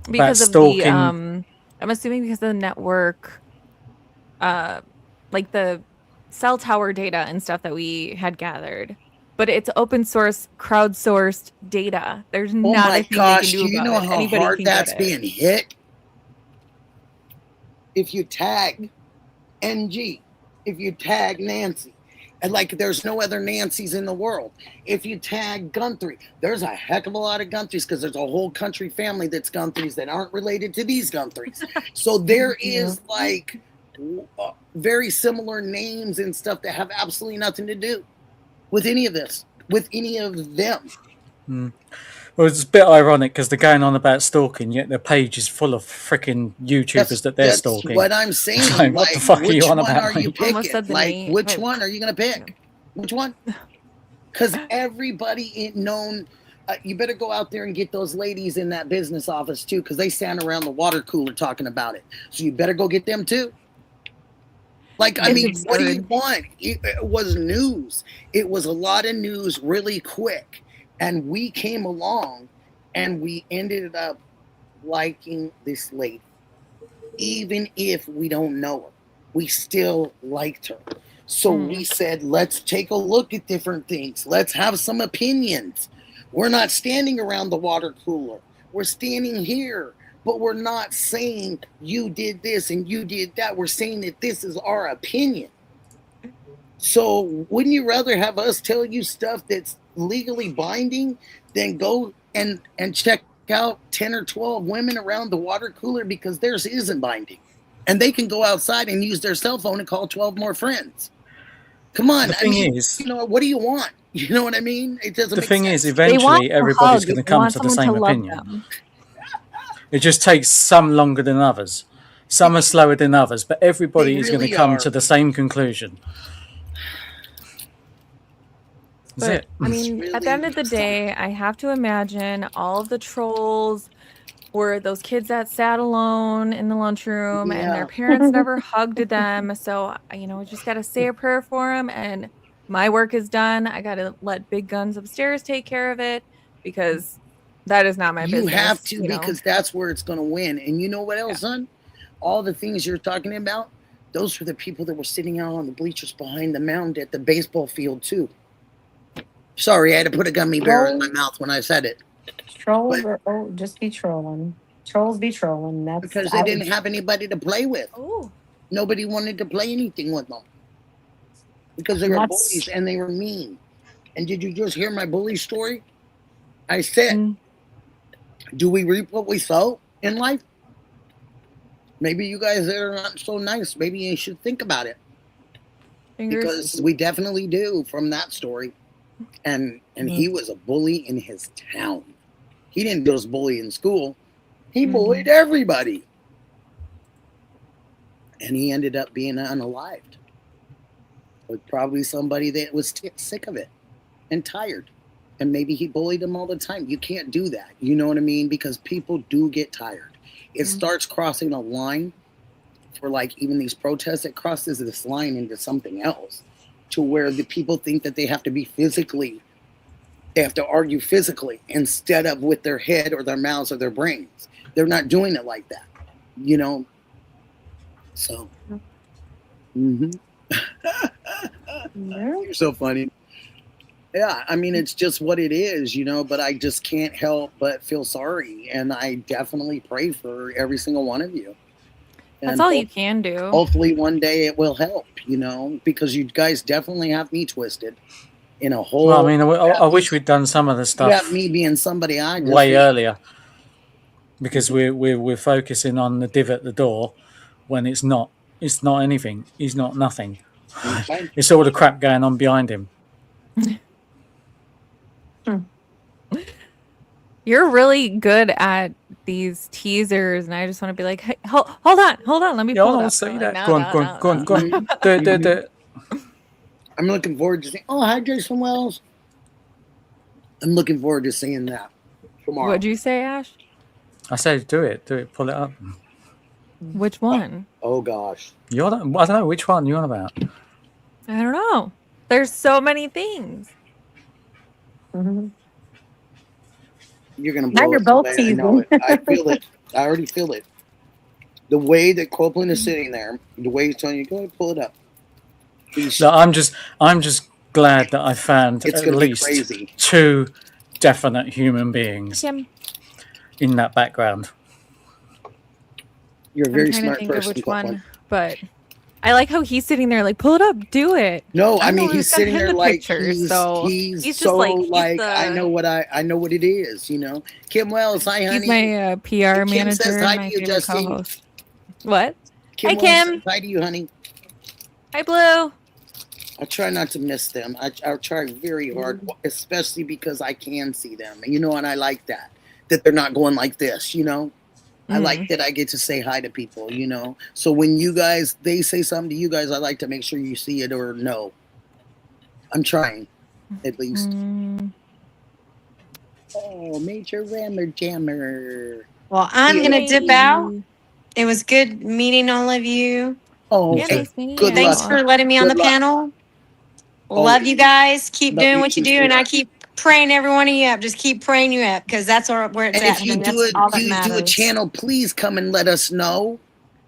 Because of stalking. the I'm assuming because of the network, like the cell tower data and stuff that we had gathered. But it's open source, crowdsourced data. There's not a thing they can do about it. Do you know how Anybody hard can that's get it. being hit? If you tag NG, if you tag Nancy, and like there's no other Nancys in the world. If you tag Gunthrey, there's a heck of a lot of Gunthreys, because there's a whole country family that's Gunthreys that aren't related to these Gunthreys. So there is like very similar names and stuff that have absolutely nothing to do with any of this, with any of them. Well, it's a bit ironic because they're going on about stalking, yet their page is full of freaking YouTubers that they're stalking. That's what I'm saying. So what the fuck are you on about? Which one are you picking? Like, which one are you going to pick? Which one? Because everybody known, you better go out there and get those ladies in that business office too, because they stand around the water cooler talking about it. So you better go get them too. Like, I mean, what do you want? It was news. It was a lot of news really quick. And we came along and we ended up liking this lady. Even if we don't know her, we still liked her. So we said, let's take a look at different things. Let's have some opinions. We're not standing around the water cooler. We're standing here, but we're not saying you did this and you did that. We're saying that this is our opinion. So wouldn't you rather have us tell you stuff that's legally binding than go and check out 10 or 12 women around the water cooler, because theirs isn't binding, and they can go outside and use their cell phone and call 12 more friends? Come on. The thing is, you know, what do you want? You know what I mean? It doesn't the make thing sense. is, eventually everybody's going to come to the same opinion. It just takes some longer than others. Some are slower than others, but everybody is going to come to the same conclusion. But, I mean, at the end of the day, I have to imagine all of the trolls were those kids that sat alone in the lunchroom and their parents never hugged them. So, you know, just got to say a prayer for them, and my work is done. I got to let Big Guns upstairs take care of it, because that is not my business. You have to, because that's where it's going to win. And you know what else, son? All the things you're talking about, those were the people that were sitting out on the bleachers behind the mound at the baseball field, too. Sorry, I had to put a gummy bear in my mouth when I said it. Trolls just be trolling. Trolls be trolling. That's because they didn't have anybody to play with. Oh. Nobody wanted to play anything with them because they were bullies and they were mean. And did you just hear my bully story? I said, do we reap what we sow in life? Maybe you guys are not so nice. Maybe you should think about it. Because we definitely do from that story. And he was a bully in his town. He didn't just bully in school. He bullied everybody. And he ended up being unalived. With probably somebody that was sick of it and tired. And maybe he bullied them all the time. You can't do that. You know what I mean? Because people do get tired. It starts crossing a line for like even these protests. It crosses this line into something else to where the people think that they have to be physically, they have to argue physically instead of with their head or their mouths or their brains. They're not doing it like that, you know? So, you're so funny. Yeah, I mean, it's just what it is, you know, but I just can't help but feel sorry. And I definitely pray for every single one of you. That's all you can do. Hopefully one day it will help, you know, because you guys definitely have me twisted in a whole... Well, I mean, I wish we'd done some of the stuff. You got me being somebody I just... way earlier. because we're focusing on the div at the door when it's not anything. He's not nothing. Okay. It's all the crap going on behind him. You're really good at these teasers, and I just want to be like, hey, hold on, let me pull it up. Say I'm that. like, Go on. Do it. I'm looking forward to seeing. Oh, hi, Jason Wells. I'm looking forward to seeing that tomorrow. What'd you say, Ash? I said, do it. Pull it up. Which one? Oh gosh. I don't know which one you're on about. I don't know. There's so many things. Mm-hmm. You're gonna Now blow you're us both away. I know teasing. it. I feel it. I already feel it. The way that Copeland is sitting there, the way he's telling you, go ahead, pull it up. So I'm just glad that I found It's at gonna be least crazy. 2 definite human beings Kim, in that background. You're a I'm very trying to smart think of person, which Copeland. one, but I like how he's sitting there like, pull it up, do it. No, I I'm the mean one who he's sent sitting him there the like pictures, he's so he's he's so just like, he's like the- I know what it is, you know. Kim Wells, hi honey. He's my PR Kim manager says and hi my to you, favorite Justine. co-host. What? Hi, Wells Kim. says hi to you, honey. Hi, Blue. I try not to miss them. I try very hard, especially because I can see them. And you know, and I like that they're not going like this, you know. I like that I get to say hi to people, you know. So when they say something to you guys, I like to make sure you see it or no. I'm trying, at least. Oh, Major Rammer Jammer. Well, I'm going to dip out. It was good meeting all of you. Oh, Yeah, nice meeting good you. Thanks luck. for letting me on Good the luck. panel. Oh, Love you guys. Keep love doing you what you too, do, and I sweetheart. keep praying every one of you up. Just keep praying you up, because that's where it's And at. if you and do that's all that do a matters. channel, please come and let us know.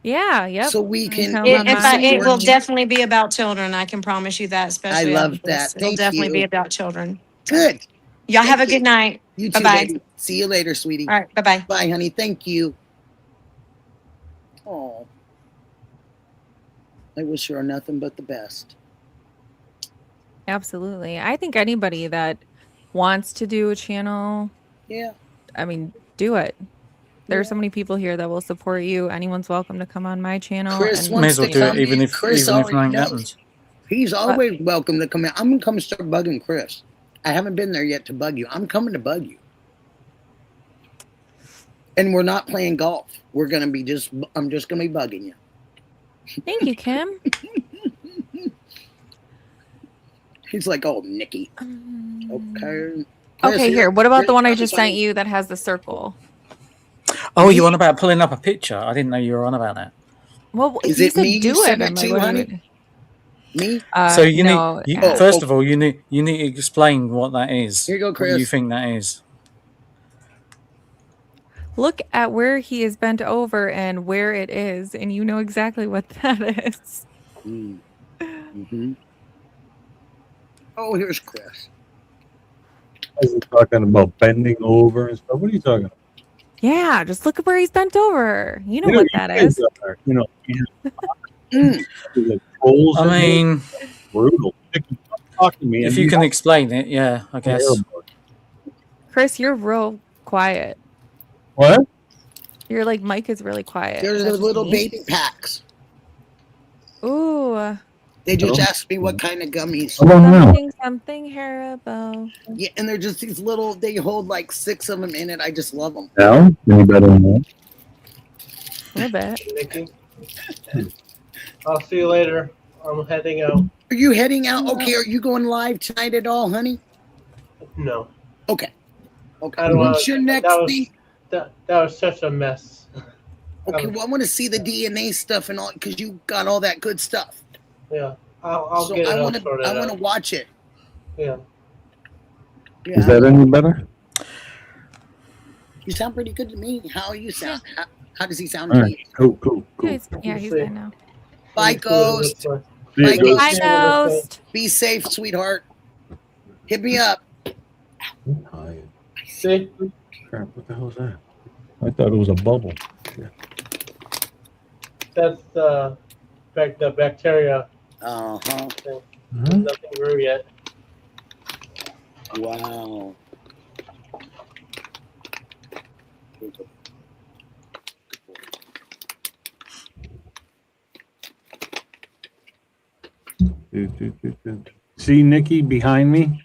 Yeah, yep. So we can. Come we on can mine. It will support you. definitely be about children. I can promise you that, especially I love after this. that. It'll Thank definitely you. be about children. Good. Y'all have a Thank you. good night. You too, Bye-bye. baby. See you later, sweetie. All right, bye-bye. Bye, honey. Thank you. Oh, I wish her nothing but the best. Absolutely. I think anybody that wants to do a channel, Yeah. I mean, do it. There are so many people here that will support you. Anyone's welcome to come on my channel. Chris and May as well do it, even if Chris nothing already knows. happens. He's always welcome to come in. I'm gonna come start bugging Chris. I haven't been there yet to bug you. I'm coming to bug you. And we're not playing golf. We're gonna be I'm just gonna be bugging you. Thank you, Kim. He's like, oh, Nikki. Okay. Okay, here. What about the one I just sent you that has the circle? Oh, you on about pulling up a picture? I didn't know you were on about that. Well, Is he it said me do you it. sent it I'm like, to, what do honey? Me? So you no, need Ash. first of all you need to explain what that is. Here you go, What Chris. you think that is? Look at where he is bent over and where it is, and you know exactly what that is. Mm-hmm. Oh, here's Chris. Are you talking about bending over and stuff? What are you talking about? Yeah, just look at where he's bent over. You know what that is. You know, the trolls. I mean, brutal. Talk to me. If you can explain it, yeah, I guess. Chris, you're real quiet. What? Your mic is really quiet. There's That's those little me. baby packs. Ooh. They just asked me what kind of gummies. Something Haribo. Yeah, and they're just these little. They hold like 6 of them in it. I just love them. Now, any better than that? A little bit. Nikki. I'll see you later. I'm heading out. Are you heading out? Okay. Are you going live tonight at all, honey? No. Okay. Okay. I don't What's your next thing? That was such a mess. Okay. Well, I want to see the DNA stuff and all because you got all that good stuff. Yeah. I'll So get it I all want to. sorted I want to out. watch it. Yeah. Yeah. Is that any better? You sound pretty good to me. How you sound? How does he sound All to right. you? Cool. Yeah, he's good now. Bye, Ghost. Bye, Ghost. Bye, Ghost. Be safe, sweetheart. Hit me up. See? Crap, what the hell is that? I thought it was a bubble. Yeah. That's the bacteria. Uh-huh. Nothing grew yet. Wow. See Nikki behind me?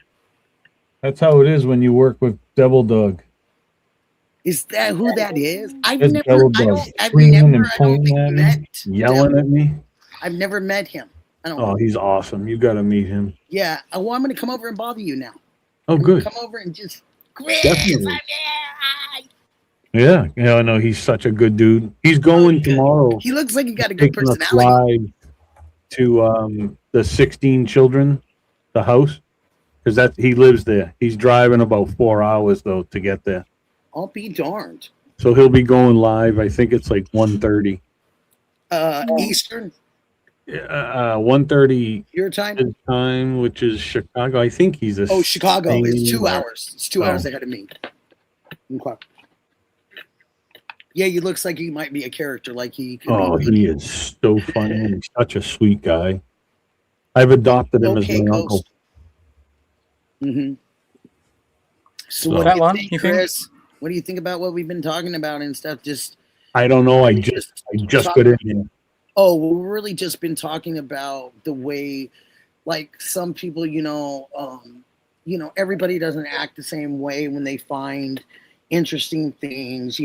That's how it is when you work with Devil Dog. Is that who that is? I've It's never, Devil I Dog don't, I've screaming never, and I don't pointing think at me, met yelling Devil. at me. I've never met him. I don't Oh, know. he's awesome. You got to meet him. Yeah. Well, I'm going to come over and bother you now. Oh, I'm good. Come over and just, Chris, Definitely. I'm Yeah. Yeah, I know. He's such a good dude. He's going tomorrow. He looks like he got a good Taking us personality. live to the 16 children, the house, because he lives there. He's driving about 4 hours though to get there. I'll be darned. So he'll be going live. I think it's like 1:30. Eastern. 1:30 your time. His time, which is Chicago. I think he's a. Chicago. It's 2 hours. It's 2 hours ahead of me. Okay. Yeah, he looks like he might be a character. Like he. He is so funny. And he's such a sweet guy. I've adopted him as my uncle. Mm-hmm. So What do you think, Chris? What do you think about what we've been talking about and stuff? I don't know. I just got in here. Oh, well, we've really just been talking about the way, like some people, everybody doesn't act the same way when they find interesting things.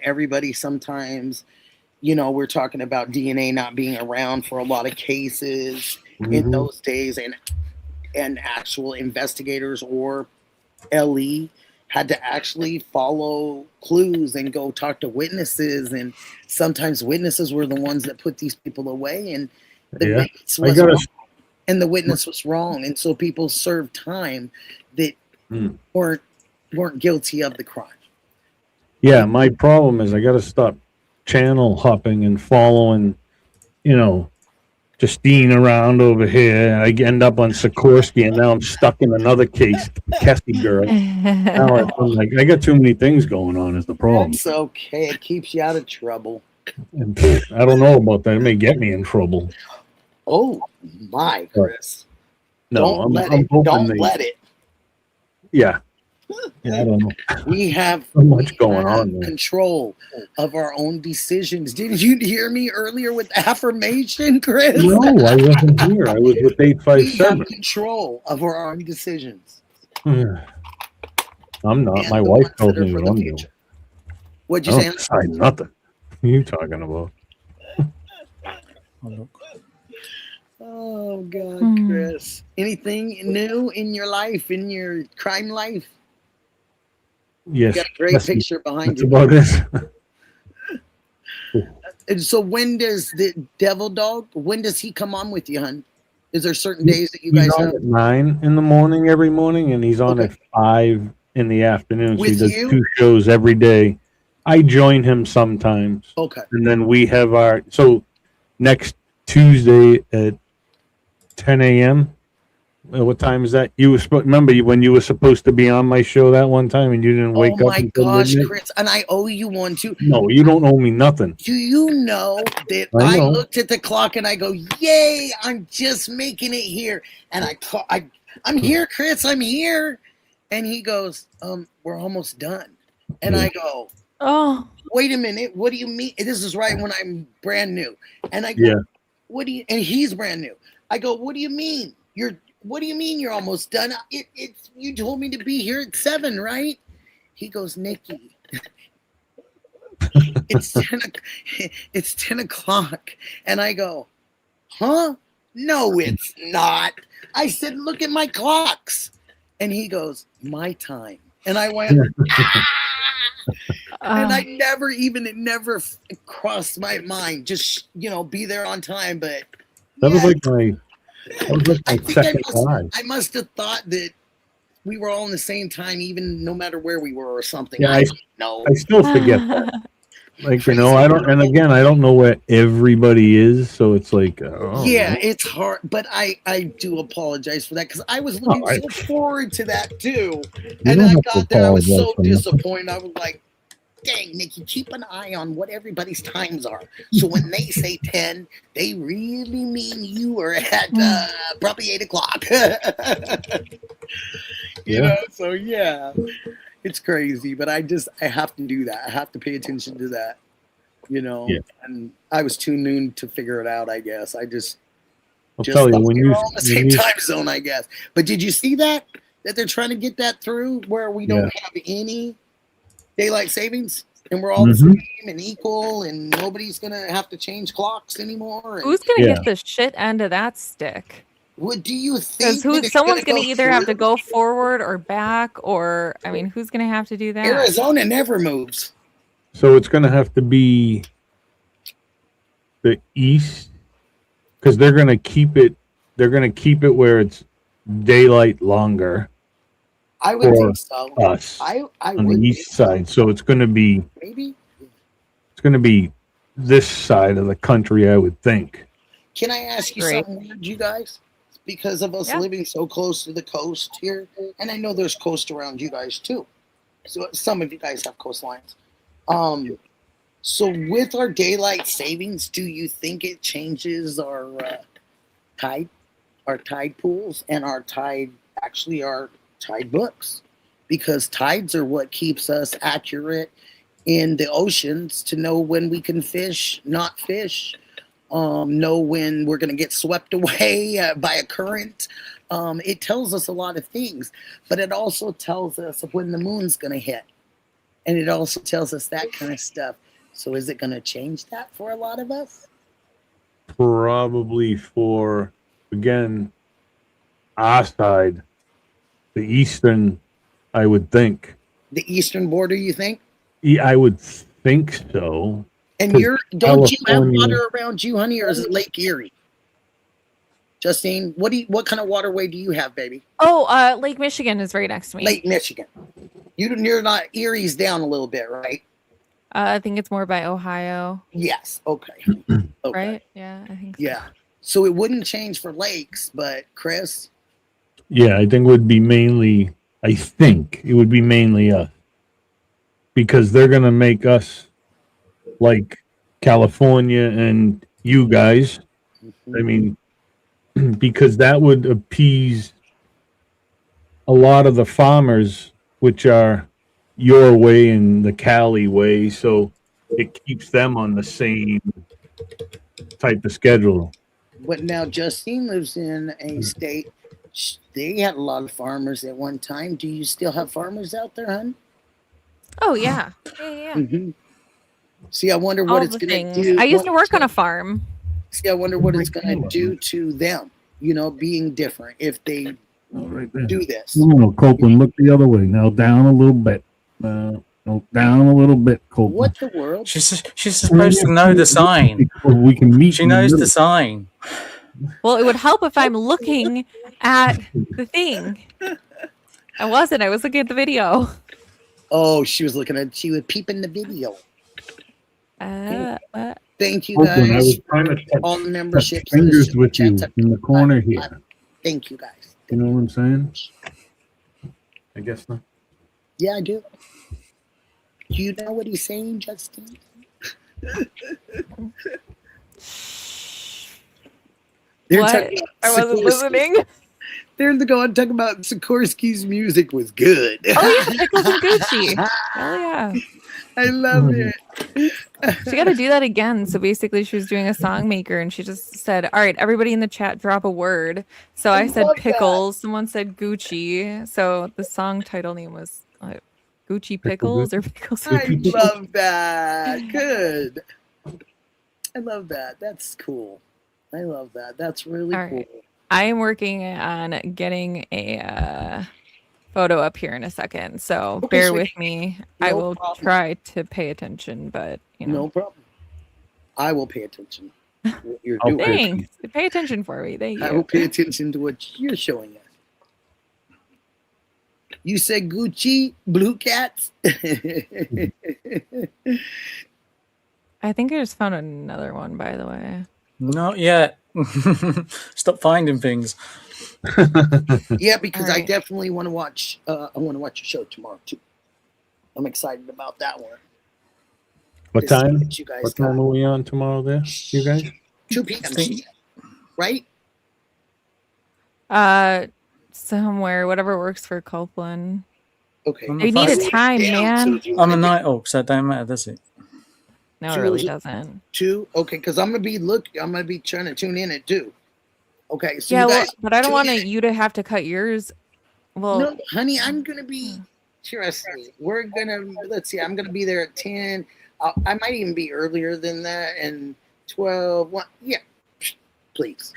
Everybody sometimes, we're talking about DNA not being around for a lot of cases in those days, and actual investigators or LE had to actually follow clues and go talk to witnesses, and sometimes witnesses were the ones that put these people away, and the witness was wrong, and so people served time that weren't guilty of the crime. Yeah, my problem is I got to stop channel hopping and following, Justine around over here. I end up on Sikorsky, and now I'm stuck in another case, the Kessie girl. Now I'm like, I got too many things going on is the problem. It's okay. It keeps you out of trouble. And I don't know about that. It may get me in trouble. Oh, my, Chris. No, Don't let it. Yeah. Yeah, I don't know. We have so much going on. Control of our own decisions. Didn't you hear me earlier with affirmation, Chris? No, I wasn't here. I was with 857. We have control of our own decisions. I'm not. My wife told me what I'm doing. What'd you say? Decide nothing. What are you talking about? Oh, God, Chris. Anything new in your life, in your crime life? Yes. You got a great picture behind you. That's about it. And so when does the Devil Dog, when does he come on with you, hon? Is there certain days that you guys have? At 9 in the morning every morning, and he's on at 5 in the afternoon. So he does 2 shows every day. I join him sometimes. Okay. And then we have next Tuesday at 10 a.m. What time is that? Remember when you were supposed to be on my show that one time and you didn't wake up? Oh my gosh, midnight? Chris, and I owe you one too. No, you don't owe me nothing. Do you know that I looked at the clock and I go, "Yay! I'm just making it here." And I'm here, Chris. I'm here. And he goes, "We're almost done." And I go, "Oh, wait a minute. What do you mean? This is right when I'm brand new." And I go, "What do you?" And he's brand new. I go, "What do you mean? What do you mean you're almost done? You told me to be here at 7, right?" He goes, "Nikki, it's 10 o'clock." And I go, "Huh? No, it's not." I said, "Look at my clocks." And he goes, "My time." And I went, and it never crossed my mind. Just, be there on time. But that was like my second time. I must have thought that we were all in the same time, even no matter where we were or something. Yeah, I don't know. I still forget that. Like, I don't know where everybody is, so it's like, it's hard, but I do apologize for that because I was looking so forward to that too. And then I got there, I was so disappointed. I was like, dang, Nikki, keep an eye on what everybody's times are. So when they say 10, they really mean you are at probably 8 o'clock. So yeah, it's crazy, but I have to do that. I have to pay attention to that, and I was too noon to figure it out, I guess. I'll tell you when we're all in the same time zone, I guess. But did you see that they're trying to get that through where we don't have any daylight savings and we're all the same and equal and nobody's gonna have to change clocks anymore? And, Who's gonna get the shit end of that stick? what do you think? Someone's gonna either have to go forward or back, or I mean, who's gonna have to do that? Arizona never moves. So it's gonna have to be the East, because they're gonna keep it. They're gonna keep it where it's daylight longer. I would think so. Us I on the east side, so it's gonna be maybe. It's gonna be this side of the country, I would think. Can I ask you something weird, you guys? Because of us living so close to the coast here, and I know there's coast around you guys too. So some of you guys have coastlines. So with our daylight savings, do you think it changes our tide pools and our tide books? Because tides are what keeps us accurate in the oceans to know when we can fish, not fish, know when we're going to get swept away by a current. It tells us a lot of things, but it also tells us when the moon's going to hit. And it also tells us that kind of stuff. So is it going to change that for a lot of us? Probably for, again, our side, the eastern, I would think. The eastern border, you think? Yeah, I would think so. And don't you have water around you, honey, or is it Lake Erie? Justine, what kind of waterway do you have, baby? Oh, Lake Michigan is right next to me. Lake Michigan. You're not, Erie's down a little bit, right? I think it's more by Ohio. Yes. Okay. Right? Yeah, I think so. Yeah. So it wouldn't change for lakes, but Chris? Yeah, I think it would be mainly us. Because they're going to make us like California and you guys. I mean, because that would appease a lot of the farmers, which are your way and the Cali way, so it keeps them on the same type of schedule. But now Justine lives in a state, they had a lot of farmers at one time. Do you still have farmers out there, hon? Oh, yeah. Yeah. Mm-hmm. See, I wonder what it's going to do. I used to work on a farm. See, I wonder what it's going to do to them, being different if they do this. No, Copeland, look the other way. Now down a little bit. No, down a little bit, Copeland. What the world? She's supposed to know the sign. We can meet. She knows the sign. Well, it would help if I'm looking at the thing. I wasn't. I was looking at the video. Oh, she was peeping the video. Thank you guys. I was trying to all the memberships. Fingers with you in the corner here. Thank you guys. You know what I'm saying? I guess not. Yeah, I do. Do you know what he's saying, Justin? What? I wasn't listening. They're going talking about Sikorsky's music was good. Oh yeah, Pickles and Gucci. Hell yeah. I love it. She got to do that again. So basically, she was doing a song maker, and she just said, "All right, everybody in the chat, drop a word." So I said pickles. Someone said Gucci. So the song title name was Gucci Pickles or Pickles. I love that. Good. I love that. That's cool. I love that. That's really cool. Right. I am working on getting a photo up here in a second, so bear with me. No I will try to pay attention, but no problem. I will pay attention to what you're doing. Thanks. Pay attention for me. Thank you. I will pay attention to what you're showing us. You said Gucci, Blue Cats. I think I just found another one, by the way. Not yet. Stop finding things. Yeah, because I definitely want to watch. I want to watch your show tomorrow too. I'm excited about that one. What time? What time are we on tomorrow? There, you guys. 2 p.m. Right? Somewhere, whatever works for Copeland. Okay. We need a time, man. I'm a night owl, so it don't matter, does it? No, it really doesn't. 2? Okay, because I'm gonna be trying to tune in at 2. Okay, so Yeah, you well, guys. but I don't want tune in. you to have to cut yours. Well, No, honey, I'm gonna be. Trust me, we're gonna be. Trust me, we're gonna. Let's see, I'm gonna be there at 10. I might even be earlier than that, and 12. Yeah, please.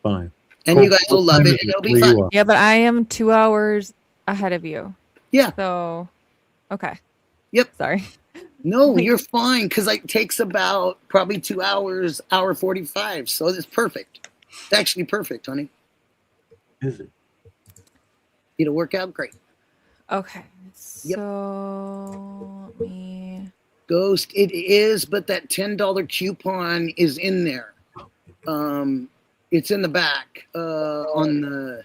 Fine. And Cool. you guys will What love time it, is and it'll be where fun. you are? yeah, but I am 2 hours ahead of you. Yeah. So, okay. Yep. Sorry. No, Like- you're fine because it takes about probably 2 hours, hour 45. So it's perfect. It's actually perfect, honey. Is it? It'll work out great. Okay. Yep. So let me. Ghost, it is, but that $10 coupon is in there. It's in the back on the.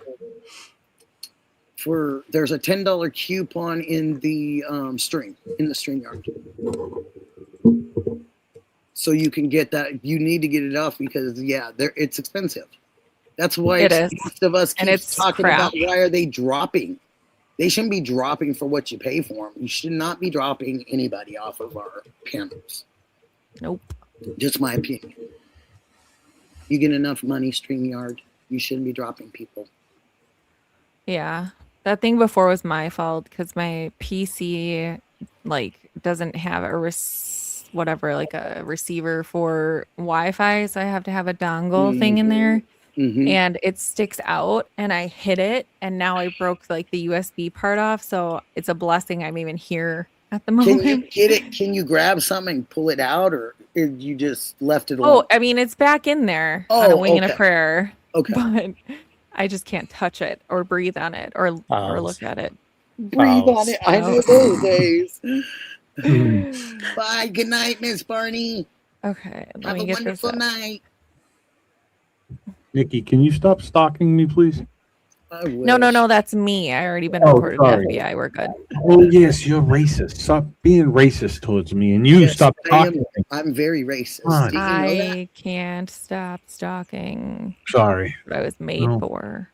There's a $10 coupon in the stream in the StreamYard. So you can get that. You need to get it off because it's expensive. That's why It is. most of us And keep it's talking crap. about why are they dropping. They shouldn't be dropping for what you pay for them. You should not be dropping anybody off of our panels. Nope. Just my opinion. You get enough money, StreamYard. You shouldn't be dropping people. Yeah. That thing before was my fault because my PC doesn't have a receiver for Wi-Fi, so I have to have a dongle thing in there. Mm-hmm. And it sticks out and I hit it and now I broke the USB part off, so it's a blessing I'm even here at the moment. Can you get it? Can you grab something and pull it out, or you just left it Oh, alone? I mean, it's back in there on a wing and a okay. prayer. Okay. But I just can't touch it or breathe on it or look at it. Breathe on it. I know those days. Hmm. Bye. Good night, Miss Barney. Okay. Let Have me a get this wonderful up. night. Nikki, can you stop stalking me, please? No, that's me. I already been Oh, reported sorry. to FBI. We're good. Oh, yes, you're racist. Stop being racist towards me, and you Yes, stop talking to me. I'm very racist. Fine. Do you know that? I can't stop stalking. Sorry. What I was made No. for.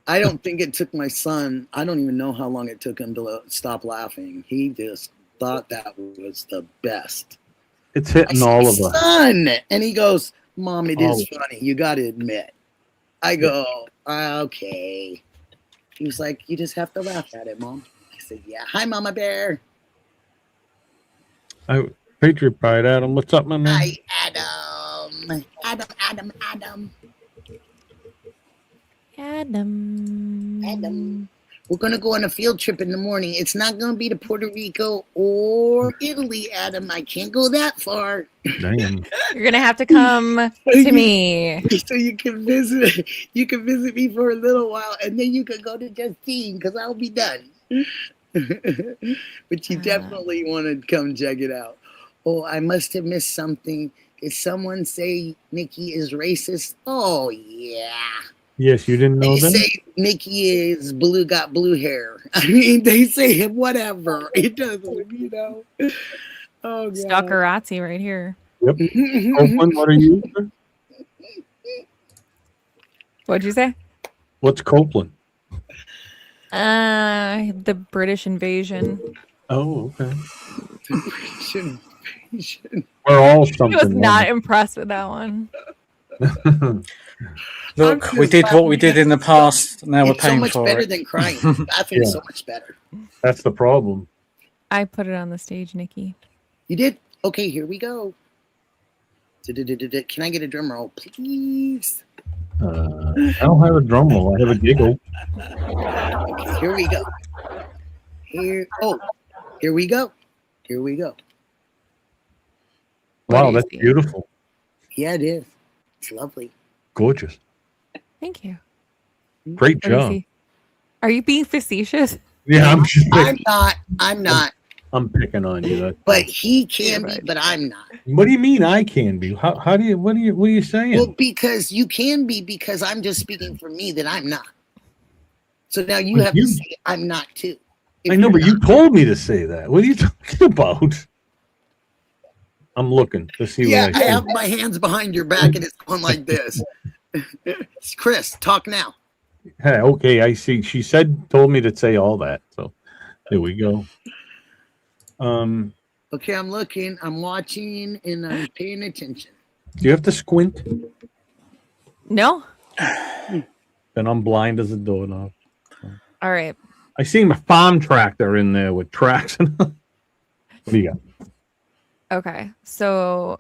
I don't think it took my son. I don't even know how long it took him to stop laughing. He just thought that was the best. It's hitting all of us. Son, and he goes, "Mom, it is Oh. funny. You got to admit." I go, "Okay." He was like, "You just have to laugh at it, Mom." I said, "Yeah." Hi, Mama Bear. Patriot Pride, Adam. What's up, my man? Hi, Adam. Adam. Adam. We're going to go on a field trip in the morning. It's not going to be to Puerto Rico or Italy, Adam. I can't go that far. Damn. You're going to have to come to me. So you can visit. You can visit me for a little while, and then you can go to Justine because I'll be done. But you definitely want to come check it out. Oh, I must have missed something. Did someone say Nikki is racist? Oh, yeah. Yes, you didn't know They that? say Nikki is got blue hair. I mean, they say whatever. It doesn't, Oh, God. Stalkerazzi right here. Yep. Copeland, what are you? What'd you say? What's Copeland? The British invasion. Oh, okay. Shouldn't. We're all I something. was not impressed with that one. Look, we did what we did in the past. Now we're It's so paying much for better it. than crying. Laughing is Yeah. so much better. That's the problem. I put it on the stage, Nikki. You did? Okay, here we go. Can I get a drum roll, please? I don't have a drum roll. I have a giggle. Okay, here we go. Here we go. Here we go. Wow, do you that's see? beautiful. Yeah, it is. It's lovely. Gorgeous. Thank you. Great What do you job. see? Are you being facetious? Yeah, I'm just I'm not. I'm picking on you. But he can You're be, right. but I'm not. What do you mean I can be? What are you saying? Well, because you can be, because I'm just speaking for me that I'm not. So now you But have to say I'm not too. If I know, you're but you not- told me to say that. What are you talking about? I'm looking to see Yeah, what I I have see. my hands behind your back and it's going like this. It's Chris, talk now. Hey, okay, I see. She told me to say all that. So there we go. Okay, I'm looking, I'm watching, and I'm paying attention. Do you have to squint? No. Then I'm blind as a doorknob. All right. I seen a farm tractor in there with tracks. What do you got? Okay. So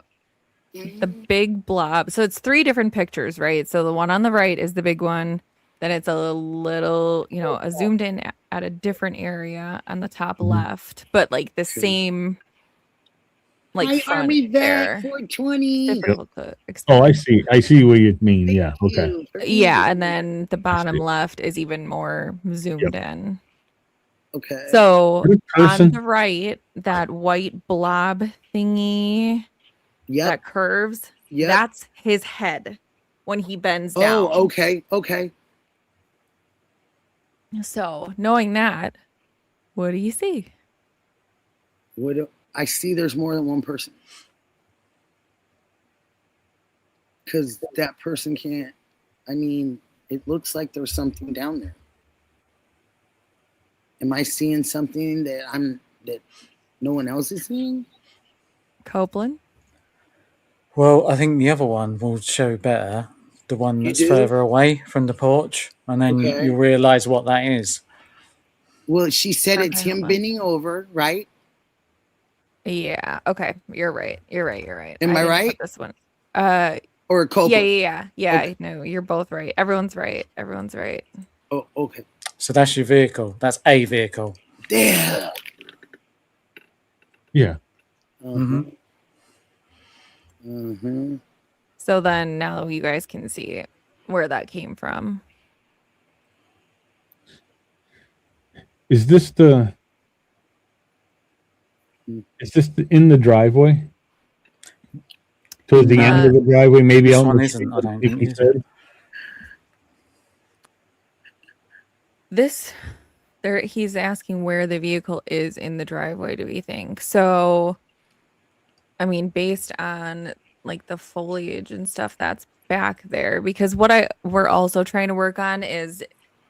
the big blob. So it's 3 different pictures, right? So the one on the right is the big one. Then it's a little, a zoomed in at a different area on the top left, but like the same, like Hi, front Army there. Vet 420. Difficult to Oh, explain. I see. I see what you mean. Yeah. Okay. Yeah, and then the bottom left is even more zoomed in. Okay. So Good on person. the right, that white blob thingy that curves, that's his head when he bends down. Oh, okay. Okay. So knowing that, what do you see? What do I see? There's more than one person. Because that person can't. I mean, it looks like there's something down there. Am I seeing something that no one else is seeing? Copeland? Well, I think the other one will show better. The one You that's do? further away from the porch, and then Okay. you'll realise what that is. Well, she said it's Okay, him hold on. bending over, right? Yeah. Okay. You're right. You're right. Am I didn't put right? This one. Or Copeland? Yeah. Okay. No, you're both right. Everyone's right. Oh, okay. So that's your vehicle. That's a vehicle. Damn. Yeah. So then now you guys can see where that came from. Is this in the driveway? Towards the end of the driveway, maybe This out in one the isn't, street, I don't like think, he is said? He's asking where the vehicle is in the driveway, do we think? So, I mean, based on like the foliage and stuff that's back there, because what we're also trying to work on is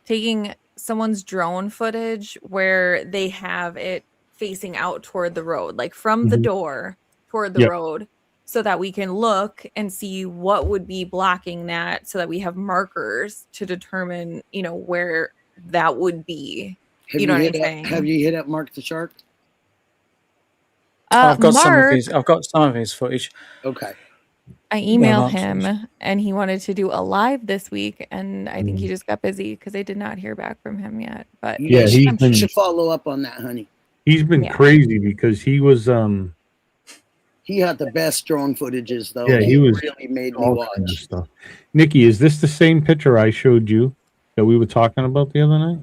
taking someone's drone footage where they have it facing out toward the road, like from the door toward the road, so that we can look and see what would be blocking that, so that we have markers to determine, where that would be. Have you hit up Mark the Shark? I've got Mark, some of his footage. Okay. I emailed him and he wanted to do a live this week, and I think he just got busy because I did not hear back from him yet. But You should follow up on that, honey. He's been crazy because he was he had the best drone footages though. Yeah, he was really made me watch. Stuff. Nikki, is this the same picture I showed you that we were talking about the other night?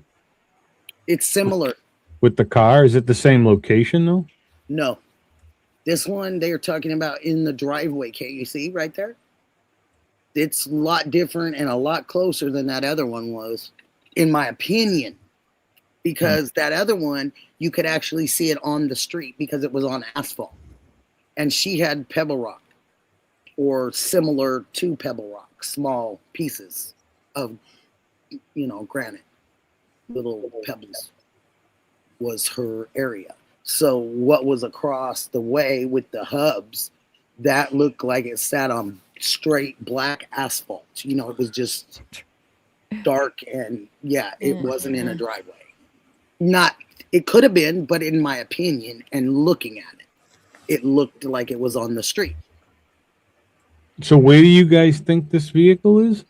It's similar. With the car? Is it the same location though? No. This one they are talking about in the driveway. Can't you see right there? It's a lot different and a lot closer than that other one was, in my opinion. Because that other one, you could actually see it on the street because it was on asphalt. And she had pebble rock, or similar to pebble rock, small pieces of, granite, little pebbles was her area. So what was across the way with the hubs, that looked like it sat on straight black asphalt. It was just dark, and it wasn't in a driveway. It could have been, but in my opinion, and looking at it, it looked like it was on the street. So where do you guys think this vehicle is?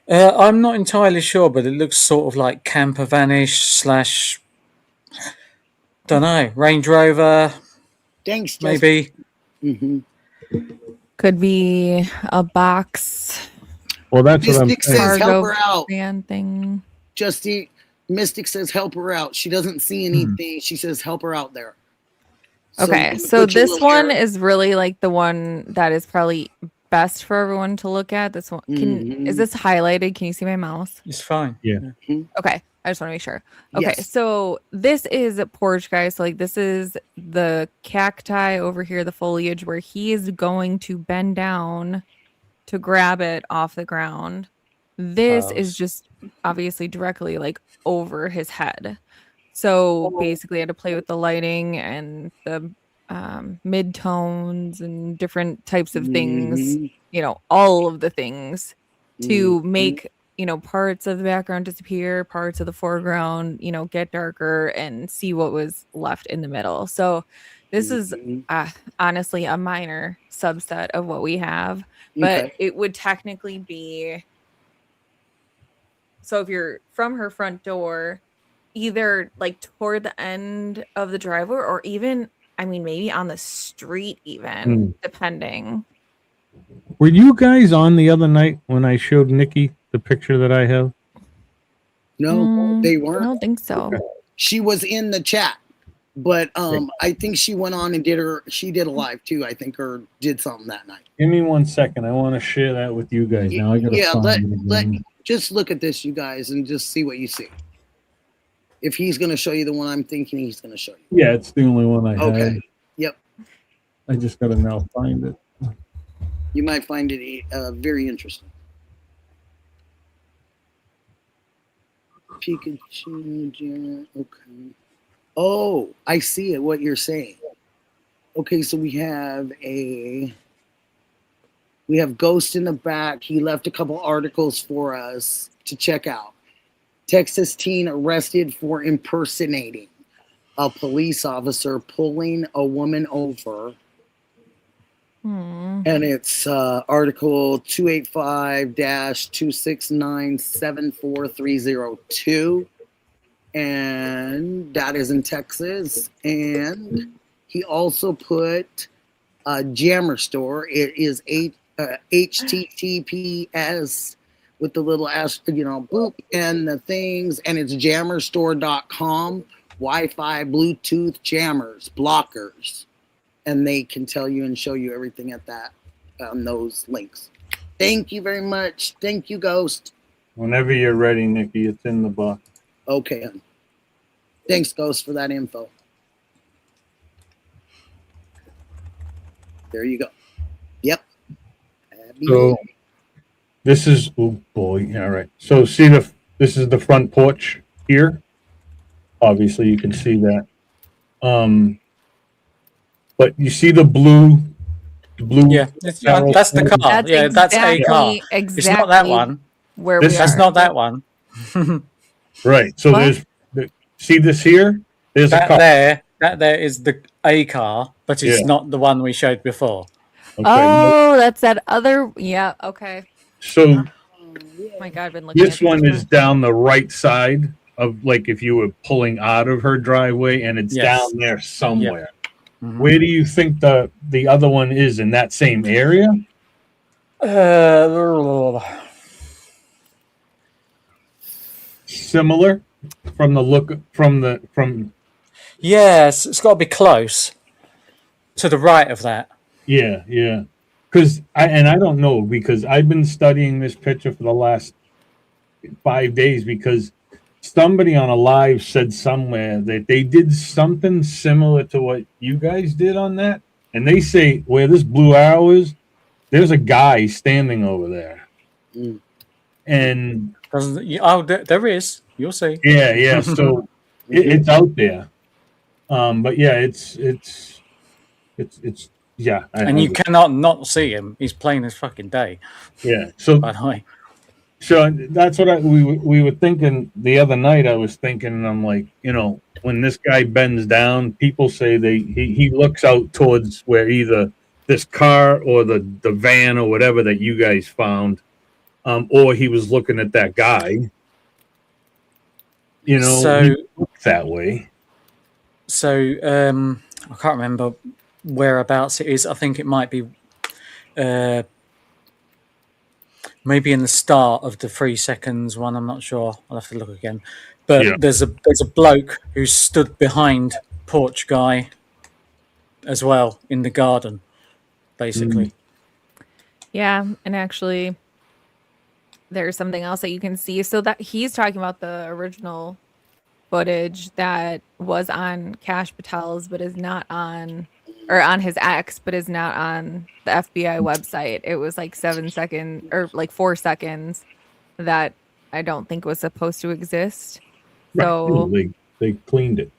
I'm not entirely sure, but it looks sort of like camper vanish / don't know, Range Rover. Thanks, maybe. Could be a box. Well, that's what I'm Mystic says help her out. Thing. Mystic says help her out. She doesn't see anything. She says help her out there. Okay, so this one is really like the one that is probably best for everyone to look at. This one is this highlighted? Can you see my mouse? It's fine. Yeah. Okay, I just want to make sure. Okay, Yes. so this is a porch, guys. So like this is the cacti over here, the foliage where he is going to bend down to grab it off the ground. This is just obviously directly like over his head. So basically I had to play with the lighting and the mid-tones and different types of things, all of the things to make, parts of the background disappear, parts of the foreground, get darker and see what was left in the middle. So this is honestly a minor subset of what we have, but it would technically be. So if you're from her front door, either like toward the end of the driveway or even, maybe on the street even, depending. Were you guys on the other night when I showed Nikki the picture that I have? No, they weren't. I don't think so. Okay. She was in the chat, but I think she went on and did a live too, I think, or did something that night. Give me 1 second. I want to share that with you guys. Now I gotta just look at this, you guys, and just see what you see. If he's going to show you the one I'm thinking he's going to show you. Yeah, it's the only one I have. Okay. Yep. I just got to now find it. You might find it very interesting. Pikachu, okay. Oh, I see it, what you're saying. Okay, so we have Ghost in the back. He left a couple articles for us to check out. Texas teen arrested for impersonating a police officer pulling a woman over. And it's article 285-269-74302. And that is in Texas. And he also put a Jammer store. It is HTTPS with the little boop and the things, and it's jammerstore.com, Wi-Fi, Bluetooth jammers, blockers, and they can tell you and show you everything at that on those links. Thank you very much. Thank you, Ghost. Whenever you're ready, Nikki, it's in the box. Okay. Thanks, Ghost, for that info. There you go. Yep. So this is, oh boy, all right. So see this is the front porch here. Obviously you can see that. But you see the blue. Yeah, that's the car. That's a car. Exactly. It's not that one. That's not that one. Right. So see this here? There's a car. That there is a car, but it's not the one we showed before. Okay. Oh, that's that other. Yeah. Okay. So, oh my God, I've been looking. This one is down the right side of, like, if you were pulling out of her driveway, and it's down there somewhere. Yep. Mm-hmm. Where do you think the other one is in that same area? Similar from the look from. Yes, it's got to be close to the right of that. Yeah, yeah. Because I don't know, because I've been studying this picture for the last 5 days, because somebody on a live said somewhere that they did something similar to what you guys did on that, and they say where this blue arrow is, there's a guy standing over there, and there is. You'll see. Yeah, yeah. So it's out there, but yeah, it's yeah. And you cannot not see him. He's playing his fucking day. Yeah. So by the way. So that's what we were thinking the other night. I was thinking, and I'm like, when this guy bends down, people say he looks out towards where either this car or the van or whatever that you guys found, or he was looking at that guy. So he looked that way. So I can't remember whereabouts it is. I think it might be maybe in the start of the 3 seconds one. I'm not sure. I'll have to look again. But there's a bloke who stood behind porch guy as well in the garden, basically. Yeah, and actually there's something else that you can see. So that he's talking about the original footage that was on Kash Patel's, but is not on, or on his ex, but is not on the FBI website. It was like 7 seconds or like 4 seconds that I don't think was supposed to exist. So they cleaned it.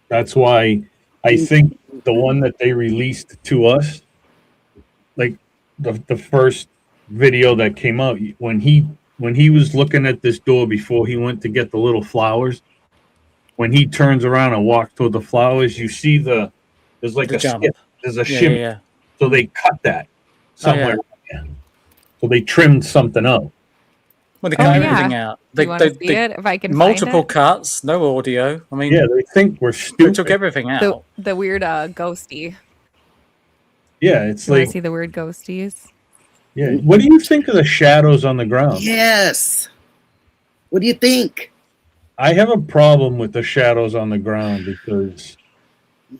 That's why I think the one that they released to us, like the first video that came out when he was looking at this door before he went to get the little flowers. When he turns around and walks toward the flowers, you see there's like a skip, there's a shimmy. Yeah. So they cut that somewhere. So they trimmed something out. Well, they cut everything out. They see it if I can multiple find it? cuts, no audio. I mean, yeah, they think we're stupid. They took everything out. The weird ghosty. Yeah, it's you like see the weird ghosties. Yeah, what do you think of the shadows on the ground? Yes. What do you think? I have a problem with the shadows on the ground because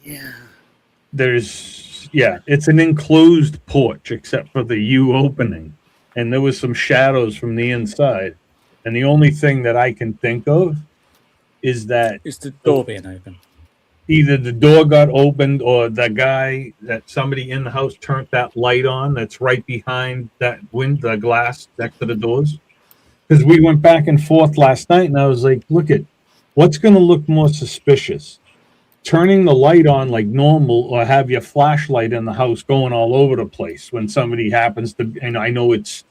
it's an enclosed porch except for the U opening, and there was some shadows from the inside, and the only thing that I can think of is that it's the door being open. Either the door got opened or that somebody in the house turned that light on that's right behind that the glass next to the doors. Because we went back and forth last night, and I was like, look at what's going to look more suspicious. Turning the light on like normal, or have your flashlight in the house going all over the place when somebody happens to, and I know it's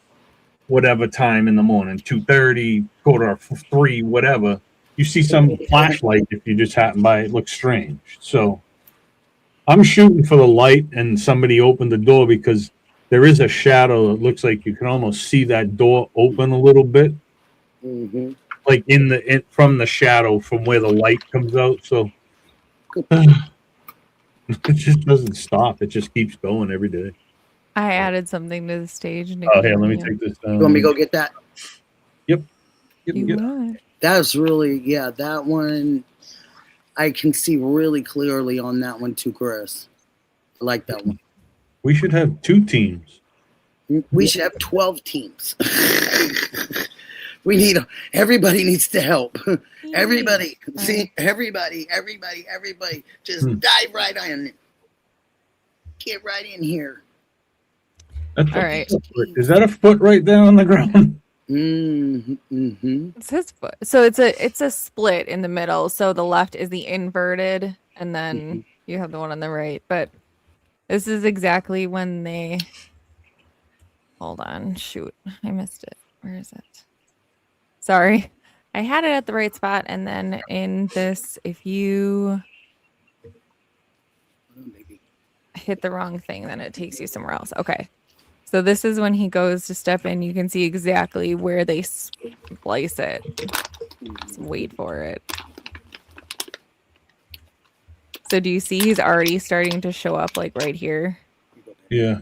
whatever time in the morning, 2:30, 2:45, whatever. You see some flashlight if you just happen by, it looks strange. So I'm shooting for the light, and somebody opened the door because there is a shadow. It looks like you can almost see that door open a little bit, like from the shadow from where the light comes out. So it just doesn't stop. It just keeps going every day. I added something to the stage. Nikki, oh, here, let me take this down. You want me to go get that? Yep. That's really, that one I can see really clearly on that one too, Chris. I like that one. We should have 2 teams. We should have 12 teams. Everybody needs to help. Everybody. See, everybody. Just dive right in it. Get right in here. That's all right. Is that a foot right there on the ground? It's his foot. So it's a split in the middle. So the left is the inverted, and then you have the one on the right. But this is exactly when they. Hold on, shoot, I missed it. Where is it? Sorry, I had it at the right spot, and then in this, if you hit the wrong thing, then it takes you somewhere else. Okay. So this is when he goes to step in. You can see exactly where they splice it. Just wait for it. So do you see he's already starting to show up like right here? Yeah.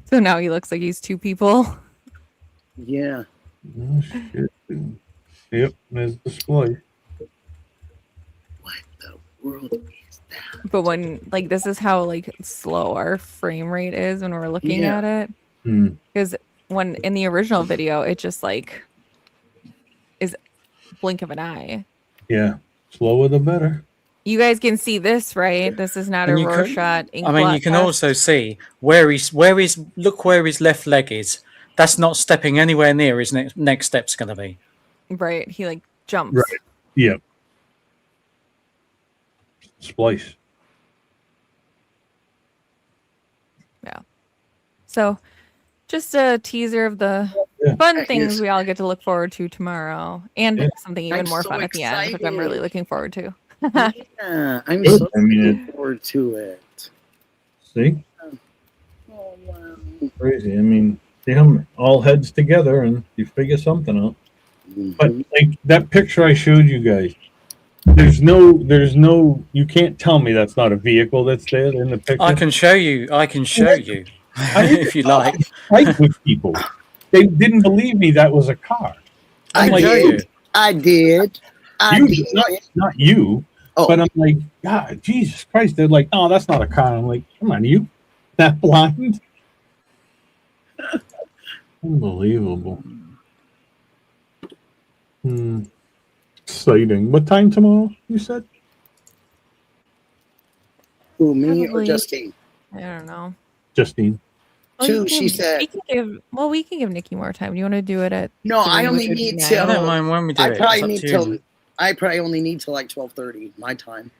So now he looks like he's 2 people. Yeah. Oh, shit. Yep, there's the splice. World is that? But when this is how slow our frame rate is when we're looking at it, because when in the original video it just is blink of an eye. Yeah, slower the better. You guys can see this, right? This is not a Rorschach. I mean, you can also see where his left leg is. That's not stepping anywhere near his next step's going to be. Right, he jumps. Right. Yep. Splice. Yeah. So, just a teaser of the fun things we all get to look forward to tomorrow, and something even more fun at the end, which I'm really looking forward to. Yeah, I'm so looking forward to it. See? Oh, wow. Crazy. I mean, see them all heads together and you figure something out. But that picture I showed you guys, there's no, you can't tell me that's not a vehicle that's there in the picture. I can show you if you like. I fight with people. They didn't believe me that was a car. I did. Not you. Oh. But I'm like, God, Jesus Christ. They're like, oh, that's not a car. I'm like, come on, you that blind? Unbelievable. Exciting. What time tomorrow, you said? Who, me or Justine? I don't know. Justine. Well, 2, she said. We can give Nikki more time. Do you want to do it at? No, I only need till. I don't mind when we do I it. probably need till I probably only need till like 12:30 my time.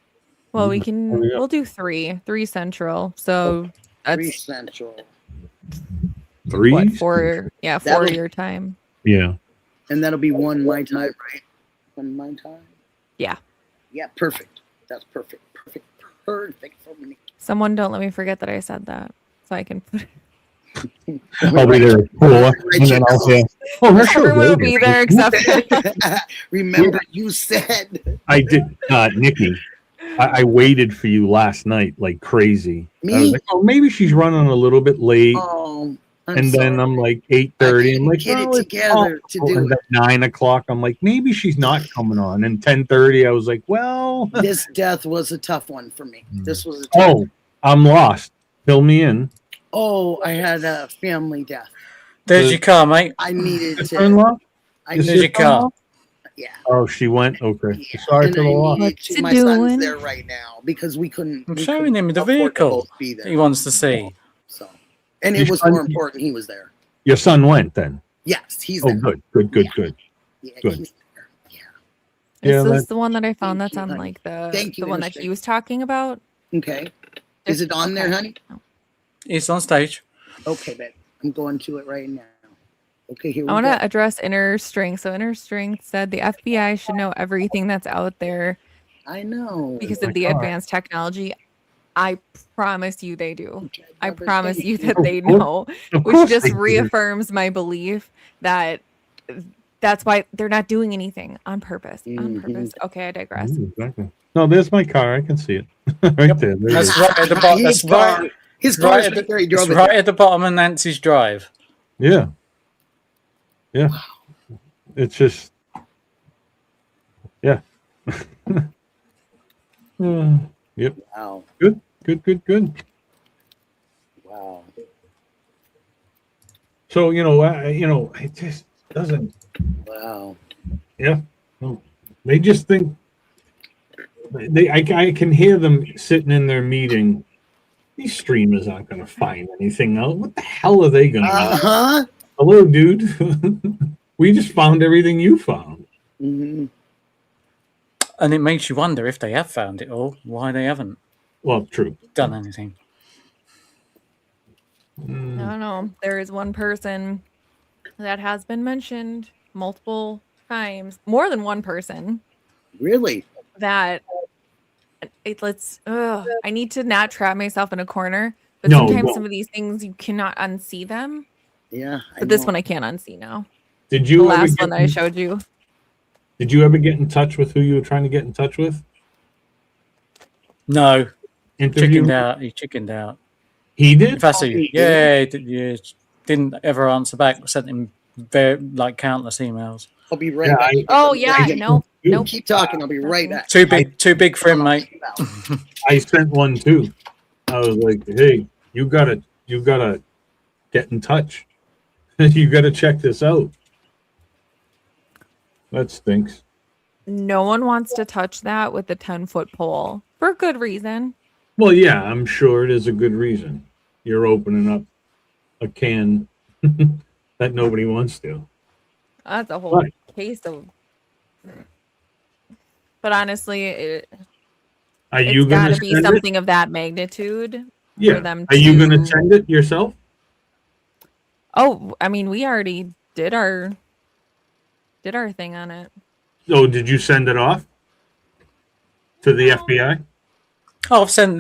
Well, we'll do 3 Central. So 3 that's Central. 3? what, 4? Yeah, 4 your time. Yeah. And that'll be 1 my time, right? 1 my time? Yeah. Yeah, perfect. That's perfect. Perfect for me. Someone don't let me forget that I said that, so I can put it. I'll be there. Cool. And then I'll say, oh, her show. Everyone will be there except Remember, you said. I did, Nikki. I waited for you last night like crazy. Me? I was like, oh, maybe she's running a little bit late. Oh, then I'm like 8:30. I'm like, get it it's together to do and it. at 9 o'clock, I'm like, maybe she's not coming on. And 10:30, I was like, well, This death was a tough one for me. This was a tough one. I'm lost. Fill me in. Oh, I had a family death. There's your car, mate. I needed to. Sister-in-law? There's your car. Yeah. Oh, she went. Okay. Yeah. Sorry And for the I loss. needed What's to. it My son's doing? there right now because we couldn't. I'm we showing couldn't him the afford to vehicle both be there. he wants to see. So, and Your it was son- more important. He was there. Your son went then. Yes, he's Oh, there. good. Yeah, good. he's there. Yeah. Yeah, This is the one that I found Thank that's you, on honey. like the Thank you, one that Industry. he was talking about. Okay. Is it on there, honey? It's on stage. Okay, babe. I'm going to it right now. Okay, here we I want go. to address Inner Strength. So Inner Strength said the FBI should know everything that's out there I know. because my of the God. advanced technology. I promise you they do. Okay, I Robert, promise thank you that Of they course- know, Of which course just they do. reaffirms my belief that that's why they're not doing anything on purpose. On Mhm. purpose. Okay, I digress. Exactly. No, there's my car. I can see it right there. There it That's is. right at the bottom. His That's right. car. His right car's at right there. the, He drove it's it right there. at the bottom of Nancy's drive. Yeah. Yeah. It's just, yeah. Yep. Wow. Good. Wow. So, it just doesn't, Wow. yeah. No. They just think, I can hear them sitting in their meeting. These streamers aren't going to find anything out. What the hell are they going to do? Uh-huh. Hello, dude. We just found everything you found. Mm-hmm. And it makes you wonder if they have found it all, why they haven't Well, true. done anything. I don't know. There is one person that has been mentioned multiple times, more than one person, Really? that I need to not trap myself in a corner. But No, sometimes no. some of these things you cannot unsee them. Yeah. But this one I can't unsee now. Did The you ever last get one that I showed you. Did you ever get in touch with who you were trying to get in touch with? No, Interview? chickened out. He chickened out. He did? Fassi, yeah, didn't ever answer back. Sent him countless emails. I'll be right Yeah, back. Oh yeah, nope. Keep talking. I'll be right back. Too big for him, mate. I sent one too. I was like, hey, you gotta get in touch. You gotta check this out. That stinks. No one wants to touch that with a 10-foot pole for good reason. Well, yeah, I'm sure it is a good reason. You're opening up a can that nobody wants to. That's a whole Right. case of. But honestly, Are you it's gonna got to be send it? something of that magnitude Yeah. for them Are you gonna to- send it yourself? Oh, I mean, we already did our thing on it. Oh, did you send it off to the FBI? Oh, I've sent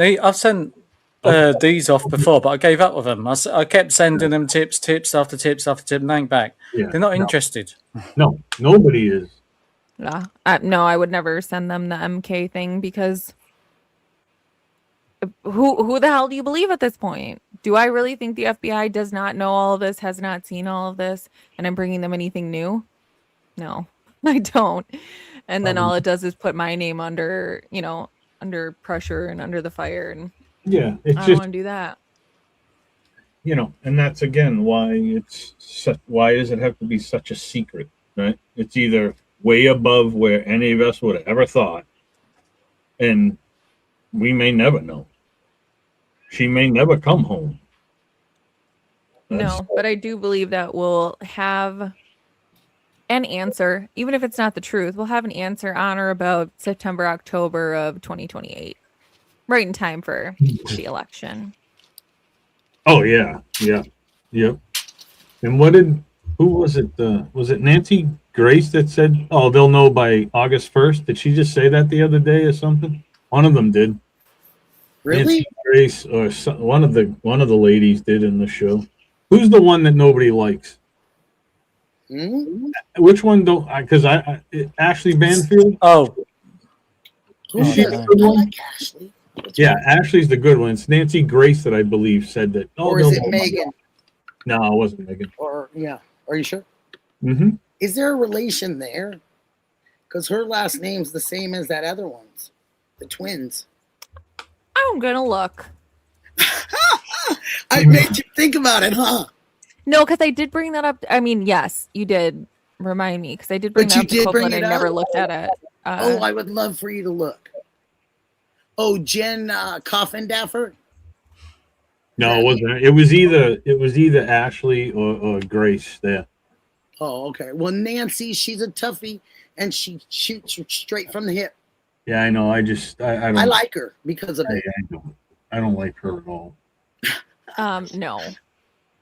these off before, but I gave up with them. I kept sending them tips after tips after tip, nothing back. Yeah. They're not interested. No, nobody is. Yeah. No, I would never send them the MK thing because who the hell do you believe at this point? Do I really think the FBI does not know all of this, has not seen all of this, and I'm bringing them anything new? No, I don't. And then all it does is put my name under pressure and under the fire, and Yeah, I it's don't just, want to do that. and that's again why why does it have to be such a secret, right? It's either way above where any of us would have ever thought, and we may never know. She may never come home. No, but I do believe that we'll have an answer, even if it's not the truth. We'll have an answer on or about September, October of 2028, right in time for the election. Oh yeah, yeah, yep. And who was it? Was it Nancy Grace that said, "Oh, they'll know by August 1st"? Did she just say that the other day or something? One of them did. Really? Nancy Grace or one of the ladies did in the show. Who's the one that nobody likes? Which one don't? Because Ashley Banfield. Oh, is she the good one? I like Ashley. Yeah, Ashley's the good one. It's Nancy Grace that I believe said that. Oh, or is it Megan? No, it wasn't Megan. Or yeah, are you sure? Mm-hmm. Is there a relation there? Because her last name's the same as that other one's, the twins. I'm gonna look. I made you think about it, huh? No, because I did bring that up. I mean, yes, you did remind me because I did bring that up to Copeland. I never looked at it. I would love for you to look. Oh, Jen Coffindaffer? No, it wasn't. It was either Ashley or Grace there. Oh, okay. Well, Nancy, she's a toughie, and she shoots straight from the hip. Yeah, I know. I don't. I like her because of it. I don't like her at all. No,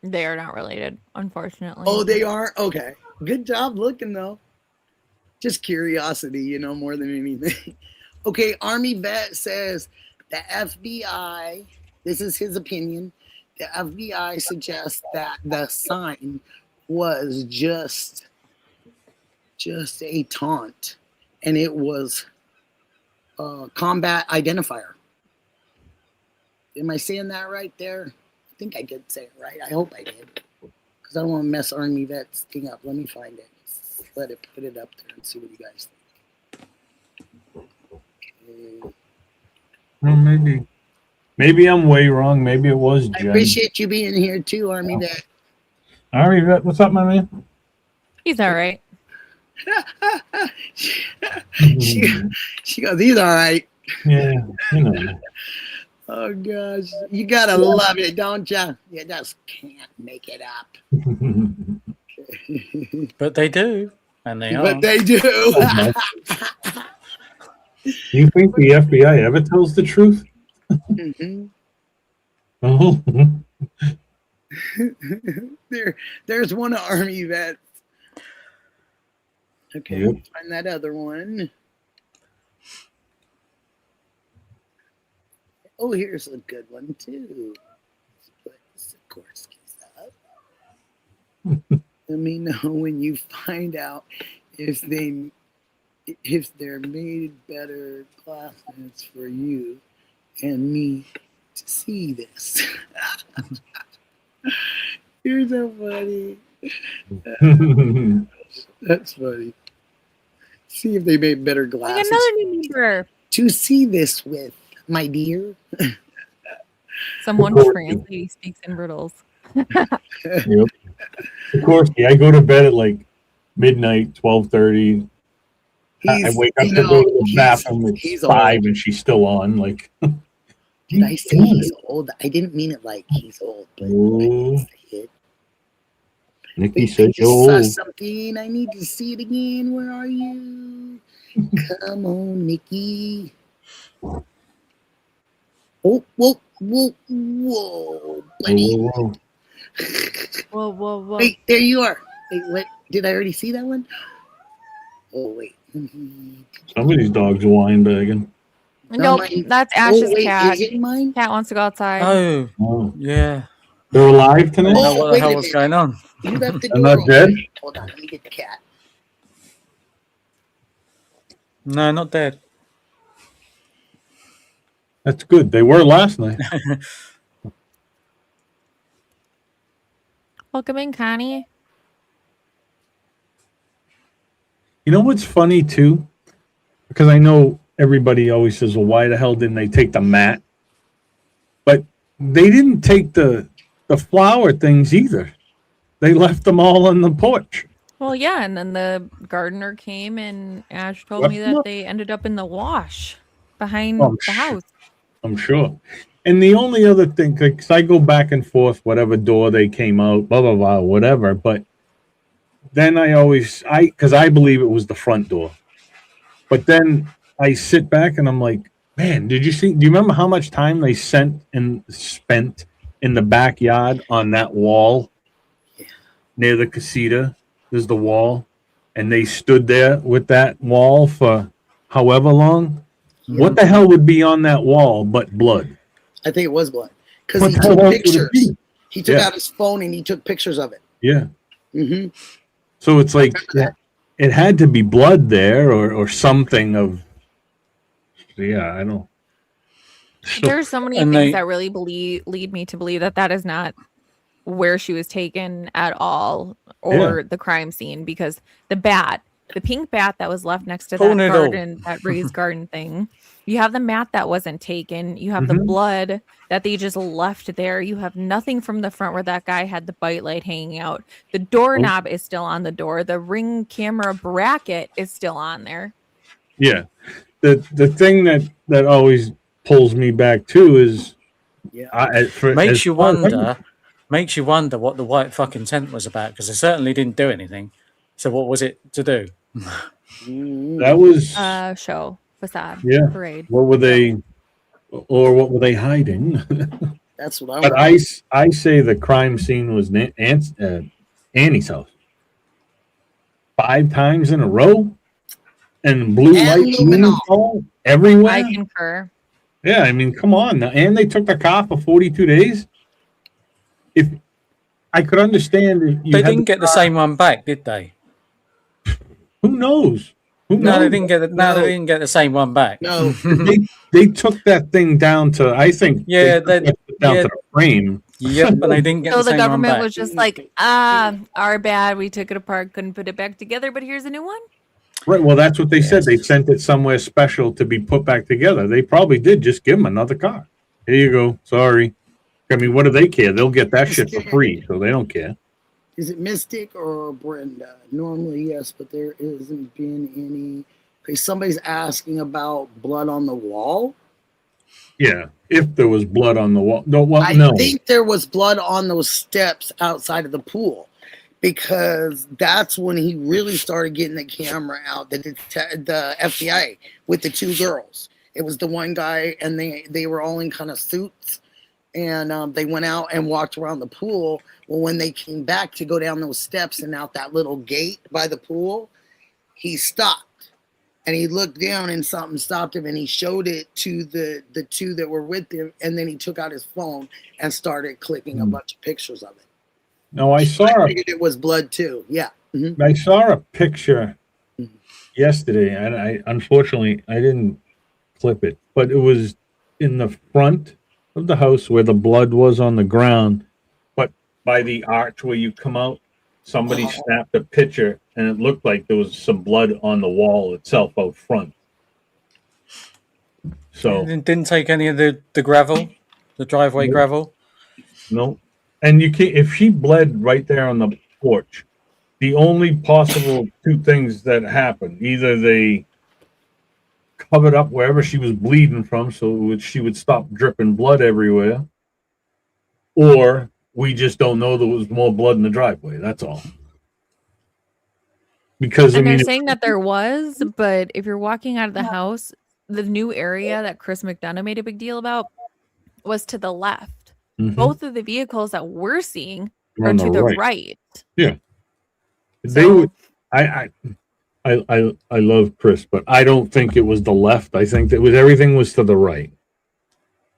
they are not related, unfortunately. Oh, they aren't? Okay. Good job looking, though. Just curiosity, more than anything. Okay, Army Vet says the FBI, this is his opinion, the FBI suggests that the sign was just a taunt, and it was a combat identifier. Am I saying that right there? I think I did say it right. I hope I did, because I don't want to mess Army Vet's thing up. Let me find it. Let it put it up there and see what you guys think. Well, maybe I'm way wrong. Maybe it was Jen. I appreciate you being here too, Army Vet. Army Vet, what's up, my man? He's all right. she goes, he's all right. Yeah, Oh gosh, you gotta love it, don't you? You just can't make it up. But they do, and they are. But they do. You think the FBI ever tells the truth? Mm-hmm. Oh. There's one Army Vet. Okay, Yep. find that other one. Oh, here's a good one too. Put Sikorsky's up. Let me know when you find out if they're made better classmates for you and me to see this. You're so funny. That's funny. See if they made better glasses. Like another new member. To see this with, my dear. Someone translating speaks in riddles. Yep. Of course, I go to bed at like midnight, 12:30. I wake up to go to the bathroom at 5 and she's still on. Like, did I say he's old? I didn't mean it like he's old, but Nikki said you're old. old. Something. I need to see it again. Where are you? Come on, Nikki. Oh, whoa, buddy. Whoa. Wait, there you are. Wait, what? Did I already see that one? Oh, wait. Somebody's dog's wine bagging. Nope, that's Ash's cat. Is it mine? Cat wants to go outside. Oh, yeah. They're alive tonight? I don't know what the hell was going on. You left the I'm door not dead? open. Hold on, let me get the cat. No, not dead. That's good. They were last night. Welcome in, Connie. You know what's funny too? Because I know everybody always says, well, why the hell didn't they take the mat? But they didn't take the flower things either. They left them all on the porch. Well, yeah, and then the gardener came and Ash told me that they ended up in the wash behind the house. I'm sure. And the only other thing, because I go back and forth, whatever door they came out, blah, blah, blah, whatever. But then because I believe it was the front door. But then I sit back and I'm like, man, do you remember how much time they spent in the backyard on that wall near the casita? There's the wall. And they stood there with that wall for however long. What the hell would be on that wall but blood? I think it was blood. Because he took pictures. He took out his phone and he took pictures of it. Yeah. Mm-hmm. So it's like it had to be blood there or something of. Yeah, I know. There's so many things that really lead me to believe that is not where she was taken at all, or the crime scene, because the pink bat that was left next to that garden, that raised garden thing. You have the mat that wasn't taken. You have the blood that they just left there. You have nothing from the front where that guy had the bite light hanging out. The doorknob is still on the door. The Ring camera bracket is still on there. Yeah. The thing that always pulls me back too is makes you wonder what the white fucking tent was about, because they certainly didn't do anything. So what was it to do? That was show facade. Yeah. Parade. What were they hiding? That's what But I say the crime scene was Annie's house. 5 times in a row, and blue light everywhere. I concur. Yeah, I mean, come on. And they took the car for 42 days. If I could understand, they didn't get the same one back, did they? Who knows? No, they didn't get they didn't get the same one back. No, they took that thing down to. I think they down to the frame. Yep, but they didn't get. So the government one back. was just like, our bad. We took it apart, couldn't put it back together, but here's a new one. Right. Well, that's what they said. They sent it somewhere special to be put back together. They probably did just give them another car. Here you go. Sorry. I mean, what do they care? They'll get that shit for free, so they don't care. Is it Mystic or Brenda? Normally, yes, but there hasn't been any. Okay, somebody's asking about blood on the wall. Yeah, if there was blood on the wall. No, I think there was blood on those steps outside of the pool, because that's when he really started getting the camera out. The FBI with the 2 girls. It was the one guy, and they were all in kind of suits, and they went out and walked around the pool. Well, when they came back to go down those steps and out that little gate by the pool, he stopped. And he looked down and something stopped him, and he showed it to the 2 that were with him, and then he took out his phone and started clicking a bunch of pictures of it. No, I figured it was blood too. Yeah. Mm-hmm. I saw a picture yesterday, and I unfortunately I didn't clip it, but it was in the front of the house where the blood was on the ground, but by the arch where you come out, somebody snapped a picture, and it looked like there was some blood on the wall itself out front. So didn't take any of the gravel, the driveway gravel. No, and you can't. If she bled right there on the porch, the only possible 2 things that happened: either they covered up wherever she was bleeding from, so she would stop dripping blood everywhere, or we just don't know there was more blood in the driveway. That's all. Because they're saying that there was, but if you're walking out of the house, the new area that Chris McDonough made a big deal about was to the left. Mm-hmm. Both of the vehicles that we're seeing are to the right. Yeah. They would. I love Chris, but I don't think it was the left. I think that everything was to the right.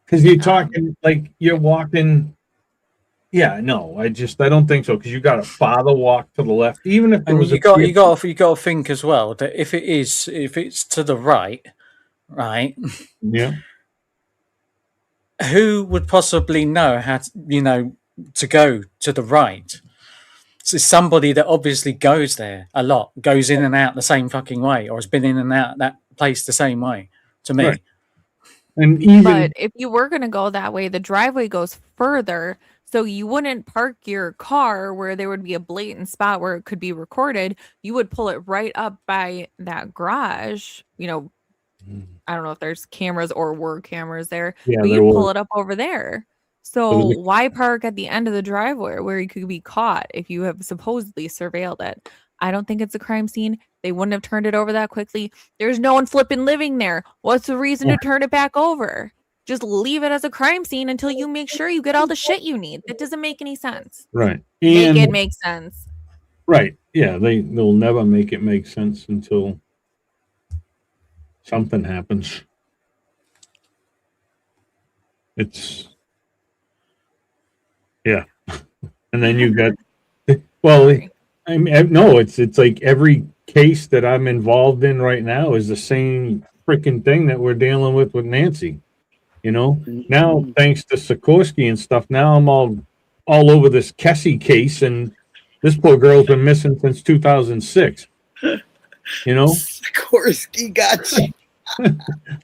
Because you're talking like you're walking. Yeah, no, I don't think so, because you got a farther walk to the left, even if there was you got to think as well that if it's to the right, yeah, who would possibly know how to go to the right? So somebody that obviously goes there a lot, goes in and out the same fucking way, or has been in and out that place the same way. To me, right. And but if you were going to go that way, the driveway goes further. So you wouldn't park your car where there would be a blatant spot where it could be recorded. You would pull it right up by that garage. I don't know if there's cameras or were cameras there, but you'd pull it up over there. So why park at the end of the driveway where you could be caught if you have supposedly surveilled it? I don't think it's a crime scene. They wouldn't have turned it over that quickly. There's no one flipping living there. What's the reason to turn it back over? Just leave it as a crime scene until you make sure you get all the shit you need. That doesn't make any sense. Right. Make it make sense. Right. Yeah, they'll never make it make sense until something happens. It's yeah. And then you got I mean, no, it's like every case that I'm involved in right now is the same freaking thing that we're dealing with Nancy. You know, now thanks to Sikorsky and stuff, now I'm all over this Kessie case, and this poor girl's been missing since 2006. You know, Sikorsky got you.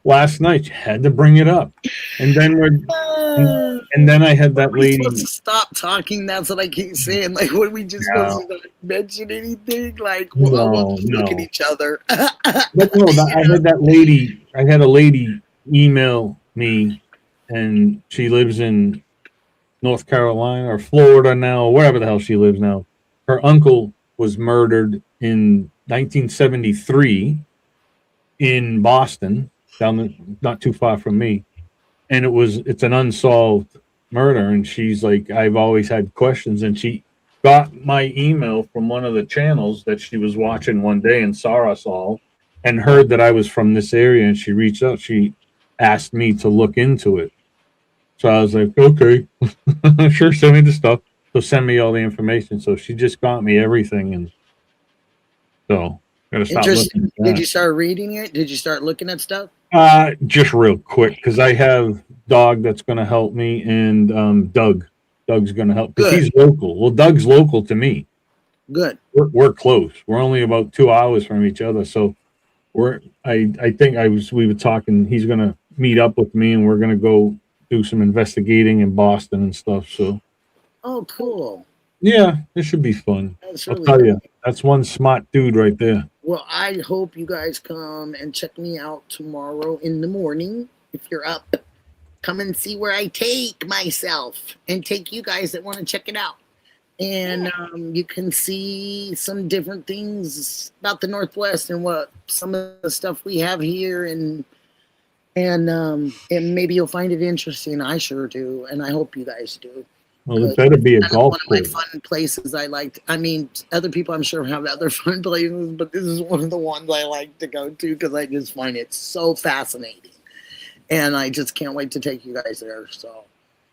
Last night you had to bring it up, and then and then I had that lady. Supposed to stop talking. That's what I keep saying. Like, what are we just supposed to not mention anything? Like, we'll look at each other. But no, I had that lady. I had a lady email me, and she lives in North Carolina or Florida now, or wherever the hell she lives now. Her uncle was murdered in 1973 in Boston, not too far from me, and it's an unsolved murder. And she's like, I've always had questions, and she got my email from one of the channels that she was watching one day and saw us all, and heard that I was from this area, and she reached out. She asked me to look into it. So I was like, okay, sure, send me the stuff. So send me all the information. So she just got me everything. And so gotta stop looking at that. Did you start reading it? Did you start looking at stuff? Just real quick, because I have Dog that's going to help me, and Doug's going to help, because he's local. Well, Doug's local to me. Good. We're close. We're only about 2 hours from each other. So I think we were talking, he's going to meet up with me, and we're going to go do some investigating in Boston and stuff. So, oh, cool. Yeah, it should be fun. I'll tell you, that's one smart dude right there. Well, I hope you guys come and check me out tomorrow in the morning. If you're up, come and see where I take myself, and take you guys that want to check it out. And you can see some different things about the Northwest and what some of the stuff we have here, and maybe you'll find it interesting. I sure do, and I hope you guys do. Well, it better be a golf course. One of my fun places I liked. I mean, other people I'm sure have other fun places, but this is one of the ones I like to go to because I just find it so fascinating, and I just can't wait to take you guys there. So,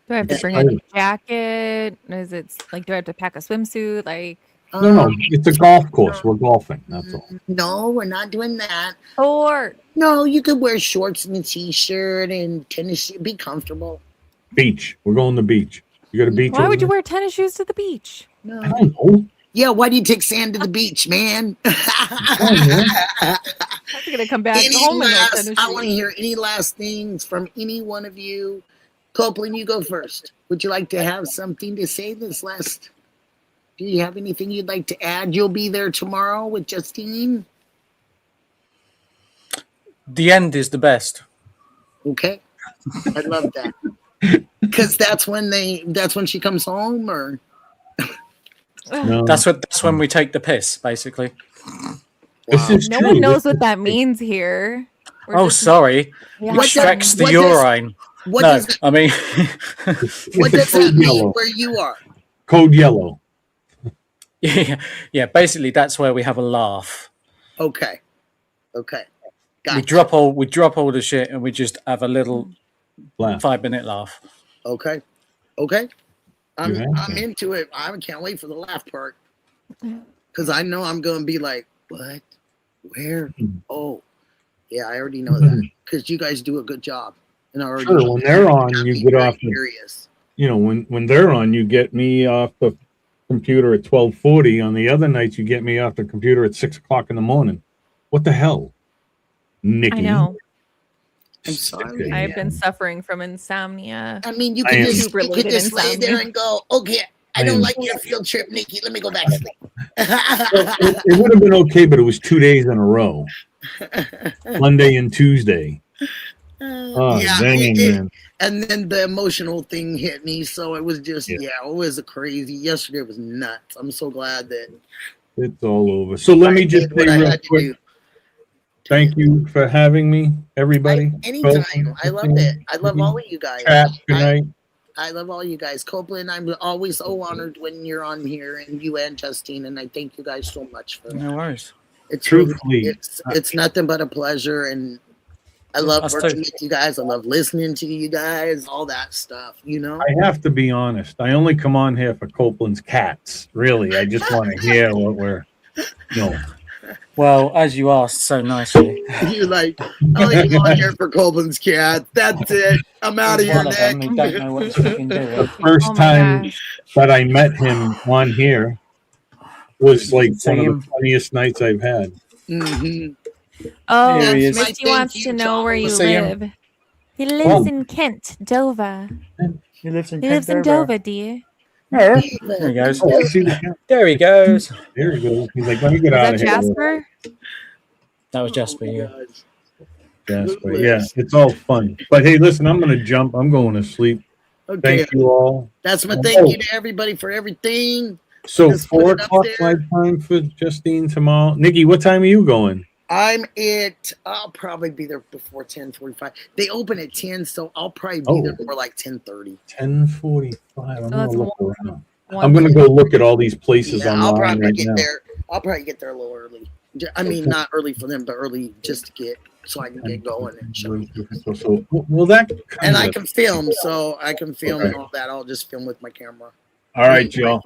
do I have to bring a jacket? Is it like, do I have to pack a swimsuit? Like, no, it's a golf course. We're golfing. That's all. No, we're not doing that. Or no, you could wear shorts and a t-shirt and tennis shoes. Be comfortable. Beach. We're going to the beach. You got a beach? Why would you wear tennis shoes to the beach? No. I don't know. Yeah, why do you take sand to the beach, man? I'm gonna come back home in those tennis shoes. I want to hear any last things from any one of you. Copeland, you go first. Would you like to have something to say this last? Do you have anything you'd like to add? You'll be there tomorrow with Justine. The end is the best. Okay, I love that. Because that's when she comes home, or no. That's when we take the piss, basically. Wow. No one knows what that means here. Sorry. Yeah. Extracts the urine. What does that mean where you are? Code yellow. Yeah. Basically, that's where we have a laugh. Okay. Gotcha. We drop all the shit, and we just have a little 5-minute laugh. Okay. I'm into it. I can't wait for the laugh part, because I know I'm going to be like, what? Where? Oh, yeah, I already know that, because you guys do a good job. And I already when they're on, you get off. When they're on, you get me off the computer at 12:40. On the other nights, you get me off the computer at 6 o'clock in the morning. What the hell, Nikki? I know. I'm sorry. I've been suffering from insomnia. I mean, you could just lay there and go, okay, I don't like your field trip, Nikki. Let me go back to sleep. It would have been okay, but it was 2 days in a row. Monday and Tuesday. Oh, yeah, man. And then the emotional thing hit me. So it was just, it was crazy. Yesterday was nuts. I'm so glad that it's all over. So let me just say real quick. Thank you for having me, everybody. Anytime. I love it. I love all of you guys. Good night. I love all you guys. Copeland, I'm always so honored when you're on here, and you and Justine, and I thank you guys so much for that. No worries. It's truthfully, it's nothing but a pleasure, and I love working with you guys. I love listening to you guys, all that stuff, you know? I have to be honest. I only come on here for Copeland's cats. Really. I just want to hear what we're, Well, as you asked so nicely. You're like, oh, you're on here for Copeland's cat. That's it. I'm out of here, Nick. We don't know what he's fucking doing. The first time that I met him on here was like one of the funniest nights I've had. Mm-hmm. Oh, Misty wants to know where you live. He lives in Kent, Dover. He lives in Dover, dear. There he goes. There he goes. There he goes. He's like, let me get out of here. Jasper? That was Jasper, yeah. Jasper, yeah. It's all fun. But hey, listen, I'm going to jump. I'm going to sleep. Okay. Thank you all. That's my thank you to everybody for everything. So 4 o'clock my time for Justine tomorrow. Nikki, what time are you going? I'll probably be there before 10:45. They open at 10, so I'll probably be there for like 10:30. 10:45. I'm gonna look around. I'm gonna go look at all these places online. I'll probably get now. there. I'll probably get there a little early. I mean, not early for them, but early just to get so I can get going and show you. So well, that and I can film, so I can film and all that. I'll just film with my camera. All right, y'all.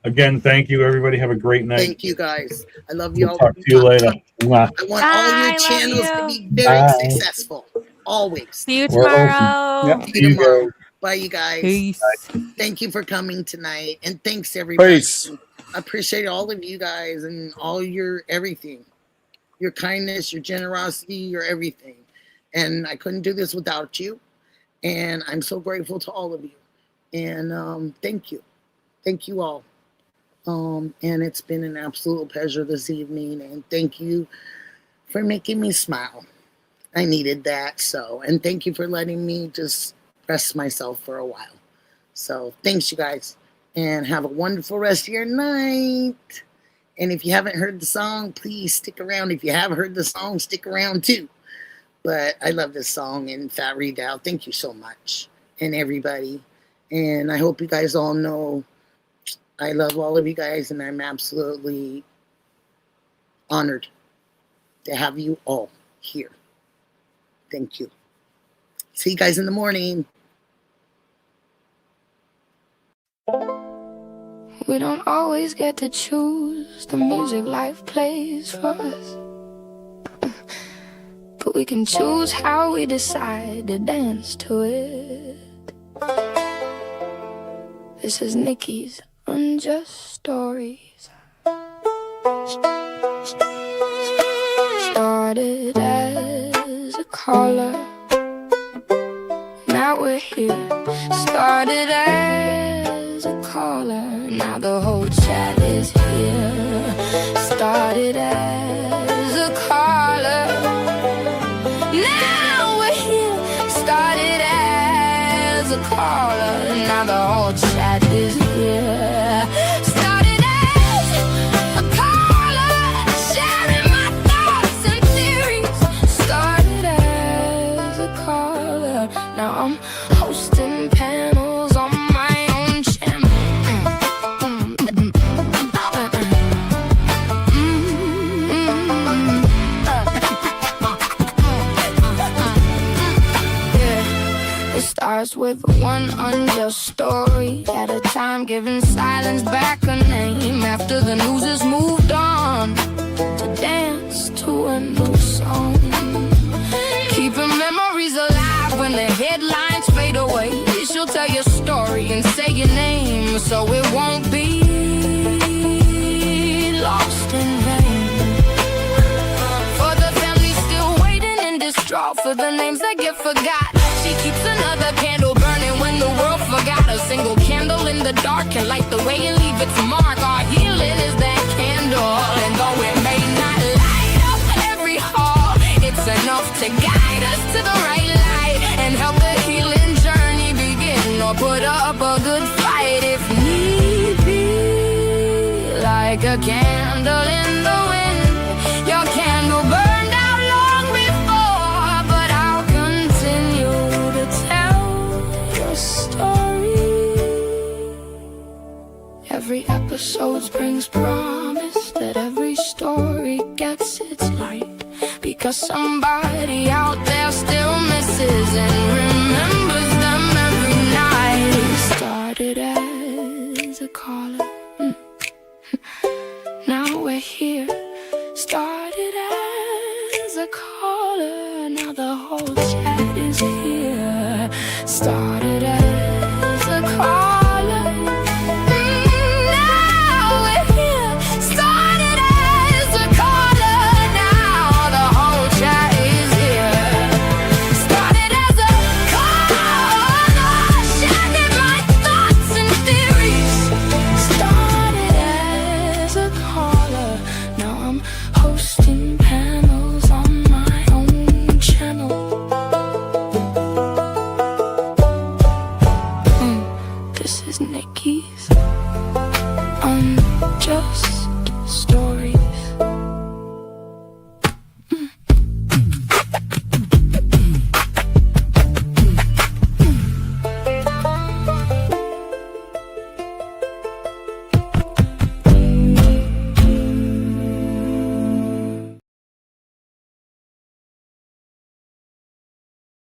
Again, thank you, everybody. Have a great night. Thank you, guys. I love you all. Talk to you later. I want all your channels to be very successful. Always. See you tomorrow. Yep. See you tomorrow. Bye, you guys. Peace. Thank you for coming tonight. And thanks, everybody. Peace. I appreciate all of you guys and all your everything. Your kindness, your generosity, your everything. And I couldn't do this without you. And I'm so grateful to all of you. And thank you. Thank you all. And it's been an absolute pleasure this evening, and thank you for making me smile. I needed that, and thank you for letting me just rest myself for a while. So thanks, you guys, and have a wonderful rest of your night. And if you haven't heard the song, please stick around. If you have heard the song, stick around too. But I love this song, and Fat Redoubt, thank you so much, and everybody. And I hope you guys all know I love all of you guys, and I'm absolutely honored to have you all here. Thank you. See you guys in the morning. We don't always get to choose the music life plays for us, but we can choose how we decide to dance to it. This is Nicky's Unjust Stories. Started as a caller, now we're here. Started as a caller, now the whole chat is here. Started as a caller, now we're here. Started as a caller, now the whole chat is here. Started as a caller, sharing my thoughts and theories. Started as a caller, now I'm hosting panels on my own channel. It starts with one unjust story at a time, giving silence back a name after the news has moved on to dance to a new song. Keeping memories alive when the headlines fade away. She'll tell your story and say your name, so it won't be lost in vain. For the family still waiting in distraught for the names that get forgot. She keeps another candle burning when the world forgot. A single candle in the dark can light the way and leave its mark. Our healing is that candle, and though it may not light up every hall, it's enough to guide us to the right light and help the healing a candle in the wind. Your candle burned out long before, but I'll continue to tell your story. Every episode brings promise that every story gets its light, because somebody out there still misses and remembers them every night. Started as a caller, now we're here. Started as a caller, now the whole chat is here. Started as a caller, now we're here. Started as a caller, now the whole chat is here. Started as a caller, sharing my thoughts and theories. Started as a caller, now I'm hosting panels on my own channel. This is Nicky's. I'm just